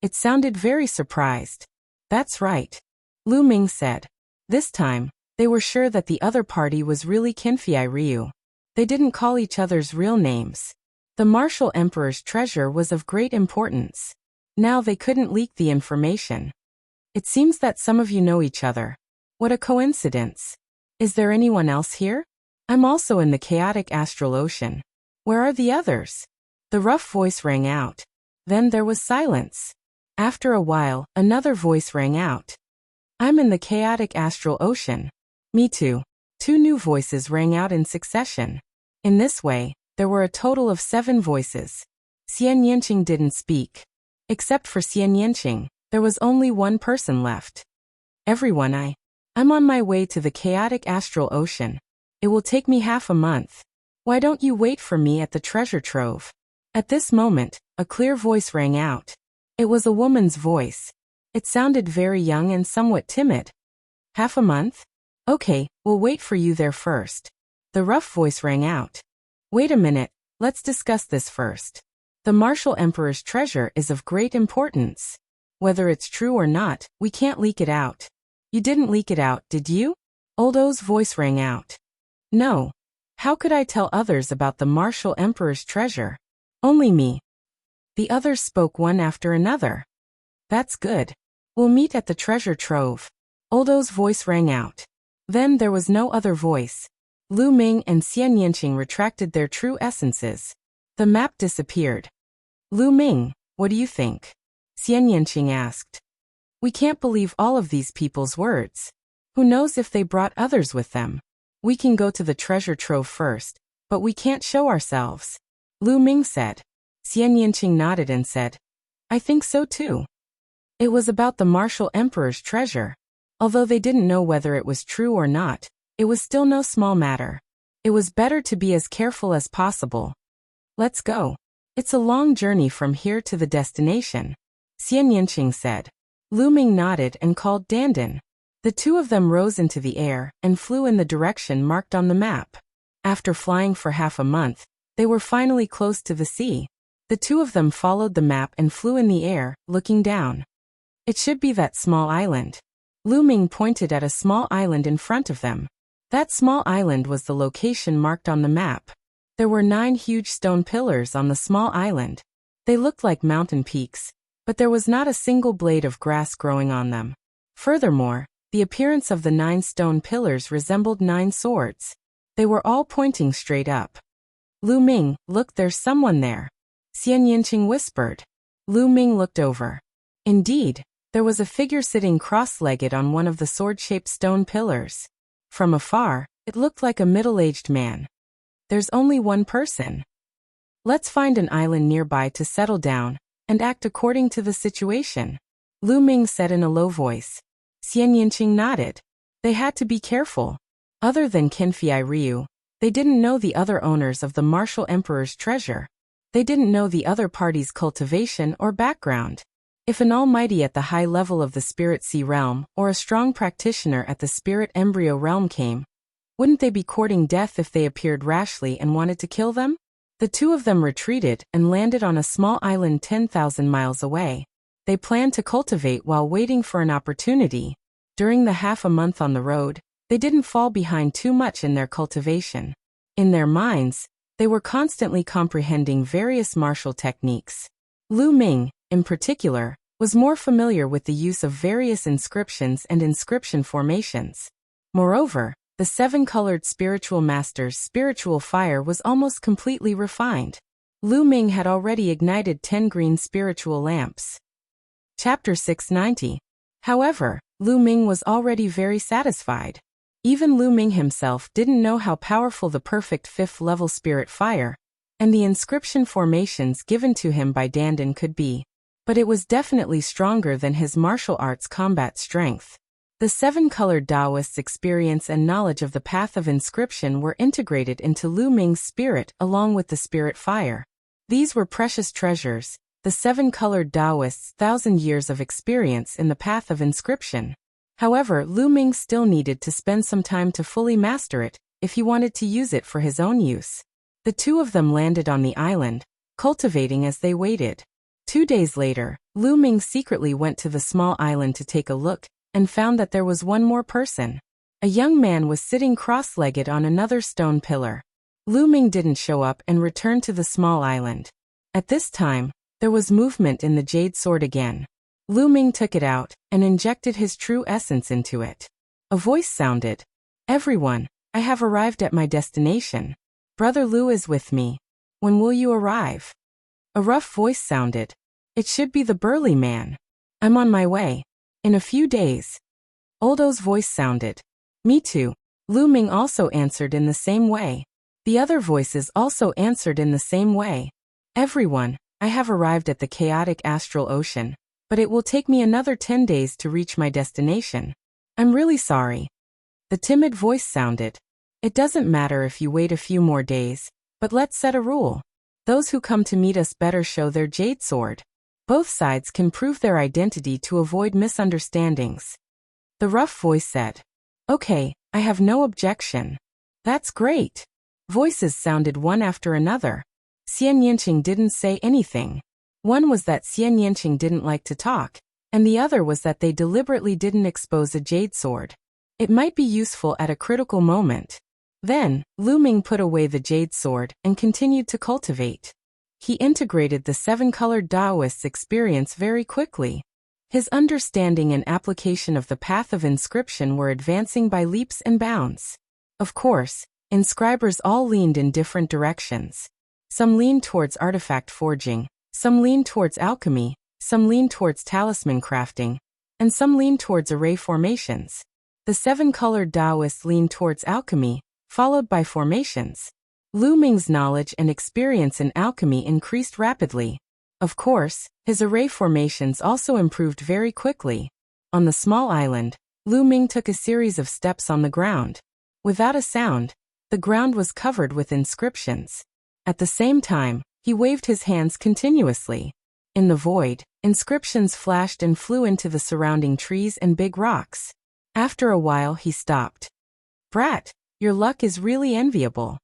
It sounded very surprised. That's right. Lu Ming said. This time, they were sure that the other party was really Qinfei Ryu. They didn't call each other's real names. The martial emperor's treasure was of great importance. Now they couldn't leak the information. It seems that some of you know each other. What a coincidence. Is there anyone else here? I'm also in the chaotic astral ocean. Where are the others? The rough voice rang out. Then there was silence. After a while, another voice rang out. I'm in the chaotic astral ocean. Me too. 2 new voices rang out in succession. In this way, there were a total of 7 voices. Xian Yanqing didn't speak. Except for Xian Yanqing, there was only one person left. Everyone, I'm on my way to the chaotic astral ocean. It will take me half a month. Why don't you wait for me at the treasure trove? At this moment, a clear voice rang out. It was a woman's voice. It sounded very young and somewhat timid. Half a month? Okay, we'll wait for you there first. The rough voice rang out. Wait a minute, let's discuss this first. The martial emperor's treasure is of great importance. Whether it's true or not, we can't leak it out. You didn't leak it out, did you? Old O's voice rang out. No. How could I tell others about the martial emperor's treasure? Only me. The others spoke one after another. That's good. We'll meet at the treasure trove. Oldo's voice rang out. Then there was no other voice. Lu Ming and Xian Yanqing retracted their true essences. The map disappeared. Lu Ming, what do you think? Xian Yanqing asked. We can't believe all of these people's words. Who knows if they brought others with them? We can go to the treasure trove first, but we can't show ourselves. Lu Ming said. Xian Yanqing nodded and said, I think so too. It was about the martial emperor's treasure. Although they didn't know whether it was true or not, it was still no small matter. It was better to be as careful as possible. Let's go. It's a long journey from here to the destination, Xian Yanqing said. Lu Ming nodded and called Dandan. The two of them rose into the air and flew in the direction marked on the map. After flying for half a month, they were finally close to the sea. The two of them followed the map and flew in the air, looking down. It should be that small island. Lu Ming pointed at a small island in front of them. That small island was the location marked on the map. There were 9 huge stone pillars on the small island. They looked like mountain peaks, but there was not a single blade of grass growing on them. Furthermore, the appearance of the 9 stone pillars resembled 9 swords. They were all pointing straight up. Lu Ming, look, there's someone there. Xian Yanqing whispered. Lu Ming looked over. Indeed, there was a figure sitting cross-legged on one of the sword-shaped stone pillars. From afar, it looked like a middle-aged man. There's only one person. Let's find an island nearby to settle down and act according to the situation, Lu Ming said in a low voice. Xian Yanqing nodded. They had to be careful. Other than Qinfei Ryu, they didn't know the other owners of the martial emperor's treasure. They didn't know the other party's cultivation or background. If an almighty at the high level of the spirit sea realm or a strong practitioner at the spirit embryo realm came, wouldn't they be courting death if they appeared rashly and wanted to kill them? The two of them retreated and landed on a small island 10,000 miles away. They planned to cultivate while waiting for an opportunity. During the half a month on the road, they didn't fall behind too much in their cultivation. In their minds, they were constantly comprehending various martial techniques. Lu Ming, in particular, was more familiar with the use of various inscriptions and inscription formations. Moreover, the 7-colored spiritual master's spiritual fire was almost completely refined. Lu Ming had already ignited 10 green spiritual lamps. Chapter 690. However, Lu Ming was already very satisfied. Even Lu Ming himself didn't know how powerful the perfect 5th-level spirit fire and the inscription formations given to him by Dandan could be. But it was definitely stronger than his martial arts combat strength. The 7-colored Taoist's experience and knowledge of the path of inscription were integrated into Lu Ming's spirit along with the spirit fire. These were precious treasures, the 7-colored Taoist's 1,000 years of experience in the path of inscription. However, Lu Ming still needed to spend some time to fully master it, if he wanted to use it for his own use. The two of them landed on the island, cultivating as they waited. 2 days later, Lu Ming secretly went to the small island to take a look, and found that there was one more person. A young man was sitting cross-legged on another stone pillar. Lu Ming didn't show up and returned to the small island. At this time, there was movement in the jade sword again. Lu Ming took it out and injected his true essence into it. A voice sounded. Everyone, I have arrived at my destination. Brother Lu is with me. When will you arrive? A rough voice sounded. It should be the burly man. I'm on my way. In a few days. Oldo's voice sounded. Me too. Lu Ming also answered in the same way. The other voices also answered in the same way. Everyone, I have arrived at the chaotic astral ocean, but it will take me another 10 days to reach my destination. I'm really sorry. The timid voice sounded. It doesn't matter if you wait a few more days, but let's set a rule. Those who come to meet us better show their jade sword. Both sides can prove their identity to avoid misunderstandings. The rough voice said. Okay, I have no objection. That's great. Voices sounded one after another. Xian Yanqing didn't say anything. One was that Xian Yanqing didn't like to talk, and the other was that they deliberately didn't expose a jade sword. It might be useful at a critical moment. Then, Lu Ming put away the jade sword and continued to cultivate. He integrated the seven-colored Taoist's experience very quickly. His understanding and application of the path of inscription were advancing by leaps and bounds. Of course, inscribers all leaned in different directions. Some leaned towards artifact forging, some leaned towards alchemy, some leaned towards talisman crafting, and some leaned towards array formations. The seven-colored Taoists leaned towards alchemy, followed by formations. Lu Ming's knowledge and experience in alchemy increased rapidly. Of course, his array formations also improved very quickly. On the small island, Lu Ming took a series of steps on the ground. Without a sound, the ground was covered with inscriptions. At the same time, he waved his hands continuously. In the void, inscriptions flashed and flew into the surrounding trees and big rocks. After a while he stopped. "Brat, your luck is really enviable."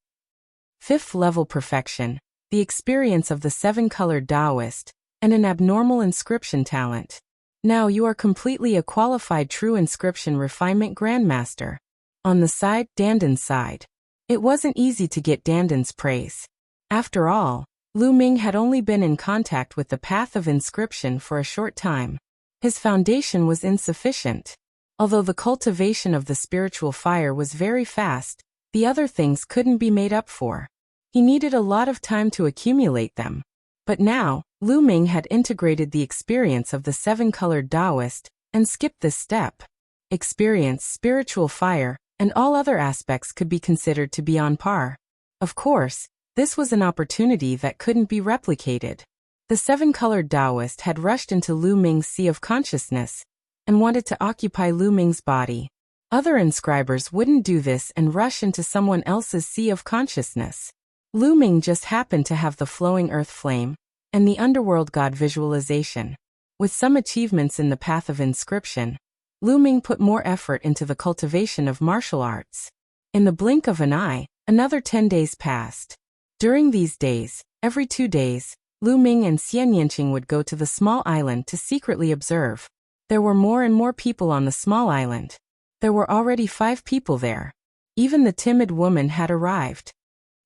5th level perfection, the experience of the seven-colored Taoist, and an abnormal inscription talent. Now you are completely a qualified true inscription refinement grandmaster. On the side, Dandan's side. It wasn't easy to get Dandan's praise. After all, Lu Ming had only been in contact with the path of inscription for a short time. His foundation was insufficient. Although the cultivation of the spiritual fire was very fast, the other things couldn't be made up for. He needed a lot of time to accumulate them. But now, Lu Ming had integrated the experience of the seven-colored Taoist and skipped this step. Experience, spiritual fire, and all other aspects could be considered to be on par. Of course, this was an opportunity that couldn't be replicated. The seven-colored Taoist had rushed into Lu Ming's sea of consciousness and wanted to occupy Lu Ming's body. Other inscribers wouldn't do this and rush into someone else's sea of consciousness. Lu Ming just happened to have the flowing earth flame and the underworld god visualization. With some achievements in the path of inscription, Lu Ming put more effort into the cultivation of martial arts. In the blink of an eye, another 10 days passed. During these days, every 2 days, Lu Ming and Xian Yanqing would go to the small island to secretly observe. There were more and more people on the small island. There were already 5 people there. Even the timid woman had arrived.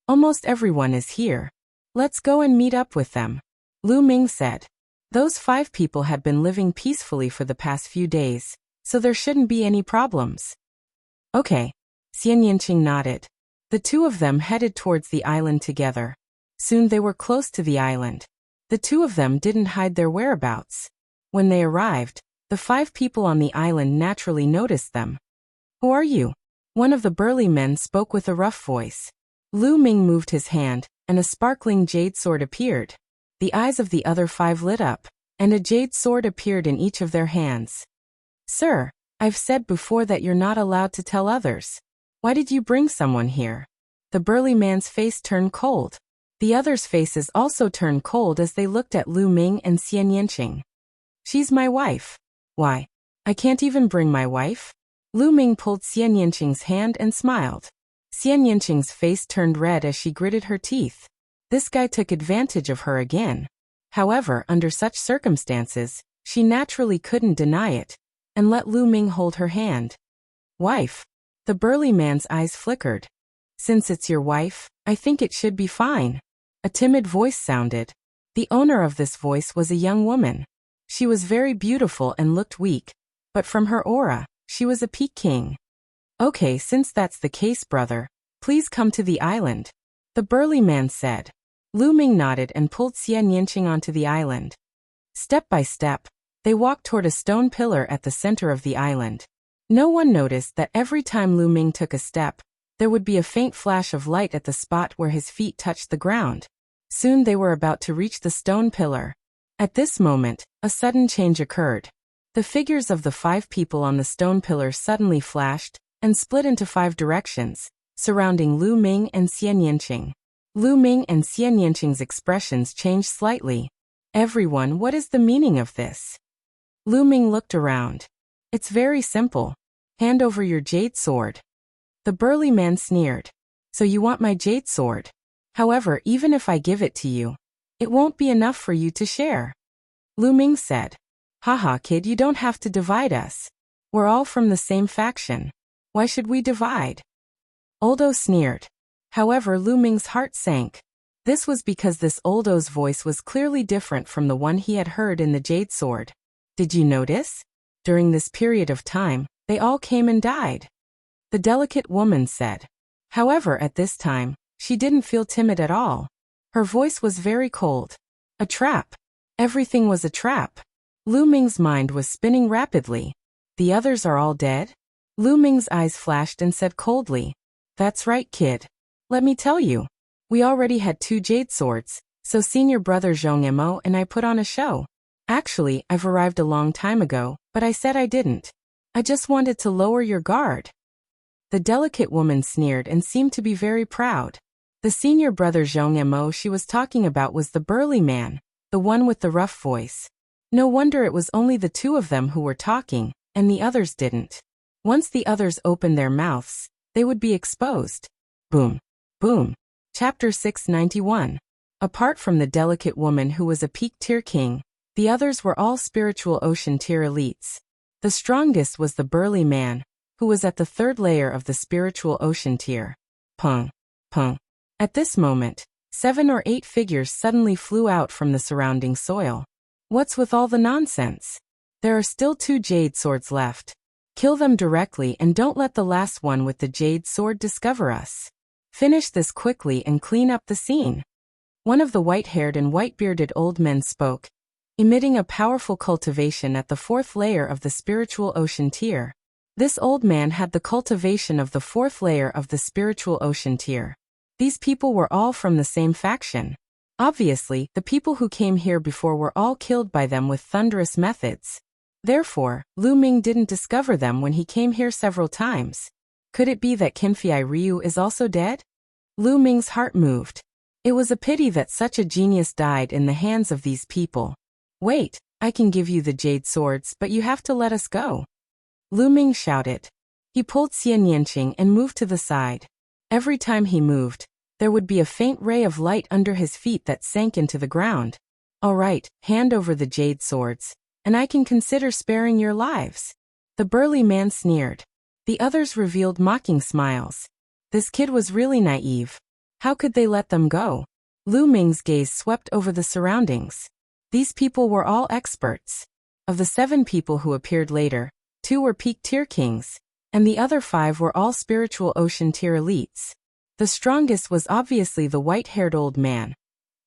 "Almost everyone is here. Let's go and meet up with them," Lu Ming said. Those 5 people had been living peacefully for the past few days, so there shouldn't be any problems. "Okay," Xian Yanqing nodded. The 2 of them headed towards the island together. Soon they were close to the island. The 2 of them didn't hide their whereabouts. When they arrived, the 5 people on the island naturally noticed them. "Who are you?" One of the burly men spoke with a rough voice. Lu Ming moved his hand, and a sparkling jade sword appeared. The eyes of the other 5 lit up, and a jade sword appeared in each of their hands. "Sir, I've said before that you're not allowed to tell others. Why did you bring someone here?" The burly man's face turned cold. The others' faces also turned cold as they looked at Lu Ming and Xian Yanqing. "She's my wife." "Why? I can't even bring my wife?" Lu Ming pulled Xian Yanqing's hand and smiled. Xian Yanqing's face turned red as she gritted her teeth. This guy took advantage of her again. However, under such circumstances, she naturally couldn't deny it, and let Lu Ming hold her hand. "Wife?" The burly man's eyes flickered. "Since it's your wife, I think it should be fine." A timid voice sounded. The owner of this voice was a young woman. She was very beautiful and looked weak, but from her aura, she was a Peking. "Okay, since that's the case, brother, please come to the island," the burly man said. Lu Ming nodded and pulled Xian Yanqing onto the island. Step by step, they walked toward a stone pillar at the center of the island. No one noticed that every time Lu Ming took a step, there would be a faint flash of light at the spot where his feet touched the ground. Soon they were about to reach the stone pillar. At this moment, a sudden change occurred. The figures of the 5 people on the stone pillar suddenly flashed and split into 5 directions, surrounding Lu Ming and Xian Yanqing. Lu Ming and Xian Yanqing's expressions changed slightly. "Everyone, what is the meaning of this?" Lu Ming looked around. "It's very simple. Hand over your jade sword." The burly man sneered. "So you want my jade sword? However, even if I give it to you, it won't be enough for you to share." Lu Ming said. "Haha, kid, you don't have to divide us. We're all from the same faction. Why should we divide?" Oldo sneered. However, Lu Ming's heart sank. This was because this Oldo's voice was clearly different from the one he had heard in the Jade Sword. Did you notice? During this period of time, they all came and died. The delicate woman said. However, at this time, she didn't feel timid at all. Her voice was very cold. A trap. Everything was a trap. Lu Ming's mind was spinning rapidly. The others are all dead? Lu Ming's eyes flashed and said coldly. That's right, kid. Let me tell you. We already had 2 jade swords, so senior brother Zhong Mo and I put on a show. Actually, I've arrived a long time ago, but I said I didn't. I just wanted to lower your guard. The delicate woman sneered and seemed to be very proud. The senior brother Zhong Mo she was talking about was the burly man, the one with the rough voice. No wonder it was only the 2 of them who were talking, and the others didn't. Once the others opened their mouths, they would be exposed. Boom. Boom. Chapter 691. Apart from the delicate woman who was a peak tier king, the others were all spiritual ocean tier elites. The strongest was the burly man, who was at the 3rd layer of the spiritual ocean tier. Pung. Pung. At this moment, 7 or 8 figures suddenly flew out from the surrounding soil. What's with all the nonsense? There are still 2 jade swords left. Kill them directly and don't let the last one with the jade sword discover us. Finish this quickly and clean up the scene. One of the white-haired and white-bearded old men spoke, emitting a powerful cultivation at the 4th layer of the spiritual ocean tier. This old man had the cultivation of the 4th layer of the spiritual ocean tier. These people were all from the same faction. Obviously, the people who came here before were all killed by them with thunderous methods. Therefore, Lu Ming didn't discover them when he came here several times. Could it be that Qinfei Ryu is also dead? Lu Ming's heart moved. It was a pity that such a genius died in the hands of these people. Wait, I can give you the jade swords, but you have to let us go. Lu Ming shouted. He pulled Xian Yanqing and moved to the side. Every time he moved, there would be a faint ray of light under his feet that sank into the ground. All right, hand over the jade swords, and I can consider sparing your lives. The burly man sneered. The others revealed mocking smiles. This kid was really naive. How could they let them go? Lu Ming's gaze swept over the surroundings. These people were all experts. Of the 7 people who appeared later, 2 were peak tier kings, and the other 5 were all spiritual ocean tier elites. The strongest was obviously the white-haired old man,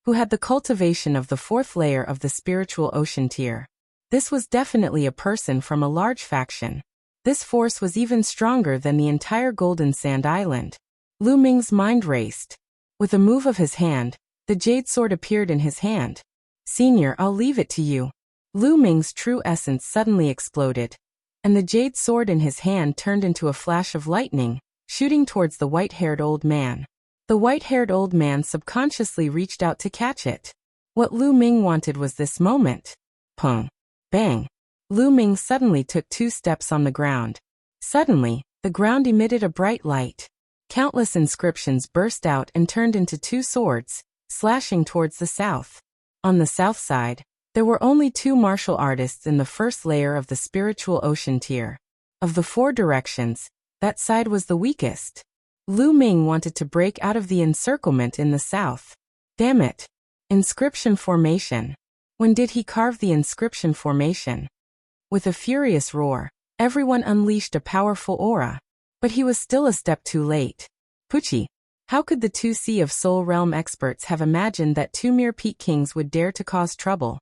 who had the cultivation of the 4th layer of the spiritual ocean tier. This was definitely a person from a large faction. This force was even stronger than the entire Golden Sand Island. Lu Ming's mind raced. With a move of his hand, the jade sword appeared in his hand. Senior, I'll leave it to you. Lu Ming's true essence suddenly exploded, and the jade sword in his hand turned into a flash of lightning, shooting towards the white-haired old man. The white-haired old man subconsciously reached out to catch it. What Lu Ming wanted was this moment. Pung. Bang. Lu Ming suddenly took 2 steps on the ground. Suddenly, the ground emitted a bright light. Countless inscriptions burst out and turned into 2 swords, slashing towards the south. On the south side, there were only 2 martial artists in the 1st layer of the spiritual ocean tier. Of the 4 directions, that side was the weakest. Lu Ming wanted to break out of the encirclement in the south. Damn it. Inscription formation. When did he carve the inscription formation? With a furious roar, everyone unleashed a powerful aura. But he was still a step too late. Pucci. How could the 2 Sea of Soul Realm experts have imagined that 2 mere peak kings would dare to cause trouble?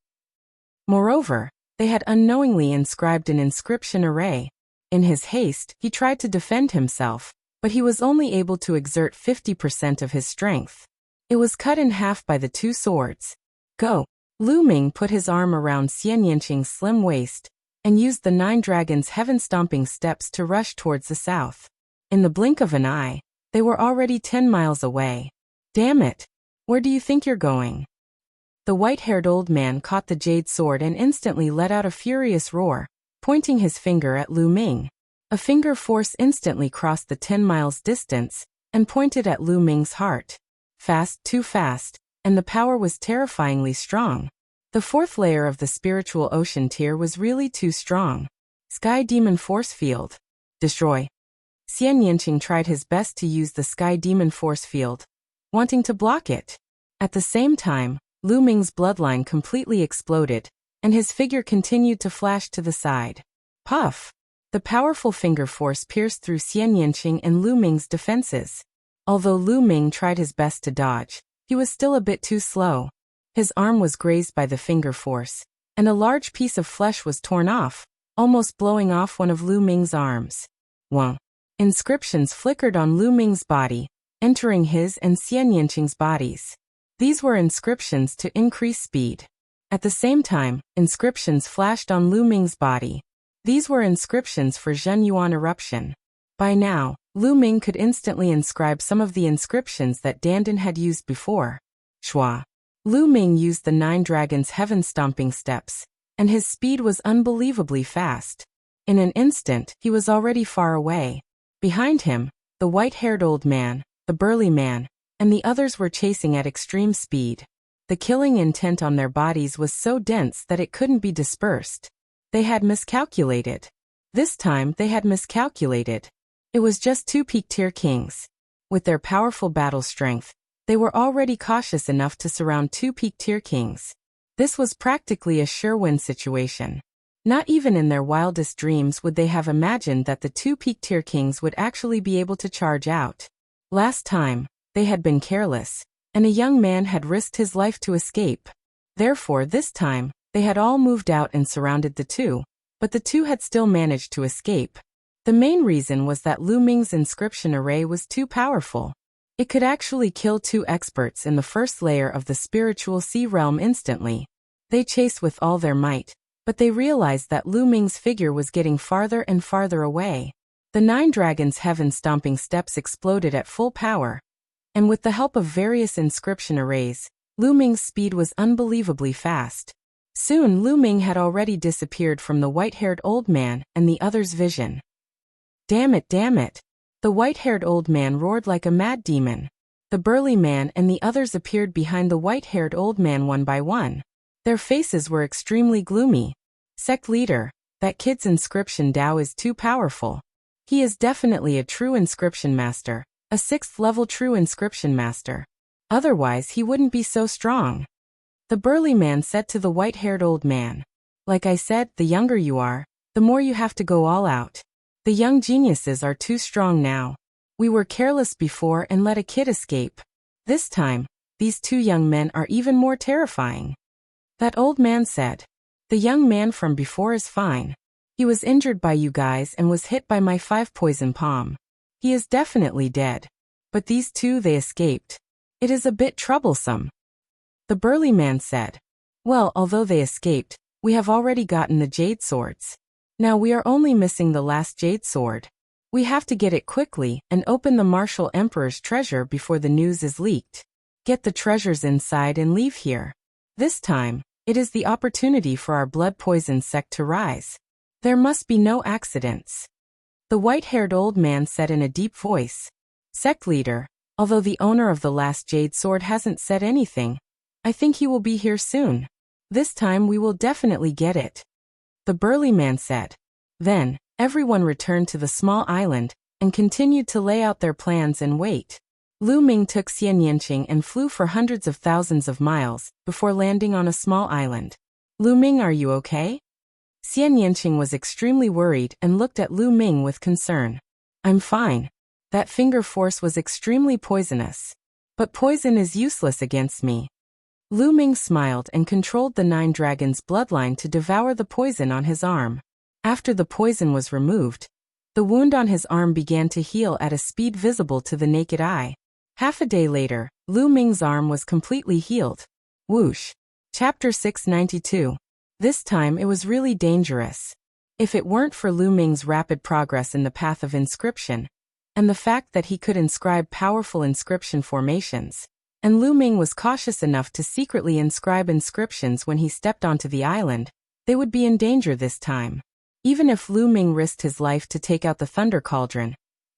Moreover, they had unknowingly inscribed an inscription array. In his haste, he tried to defend himself, but he was only able to exert 50% of his strength. It was cut in half by the 2 swords. Go. Lu Ming put his arm around Xian Yanqing's slim waist, and used the 9 dragons' heaven-stomping steps to rush towards the south. In the blink of an eye, they were already 10 miles away. Damn it! Where do you think you're going? The white-haired old man caught the jade sword and instantly let out a furious roar, pointing his finger at Lu Ming. A finger force instantly crossed the 10 miles distance, and pointed at Lu Ming's heart. Fast, too fast, and the power was terrifyingly strong. The 4th layer of the spiritual ocean tier was really too strong. Sky Demon Force Field. Destroy. Xian Yanqing tried his best to use the Sky Demon Force Field, wanting to block it. At the same time, Lu Ming's bloodline completely exploded, and his figure continued to flash to the side. Puff! The powerful finger force pierced through Xian Yanqing and Lu Ming's defenses. Although Lu Ming tried his best to dodge, he was still a bit too slow. His arm was grazed by the finger force, and a large piece of flesh was torn off, almost blowing off one of Lu Ming's arms. Wah! Inscriptions flickered on Lu Ming's body, entering his and Xian Yanqing's bodies. These were inscriptions to increase speed. At the same time, inscriptions flashed on Lu Ming's body. These were inscriptions for Zhen Yuan eruption. By now, Lu Ming could instantly inscribe some of the inscriptions that Dandan had used before. Shua. Lu Ming used the 9 dragons' heaven-stomping steps, and his speed was unbelievably fast. In an instant, he was already far away. Behind him, the white-haired old man, the burly man, and the others were chasing at extreme speed. The killing intent on their bodies was so dense that it couldn't be dispersed. They had miscalculated. This time they had miscalculated. It was just 2 peak-tier kings. With their powerful battle strength, they were already cautious enough to surround 2 peak-tier kings. This was practically a sure-win situation. Not even in their wildest dreams would they have imagined that the 2 peak-tier kings would actually be able to charge out. Last time, they had been careless, and a young man had risked his life to escape. Therefore, this time, they had all moved out and surrounded the 2, but the 2 had still managed to escape. The main reason was that Lu Ming's inscription array was too powerful. It could actually kill 2 experts in the first layer of the spiritual sea realm instantly. They chased with all their might, but they realized that Lu Ming's figure was getting farther and farther away. The 9 dragons' heaven-stomping steps exploded at full power, and with the help of various inscription arrays, Lu Ming's speed was unbelievably fast. Soon Lu Ming had already disappeared from the white-haired old man and the other's vision. Damn it, damn it! The white-haired old man roared like a mad demon. The burly man and the others appeared behind the white-haired old man one by one. Their faces were extremely gloomy. Sect leader, that kid's inscription Dao is too powerful. He is definitely a true inscription master, a 6th-level true inscription master. Otherwise he wouldn't be so strong. The burly man said to the white-haired old man. Like I said, the younger you are, the more you have to go all out. The young geniuses are too strong now. We were careless before and let a kid escape. This time, these 2 young men are even more terrifying. That old man said. The young man from before is fine. He was injured by you guys and was hit by my 5 poison palm. He is definitely dead. But these 2 they escaped. It is a bit troublesome. The burly man said. Well, although they escaped, we have already gotten the jade swords. Now we are only missing the last jade sword. We have to get it quickly and open the Martial Emperor's treasure before the news is leaked. Get the treasures inside and leave here. This time, it is the opportunity for our blood poison sect to rise. There must be no accidents. The white-haired old man said in a deep voice. Sect leader, although the owner of the last jade sword hasn't said anything, I think he will be here soon. This time we will definitely get it. The burly man said. Then, everyone returned to the small island and continued to lay out their plans and wait. Lu Ming took Xian Yanqing and flew for hundreds of thousands of miles before landing on a small island. Lu Ming, are you okay? Xian Yanqing was extremely worried and looked at Lu Ming with concern. I'm fine. That finger force was extremely poisonous. But poison is useless against me. Lu Ming smiled and controlled the 9 dragons' bloodline to devour the poison on his arm. After the poison was removed, the wound on his arm began to heal at a speed visible to the naked eye. Half a day later, Lu Ming's arm was completely healed. Whoosh. Chapter 692. This time it was really dangerous. If it weren't for Lu Ming's rapid progress in the path of inscription, and the fact that he could inscribe powerful inscription formations, and Lu Ming was cautious enough to secretly inscribe inscriptions when he stepped onto the island, they would be in danger this time. Even if Lu Ming risked his life to take out the Thunder Cauldron,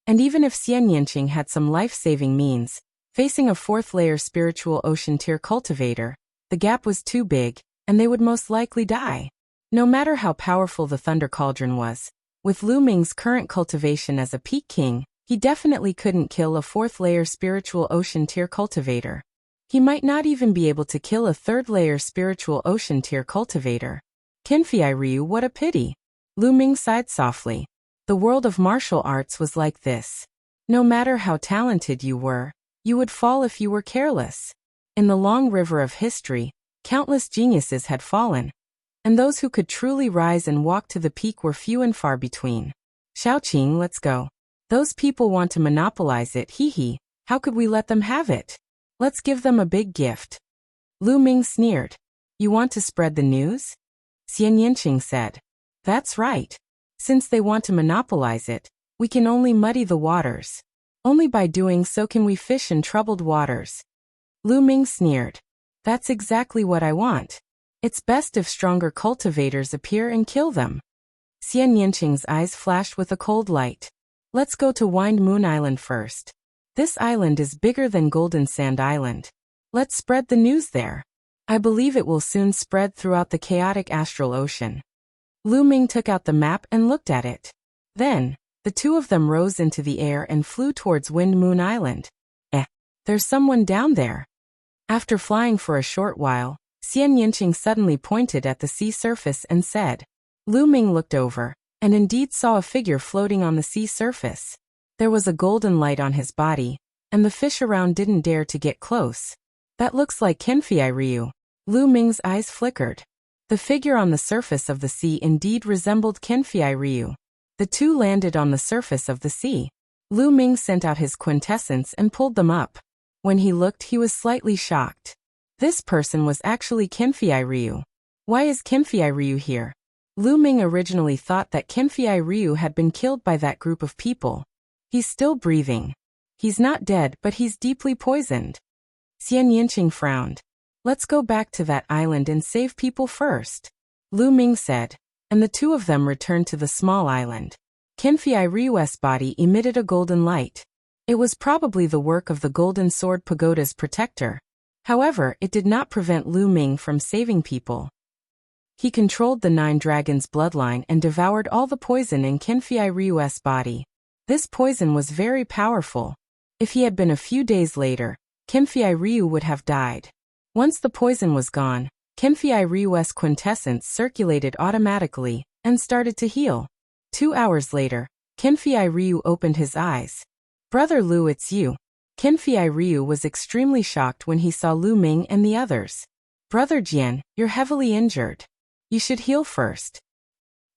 and even if Xian Yanqing had some life-saving means, facing a 4th-layer spiritual ocean tier cultivator, the gap was too big, and they would most likely die. No matter how powerful the Thunder Cauldron was, with Lu Ming's current cultivation as a peak king, He definitely couldn't kill a fourth-layer spiritual ocean tier cultivator. He might not even be able to kill a third-layer spiritual ocean tier cultivator. Kinfei Ryu, what a pity. Lu Ming sighed softly. The world of martial arts was like this. No matter how talented you were, you would fall if you were careless. In the long river of history, countless geniuses had fallen, and those who could truly rise and walk to the peak were few and far between. Xiaoqing, let's go. Those people want to monopolize it, hee. How could we let them have it? Let's give them a big gift. Lu Ming sneered. You want to spread the news? Xian Yinqing said. That's right. Since they want to monopolize it, we can only muddy the waters. Only by doing so can we fish in troubled waters. Lu Ming sneered. That's exactly what I want. It's best if stronger cultivators appear and kill them. Xian Yinqing's eyes flashed with a cold light. Let's go to Wind Moon Island first. This island is bigger than Golden Sand Island. Let's spread the news there. I believe it will soon spread throughout the chaotic astral ocean. Lu Ming took out the map and looked at it. Then, the two of them rose into the air and flew towards Wind Moon Island. There's someone down there. After flying for a short while, Xian Yinqing suddenly pointed at the sea surface and said. Lu Ming looked over, and indeed saw a figure floating on the sea surface. There was a golden light on his body, and the fish around didn't dare to get close. That looks like Kinfei Ryu. Lu Ming's eyes flickered. The figure on the surface of the sea indeed resembled Kinfei Ryu. The two landed on the surface of the sea. Lu Ming sent out his quintessence and pulled them up. When he looked, he was slightly shocked. This person was actually Kinfei Ryu. Why is Kinfei Ryu here? Lu Ming originally thought that Kinfei Ryu had been killed by that group of people. He's still breathing. He's not dead, but he's deeply poisoned. Xian Yinqing frowned. Let's go back to that island and save people first. Lu Ming said, and the two of them returned to the small island. Kinfei Ryu's body emitted a golden light. It was probably the work of the Golden Sword Pagoda's protector. However, it did not prevent Lu Ming from saving people. He controlled the Nine Dragons' bloodline and devoured all the poison in Kinfei Ryu's body. This poison was very powerful. If he had been a few days later, Kinfei Ryu would have died. Once the poison was gone, Kinfei Ryu's quintessence circulated automatically and started to heal. 2 hours later, Kinfei Ryu opened his eyes. Brother Lu, it's you. Kinfei Ryu was extremely shocked when he saw Lu Ming and the others. Brother Jian, you're heavily injured. You should heal first.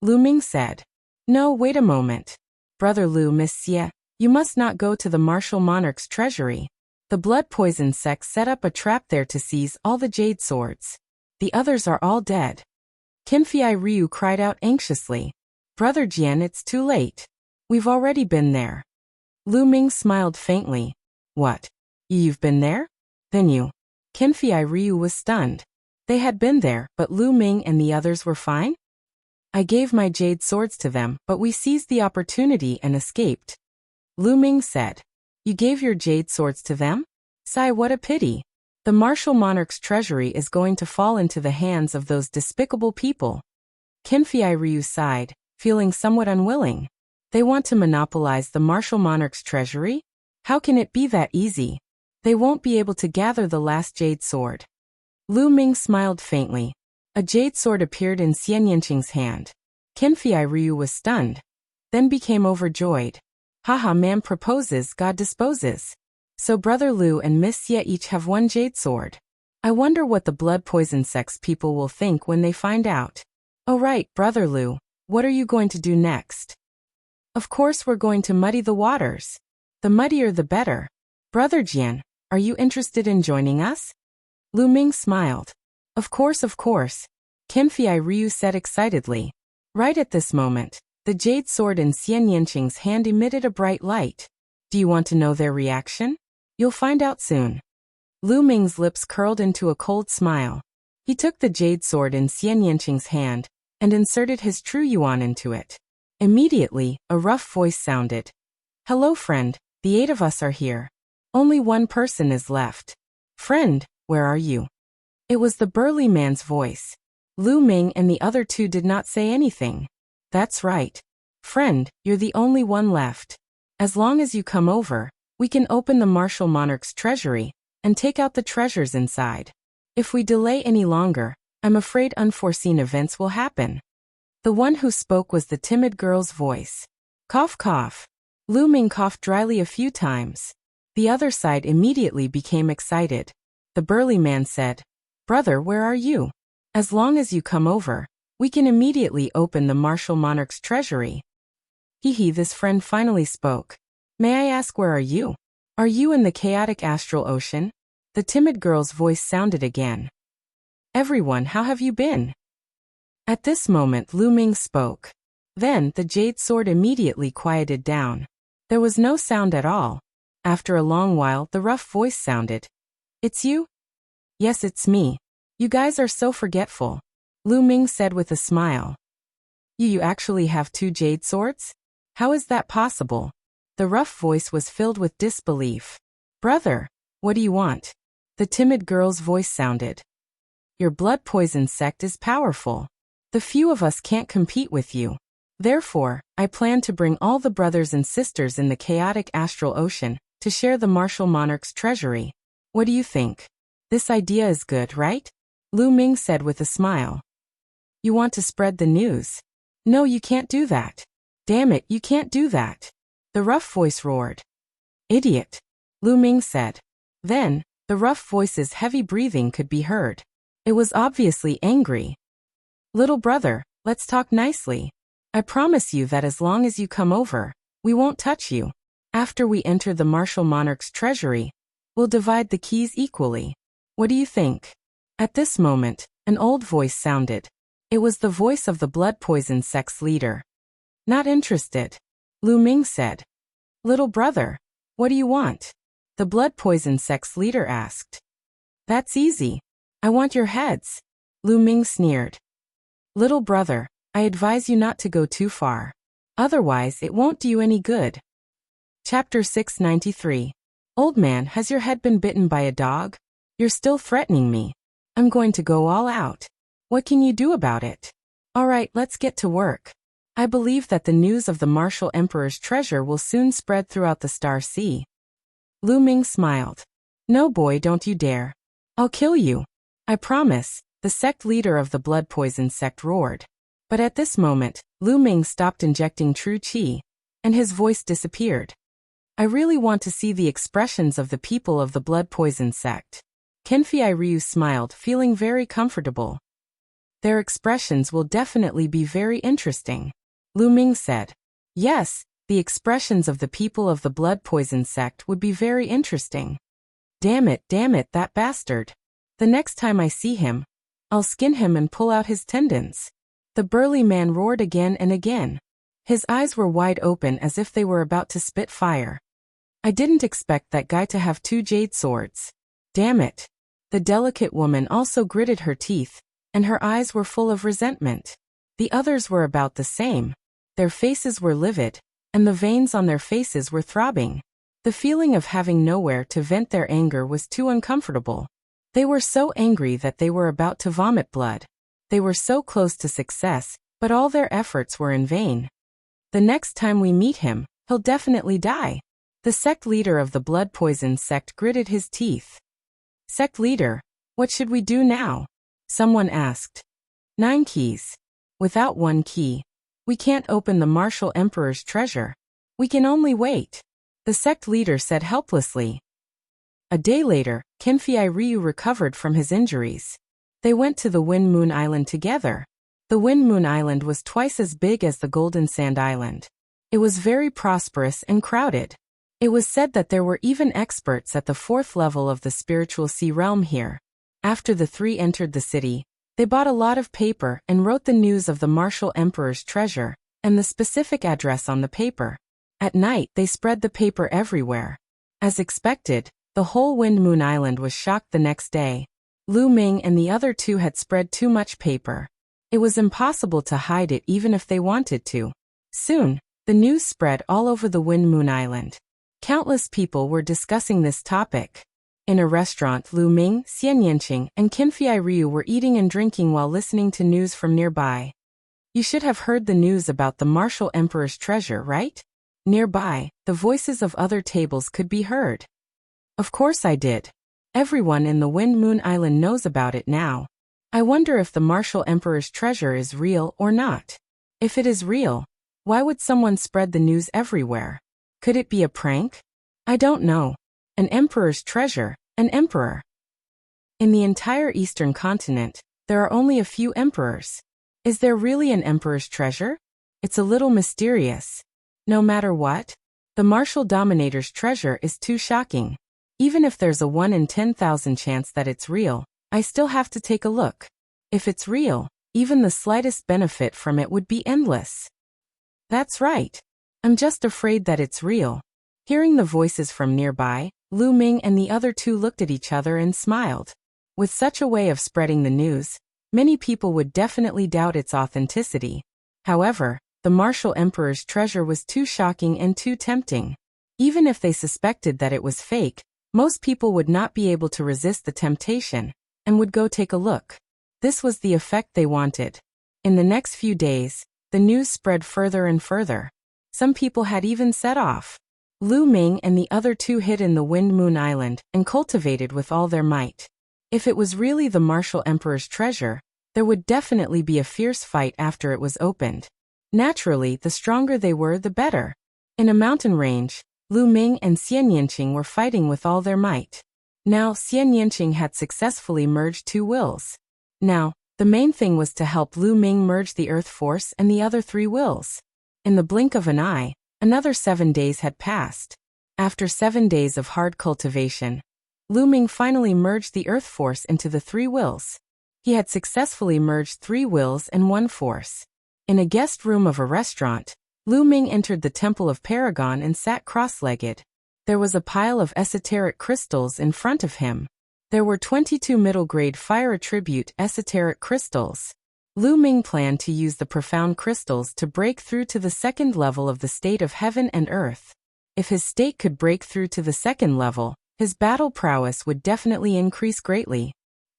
Lu Ming said. No, wait a moment. Brother Lu, Miss Xie, you must not go to the martial monarch's treasury. The blood poison sect set up a trap there to seize all the jade swords. The others are all dead. Kinfei Ryu cried out anxiously. Brother Jian, it's too late. We've already been there. Lu Ming smiled faintly. What? You've been there? Then you. Kinfei Ryu was stunned. They had been there, but Lu Ming and the others were fine? I gave my jade swords to them, but we seized the opportunity and escaped. Lu Ming said. You gave your jade swords to them? Sigh, what a pity. The martial monarch's treasury is going to fall into the hands of those despicable people. Kinfei Ryu sighed, feeling somewhat unwilling. They want to monopolize the martial monarch's treasury? How can it be that easy? They won't be able to gather the last jade sword. Lu Ming smiled faintly. A jade sword appeared in Xian Yinqing's hand. Kinfei Ryu was stunned, then became overjoyed. Haha, man proposes, God disposes. So Brother Lu and Miss Xie each have one jade sword. I wonder what the blood poison sect's people will think when they find out. Oh right, Brother Lu, what are you going to do next? Of course we're going to muddy the waters. The muddier the better. Brother Jian, are you interested in joining us? Lu Ming smiled. Of course, Kinfei Ryu said excitedly. Right at this moment, the jade sword in Xian Yinqing's hand emitted a bright light. Do you want to know their reaction? You'll find out soon. Lu Ming's lips curled into a cold smile. He took the jade sword in Xian Yinqing's hand and inserted his true yuan into it. Immediately, a rough voice sounded. Hello friend, the 8 of us are here. Only one person is left. Friend, where are you? It was the burly man's voice. Lu Ming and the other two did not say anything. That's right. Friend, you're the only one left. As long as you come over, we can open the martial monarch's treasury and take out the treasures inside. If we delay any longer, I'm afraid unforeseen events will happen. The one who spoke was the timid girl's voice. Cough, cough. Lu Ming coughed dryly a few times. The other side immediately became excited. The burly man said, "Brother, where are you? As long as you come over, we can immediately open the martial monarch's treasury." Hee, this friend finally spoke. "May I ask, where are you? Are you in the chaotic astral ocean?" The timid girl's voice sounded again. "Everyone, how have you been?" At this moment Lu Ming spoke. Then the jade sword immediately quieted down. There was no sound at all. After a long while the rough voice sounded. "It's you?" "Yes, it's me. You guys are so forgetful," Lu Ming said with a smile. You actually have 2 jade swords? How is that possible?" The rough voice was filled with disbelief. "Brother, what do you want?" The timid girl's voice sounded. "Your blood poison sect is powerful. The few of us can't compete with you. Therefore, I plan to bring all the brothers and sisters in the chaotic astral ocean to share the martial monarch's treasury. What do you think? This idea is good, right?" Lu Ming said with a smile. "You want to spread the news? No, you can't do that. Damn it, you can't do that," the rough voice roared. "Idiot," Lu Ming said. Then, the rough voice's heavy breathing could be heard. It was obviously angry. "Little brother, let's talk nicely. I promise you that as long as you come over, we won't touch you. After we enter the martial monarch's treasury, we'll divide the keys equally. What do you think?" At this moment, an old voice sounded. It was the voice of the blood poison sect's leader. "Not interested," Lu Ming said. "Little brother, what do you want?" the blood poison sect's leader asked. "That's easy. I want your heads," Lu Ming sneered. "Little brother, I advise you not to go too far. Otherwise it won't do you any good." Chapter 693. Old man, has your head been bitten by a dog? You're still threatening me. I'm going to go all out. What can you do about it? Alright, let's get to work. I believe that the news of the martial emperor's treasure will soon spread throughout the Star Sea. Lu Ming smiled. "No boy, don't you dare. I'll kill you. I promise," the sect leader of the blood poison sect roared. But at this moment, Lu Ming stopped injecting true qi, and his voice disappeared. "I really want to see the expressions of the people of the blood poison sect." Kenfei Ryu smiled, feeling very comfortable. "Their expressions will definitely be very interesting," Lu Ming said. "Yes, the expressions of the people of the blood poison sect would be very interesting. Damn it, that bastard. The next time I see him, I'll skin him and pull out his tendons." The burly man roared again and again. His eyes were wide open as if they were about to spit fire. "I didn't expect that guy to have 2 jade swords. Damn it." The delicate woman also gritted her teeth, and her eyes were full of resentment. The others were about the same. Their faces were livid, and the veins on their faces were throbbing. The feeling of having nowhere to vent their anger was too uncomfortable. They were so angry that they were about to vomit blood. They were so close to success, but all their efforts were in vain. "The next time we meet him, he'll definitely die." The sect leader of the blood poison sect gritted his teeth. "Sect leader, what should we do now?" someone asked. 9 keys. Without 1 key, we can't open the martial emperor's treasure. We can only wait," the sect leader said helplessly. A day later, Kenfei Ryu recovered from his injuries. They went to the Wind Moon Island together. The Wind Moon Island was twice as big as the Golden Sand Island. It was very prosperous and crowded. It was said that there were even experts at the 4th level of the spiritual sea realm here. After the 3 entered the city, they bought a lot of paper and wrote the news of the martial emperor's treasure and the specific address on the paper. At night, they spread the paper everywhere. As expected, the whole Wind Moon Island was shocked the next day. Lu Ming and the other 2 had spread too much paper. It was impossible to hide it even if they wanted to. Soon, the news spread all over the Wind Moon Island. Countless people were discussing this topic. In a restaurant, Lu Ming, Xian Yanqing, and Kenfei Ryu were eating and drinking while listening to news from nearby. "You should have heard the news about the martial emperor's treasure, right?" Nearby, the voices of other tables could be heard. Of course I did. Everyone in the Wind Moon Island knows about it now. I wonder if the Martial Emperor's treasure is real or not. If it is real, why would someone spread the news everywhere? Could it be a prank? I don't know. An emperor's treasure, an emperor. In the entire Eastern continent, there are only a few emperors. Is there really an emperor's treasure? It's a little mysterious. No matter what, the martial dominator's treasure is too shocking. Even if there's a 1 in 10,000 chance that it's real, I still have to take a look. If it's real, even the slightest benefit from it would be endless. That's right. I'm just afraid that it's real. Hearing the voices from nearby, Lu Ming and the other two looked at each other and smiled. With such a way of spreading the news, many people would definitely doubt its authenticity. However, the martial emperor's treasure was too shocking and too tempting. Even if they suspected that it was fake, most people would not be able to resist the temptation, and would go take a look. This was the effect they wanted. In the next few days, the news spread further and further. Some people had even set off. Lu Ming and the other two hid in the Wind Moon Island and cultivated with all their might. If it was really the martial emperor's treasure, there would definitely be a fierce fight after it was opened. Naturally, the stronger they were, the better. In a mountain range, Lu Ming and Xian Yanqing were fighting with all their might. Now, Xian Yanqing had successfully merged 2 wills. Now, the main thing was to help Lu Ming merge the earth force and the other 3 wills. In the blink of an eye, another 7 days had passed. After 7 days of hard cultivation, Lu Ming finally merged the earth force into the 3 wills. He had successfully merged 3 wills and 1 force. In a guest room of a restaurant, Lu Ming entered the Temple of Paragon and sat cross-legged. There was a pile of esoteric crystals in front of him. There were 22 middle-grade fire attribute esoteric crystals. Lu Ming planned to use the profound crystals to break through to the 2nd level of the state of heaven and earth. If his state could break through to the 2nd level, his battle prowess would definitely increase greatly.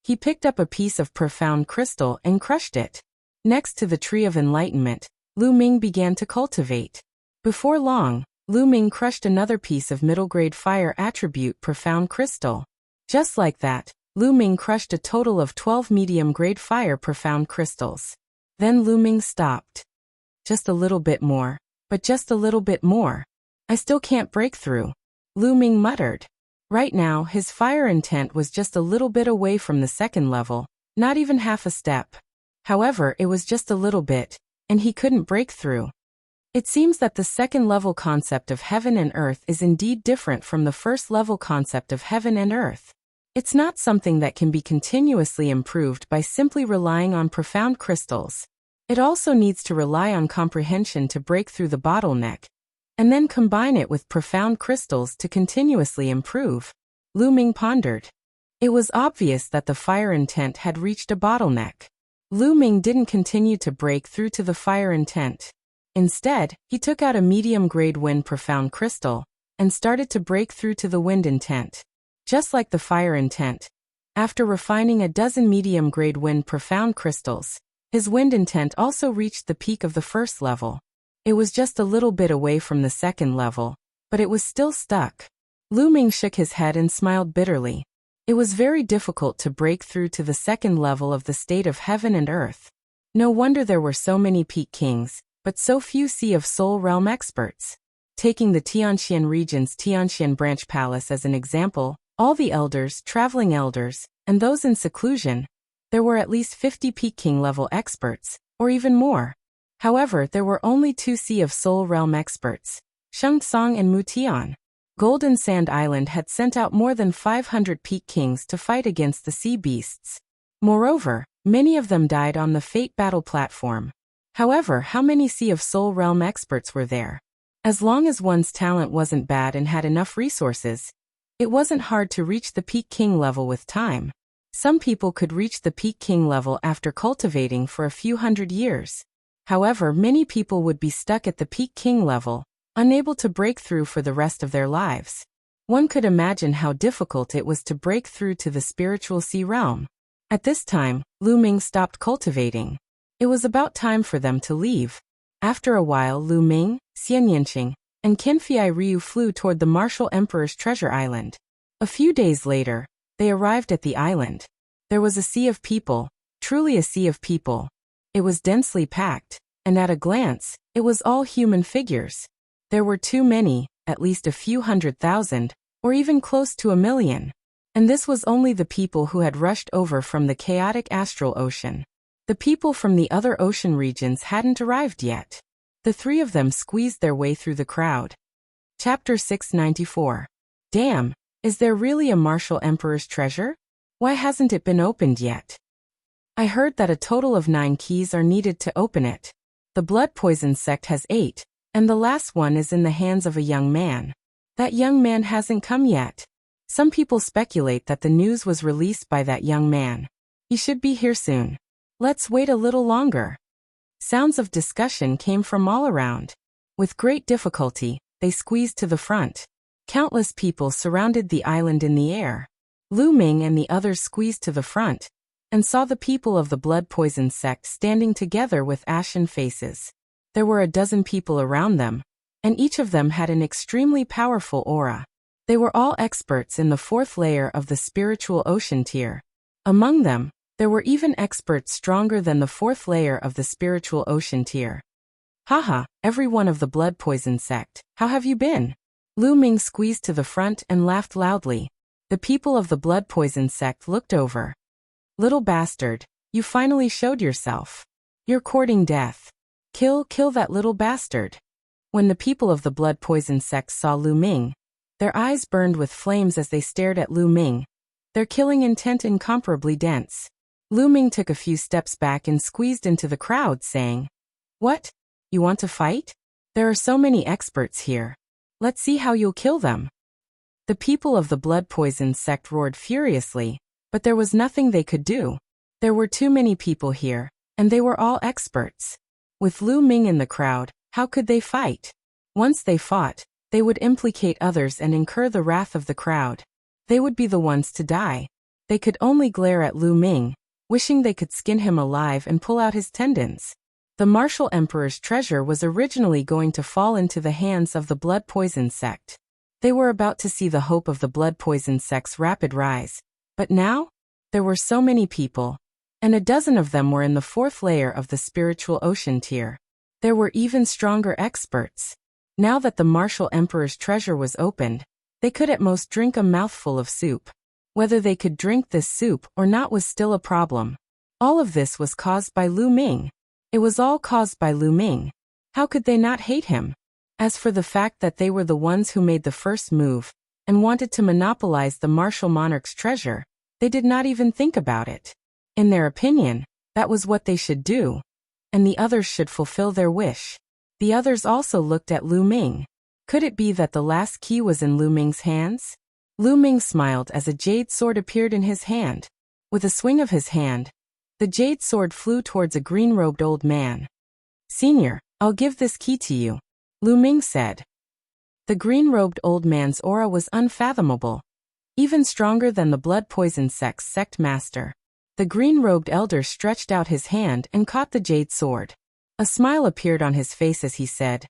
He picked up a piece of profound crystal and crushed it. Next to the Tree of Enlightenment, Lu Ming began to cultivate. Before long, Lu Ming crushed another piece of middle-grade fire attribute profound crystal. Just like that, Lu Ming crushed a total of 12 medium-grade fire profound crystals. Then Lu Ming stopped. Just a little bit more, but just a little bit more. I still can't break through, Lu Ming muttered. Right now, his fire intent was just a little bit away from the 2nd level, not even half a step. However, it was just a little bit, and he couldn't break through. It seems that the 2nd level concept of heaven and earth is indeed different from the 1st level concept of heaven and earth. It's not something that can be continuously improved by simply relying on profound crystals. It also needs to rely on comprehension to break through the bottleneck, and then combine it with profound crystals to continuously improve. Lu Ming pondered. It was obvious that the fire intent had reached a bottleneck. Lu Ming didn't continue to break through to the fire intent. Instead, he took out a medium-grade wind profound crystal and started to break through to the wind intent. Just like the fire intent, after refining a dozen medium-grade wind profound crystals, his wind intent also reached the peak of the 1st level. It was just a little bit away from the 2nd level, but it was still stuck. Lu Ming shook his head and smiled bitterly. It was very difficult to break through to the 2nd level of the state of heaven and earth. No wonder there were so many peak kings, but so few Sea of Soul realm experts. Taking the Tianxian region's Tianxian branch palace as an example, all the elders, traveling elders, and those in seclusion, there were at least 50 peak king level experts, or even more. However, there were only 2 Sea of Soul realm experts, Sheng Tsang and Mu Tian. Golden Sand Island had sent out more than 500 peak kings to fight against the sea beasts. Moreover, many of them died on the Fate battle platform. However, how many Sea of Soul realm experts were there? As long as one's talent wasn't bad and had enough resources, it wasn't hard to reach the peak king level with time. Some people could reach the peak king level after cultivating for a few hundred years. However, many people would be stuck at the peak king level, unable to break through for the rest of their lives. One could imagine how difficult it was to break through to the spiritual sea realm. At this time, Lu Ming stopped cultivating. It was about time for them to leave. After a while, Lu Ming, Xian Yanqing, and Kinfei Ryu flew toward the Martial Emperor's treasure island. A few days later, they arrived at the island. There was a sea of people, truly a sea of people. It was densely packed, and at a glance, it was all human figures. There were too many, at least a few 100,000, or even close to 1,000,000. And this was only the people who had rushed over from the chaotic astral ocean. The people from the other ocean regions hadn't arrived yet. The three of them squeezed their way through the crowd. Chapter 694. Damn, is there really a Martial Emperor's treasure? Why hasn't it been opened yet? I heard that a total of 9 keys are needed to open it. The blood poison sect has 8, and the last one is in the hands of a young man. That young man hasn't come yet. Some people speculate that the news was released by that young man. He should be here soon. Let's wait a little longer. Sounds of discussion came from all around. With great difficulty, they squeezed to the front. Countless people surrounded the island in the air. Lu Ming and the others squeezed to the front, and saw the people of the blood poison sect standing together with ashen faces. There were a dozen people around them, and each of them had an extremely powerful aura. They were all experts in the 4th layer of the spiritual ocean tier. Among them, there were even experts stronger than the 4th layer of the spiritual ocean tier. Haha, every one of the blood poison sect, how have you been? Lu Ming squeezed to the front and laughed loudly. The people of the blood poison sect looked over. Little bastard, you finally showed yourself. You're courting death. Kill that little bastard. When the people of the blood poison sect saw Lu Ming, their eyes burned with flames as they stared at Lu Ming, their killing intent incomparably dense. Lu Ming took a few steps back and squeezed into the crowd, saying, "What? You want to fight? There are so many experts here. Let's see how you'll kill them." The people of the blood poison sect roared furiously, but there was nothing they could do. There were too many people here, and they were all experts. With Lu Ming in the crowd, how could they fight? Once they fought, they would implicate others and incur the wrath of the crowd. They would be the ones to die. They could only glare at Lu Ming, wishing they could skin him alive and pull out his tendons. The Martial Emperor's treasure was originally going to fall into the hands of the blood poison sect. They were about to see the hope of the blood poison sect's rapid rise. But now, there were so many people, and a dozen of them were in the 4th layer of the spiritual ocean tier. There were even stronger experts. Now that the Martial Emperor's treasure was opened, they could at most drink a mouthful of soup. Whether they could drink this soup or not was still a problem. All of this was caused by Lu Ming. It was all caused by Lu Ming. How could they not hate him? As for the fact that they were the ones who made the first move, and wanted to monopolize the Martial Monarch's treasure, they did not even think about it. In their opinion, that was what they should do, and the others should fulfill their wish. The others also looked at Lu Ming. Could it be that the last key was in Lu Ming's hands? Lu Ming smiled as a jade sword appeared in his hand. With a swing of his hand, the jade sword flew towards a green-robed old man. "Senior, I'll give this key to you," Lu Ming said. The green-robed old man's aura was unfathomable, even stronger than the blood poison sect's sect master. The green-robed elder stretched out his hand and caught the jade sword. A smile appeared on his face as he said,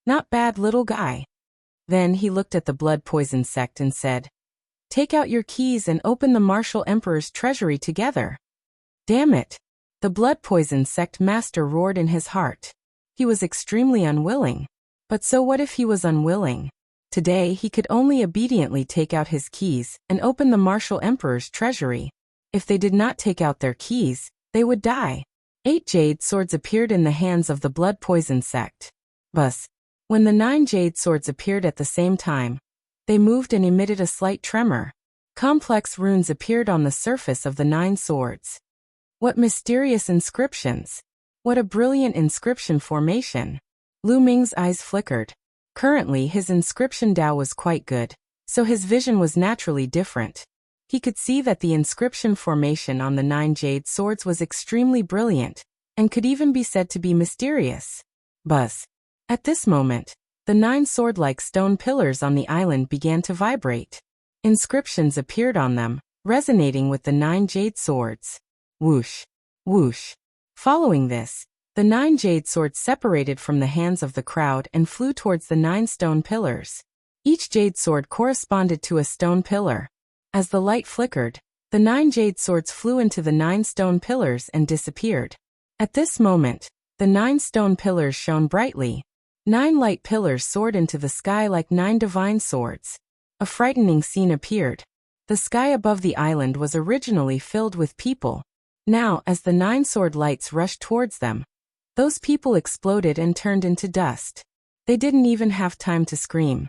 "Not bad, little guy." Then he looked at the blood poison sect and said, "Take out your keys and open the Martial Emperor's treasury together." Damn it! The blood poison sect master roared in his heart. He was extremely unwilling. But so what if he was unwilling? Today he could only obediently take out his keys and open the Martial Emperor's treasury. If they did not take out their keys, they would die. 8 jade swords appeared in the hands of the blood poison sect. Buzz. When the 9 jade swords appeared at the same time, they moved and emitted a slight tremor. Complex runes appeared on the surface of the 9 swords. What mysterious inscriptions! What a brilliant inscription formation! Lu Ming's eyes flickered. Currently his inscription Dao was quite good, so his vision was naturally different. He could see that the inscription formation on the 9 jade swords was extremely brilliant, and could even be said to be mysterious. Buzz. At this moment, the 9 sword-like stone pillars on the island began to vibrate. Inscriptions appeared on them, resonating with the 9 jade swords. Whoosh. Whoosh. Following this, The 9 jade swords separated from the hands of the crowd and flew towards the 9 stone pillars. Each jade sword corresponded to a stone pillar. As the light flickered, the 9 jade swords flew into the 9 stone pillars and disappeared. At this moment, the 9 stone pillars shone brightly. 9 light pillars soared into the sky like 9 divine swords. A frightening scene appeared. The sky above the island was originally filled with people. Now, as the 9 sword lights rushed towards them, those people exploded and turned into dust. They didn't even have time to scream.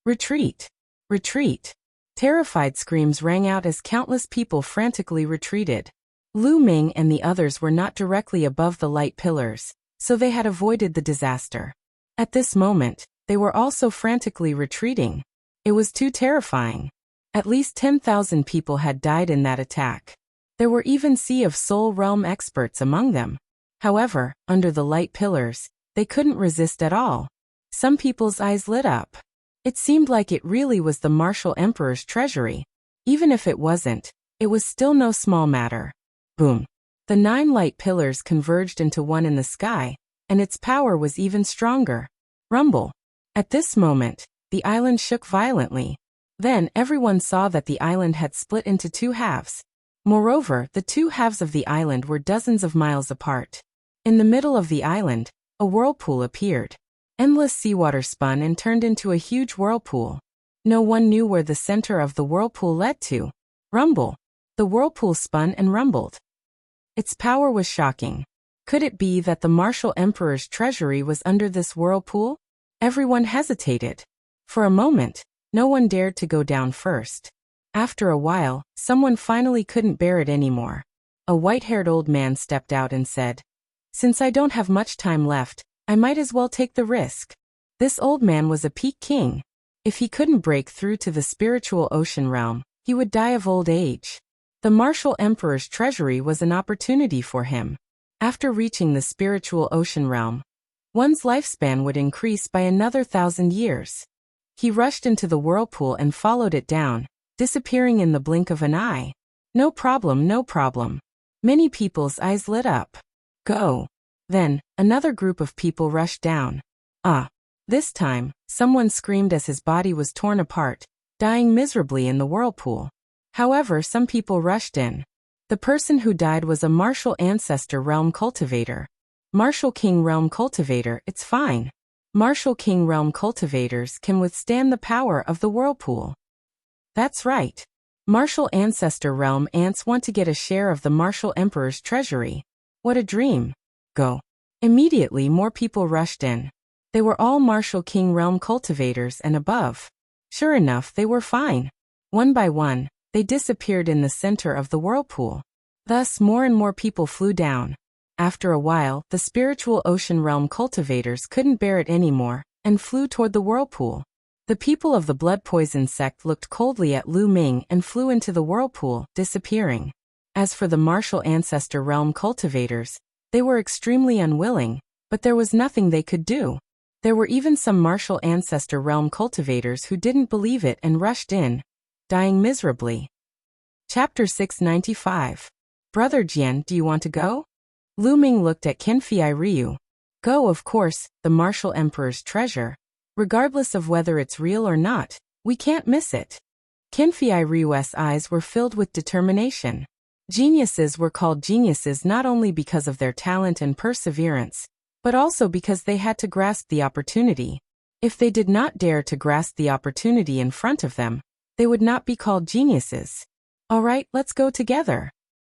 Retreat! Retreat! Terrified screams rang out as countless people frantically retreated. Lu Ming and the others were not directly above the light pillars, so they had avoided the disaster. At this moment, they were also frantically retreating. It was too terrifying. At least 10,000 people had died in that attack. There were even Sea of Soul Realm experts among them. However, under the light pillars, they couldn't resist at all. Some people's eyes lit up. It seemed like it really was the martial emperor's treasury. Even if it wasn't, it was still no small matter. Boom. The 9 light pillars converged into one in the sky, and its power was even stronger. Rumble. At this moment, the island shook violently. Then everyone saw that the island had split into 2 halves. Moreover, the 2 halves of the island were dozens of miles apart. In the middle of the island, a whirlpool appeared. Endless seawater spun and turned into a huge whirlpool. No one knew where the center of the whirlpool led to. Rumble. The whirlpool spun and rumbled. Its power was shocking. Could it be that the martial emperor's treasury was under this whirlpool? Everyone hesitated. For a moment, no one dared to go down first. After a while, someone finally couldn't bear it anymore. A white-haired old man stepped out and said, "Since I don't have much time left, I might as well take the risk." This old man was a peak king. If he couldn't break through to the spiritual ocean realm, he would die of old age. The martial emperor's treasury was an opportunity for him. After reaching the spiritual ocean realm, one's lifespan would increase by another 1,000 years. He rushed into the whirlpool and followed it down, disappearing in the blink of an eye. No problem, no problem. Many people's eyes lit up. Go. Then, another group of people rushed down. This time, someone screamed as his body was torn apart, dying miserably in the whirlpool. However, some people rushed in. The person who died was a martial ancestor realm cultivator. Martial king realm cultivator, it's fine. Martial king realm cultivators can withstand the power of the whirlpool. That's right. Martial ancestor realm ants want to get a share of the martial emperor's treasury. What a dream. Go. Immediately more people rushed in. They were all martial king realm cultivators and above. Sure enough, they were fine. One by one, they disappeared in the center of the whirlpool. Thus more and more people flew down. After a while, the spiritual ocean realm cultivators couldn't bear it anymore, and flew toward the whirlpool. The people of the blood poison sect looked coldly at Lu Ming and flew into the whirlpool, disappearing. As for the martial ancestor realm cultivators, they were extremely unwilling, but there was nothing they could do. There were even some martial ancestor realm cultivators who didn't believe it and rushed in, dying miserably. Chapter 695. Brother Jian, do you want to go? Lu Ming looked at Qinfei Ryu. Go, of course, the martial emperor's treasure. Regardless of whether it's real or not, we can't miss it. Qinfei Ryu's eyes were filled with determination. Geniuses were called geniuses not only because of their talent and perseverance, but also because they had to grasp the opportunity. If they did not dare to grasp the opportunity in front of them, they would not be called geniuses. All right, let's go together.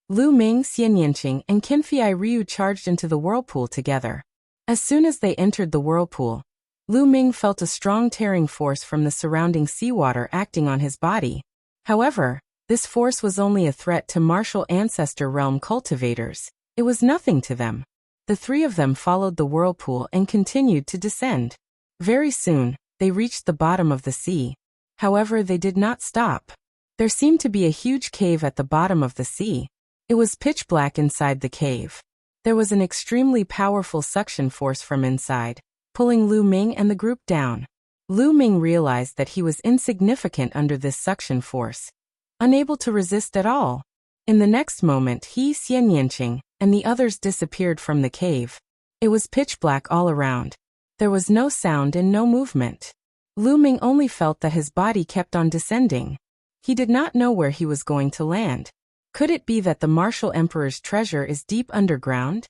Lu Ming, Xian Yanqing, and Qinfei Ryu charged into the whirlpool together. As soon as they entered the whirlpool, Lu Ming felt a strong tearing force from the surrounding seawater acting on his body. However, this force was only a threat to martial ancestor realm cultivators. It was nothing to them. The 3 of them followed the whirlpool and continued to descend. Very soon, they reached the bottom of the sea. However, they did not stop. There seemed to be a huge cave at the bottom of the sea. It was pitch black inside the cave. There was an extremely powerful suction force from inside, pulling Lu Ming and the group down. Lu Ming realized that he was insignificant under this suction force, unable to resist at all. In the next moment, he, Xian Yanqing, and the others disappeared from the cave. It was pitch black all around. There was no sound and no movement. Lu Ming only felt that his body kept on descending. He did not know where he was going to land. Could it be that the martial emperor's treasure is deep underground?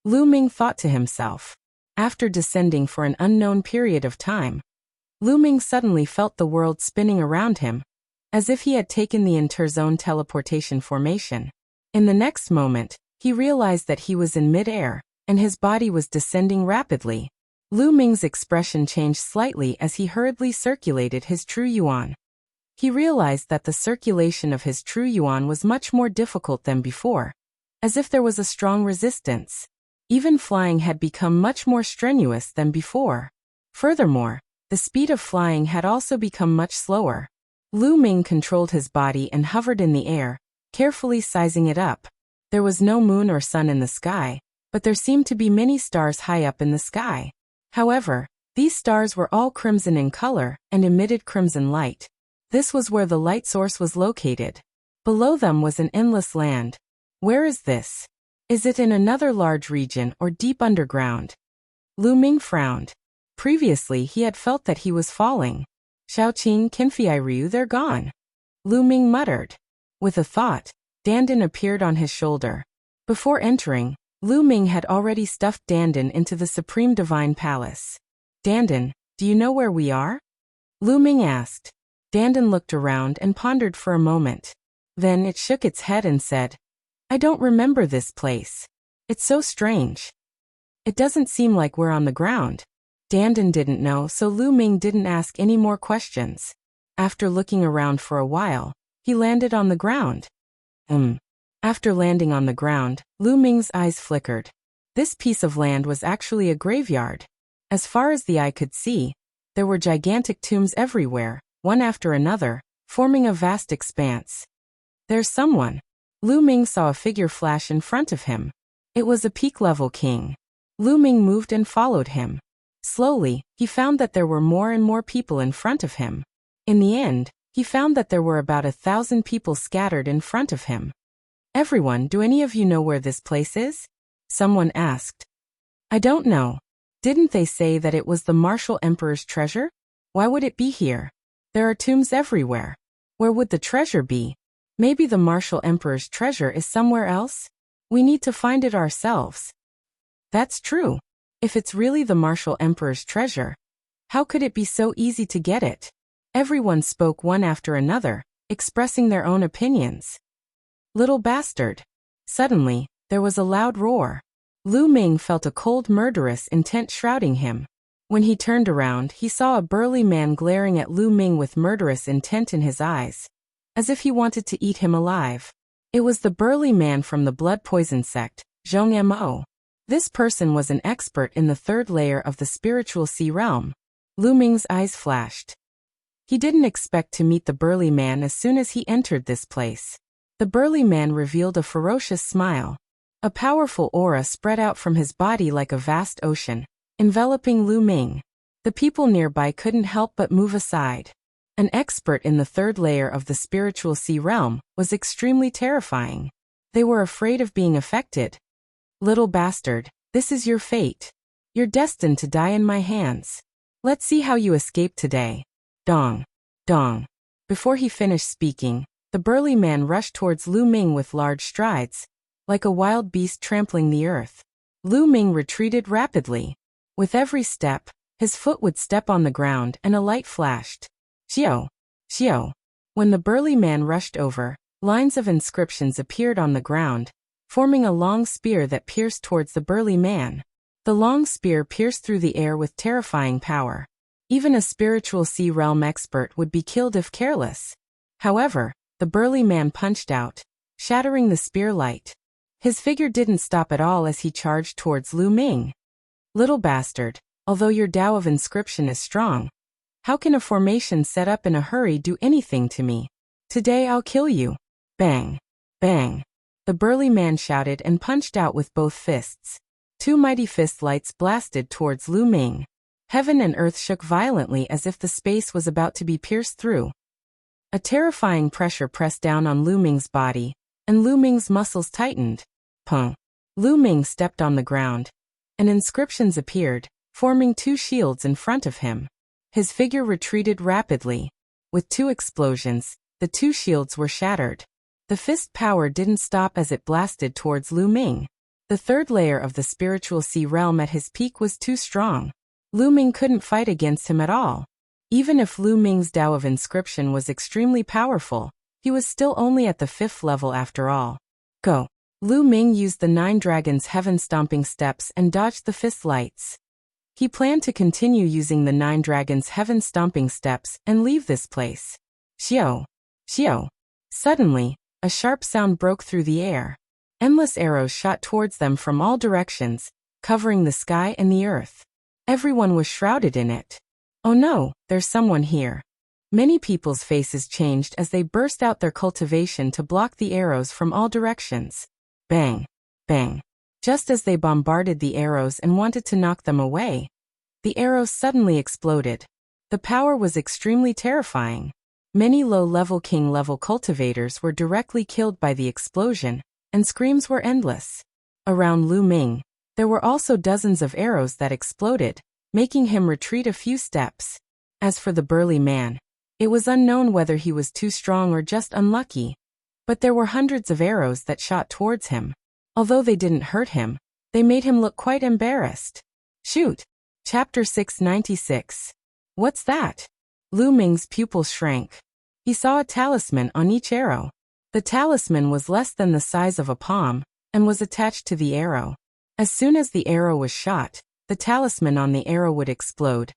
Lu Ming thought to himself. After descending for an unknown period of time, Lu Ming suddenly felt the world spinning around him, as if he had taken the interzone teleportation formation. In the next moment, he realized that he was in mid-air, and his body was descending rapidly. Lu Ming's expression changed slightly as he hurriedly circulated his true yuan. He realized that the circulation of his true yuan was much more difficult than before, as if there was a strong resistance. Even flying had become much more strenuous than before. Furthermore, the speed of flying had also become much slower. Lu Ming controlled his body and hovered in the air, carefully sizing it up. There was no moon or sun in the sky, but there seemed to be many stars high up in the sky. However, these stars were all crimson in color and emitted crimson light. This was where the light source was located. Below them was an endless land. Where is this? Is it in another large region or deep underground? Lu Ming frowned. Previously he had felt that he was falling. Xiaoqing, Qinfei Ryu, they're gone. Lu Ming muttered. With a thought, Dandan appeared on his shoulder. Before entering, Lu Ming had already stuffed Dandan into the Supreme Divine Palace. Dandan, do you know where we are? Lu Ming asked. Dandan looked around and pondered for a moment. Then it shook its head and said, I don't remember this place. It's so strange. It doesn't seem like we're on the ground. Dandan didn't know, so Lu Ming didn't ask any more questions. After looking around for a while, he landed on the ground. After landing on the ground, Lu Ming's eyes flickered. This piece of land was actually a graveyard. As far as the eye could see, there were gigantic tombs everywhere, one after another, forming a vast expanse. There's someone. Lu Ming saw a figure flash in front of him. It was a peak-level king. Lu Ming moved and followed him. Slowly, he found that there were more and more people in front of him. In the end, he found that there were about 1,000 people scattered in front of him. Everyone, do any of you know where this place is? Someone asked. I don't know. Didn't they say that it was the martial emperor's treasure? Why would it be here? There are tombs everywhere. Where would the treasure be? Maybe the martial emperor's treasure is somewhere else? We need to find it ourselves. That's true. If it's really the martial emperor's treasure, how could it be so easy to get it? Everyone spoke one after another, expressing their own opinions. Little bastard. Suddenly, there was a loud roar. Lu Ming felt a cold, murderous intent shrouding him. When he turned around, he saw a burly man glaring at Lu Ming with murderous intent in his eyes, as if he wanted to eat him alive. It was the burly man from the blood poison sect, Zhong Mo. This person was an expert in the third layer of the spiritual sea realm. Lu Ming's eyes flashed. He didn't expect to meet the burly man as soon as he entered this place. The burly man revealed a ferocious smile. A powerful aura spread out from his body like a vast ocean, enveloping Lu Ming. The people nearby couldn't help but move aside. An expert in the third layer of the spiritual sea realm was extremely terrifying. They were afraid of being affected. Little bastard, this is your fate. You're destined to die in my hands. Let's see how you escape today. Dong. Dong. Before he finished speaking, the burly man rushed towards Lu Ming with large strides, like a wild beast trampling the earth. Lu Ming retreated rapidly. With every step, his foot would step on the ground and a light flashed. Xiao. Xiao. When the burly man rushed over, lines of inscriptions appeared on the ground, forming a long spear that pierced towards the burly man. The long spear pierced through the air with terrifying power. Even a spiritual sea realm expert would be killed if careless. However, the burly man punched out, shattering the spear light. His figure didn't stop at all as he charged towards Lu Ming. Little bastard, although your Tao of inscription is strong, how can a formation set up in a hurry do anything to me? Today I'll kill you. Bang. Bang. The burly man shouted and punched out with both fists. Two mighty fist lights blasted towards Lu Ming. Heaven and earth shook violently as if the space was about to be pierced through. A terrifying pressure pressed down on Lu Ming's body, and Lu Ming's muscles tightened. Pung. Lu Ming stepped on the ground. and inscriptions appeared, forming two shields in front of him. His figure retreated rapidly. With two explosions, the two shields were shattered. The fist power didn't stop as it blasted towards Lu Ming. The third layer of the spiritual sea realm at his peak was too strong. Lu Ming couldn't fight against him at all. Even if Lu Ming's Tao of inscription was extremely powerful, he was still only at the 5th level after all. Go! Lu Ming used the 9 dragons' heaven-stomping steps and dodged the fist lights. He planned to continue using the 9 dragons' heaven-stomping steps and leave this place. Xiao! Xiao! Suddenly, a sharp sound broke through the air. Endless arrows shot towards them from all directions, covering the sky and the earth. Everyone was shrouded in it. Oh no, there's someone here. Many people's faces changed as they burst out their cultivation to block the arrows from all directions. Bang! Bang! Just as they bombarded the arrows and wanted to knock them away, the arrows suddenly exploded. The power was extremely terrifying. Many low-level king-level cultivators were directly killed by the explosion, and screams were endless. Around Lu Ming, there were also dozens of arrows that exploded, making him retreat a few steps. As for the burly man, it was unknown whether he was too strong or just unlucky. But there were hundreds of arrows that shot towards him. Although they didn't hurt him, they made him look quite embarrassed. Shoot! Chapter 696. What's that? Lu Ming's pupils shrank. He saw a talisman on each arrow. The talisman was less than the size of a palm, and was attached to the arrow. As soon as the arrow was shot, the talisman on the arrow would explode,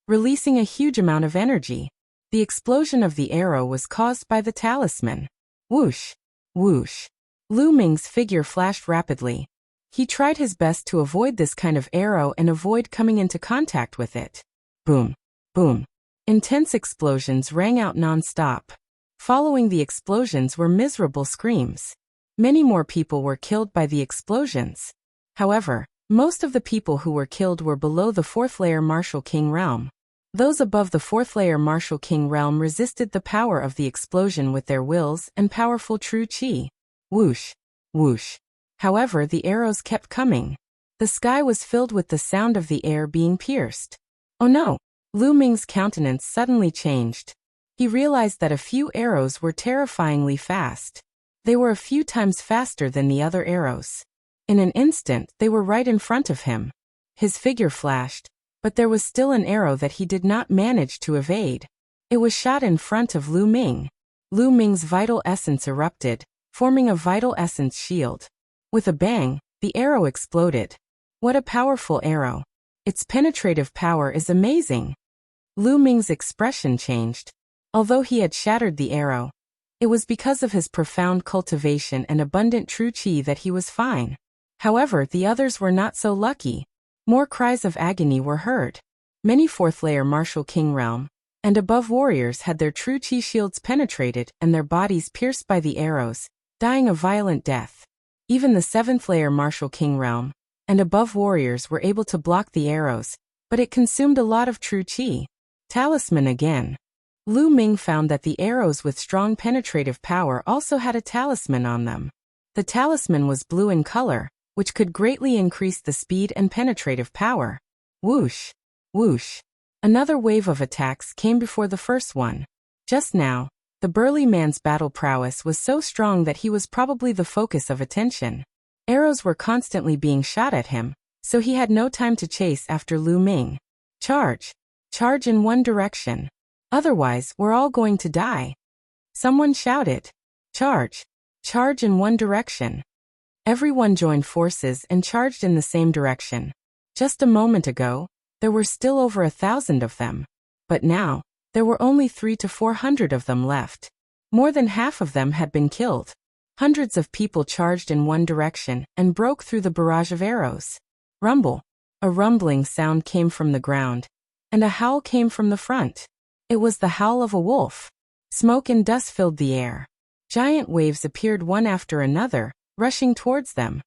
releasing a huge amount of energy. The explosion of the arrow was caused by the talisman. Whoosh! Whoosh! Lu Ming's figure flashed rapidly. He tried his best to avoid this kind of arrow and avoid coming into contact with it. Boom! Boom! Intense explosions rang out non-stop. Following the explosions were miserable screams. Many more people were killed by the explosions. However, most of the people who were killed were below the 4th layer Martial King realm. Those above the 4th layer Martial King realm resisted the power of the explosion with their wills and powerful true chi. Whoosh! Whoosh! However, the arrows kept coming. The sky was filled with the sound of the air being pierced. Oh no! Lu Ming's countenance suddenly changed. He realized that a few arrows were terrifyingly fast. They were a few times faster than the other arrows. In an instant, they were right in front of him. His figure flashed, but there was still an arrow that he did not manage to evade. It was shot in front of Lu Ming. Lu Ming's vital essence erupted, forming a vital essence shield. With a bang, the arrow exploded. What a powerful arrow! Its penetrative power is amazing. Lu Ming's expression changed. Although he had shattered the arrow, it was because of his profound cultivation and abundant true chi that he was fine. However, the others were not so lucky. More cries of agony were heard. Many 4th layer Martial King realm and above warriors had their true chi shields penetrated and their bodies pierced by the arrows, dying a violent death. Even the 7th layer Martial King realm and above warriors were able to block the arrows, but it consumed a lot of true chi. Talisman again. Lu Ming found that the arrows with strong penetrative power also had a talisman on them. The talisman was blue in color, which could greatly increase the speed and penetrative power. Whoosh! Whoosh! Another wave of attacks came before the first one. Just now, the burly man's battle prowess was so strong that he was probably the focus of attention. Arrows were constantly being shot at him, so he had no time to chase after Lu Ming. Charge! Charge in one direction. Otherwise, we're all going to die. Someone shouted. Charge! Charge in one direction. Everyone joined forces and charged in the same direction. Just a moment ago, there were still over 1,000 of them. But now, there were only 300 to 400 of them left. More than half of them had been killed. Hundreds of people charged in one direction and broke through the barrage of arrows. Rumble! A rumbling sound came from the ground, and a howl came from the front. It was the howl of a wolf. Smoke and dust filled the air. Giant waves appeared one after another, rushing towards them.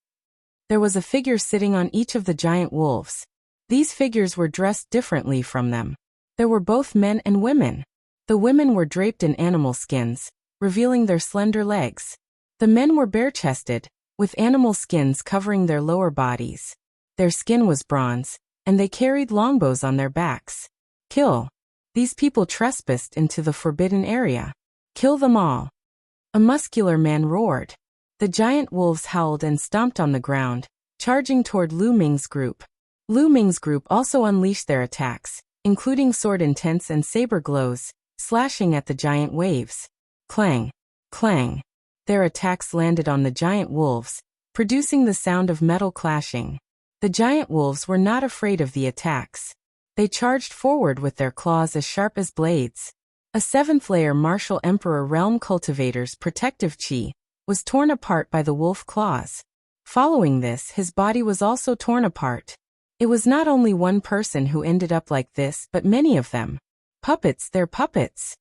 There was a figure sitting on each of the giant wolves. These figures were dressed differently from them. There were both men and women. The women were draped in animal skins, revealing their slender legs. The men were bare-chested, with animal skins covering their lower bodies. Their skin was bronze, and they carried longbows on their backs. Kill. These people trespassed into the forbidden area. Kill them all. A muscular man roared. The giant wolves howled and stomped on the ground, charging toward Lu Ming's group. Lu Ming's group also unleashed their attacks, including sword intents and saber glows, slashing at the giant waves. Clang. Clang. Their attacks landed on the giant wolves, producing the sound of metal clashing. The giant wolves were not afraid of the attacks. They charged forward with their claws as sharp as blades. A 7th-layer Martial Emperor Realm Cultivator's protective chi was torn apart by the wolf claws. Following this, his body was also torn apart. It was not only one person who ended up like this, but many of them. Puppets, they're puppets.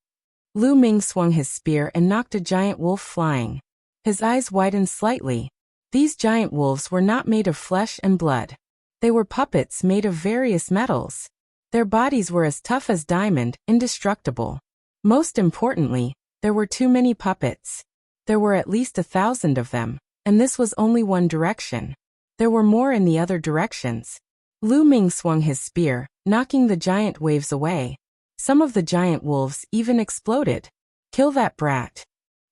Lu Ming swung his spear and knocked a giant wolf flying. His eyes widened slightly. These giant wolves were not made of flesh and blood. They were puppets made of various metals. Their bodies were as tough as diamond, indestructible. Most importantly, there were too many puppets. There were at least 1,000 of them, and this was only one direction. There were more in the other directions. Lu Ming swung his spear, knocking the giant waves away. Some of the giant wolves even exploded. Kill that brat.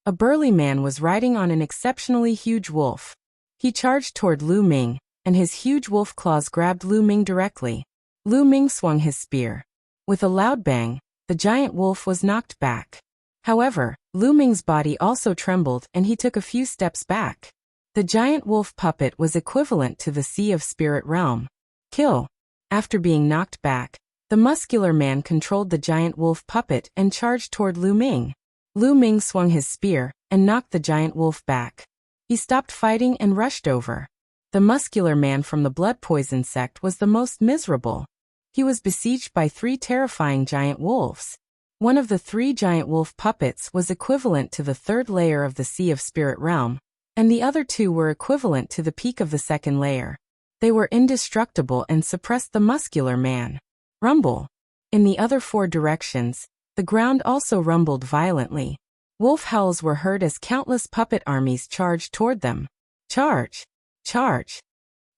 A burly man was riding on an exceptionally huge wolf. He charged toward Lu Ming, and his huge wolf claws grabbed Lu Ming directly. Lu Ming swung his spear. With a loud bang, the giant wolf was knocked back. However, Lu Ming's body also trembled and he took a few steps back. The giant wolf puppet was equivalent to the Sea of Spirit Realm. Kill. After being knocked back, the muscular man controlled the giant wolf puppet and charged toward Lu Ming. Lu Ming swung his spear and knocked the giant wolf back. He stopped fighting and rushed over. The muscular man from the blood poison sect was the most miserable. He was besieged by 3 terrifying giant wolves. One of the 3 giant wolf puppets was equivalent to the 3rd layer of the Sea of Spirit Realm, and the other 2 were equivalent to the peak of the 2nd layer. They were indestructible and suppressed the muscular man. Rumble. In the other 4 directions, the ground also rumbled violently. Wolf howls were heard as countless puppet armies charged toward them. Charge! Charge!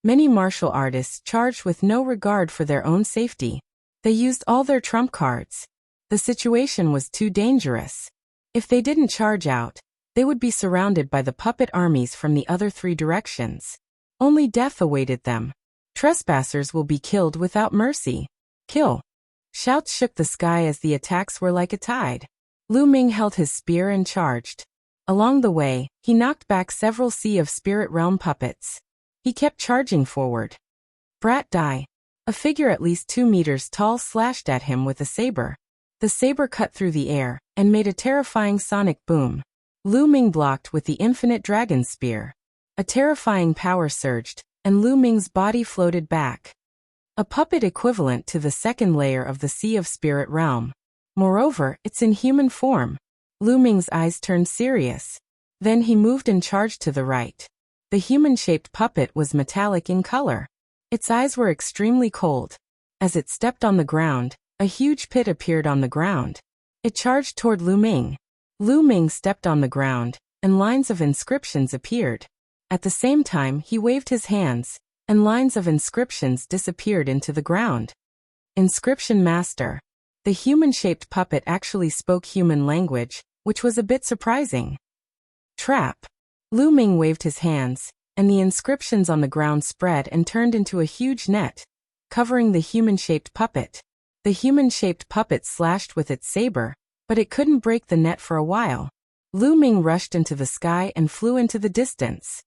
Many martial artists charged with no regard for their own safety. They used all their trump cards. The situation was too dangerous. If they didn't charge out, they would be surrounded by the puppet armies from the other 3 directions. Only death awaited them. Trespassers will be killed without mercy. Kill. Shouts shook the sky as the attacks were like a tide. Lu Ming held his spear and charged. Along the way, he knocked back several Sea of Spirit Realm puppets. He kept charging forward. Brat die. A figure at least 2 meters tall slashed at him with a saber. The saber cut through the air and made a terrifying sonic boom. Lu Ming blocked with the infinite dragon spear. A terrifying power surged, and Lu Ming's body floated back. A puppet equivalent to the 2nd layer of the Sea of Spirit Realm. Moreover, it's in human form. Lu Ming's eyes turned serious. Then he moved and charged to the right. The human-shaped puppet was metallic in color. Its eyes were extremely cold. As it stepped on the ground, a huge pit appeared on the ground. It charged toward Lu Ming. Lu Ming stepped on the ground, and lines of inscriptions appeared. At the same time, he waved his hands, and lines of inscriptions disappeared into the ground. Inscription Master. The human-shaped puppet actually spoke human language, which was a bit surprising. Trap. Lu Ming waved his hands, and the inscriptions on the ground spread and turned into a huge net, covering the human-shaped puppet. The human-shaped puppet slashed with its saber, but it couldn't break the net for a while. Lu Ming rushed into the sky and flew into the distance.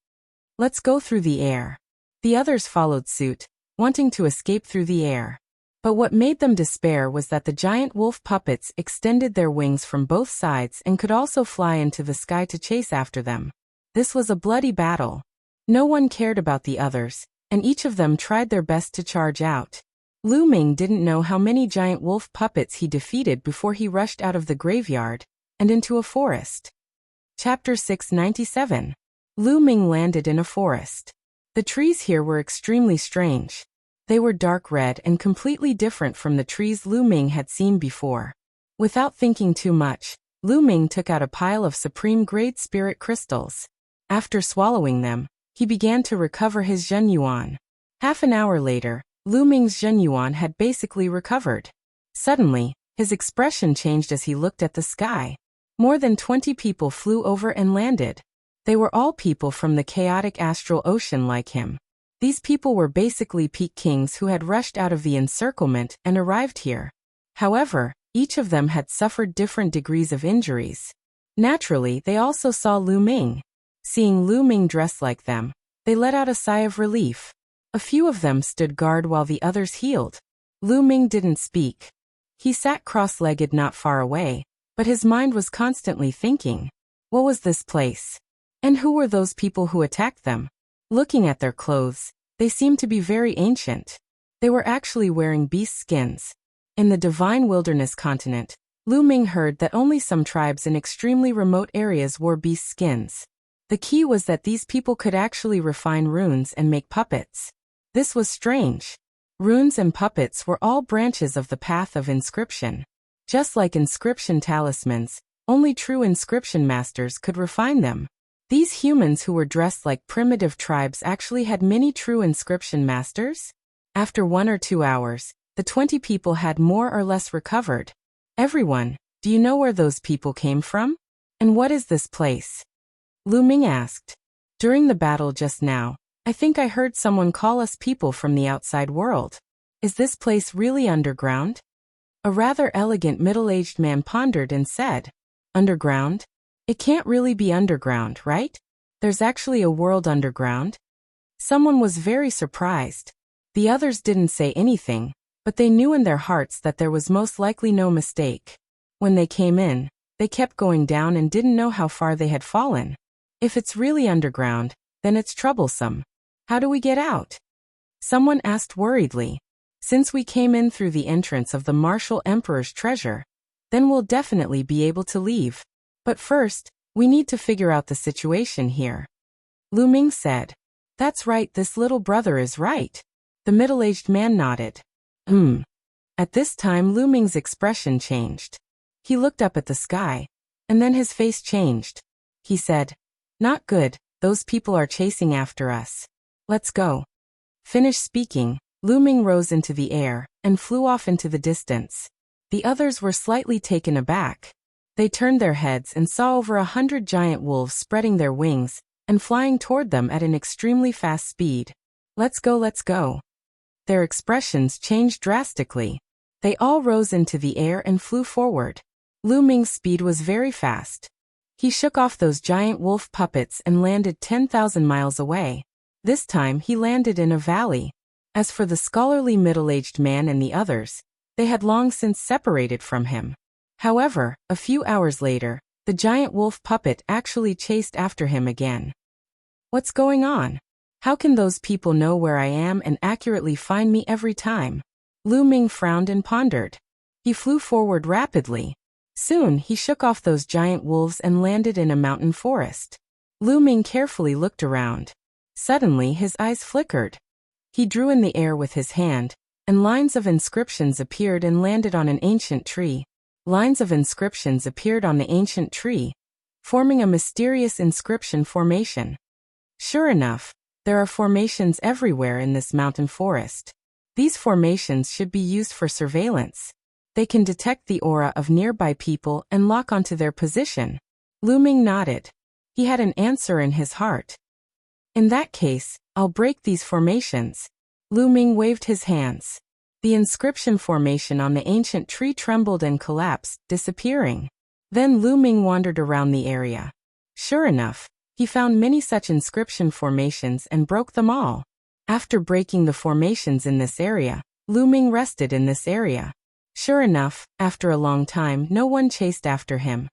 Let's go through the air. The others followed suit, wanting to escape through the air. But what made them despair was that the giant wolf puppets extended their wings from both sides and could also fly into the sky to chase after them. This was a bloody battle. No one cared about the others, and each of them tried their best to charge out. Lu Ming didn't know how many giant wolf puppets he defeated before he rushed out of the graveyard and into a forest. Chapter 697. Lu Ming landed in a forest. The trees here were extremely strange. They were dark red and completely different from the trees Lu Ming had seen before. Without thinking too much, Lu Ming took out a pile of supreme-grade spirit crystals. After swallowing them, he began to recover his Zhen Yuan. Half an hour later, Lu Ming's Zhenyuan had basically recovered. Suddenly, his expression changed as he looked at the sky. More than 20 people flew over and landed. They were all people from the chaotic astral ocean like him. These people were basically peak kings who had rushed out of the encirclement and arrived here. However, each of them had suffered different degrees of injuries. Naturally, they also saw Lu Ming. Seeing Lu Ming dressed like them, they let out a sigh of relief. A few of them stood guard while the others healed. Lu Ming didn't speak. He sat cross-legged not far away, but his mind was constantly thinking, what was this place? And who were those people who attacked them? Looking at their clothes, they seemed to be very ancient. They were actually wearing beast skins. In the divine wilderness continent, Lu Ming heard that only some tribes in extremely remote areas wore beast skins. The key was that these people could actually refine runes and make puppets. This was strange. Runes and puppets were all branches of the path of inscription. Just like inscription talismans, only true inscription masters could refine them. These humans who were dressed like primitive tribes actually had many true inscription masters? After 1 or 2 hours, the 20 people had more or less recovered. Everyone, do you know where those people came from? And what is this place? Lu Ming asked. During the battle just now, I think I heard someone call us people from the outside world. Is this place really underground? A rather elegant middle-aged man pondered and said, underground? It can't really be underground, right? There's actually a world underground? Someone was very surprised. The others didn't say anything, but they knew in their hearts that there was most likely no mistake. When they came in, they kept going down and didn't know how far they had fallen. If it's really underground, then it's troublesome. How do we get out? Someone asked worriedly. Since we came in through the entrance of the Martial Emperor's treasure, then we'll definitely be able to leave. But first, we need to figure out the situation here. Lu Ming said. That's right, this little brother is right. The middle-aged man nodded. At this time Lu Ming's expression changed. He looked up at the sky, and then his face changed. He said, not good, those people are chasing after us. Let's go. Finished speaking, Lu Ming rose into the air and flew off into the distance. The others were slightly taken aback. They turned their heads and saw over 100 giant wolves spreading their wings and flying toward them at an extremely fast speed. Let's go, let's go. Their expressions changed drastically. They all rose into the air and flew forward. Lu Ming's speed was very fast. He shook off those giant wolf puppets and landed 10,000 miles away. This time he landed in a valley. As for the scholarly middle-aged man and the others, they had long since separated from him. However, a few hours later, the giant wolf puppet actually chased after him again. What's going on? How can those people know where I am and accurately find me every time? Lu Ming frowned and pondered. He flew forward rapidly. Soon he shook off those giant wolves and landed in a mountain forest. Lu Ming carefully looked around. Suddenly his eyes flickered. He drew in the air with his hand, and lines of inscriptions appeared and landed on an ancient tree. Lines of inscriptions appeared on the ancient tree, forming a mysterious inscription formation. Sure enough, there are formations everywhere in this mountain forest. These formations should be used for surveillance. They can detect the aura of nearby people and lock onto their position. Lu Ming nodded. He had an answer in his heart. In that case, I'll break these formations. Lu Ming waved his hands. The inscription formation on the ancient tree trembled and collapsed, disappearing. Then Lu Ming wandered around the area. Sure enough, he found many such inscription formations and broke them all. After breaking the formations in this area, Lu Ming rested in this area. Sure enough, after a long time no one chased after him.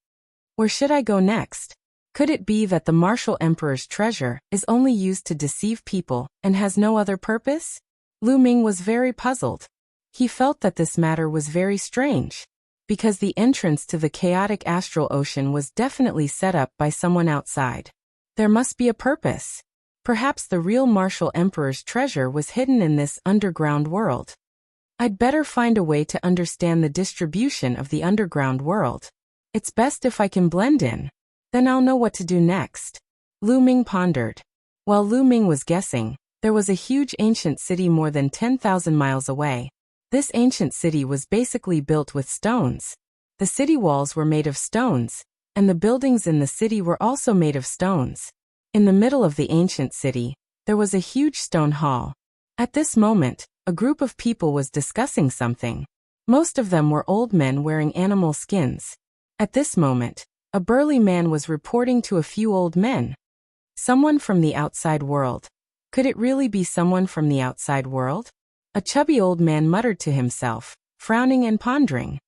Where should I go next? Could it be that the Martial Emperor's treasure is only used to deceive people and has no other purpose? Lu Ming was very puzzled. He felt that this matter was very strange, because the entrance to the chaotic astral ocean was definitely set up by someone outside. There must be a purpose. Perhaps the real Martial Emperor's treasure was hidden in this underground world. I'd better find a way to understand the distribution of the underground world. It's best if I can blend in. Then I'll know what to do next. Lu Ming pondered. While Lu Ming was guessing, There was a huge ancient city more than 10,000 miles away. This ancient city was basically built with stones. The city walls were made of stones, and the buildings in the city were also made of stones. In the middle of the ancient city, there was a huge stone hall. At this moment, a group of people was discussing something. Most of them were old men wearing animal skins. At this moment, a burly man was reporting to a few old men. Someone from the outside world. Could it really be someone from the outside world? A chubby old man muttered to himself, frowning and pondering.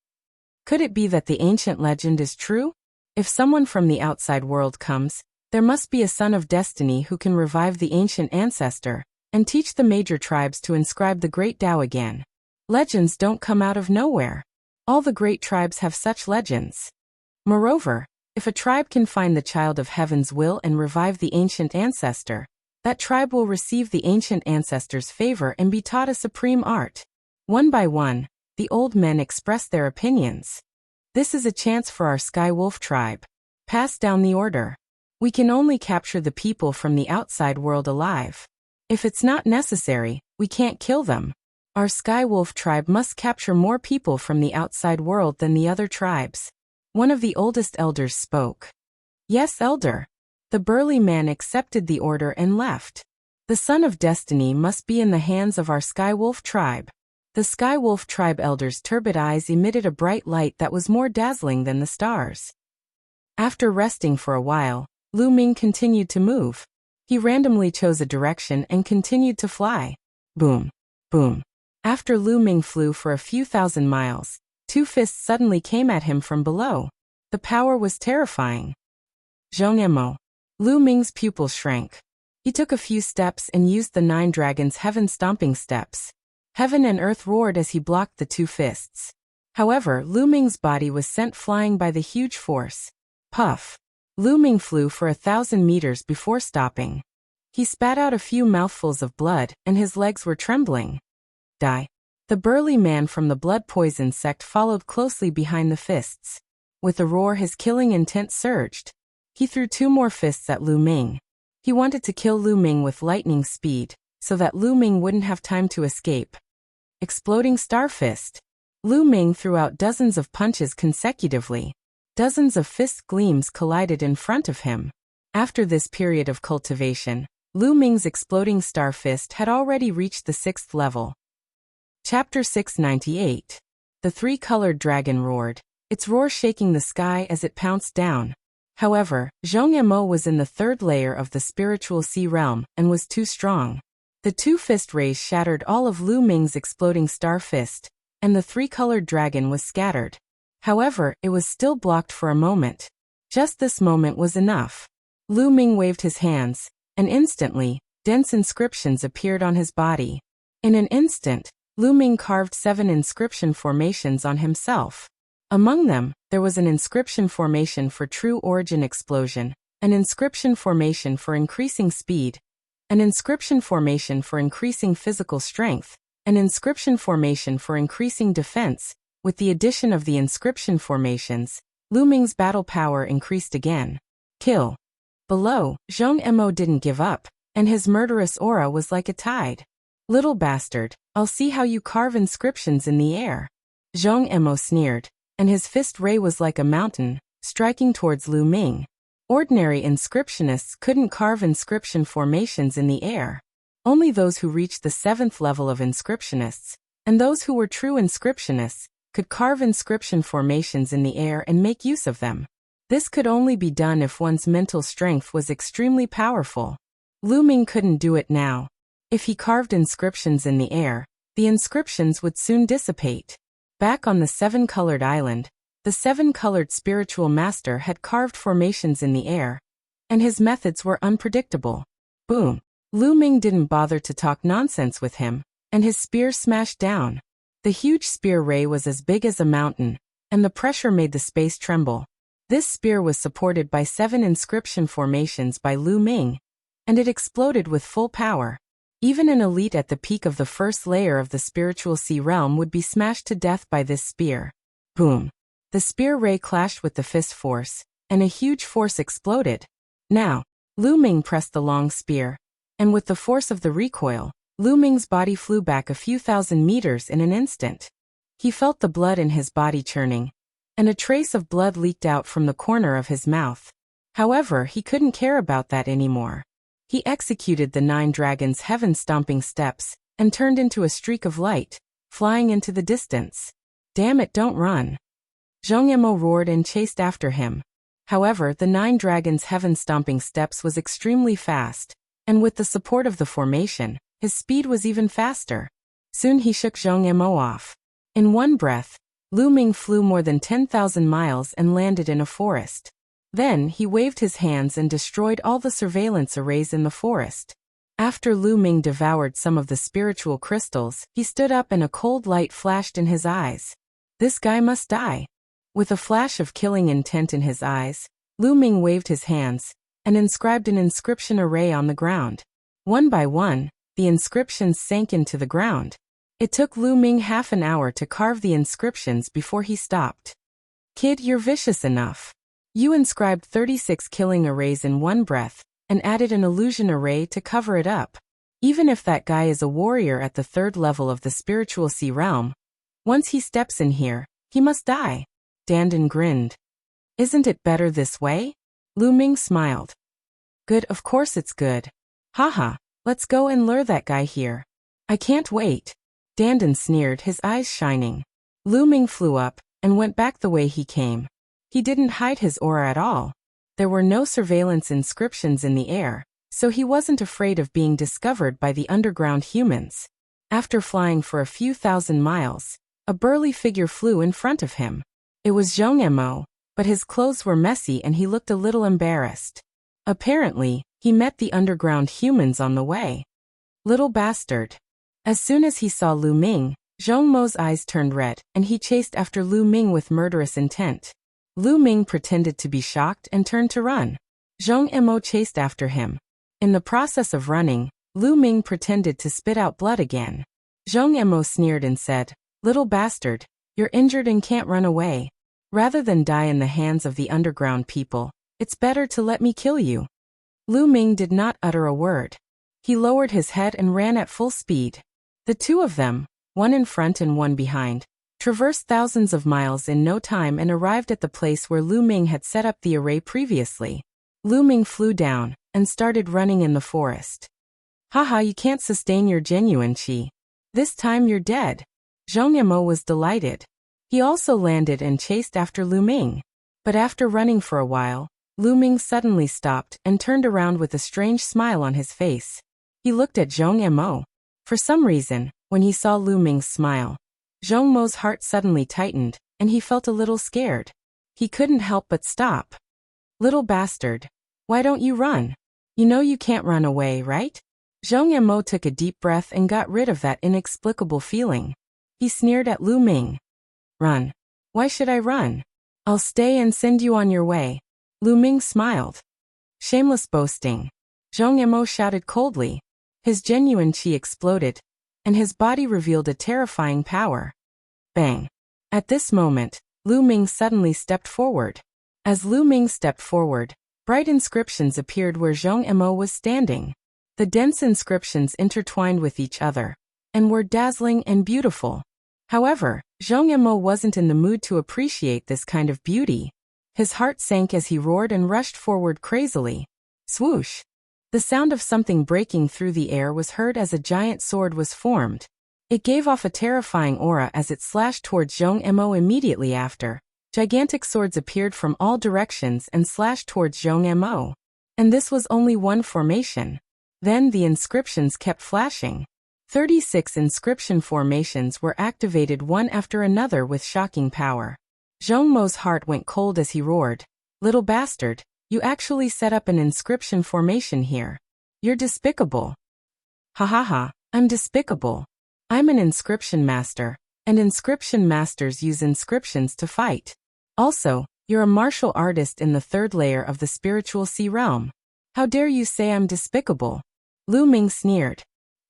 Could it be that the ancient legend is true? If someone from the outside world comes, there must be a son of destiny who can revive the ancient ancestor and teach the major tribes to inscribe the great Tao again. Legends don't come out of nowhere. All the great tribes have such legends. Moreover, if a tribe can find the child of heaven's will and revive the ancient ancestor, that tribe will receive the ancient ancestor's favor and be taught a supreme art. One by one, the old men expressed their opinions. This is a chance for our Sky Wolf tribe. Pass down the order. We can only capture the people from the outside world alive. If it's not necessary, we can't kill them. Our Sky Wolf tribe must capture more people from the outside world than the other tribes. One of the oldest elders spoke. Yes, elder. The burly man accepted the order and left. The son of destiny must be in the hands of our Sky Wolf tribe. The Sky Wolf tribe elder's turbid eyes emitted a bright light that was more dazzling than the stars. After resting for a while, Lu Ming continued to move. He randomly chose a direction and continued to fly. Boom. Boom. After Lu Ming flew for a few thousand miles, two fists suddenly came at him from below. The power was terrifying. Zhongmo. Lu Ming's pupils shrank. He took a few steps and used the 9 dragons' heaven-stomping steps. Heaven and earth roared as he blocked the two fists. However, Lu Ming's body was sent flying by the huge force. Puff. Lu Ming flew for 1,000 meters before stopping. He spat out a few mouthfuls of blood, and his legs were trembling. Die. The burly man from the blood poison sect followed closely behind the fists. With a roar, his killing intent surged. He threw 2 more fists at Lu Ming. He wanted to kill Lu Ming with lightning speed, so that Lu Ming wouldn't have time to escape. Exploding Star Fist. Lu Ming threw out dozens of punches consecutively. Dozens of fist gleams collided in front of him. After this period of cultivation, Lu Ming's exploding Star Fist had already reached the 6th level. Chapter 698. The 3-colored dragon roared, its roar shaking the sky as it pounced down. However, Zhongmo was in the 3rd layer of the spiritual sea realm and was too strong. The 2 fist rays shattered all of Lu Ming's exploding Star Fist, and the 3-colored dragon was scattered. However, it was still blocked for a moment. Just this moment was enough. Lu Ming waved his hands, and instantly, dense inscriptions appeared on his body. In an instant, Lu Ming carved 7 inscription formations on himself. Among them, there was an inscription formation for true origin explosion, an inscription formation for increasing speed, an inscription formation for increasing physical strength, an inscription formation for increasing defense. With the addition of the inscription formations, Lu Ming's battle power increased again. Kill. Below, Zhongmo didn't give up, and his murderous aura was like a tide. Little bastard, I'll see how you carve inscriptions in the air. Zhongmo sneered, and his fist ray was like a mountain, striking towards Lu Ming. Ordinary inscriptionists couldn't carve inscription formations in the air. Only those who reached the 7th level of inscriptionists, and those who were true inscriptionists, could carve inscription formations in the air and make use of them. This could only be done if one's mental strength was extremely powerful. Lu Ming couldn't do it now. If he carved inscriptions in the air, the inscriptions would soon dissipate. Back on the 7-colored island, the 7-colored spiritual master had carved formations in the air, and his methods were unpredictable. Boom! Lu Ming didn't bother to talk nonsense with him, and his spear smashed down. The huge spear ray was as big as a mountain, and the pressure made the space tremble. This spear was supported by 7 inscription formations by Lu Ming, and it exploded with full power. Even an elite at the peak of the 1st layer of the spiritual sea realm would be smashed to death by this spear. Boom! The spear ray clashed with the fist force, and a huge force exploded. Now, Lu Ming pressed the long spear, and with the force of the recoil, Lu Ming's body flew back a few thousand meters in an instant. He felt the blood in his body churning, and a trace of blood leaked out from the corner of his mouth. However, he couldn't care about that anymore. He executed the 9 dragons' heaven-stomping steps, and turned into a streak of light, flying into the distance. Damn it, don't run! Zhong Yimou roared and chased after him. However, the 9 dragons' heaven-stomping steps was extremely fast, and with the support of the formation, his speed was even faster. Soon he shook Zhong Yimou off. In one breath, Lu Ming flew more than 10,000 miles and landed in a forest. Then, he waved his hands and destroyed all the surveillance arrays in the forest. After Lu Ming devoured some of the spiritual crystals, he stood up and a cold light flashed in his eyes. This guy must die. With a flash of killing intent in his eyes, Lu Ming waved his hands and inscribed an inscription array on the ground. One by one, the inscriptions sank into the ground. It took Lu Ming half an hour to carve the inscriptions before he stopped. Kid, you're vicious enough. You inscribed 36 killing arrays in one breath, and added an illusion array to cover it up. Even if that guy is a warrior at the 3rd level of the spiritual sea realm, once he steps in here, he must die. Dandan grinned. Isn't it better this way? Lu Ming smiled. Good, of course it's good. Haha, let's go and lure that guy here. I can't wait. Dandan sneered, his eyes shining. Lu Ming flew up, and went back the way he came. He didn't hide his aura at all. There were no surveillance inscriptions in the air, so he wasn't afraid of being discovered by the underground humans. After flying for a few thousand miles, a burly figure flew in front of him. It was Zhong Yimou, but his clothes were messy and he looked a little embarrassed. Apparently, he met the underground humans on the way. Little bastard. As soon as he saw Lu Ming, Zhong Mo's eyes turned red, and he chased after Lu Ming with murderous intent. Lu Ming pretended to be shocked and turned to run. Zhong Yimou chased after him. In the process of running, Lu Ming pretended to spit out blood again. Zhong Yimou sneered and said, "Little bastard, you're injured and can't run away. Rather than die in the hands of the underground people, it's better to let me kill you." Lu Ming did not utter a word. He lowered his head and ran at full speed. The two of them, one in front and one behind, traversed thousands of miles in no time and arrived at the place where Lu Ming had set up the array previously. Lu Ming flew down and started running in the forest. Haha, you can't sustain your genuine chi. This time you're dead. Zhong Yimou was delighted. He also landed and chased after Lu Ming. But after running for a while, Lu Ming suddenly stopped and turned around with a strange smile on his face. He looked at Zhong Yimou. For some reason, when he saw Lu Ming's smile, Zhong Mo's heart suddenly tightened, and he felt a little scared. He couldn't help but stop. Little bastard. Why don't you run? You know you can't run away, right? Zhong Yimou took a deep breath and got rid of that inexplicable feeling. He sneered at Lu Ming. Run. Why should I run? I'll stay and send you on your way. Lu Ming smiled. Shameless boasting. Zhong Yimou shouted coldly. His genuine chi exploded, and his body revealed a terrifying power. Bang. At this moment, Lu Ming suddenly stepped forward. As Lu Ming stepped forward, bright inscriptions appeared where Zhong Yimou was standing. The dense inscriptions intertwined with each other, and were dazzling and beautiful. However, Zhong Yimou wasn't in the mood to appreciate this kind of beauty. His heart sank as he roared and rushed forward crazily. Swoosh! The sound of something breaking through the air was heard as a giant sword was formed. It gave off a terrifying aura as it slashed towards Zhong Yimou immediately after. Gigantic swords appeared from all directions and slashed towards Zhong Yimou. And this was only one formation. Then the inscriptions kept flashing. 36 inscription formations were activated one after another with shocking power. Zhong Mo's heart went cold as he roared, "Little bastard, you actually set up an inscription formation here. You're despicable." Ha ha ha, I'm despicable. I'm an inscription master, and inscription masters use inscriptions to fight. Also, you're a martial artist in the 3rd layer of the spiritual sea realm. How dare you say I'm despicable? Lu Ming sneered.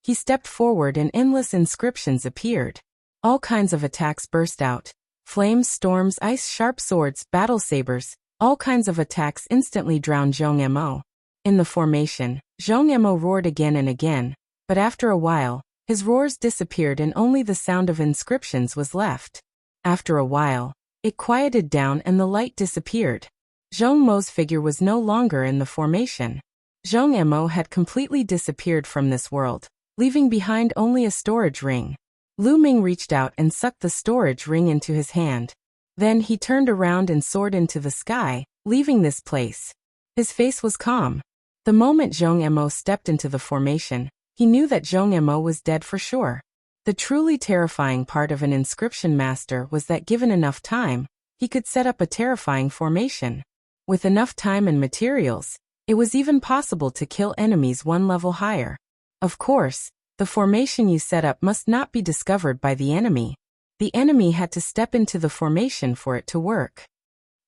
He stepped forward and endless inscriptions appeared. All kinds of attacks burst out. Flames, storms, ice, sharp swords, battle sabers, all kinds of attacks instantly drowned Zhong Yimou. In the formation, Zhong Emo roared again and again, but after a while, his roars disappeared and only the sound of inscriptions was left. After a while, it quieted down and the light disappeared. Zhong Mo's figure was no longer in the formation. Zhong Emo had completely disappeared from this world, leaving behind only a storage ring. Lu Ming reached out and sucked the storage ring into his hand. Then he turned around and soared into the sky, leaving this place. His face was calm. The moment Zhong Emo stepped into the formation, he knew that Zhong Emo was dead for sure. The truly terrifying part of an inscription master was that given enough time, he could set up a terrifying formation. With enough time and materials, it was even possible to kill enemies one level higher. Of course, the formation you set up must not be discovered by the enemy. The enemy had to step into the formation for it to work.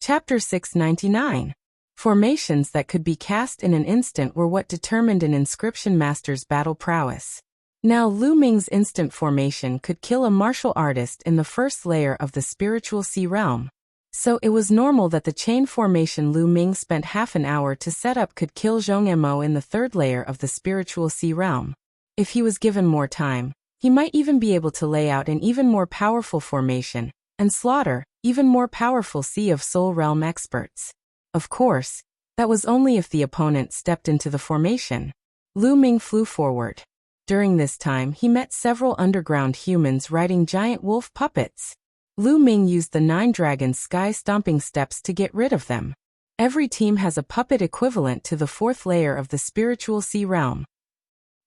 Chapter 699. Formations that could be cast in an instant were what determined an inscription master's battle prowess. Now Lu Ming's instant formation could kill a martial artist in the first layer of the spiritual sea realm. So it was normal that the chain formation Lu Ming spent half an hour to set up could kill Zhong Emo in the third layer of the spiritual sea realm. If he was given more time, he might even be able to lay out an even more powerful formation and slaughter even more powerful Sea of Soul realm experts. Of course, that was only if the opponent stepped into the formation. Lu Ming flew forward. During this time he met several underground humans riding giant wolf puppets. Lu Ming used the 9 dragon sky stomping steps to get rid of them. Every team has a puppet equivalent to the 4th layer of the spiritual sea realm.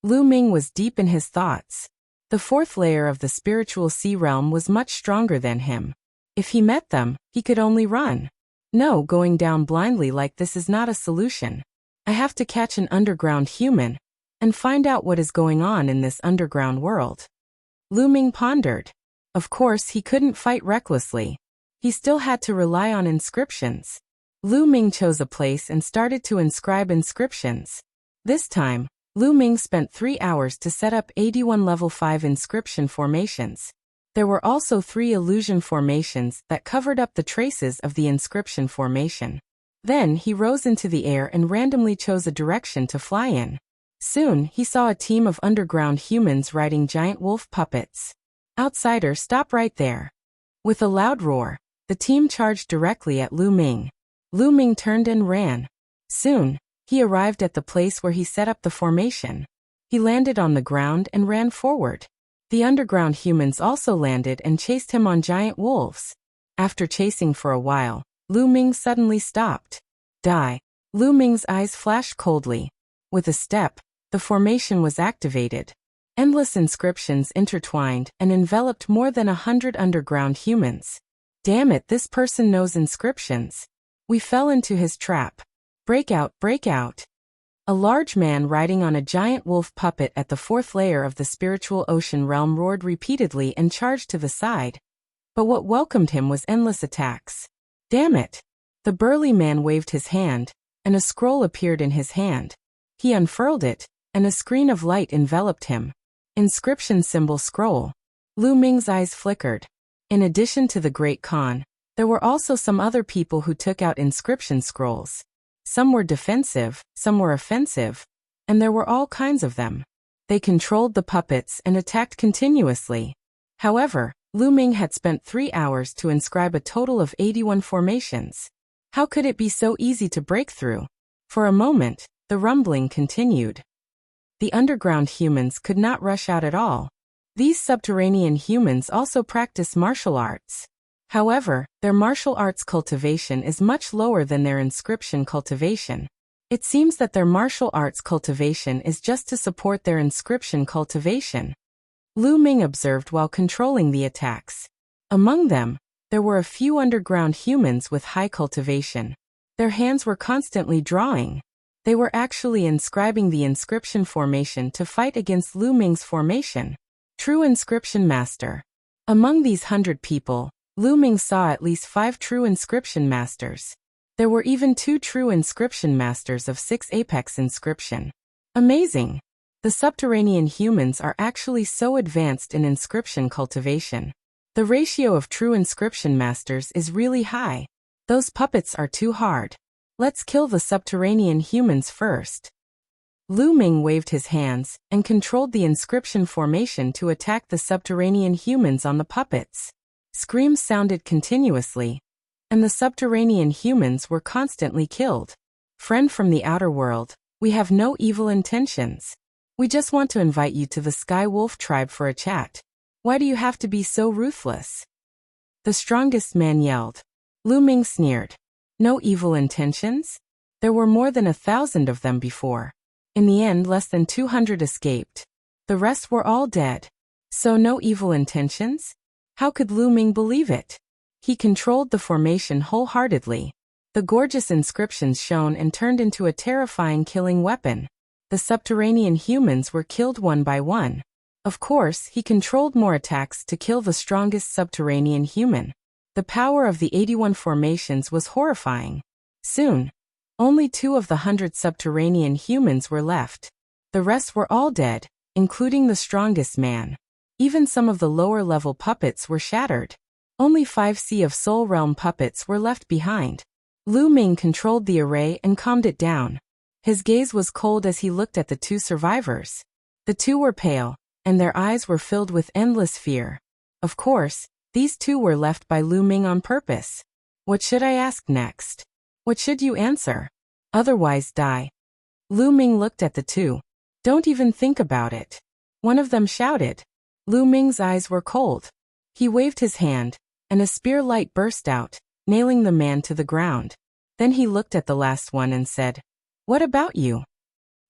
Lu Ming was deep in his thoughts. The 4th layer of the spiritual sea realm was much stronger than him. If he met them, he could only run. No, going down blindly like this is not a solution. I have to catch an underground human and find out what is going on in this underground world. Lu Ming pondered. Of course, he couldn't fight recklessly. He still had to rely on inscriptions. Lu Ming chose a place and started to inscribe inscriptions. This time, Lu Ming spent 3 hours to set up 81 level 5 inscription formations. There were also 3 illusion formations that covered up the traces of the inscription formation. Then he rose into the air and randomly chose a direction to fly in. Soon, he saw a team of underground humans riding giant wolf puppets. Outsider, stop right there. With a loud roar, the team charged directly at Lu Ming. Lu Ming turned and ran. Soon, he arrived at the place where he set up the formation. He landed on the ground and ran forward. The underground humans also landed and chased him on giant wolves. After chasing for a while, Lu Ming suddenly stopped. Die. Lu Ming's eyes flashed coldly. With a step, the formation was activated. Endless inscriptions intertwined and enveloped more than 100 underground humans. Damn it, this person knows inscriptions. We fell into his trap. Break out, break out. A large man riding on a giant wolf puppet at the 4th layer of the spiritual ocean realm roared repeatedly and charged to the side. But what welcomed him was endless attacks. Damn it! The burly man waved his hand, and a scroll appeared in his hand. He unfurled it, and a screen of light enveloped him. Inscription symbol scroll. Lu Ming's eyes flickered. In addition to the Great Khan, there were also some other people who took out inscription scrolls. Some were defensive, some were offensive, and there were all kinds of them. They controlled the puppets and attacked continuously. However, Lu Ming had spent 3 hours to inscribe a total of 81 formations. How could it be so easy to break through? For a moment, the rumbling continued. The underground humans could not rush out at all. These subterranean humans also practice martial arts. However, their martial arts cultivation is much lower than their inscription cultivation. It seems that their martial arts cultivation is just to support their inscription cultivation. Lu Ming observed while controlling the attacks. Among them, there were a few underground humans with high cultivation. Their hands were constantly drawing. They were actually inscribing the inscription formation to fight against Lu Ming's formation. True inscription master. Among these 100 people, Lu Ming saw at least 5 true inscription masters. There were even 2 true inscription masters of 6 apex inscription. Amazing! The subterranean humans are actually so advanced in inscription cultivation. The ratio of true inscription masters is really high. Those puppets are too hard. Let's kill the subterranean humans first. Lu Ming waved his hands and controlled the inscription formation to attack the subterranean humans on the puppets. Screams sounded continuously, and the subterranean humans were constantly killed. Friend from the outer world, we have no evil intentions. We just want to invite you to the Sky Wolf tribe for a chat. Why do you have to be so ruthless? The strongest man yelled. Lu Ming sneered. No evil intentions? There were more than 1,000 of them before. In the end, less than 200 escaped. The rest were all dead. So no evil intentions? How could Lu Ming believe it? He controlled the formation wholeheartedly. The gorgeous inscriptions shone and turned into a terrifying killing weapon. The subterranean humans were killed one by one. Of course, he controlled more attacks to kill the strongest subterranean human. The power of the 81 formations was horrifying. Soon, only 2 of the 100 subterranean humans were left. The rest were all dead, including the strongest man. Even some of the lower-level puppets were shattered. Only 5 Sea of Soul Realm puppets were left behind. Lu Ming controlled the array and calmed it down. His gaze was cold as he looked at the 2 survivors. The 2 were pale, and their eyes were filled with endless fear. Of course, these 2 were left by Lu Ming on purpose. What should I ask next? What should you answer? Otherwise die. Lu Ming looked at the 2. Don't even think about it. One of them shouted. Lu Ming's eyes were cold. He waved his hand, and a spear light burst out, nailing the man to the ground. Then he looked at the last one and said, What about you?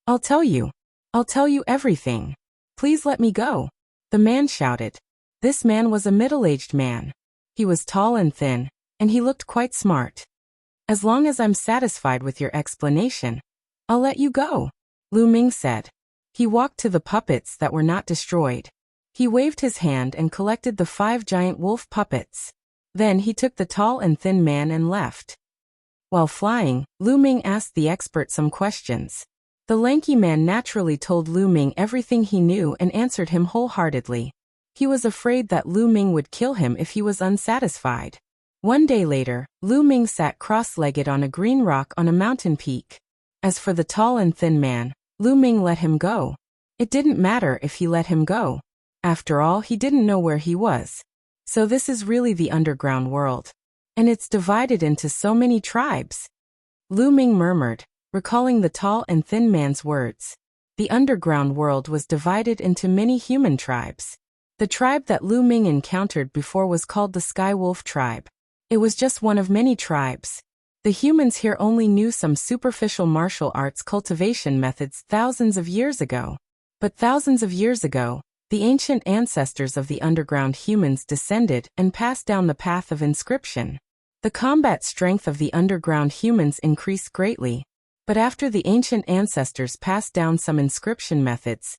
I'll tell you. I'll tell you everything. Please let me go. The man shouted. This man was a middle-aged man. He was tall and thin, and he looked quite smart. As long as I'm satisfied with your explanation, I'll let you go, Lu Ming said. He walked to the puppets that were not destroyed. He waved his hand and collected the 5 giant wolf puppets. Then he took the tall and thin man and left. While flying, Lu Ming asked the expert some questions. The lanky man naturally told Lu Ming everything he knew and answered him wholeheartedly. He was afraid that Lu Ming would kill him if he was unsatisfied. One day later, Lu Ming sat cross-legged on a green rock on a mountain peak. As for the tall and thin man, Lu Ming let him go. It didn't matter if he let him go. After all, he didn't know where he was. So this is really the underground world. And it's divided into so many tribes. Lu Ming murmured, recalling the tall and thin man's words. The underground world was divided into many human tribes. The tribe that Lu Ming encountered before was called the Sky Wolf tribe. It was just one of many tribes. The humans here only knew some superficial martial arts cultivation methods thousands of years ago. But thousands of years ago, the ancient ancestors of the underground humans descended and passed down the path of inscription. The combat strength of the underground humans increased greatly. But after the ancient ancestors passed down some inscription methods,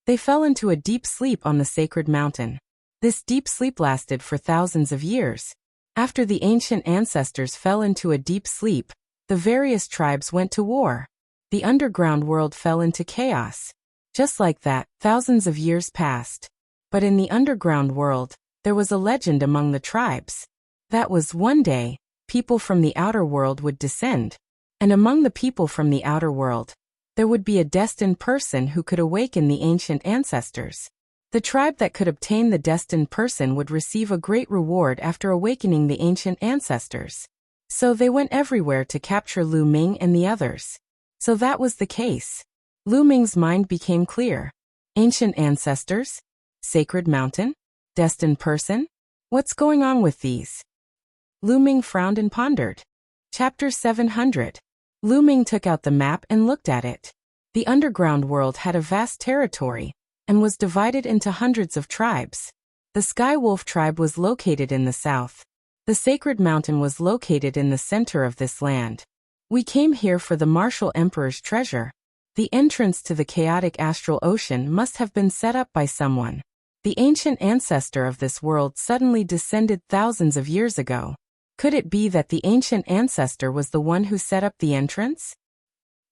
they fell into a deep sleep on the sacred mountain. This deep sleep lasted for thousands of years. After the ancient ancestors fell into a deep sleep, the various tribes went to war. The underground world fell into chaos. Just like that, thousands of years passed. But in the underground world, there was a legend among the tribes. That was one day, people from the outer world would descend. And among the people from the outer world, there would be a destined person who could awaken the ancient ancestors. The tribe that could obtain the destined person would receive a great reward after awakening the ancient ancestors. So they went everywhere to capture Lu Ming and the others. So that was the case. Lu Ming's mind became clear. Ancient ancestors? Sacred mountain? Destined person? What's going on with these? Lu Ming frowned and pondered. Chapter 700. Lu Ming took out the map and looked at it. The underground world had a vast territory and was divided into hundreds of tribes. The Sky Wolf tribe was located in the south. The sacred mountain was located in the center of this land. We came here for the Martial Emperor's treasure. The entrance to the chaotic astral ocean must have been set up by someone. The ancient ancestor of this world suddenly descended thousands of years ago. Could it be that the ancient ancestor was the one who set up the entrance?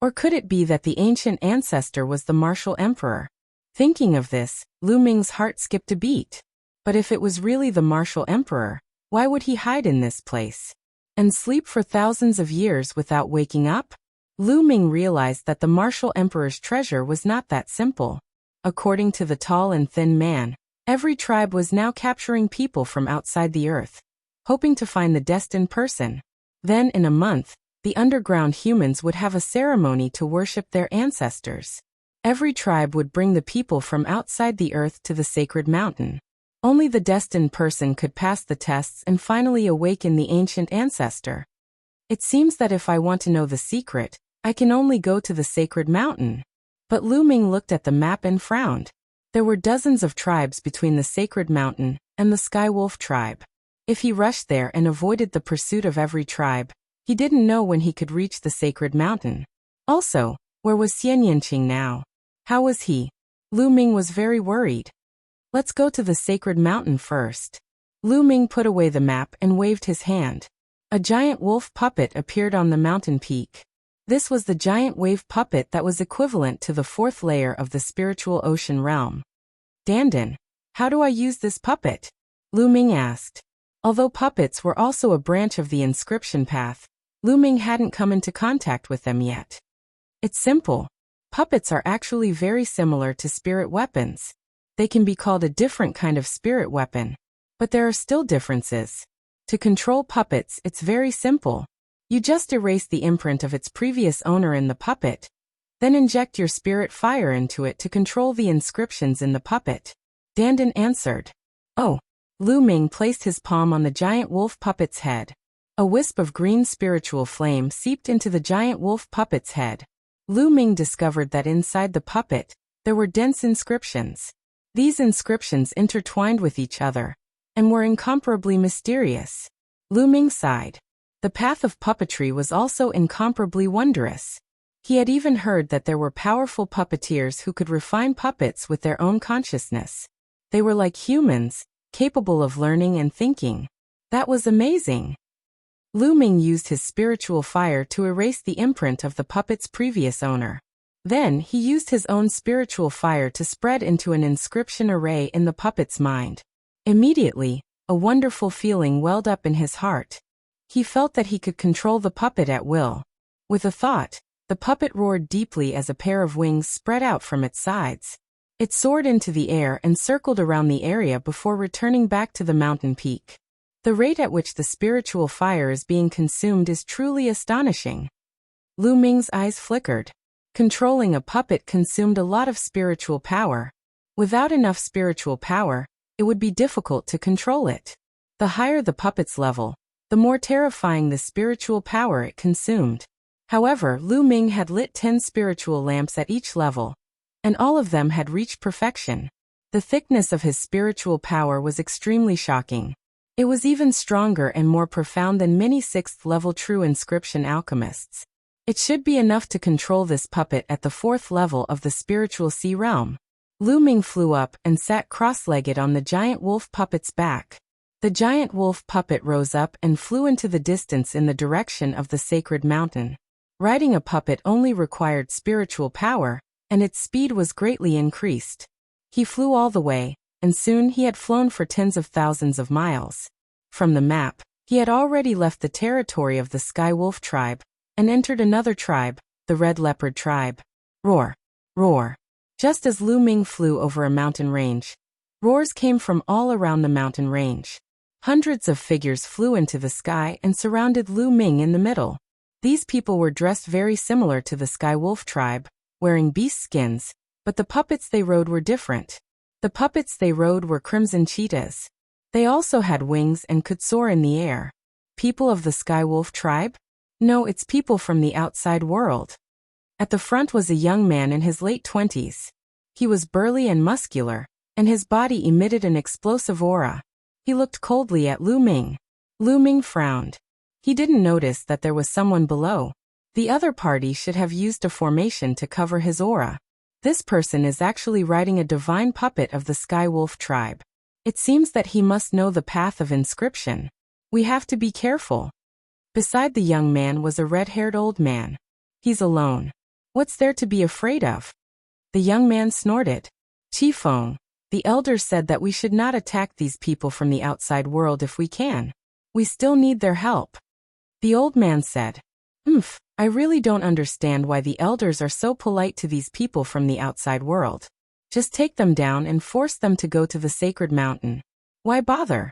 Or could it be that the ancient ancestor was the Martial Emperor? Thinking of this, Lu Ming's heart skipped a beat. But if it was really the Martial Emperor, why would he hide in this place? And sleep for thousands of years without waking up? Lu Ming realized that the martial emperor's treasure was not that simple. According to the tall and thin man, every tribe was now capturing people from outside the earth, hoping to find the destined person. Then in a month, the underground humans would have a ceremony to worship their ancestors. Every tribe would bring the people from outside the earth to the sacred mountain. Only the destined person could pass the tests and finally awaken the ancient ancestor. It seems that if I want to know the secret, I can only go to the sacred mountain. But Lu Ming looked at the map and frowned. There were dozens of tribes between the sacred mountain and the Sky Wolf tribe. If he rushed there and avoided the pursuit of every tribe, he didn't know when he could reach the sacred mountain. Also, where was Xian Yinqing now? How was he? Lu Ming was very worried. Let's go to the sacred mountain first. Lu Ming put away the map and waved his hand. A giant wolf puppet appeared on the mountain peak. This was the giant wave puppet that was equivalent to the fourth layer of the spiritual ocean realm. Dandan, how do I use this puppet? Lu Ming asked. Although puppets were also a branch of the inscription path, Lu Ming hadn't come into contact with them yet. It's simple. Puppets are actually very similar to spirit weapons. They can be called a different kind of spirit weapon. But there are still differences. To control puppets, it's very simple. You just erase the imprint of its previous owner in the puppet. Then inject your spirit fire into it to control the inscriptions in the puppet. Dandan answered. Oh. Lu Ming placed his palm on the giant wolf puppet's head. A wisp of green spiritual flame seeped into the giant wolf puppet's head. Lu Ming discovered that inside the puppet, there were dense inscriptions. These inscriptions intertwined with each other and were incomparably mysterious. Lu Ming sighed. The path of puppetry was also incomparably wondrous. He had even heard that there were powerful puppeteers who could refine puppets with their own consciousness. They were like humans, capable of learning and thinking. That was amazing. Lu Ming used his spiritual fire to erase the imprint of the puppet's previous owner. Then he used his own spiritual fire to spread into an inscription array in the puppet's mind. Immediately, a wonderful feeling welled up in his heart. He felt that he could control the puppet at will. With a thought, the puppet roared deeply as a pair of wings spread out from its sides. It soared into the air and circled around the area before returning back to the mountain peak. The rate at which the spiritual fire is being consumed is truly astonishing. Lu Ming's eyes flickered. Controlling a puppet consumed a lot of spiritual power. Without enough spiritual power, it would be difficult to control it. The higher the puppet's level, the more terrifying the spiritual power it consumed. However, Lu Ming had lit 10 spiritual lamps at each level, and all of them had reached perfection. The thickness of his spiritual power was extremely shocking. It was even stronger and more profound than many 6th-level true inscription alchemists. It should be enough to control this puppet at the 4th level of the spiritual sea realm. Lu Ming flew up and sat cross-legged on the giant wolf puppet's back. The giant wolf puppet rose up and flew into the distance in the direction of the sacred mountain. Riding a puppet only required spiritual power, and its speed was greatly increased. He flew all the way, and soon he had flown for tens of thousands of miles. From the map, he had already left the territory of the Sky Wolf tribe, and entered another tribe, the Red Leopard tribe. Roar! Roar! Just as Lu Ming flew over a mountain range, roars came from all around the mountain range. Hundreds of figures flew into the sky and surrounded Lu Ming in the middle. These people were dressed very similar to the Sky Wolf tribe, wearing beast skins, but the puppets they rode were different. The puppets they rode were crimson cheetahs. They also had wings and could soar in the air. People of the Sky Wolf tribe? No, it's people from the outside world. At the front was a young man in his late 20s. He was burly and muscular, and his body emitted an explosive aura. He looked coldly at Lu Ming. Lu Ming frowned. He didn't notice that there was someone below. The other party should have used a formation to cover his aura. This person is actually riding a divine puppet of the Sky Wolf tribe. It seems that he must know the path of inscription. We have to be careful. Beside the young man was a red-haired old man. He's alone. What's there to be afraid of? The young man snorted. Qifeng, the elder said that we should not attack these people from the outside world if we can. We still need their help. The old man said, I really don't understand why the elders are so polite to these people from the outside world. Just take them down and force them to go to the sacred mountain. Why bother?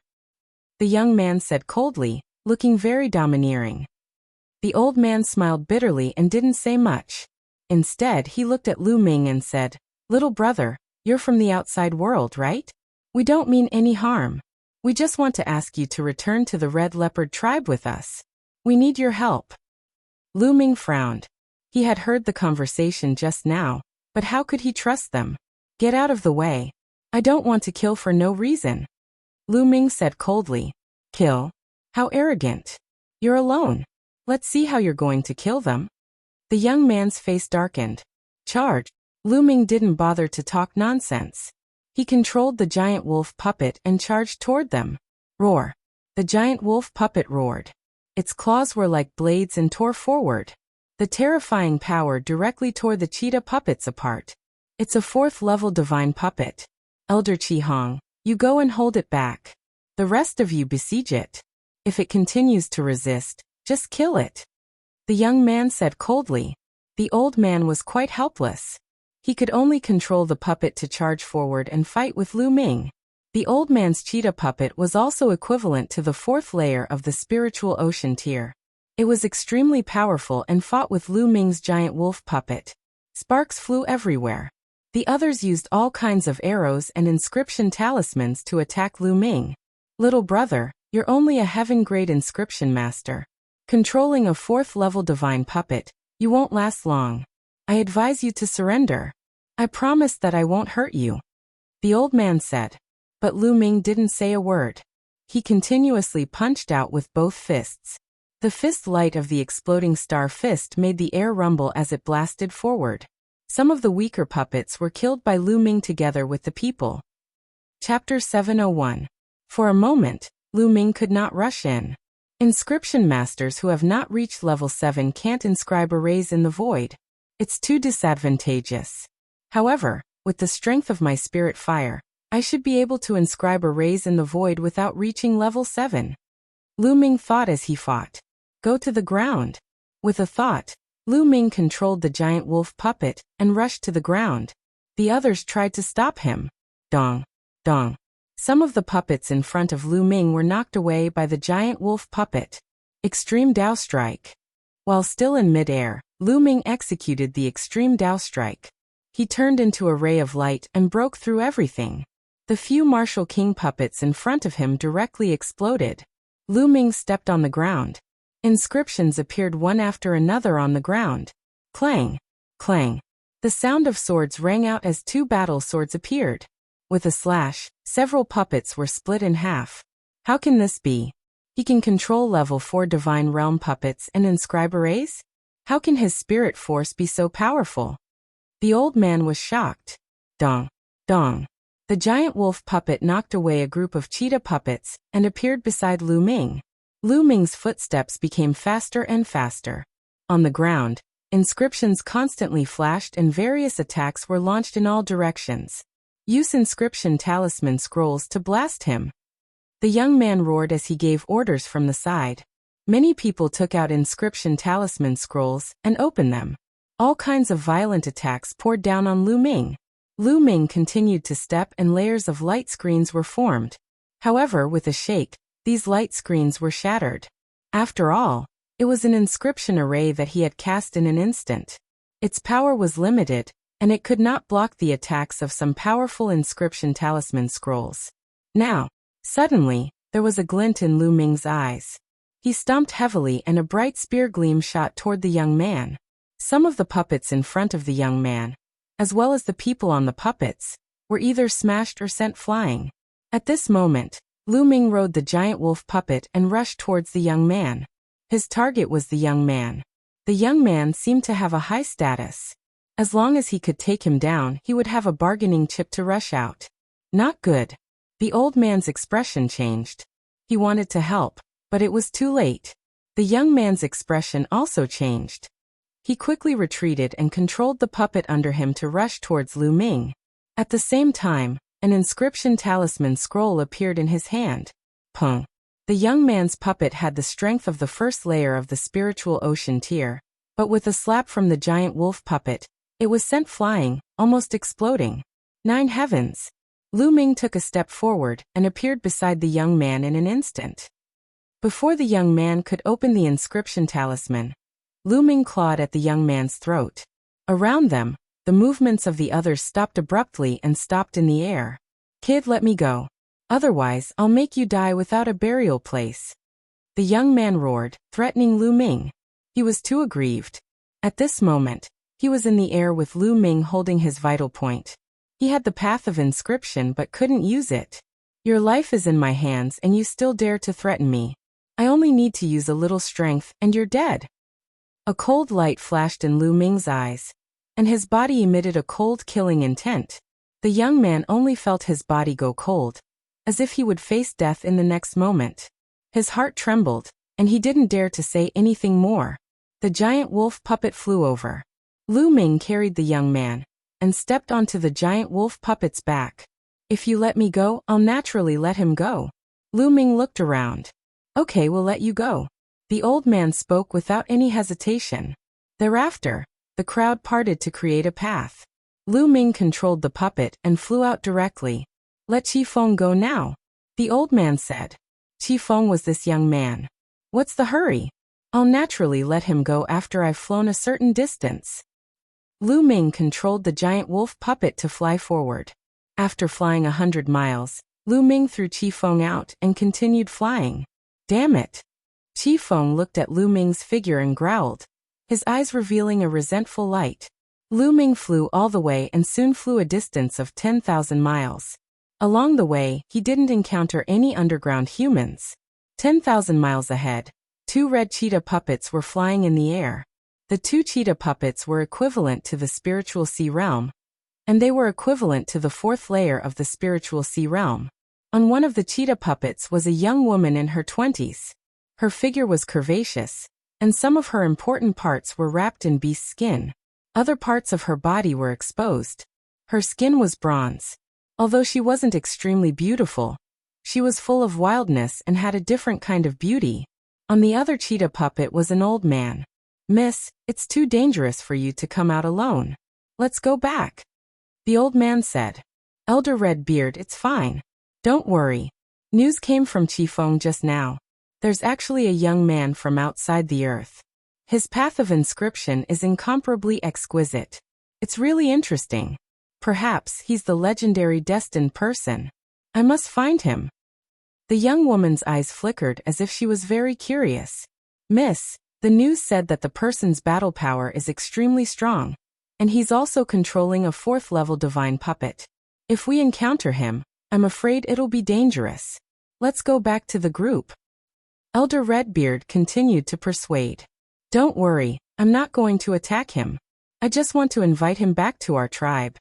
The young man said coldly, looking very domineering. The old man smiled bitterly and didn't say much. Instead, he looked at Lu Ming and said, Little brother, you're from the outside world, right? We don't mean any harm. We just want to ask you to return to the Red Leopard tribe with us. We need your help. Lu Ming frowned. He had heard the conversation just now, but how could he trust them? Get out of the way. I don't want to kill for no reason. Lu Ming said coldly. Kill? How arrogant. You're alone. Let's see how you're going to kill them. The young man's face darkened. Charge. Lu Ming didn't bother to talk nonsense. He controlled the giant wolf puppet and charged toward them. Roar. The giant wolf puppet roared. Its claws were like blades and tore forward. The terrifying power directly tore the cheetah puppets apart. It's a 4th-level divine puppet. Elder Chi Hong, you go and hold it back. The rest of you besiege it. If it continues to resist, just kill it. The young man said coldly. The old man was quite helpless. He could only control the puppet to charge forward and fight with Lu Ming. The old man's cheetah puppet was also equivalent to the 4th layer of the spiritual ocean tier. It was extremely powerful and fought with Lu Ming's giant wolf puppet. Sparks flew everywhere. The others used all kinds of arrows and inscription talismans to attack Lu Ming. Little brother, you're only a heaven-grade inscription master. Controlling a 4th-level divine puppet, you won't last long. I advise you to surrender. I promise that I won't hurt you. The old man said. But Lu Ming didn't say a word. He continuously punched out with both fists. The fist light of the exploding star fist made the air rumble as it blasted forward. Some of the weaker puppets were killed by Lu Ming together with the people. Chapter 701. For a moment, Lu Ming could not rush in. Inscription masters who have not reached level 7 can't inscribe arrays in the void. It's too disadvantageous. However, with the strength of my spirit fire, I should be able to inscribe arrays in the void without reaching level 7. Lu Ming thought as he fought. Go to the ground. With a thought, Lu Ming controlled the giant wolf puppet and rushed to the ground. The others tried to stop him. Dong, dong. Some of the puppets in front of Lu Ming were knocked away by the giant wolf puppet. Extreme Dao Strike. While still in midair, Lu Ming executed the Extreme Dao Strike. He turned into a ray of light and broke through everything. The few Martial King puppets in front of him directly exploded. Lu Ming stepped on the ground. Inscriptions appeared one after another on the ground. Clang, clang. The sound of swords rang out as 2 battle swords appeared. With a slash, several puppets were split in half. How can this be? He can control level 4 divine realm puppets and inscribe arrays? How can his spirit force be so powerful? The old man was shocked. Dong, dong. The giant wolf puppet knocked away a group of cheetah puppets and appeared beside Lu Ming. Lu Ming's footsteps became faster and faster. On the ground, inscriptions constantly flashed and various attacks were launched in all directions. Use inscription talisman scrolls to blast him. The young man roared as he gave orders from the side. Many people took out inscription talisman scrolls and opened them. All kinds of violent attacks poured down on Lu Ming. Lu Ming continued to step and layers of light screens were formed. However, with a shake, these light screens were shattered. After all, it was an inscription array that he had cast in an instant. Its power was limited, and it could not block the attacks of some powerful inscription talisman scrolls. Now, suddenly, there was a glint in Lu Ming's eyes. He stomped heavily and a bright spear gleam shot toward the young man. Some of the puppets in front of the young man, as well as the people on the puppets, were either smashed or sent flying. At this moment, Lu Ming rode the giant wolf puppet and rushed towards the young man. His target was the young man. The young man seemed to have a high status. As long as he could take him down, he would have a bargaining chip to rush out. Not good. The old man's expression changed. He wanted to help, but it was too late. The young man's expression also changed. He quickly retreated and controlled the puppet under him to rush towards Lu Ming. At the same time, an inscription talisman scroll appeared in his hand. Pung. The young man's puppet had the strength of the first layer of the spiritual ocean tier, but with a slap from the giant wolf puppet, it was sent flying, almost exploding. 9 heavens! Lu Ming took a step forward and appeared beside the young man in an instant. Before the young man could open the inscription talisman, Lu Ming clawed at the young man's throat. Around them, the movements of the others stopped abruptly and stopped in the air. Kid, let me go. Otherwise, I'll make you die without a burial place. The young man roared, threatening Lu Ming. He was too aggrieved. At this moment, he was in the air with Lu Ming holding his vital point. He had the path of inscription but couldn't use it. Your life is in my hands and you still dare to threaten me. I only need to use a little strength and you're dead. A cold light flashed in Lu Ming's eyes, and his body emitted a cold killing intent. The young man only felt his body go cold, as if he would face death in the next moment. His heart trembled, and he didn't dare to say anything more. The giant wolf puppet flew over. Lu Ming carried the young man, and stepped onto the giant wolf puppet's back. If you let me go, I'll naturally let him go. Lu Ming looked around. Okay, we'll let you go. The old man spoke without any hesitation. Thereafter, the crowd parted to create a path. Lu Ming controlled the puppet and flew out directly. Let Qi Feng go now, the old man said. Qi Feng was this young man. What's the hurry? I'll naturally let him go after I've flown a certain distance. Lu Ming controlled the giant wolf puppet to fly forward. After flying 100 miles, Lu Ming threw Qi Feng out and continued flying. Damn it! Qi Feng looked at Lu Ming's figure and growled, his eyes revealing a resentful light. Lu Ming flew all the way and soon flew a distance of 10,000 miles. Along the way, he didn't encounter any underground humans. 10,000 miles ahead, 2 red cheetah puppets were flying in the air. The 2 cheetah puppets were equivalent to the spiritual sea realm, and they were equivalent to the 4th layer of the spiritual sea realm. On one of the cheetah puppets was a young woman in her 20s. Her figure was curvaceous, and some of her important parts were wrapped in beast skin. Other parts of her body were exposed. Her skin was bronze. Although she wasn't extremely beautiful, she was full of wildness and had a different kind of beauty. On the other cheetah puppet was an old man. Miss, it's too dangerous for you to come out alone. Let's go back. The old man said. Elder Redbeard, it's fine. Don't worry. News came from Qi Feng just now. There's actually a young man from outside the earth. His path of inscription is incomparably exquisite. It's really interesting. Perhaps he's the legendary destined person. I must find him. The young woman's eyes flickered as if she was very curious. Miss, the news said that the person's battle power is extremely strong, and he's also controlling a 4th-level divine puppet. If we encounter him, I'm afraid it'll be dangerous. Let's go back to the group. Elder Redbeard continued to persuade. Don't worry, I'm not going to attack him. I just want to invite him back to our tribe.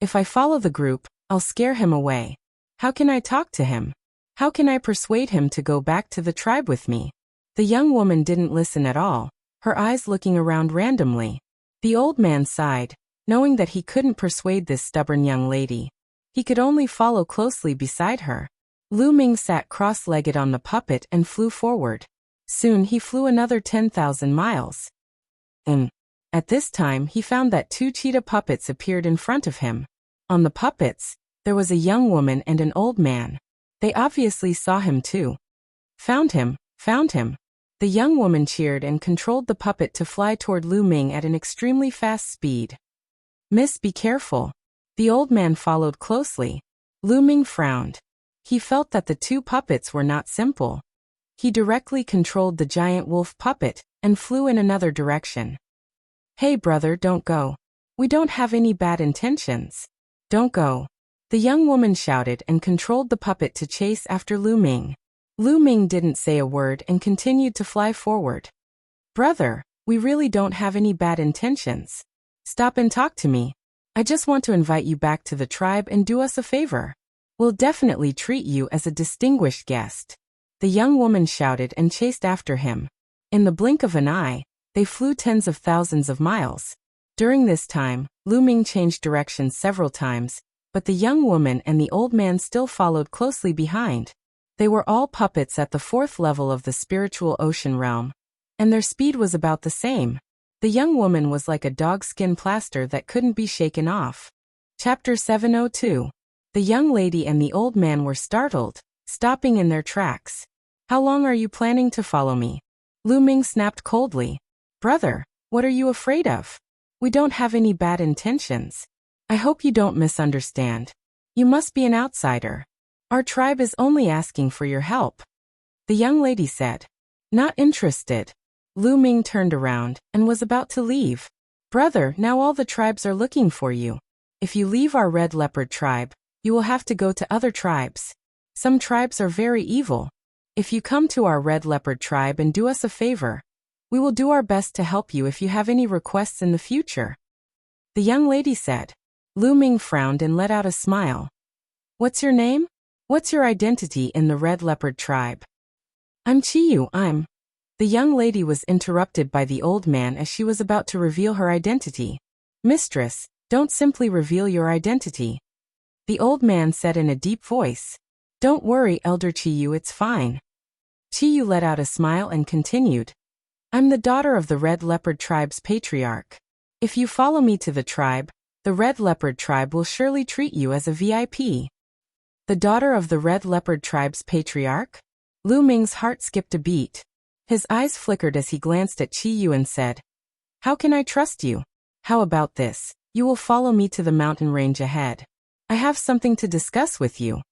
If I follow the group, I'll scare him away. How can I talk to him? How can I persuade him to go back to the tribe with me? The young woman didn't listen at all, her eyes looking around randomly. The old man sighed, knowing that he couldn't persuade this stubborn young lady. He could only follow closely beside her. Lu Ming sat cross-legged on the puppet and flew forward. Soon he flew another 10,000 miles. At this time he found that 2 cheetah puppets appeared in front of him. On the puppets, there was a young woman and an old man. They obviously saw him too. Found him, found him. The young woman cheered and controlled the puppet to fly toward Lu Ming at an extremely fast speed. Miss, be careful. The old man followed closely. Lu Ming frowned. He felt that the 2 puppets were not simple. He directly controlled the giant wolf puppet and flew in another direction. Hey brother, don't go. We don't have any bad intentions. Don't go. The young woman shouted and controlled the puppet to chase after Lu Ming. Lu Ming didn't say a word and continued to fly forward. Brother, we really don't have any bad intentions. Stop and talk to me. I just want to invite you back to the tribe and do us a favor. We'll definitely treat you as a distinguished guest. The young woman shouted and chased after him. In the blink of an eye, they flew tens of thousands of miles. During this time, Lu Ming changed directions several times, but the young woman and the old man still followed closely behind. They were all puppets at the 4th level of the spiritual ocean realm, and their speed was about the same. The young woman was like a dogskin plaster that couldn't be shaken off. Chapter 702. The young lady and the old man were startled, stopping in their tracks. How long are you planning to follow me? Lu Ming snapped coldly. Brother, what are you afraid of? We don't have any bad intentions. I hope you don't misunderstand. You must be an outsider. Our tribe is only asking for your help. The young lady said. Not interested. Lu Ming turned around and was about to leave. Brother, now all the tribes are looking for you. If you leave our red leopard tribe, you will have to go to other tribes. Some tribes are very evil. If you come to our red leopard tribe and do us a favor, we will do our best to help you if you have any requests in the future. The young lady said. Lu Ming frowned and let out a smile. What's your name? What's your identity in the red leopard tribe? I'm Chiyu, The young lady was interrupted by the old man as she was about to reveal her identity. Mistress, don't simply reveal your identity. The old man said in a deep voice. Don't worry, Elder Chiyu, it's fine. Chiyu let out a smile and continued. I'm the daughter of the Red Leopard tribe's patriarch. If you follow me to the tribe, the Red Leopard tribe will surely treat you as a VIP. The daughter of the Red Leopard tribe's patriarch? Lu Ming's heart skipped a beat. His eyes flickered as he glanced at Chiyu and said, How can I trust you? How about this? You will follow me to the mountain range ahead. I have something to discuss with you.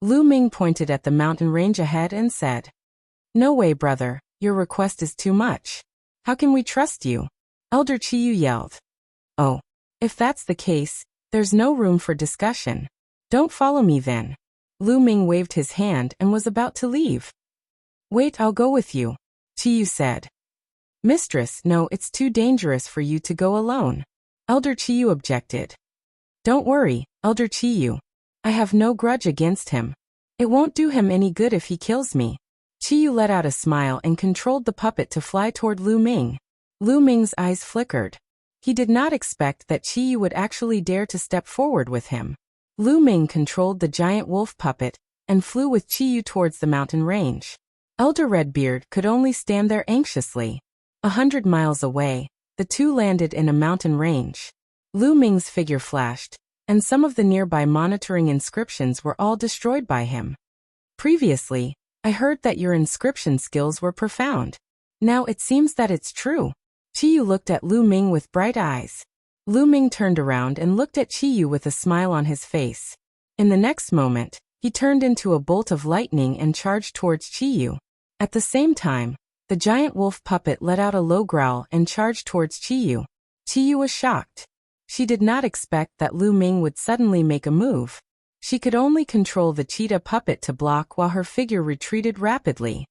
Lu Ming pointed at the mountain range ahead and said, No way, brother, your request is too much. How can we trust you? Elder Chiyu yelled. Oh, if that's the case, there's no room for discussion. Don't follow me then. Lu Ming waved his hand and was about to leave. Wait, I'll go with you, Chiyu said. Mistress, no, it's too dangerous for you to go alone. Elder Chiyu objected. Don't worry, Elder Chiyu. I have no grudge against him. It won't do him any good if he kills me. Chiyu let out a smile and controlled the puppet to fly toward Lu Ming. Lu Ming's eyes flickered. He did not expect that Chiyu would actually dare to step forward with him. Lu Ming controlled the giant wolf puppet and flew with Chiyu towards the mountain range. Elder Redbeard could only stand there anxiously. 100 miles away, the two landed in a mountain range. Lu Ming's figure flashed, and some of the nearby monitoring inscriptions were all destroyed by him. Previously, I heard that your inscription skills were profound. Now it seems that it's true. Chiyu looked at Lu Ming with bright eyes. Lu Ming turned around and looked at Chiyu with a smile on his face. In the next moment, he turned into a bolt of lightning and charged towards Chiyu. At the same time, the giant wolf puppet let out a low growl and charged towards Chiyu. Chiyu was shocked. She did not expect that Lu Ming would suddenly make a move. She could only control the cheetah puppet to block while her figure retreated rapidly.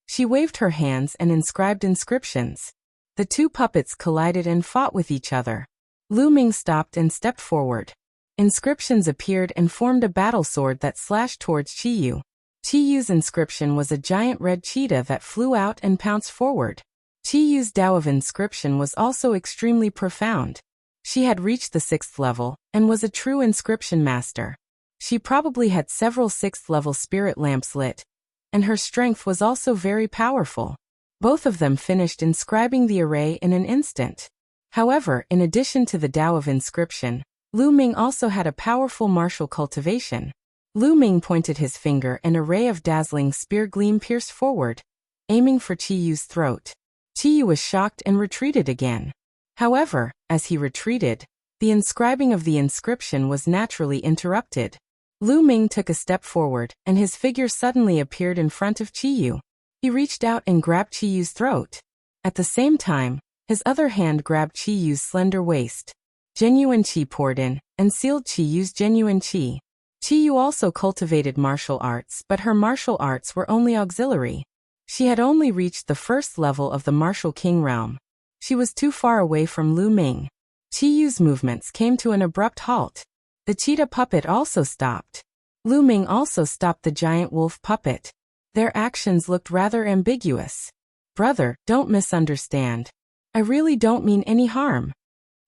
She waved her hands and inscribed inscriptions. The two puppets collided and fought with each other. Lu Ming stopped and stepped forward. Inscriptions appeared and formed a battle sword that slashed towards Chiyu. Chiyu's inscription was a giant red cheetah that flew out and pounced forward. Chiyu's Tao of inscription was also extremely profound. She had reached the 6th level and was a true inscription master. She probably had several 6th level spirit lamps lit, and her strength was also very powerful. Both of them finished inscribing the array in an instant. However, in addition to the Tao of inscription, Lu Ming also had a powerful martial cultivation. Lu Ming pointed his finger and a ray of dazzling spear gleam pierced forward, aiming for Chiyu's throat. Chiyu was shocked and retreated again. However, as he retreated, the inscribing of the inscription was naturally interrupted. Lu Ming took a step forward, and his figure suddenly appeared in front of Chiyu. He reached out and grabbed Chiyu's throat. At the same time, his other hand grabbed Chiyu's slender waist. Genuine Qi poured in, and sealed Chiyu's genuine Qi. Chiyu also cultivated martial arts, but her martial arts were only auxiliary. She had only reached the 1st level of the Martial King realm. She was too far away from Lu Ming. Chiyu's movements came to an abrupt halt. The cheetah puppet also stopped. Lu Ming also stopped the giant wolf puppet. Their actions looked rather ambiguous. Brother, don't misunderstand. I really don't mean any harm.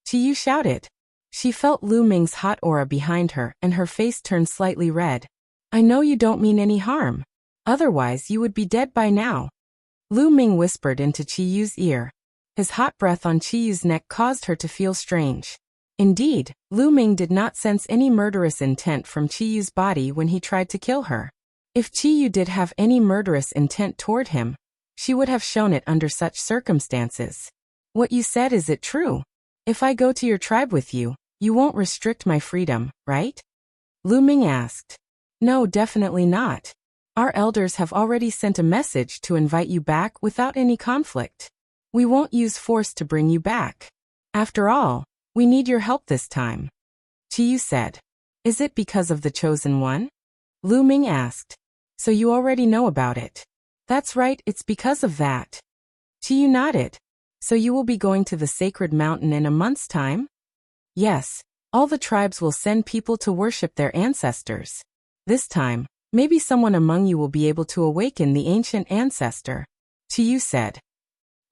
Chiyu shouted. She felt Lu Ming's hot aura behind her and her face turned slightly red. I know you don't mean any harm. Otherwise you would be dead by now. Lu Ming whispered into Qiyu's ear. His hot breath on Qiyu's neck caused her to feel strange. Indeed, Lu Ming did not sense any murderous intent from Qiyu's body when he tried to kill her. If Qiyu did have any murderous intent toward him, she would have shown it under such circumstances. What you said, is it true? If I go to your tribe with you, you won't restrict my freedom, right? Lu Ming asked. No, definitely not. Our elders have already sent a message to invite you back without any conflict. We won't use force to bring you back. After all, we need your help this time. Qiyu said. Is it because of the Chosen One? Lu Ming asked. So you already know about it. That's right, it's because of that. Qiyu nodded. So you will be going to the sacred mountain in a month's time? Yes, all the tribes will send people to worship their ancestors. This time, maybe someone among you will be able to awaken the ancient ancestor. Qiyu said.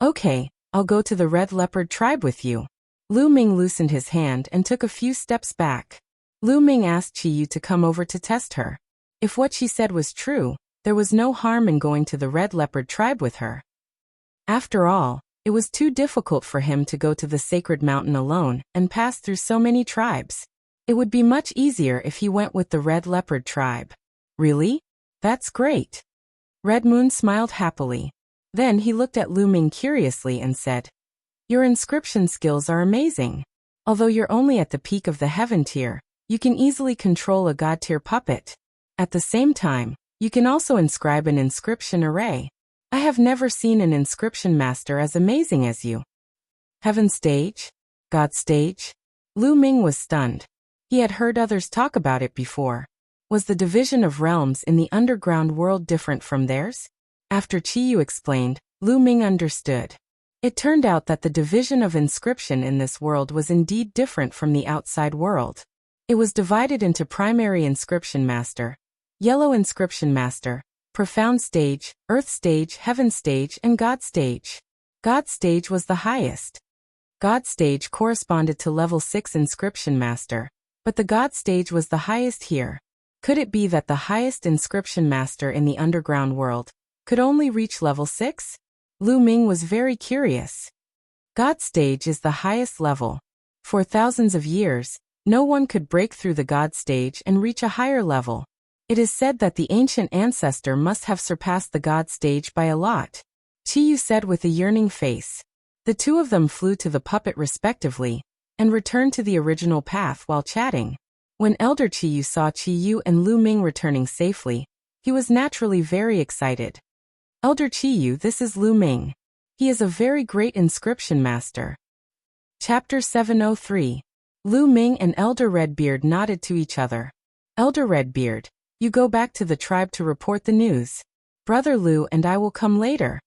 Okay, I'll go to the red leopard tribe with you. Lu Ming loosened his hand and took a few steps back. Lu Ming asked Qiyu to come over to test her. If what she said was true, there was no harm in going to the red leopard tribe with her. After all, it was too difficult for him to go to the sacred mountain alone and pass through so many tribes. It would be much easier if he went with the red leopard tribe. Really? That's great. Red Moon smiled happily. Then he looked at Lu Ming curiously and said, Your inscription skills are amazing. Although you're only at the peak of the heaven tier, you can easily control a god tier puppet. At the same time, you can also inscribe an inscription array. I have never seen an inscription master as amazing as you. Heaven stage? God stage? Lu Ming was stunned. He had heard others talk about it before. Was the division of realms in the underground world different from theirs? After Qiyu explained, Lu Ming understood. It turned out that the division of inscription in this world was indeed different from the outside world. It was divided into primary inscription master, yellow inscription master, profound stage, earth stage, heaven stage, and God stage. God stage was the highest. God stage corresponded to level 6 inscription master, but the God stage was the highest here. Could it be that the highest inscription master in the underground world could only reach level 6? Lu Ming was very curious. God stage is the highest level. For thousands of years, no one could break through the God stage and reach a higher level. It is said that the ancient ancestor must have surpassed the God stage by a lot. Qiyu said with a yearning face. The two of them flew to the puppet respectively, and returned to the original path while chatting. When Elder Qiyu saw Qiyu and Lu Ming returning safely, he was naturally very excited. Elder Qiyu, this is Lu Ming. He is a very great inscription master. Chapter 703. Lu Ming and Elder Redbeard nodded to each other. Elder Redbeard, you go back to the tribe to report the news. Brother Lu and I will come later.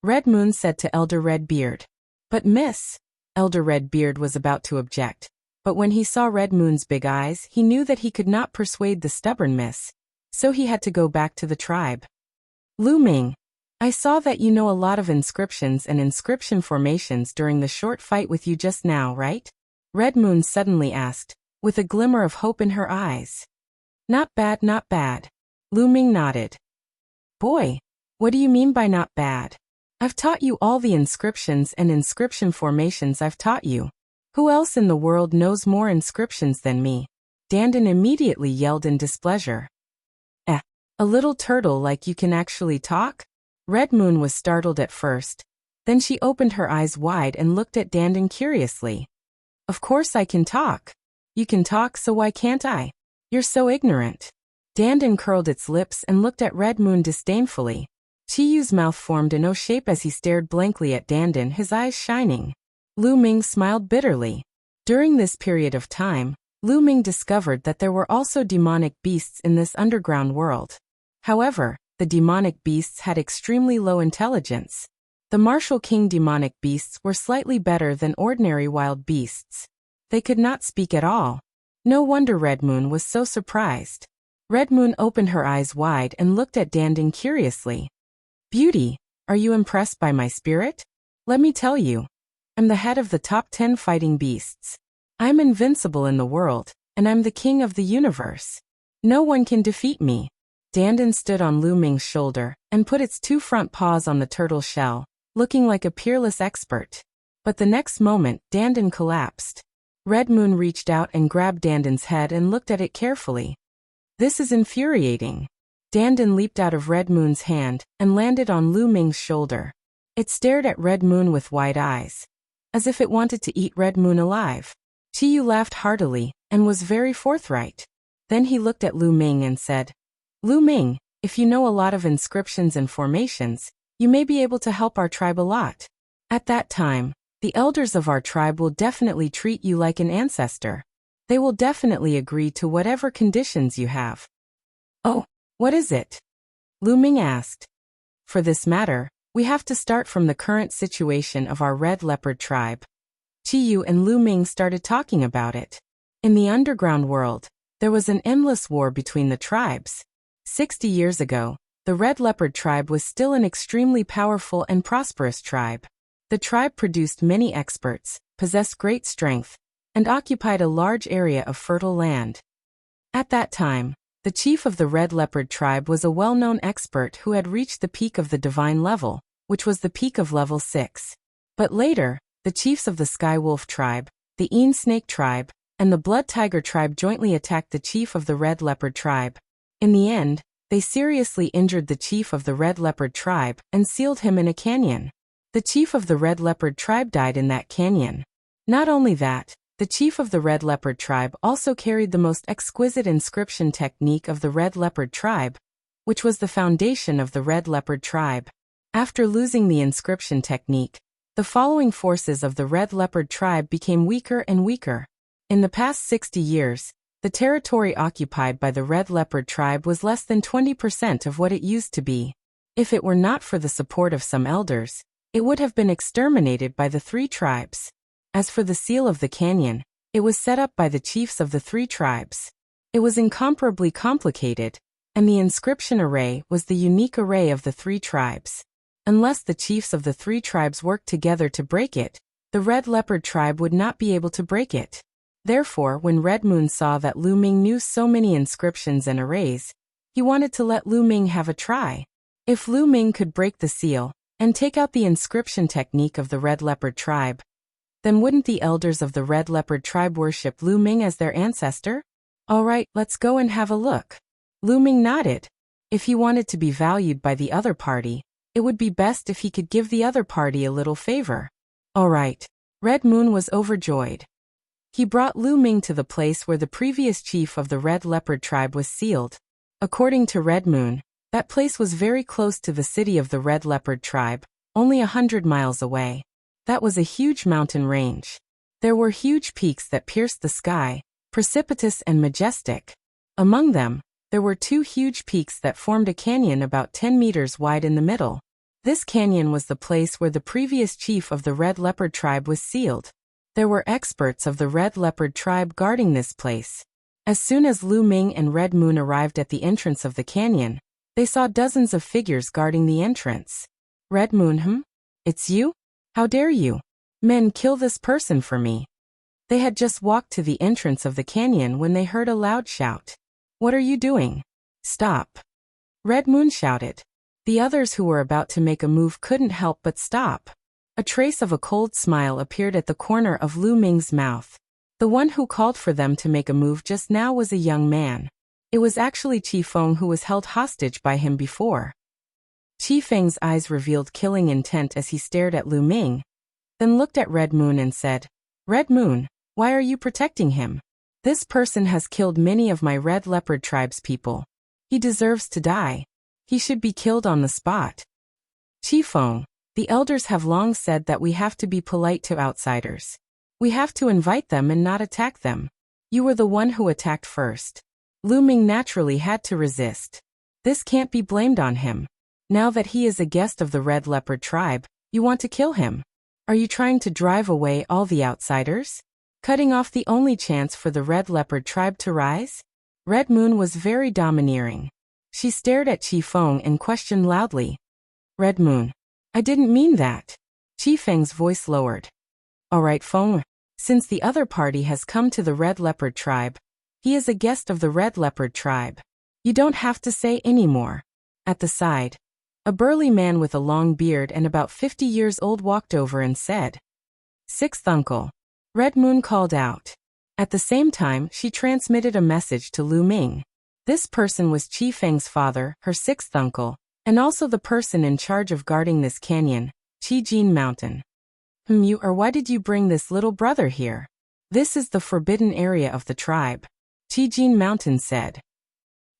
Red Moon said to Elder Redbeard. But Miss, Elder Redbeard was about to object, but when he saw Red Moon's big eyes, he knew that he could not persuade the stubborn Miss, so he had to go back to the tribe. Lu Ming, I saw that you know a lot of inscriptions and inscription formations during the short fight with you just now, right? Red Moon suddenly asked, with a glimmer of hope in her eyes. Not bad, not bad. Lu Ming nodded. Boy, what do you mean by not bad? I've taught you all the inscriptions and inscription formations I've taught you. Who else in the world knows more inscriptions than me? Dandin immediately yelled in displeasure. A little turtle like you can actually talk? Red Moon was startled at first. Then she opened her eyes wide and looked at Dandin curiously. Of course I can talk. You can talk, so why can't I? You're so ignorant. Dandin curled its lips and looked at Red Moon disdainfully. Qiyu's mouth formed an O shape as he stared blankly at Dandin, his eyes shining. Lu Ming smiled bitterly. During this period of time, Lu Ming discovered that there were also demonic beasts in this underground world. However, the demonic beasts had extremely low intelligence. The Martial King demonic beasts were slightly better than ordinary wild beasts. They could not speak at all. No wonder Red Moon was so surprised. Red Moon opened her eyes wide and looked at Dandin curiously. Beauty, are you impressed by my spirit? Let me tell you. I'm the head of the top 10 fighting beasts. I'm invincible in the world, and I'm the king of the universe. No one can defeat me. Dandan stood on Lu Ming's shoulder and put its two front paws on the turtle shell, looking like a peerless expert. But the next moment, Dandan collapsed. Red Moon reached out and grabbed Dandan's head and looked at it carefully. This is infuriating. Dandan leaped out of Red Moon's hand and landed on Lu Ming's shoulder. It stared at Red Moon with wide eyes, as if it wanted to eat Red Moon alive. Chiyu laughed heartily and was very forthright. Then he looked at Lu Ming and said, Lu Ming, if you know a lot of inscriptions and formations, you may be able to help our tribe a lot. At that time, the elders of our tribe will definitely treat you like an ancestor. They will definitely agree to whatever conditions you have. Oh, what is it? Lu Ming asked. For this matter, we have to start from the current situation of our red leopard tribe. Chiyu and Lu Ming started talking about it. In the underground world, there was an endless war between the tribes. 60 years ago, the red leopard tribe was still an extremely powerful and prosperous tribe. The tribe produced many experts, possessed great strength, and occupied a large area of fertile land. At that time, the chief of the red leopard tribe was a well-known expert who had reached the peak of the divine level, which was the peak of level 6. But later, the chiefs of the Sky Wolf tribe, the Een Snake tribe, and the Blood Tiger tribe jointly attacked the chief of the red leopard tribe. In the end, they seriously injured the chief of the red leopard tribe and sealed him in a canyon. The chief of the red leopard tribe died in that canyon. Not only that, the chief of the red leopard tribe also carried the most exquisite inscription technique of the red leopard tribe, which was the foundation of the red leopard tribe. After losing the inscription technique, the following forces of the red leopard tribe became weaker and weaker. In the past 60 years, the territory occupied by the red leopard tribe was less than 20% of what it used to be. If it were not for the support of some elders, it would have been exterminated by the 3 tribes. As for the seal of the canyon, it was set up by the chiefs of the 3 tribes. It was incomparably complicated, and the inscription array was the unique array of the 3 tribes. Unless the chiefs of the 3 tribes worked together to break it, the red leopard tribe would not be able to break it. Therefore, when Red Moon saw that Lu Ming knew so many inscriptions and arrays, he wanted to let Lu Ming have a try. If Lu Ming could break the seal and take out the inscription technique of the red leopard tribe, then wouldn't the elders of the red leopard tribe worship Lu Ming as their ancestor? All right, let's go and have a look. Lu Ming nodded. If he wanted to be valued by the other party, it would be best if he could give the other party a little favor. All right. Red Moon was overjoyed. He brought Lu Ming to the place where the previous chief of the red leopard tribe was sealed. According to Red Moon, that place was very close to the city of the red leopard tribe, only 100 miles away. That was a huge mountain range. There were huge peaks that pierced the sky, precipitous and majestic. Among them, there were 2 huge peaks that formed a canyon about 10 meters wide in the middle. This canyon was the place where the previous chief of the red leopard tribe was sealed. There were experts of the red leopard tribe guarding this place. As soon as Lu Ming and Red Moon arrived at the entrance of the canyon, they saw dozens of figures guarding the entrance. Red Moon, It's you? How dare you? Men, kill this person for me. They had just walked to the entrance of the canyon when they heard a loud shout. What are you doing? Stop. Red Moon shouted. The others who were about to make a move couldn't help but stop. A trace of a cold smile appeared at the corner of Lu Ming's mouth. The one who called for them to make a move just now was a young man. It was actually Chi Feng, who was held hostage by him before. Chi Feng's eyes revealed killing intent as he stared at Lu Ming, then looked at Red Moon and said, Red Moon, why are you protecting him? This person has killed many of my red leopard tribe's people. He deserves to die. He should be killed on the spot. Chi Feng, the elders have long said that we have to be polite to outsiders. We have to invite them and not attack them. You were the one who attacked first. Lu Ming naturally had to resist. This can't be blamed on him. Now that he is a guest of the red leopard tribe, you want to kill him. Are you trying to drive away all the outsiders? Cutting off the only chance for the red leopard tribe to rise? Red Moon was very domineering. She stared at Chi Feng and questioned loudly. Red Moon, I didn't mean that. Chi Feng's voice lowered. All right, Feng. Since the other party has come to the red leopard tribe, he is a guest of the red leopard tribe. You don't have to say any more. At the side, a burly man with a long beard and about 50 years old walked over and said, "Sixth uncle." Red Moon called out. At the same time, she transmitted a message to Lu Ming. This person was Qi Feng's father, her sixth uncle, and also the person in charge of guarding this canyon, Qijin Mountain. You or why did you bring this little brother here? This is the forbidden area of the tribe, Qijin Mountain said.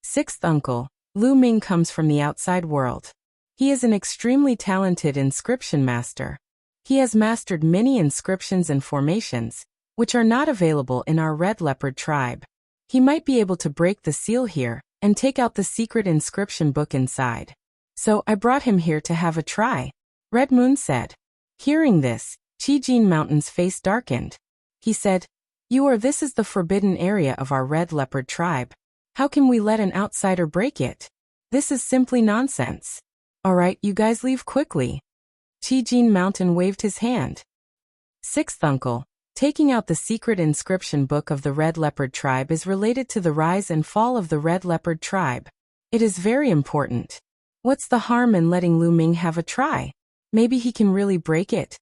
Sixth uncle, Lu Ming comes from the outside world. He is an extremely talented inscription master. He has mastered many inscriptions and formations, which are not available in our Red Leopard tribe. He might be able to break the seal here and take out the secret inscription book inside. So I brought him here to have a try, Red Moon said. Hearing this, Qijin Mountain's face darkened. He said, This is the forbidden area of our Red Leopard tribe. How can we let an outsider break it? This is simply nonsense. Alright, you guys leave quickly. Qijin Mountain waved his hand. Sixth uncle, taking out the secret inscription book of the Red Leopard tribe is related to the rise and fall of the Red Leopard tribe. It is very important. What's the harm in letting Lu Ming have a try? Maybe he can really break it.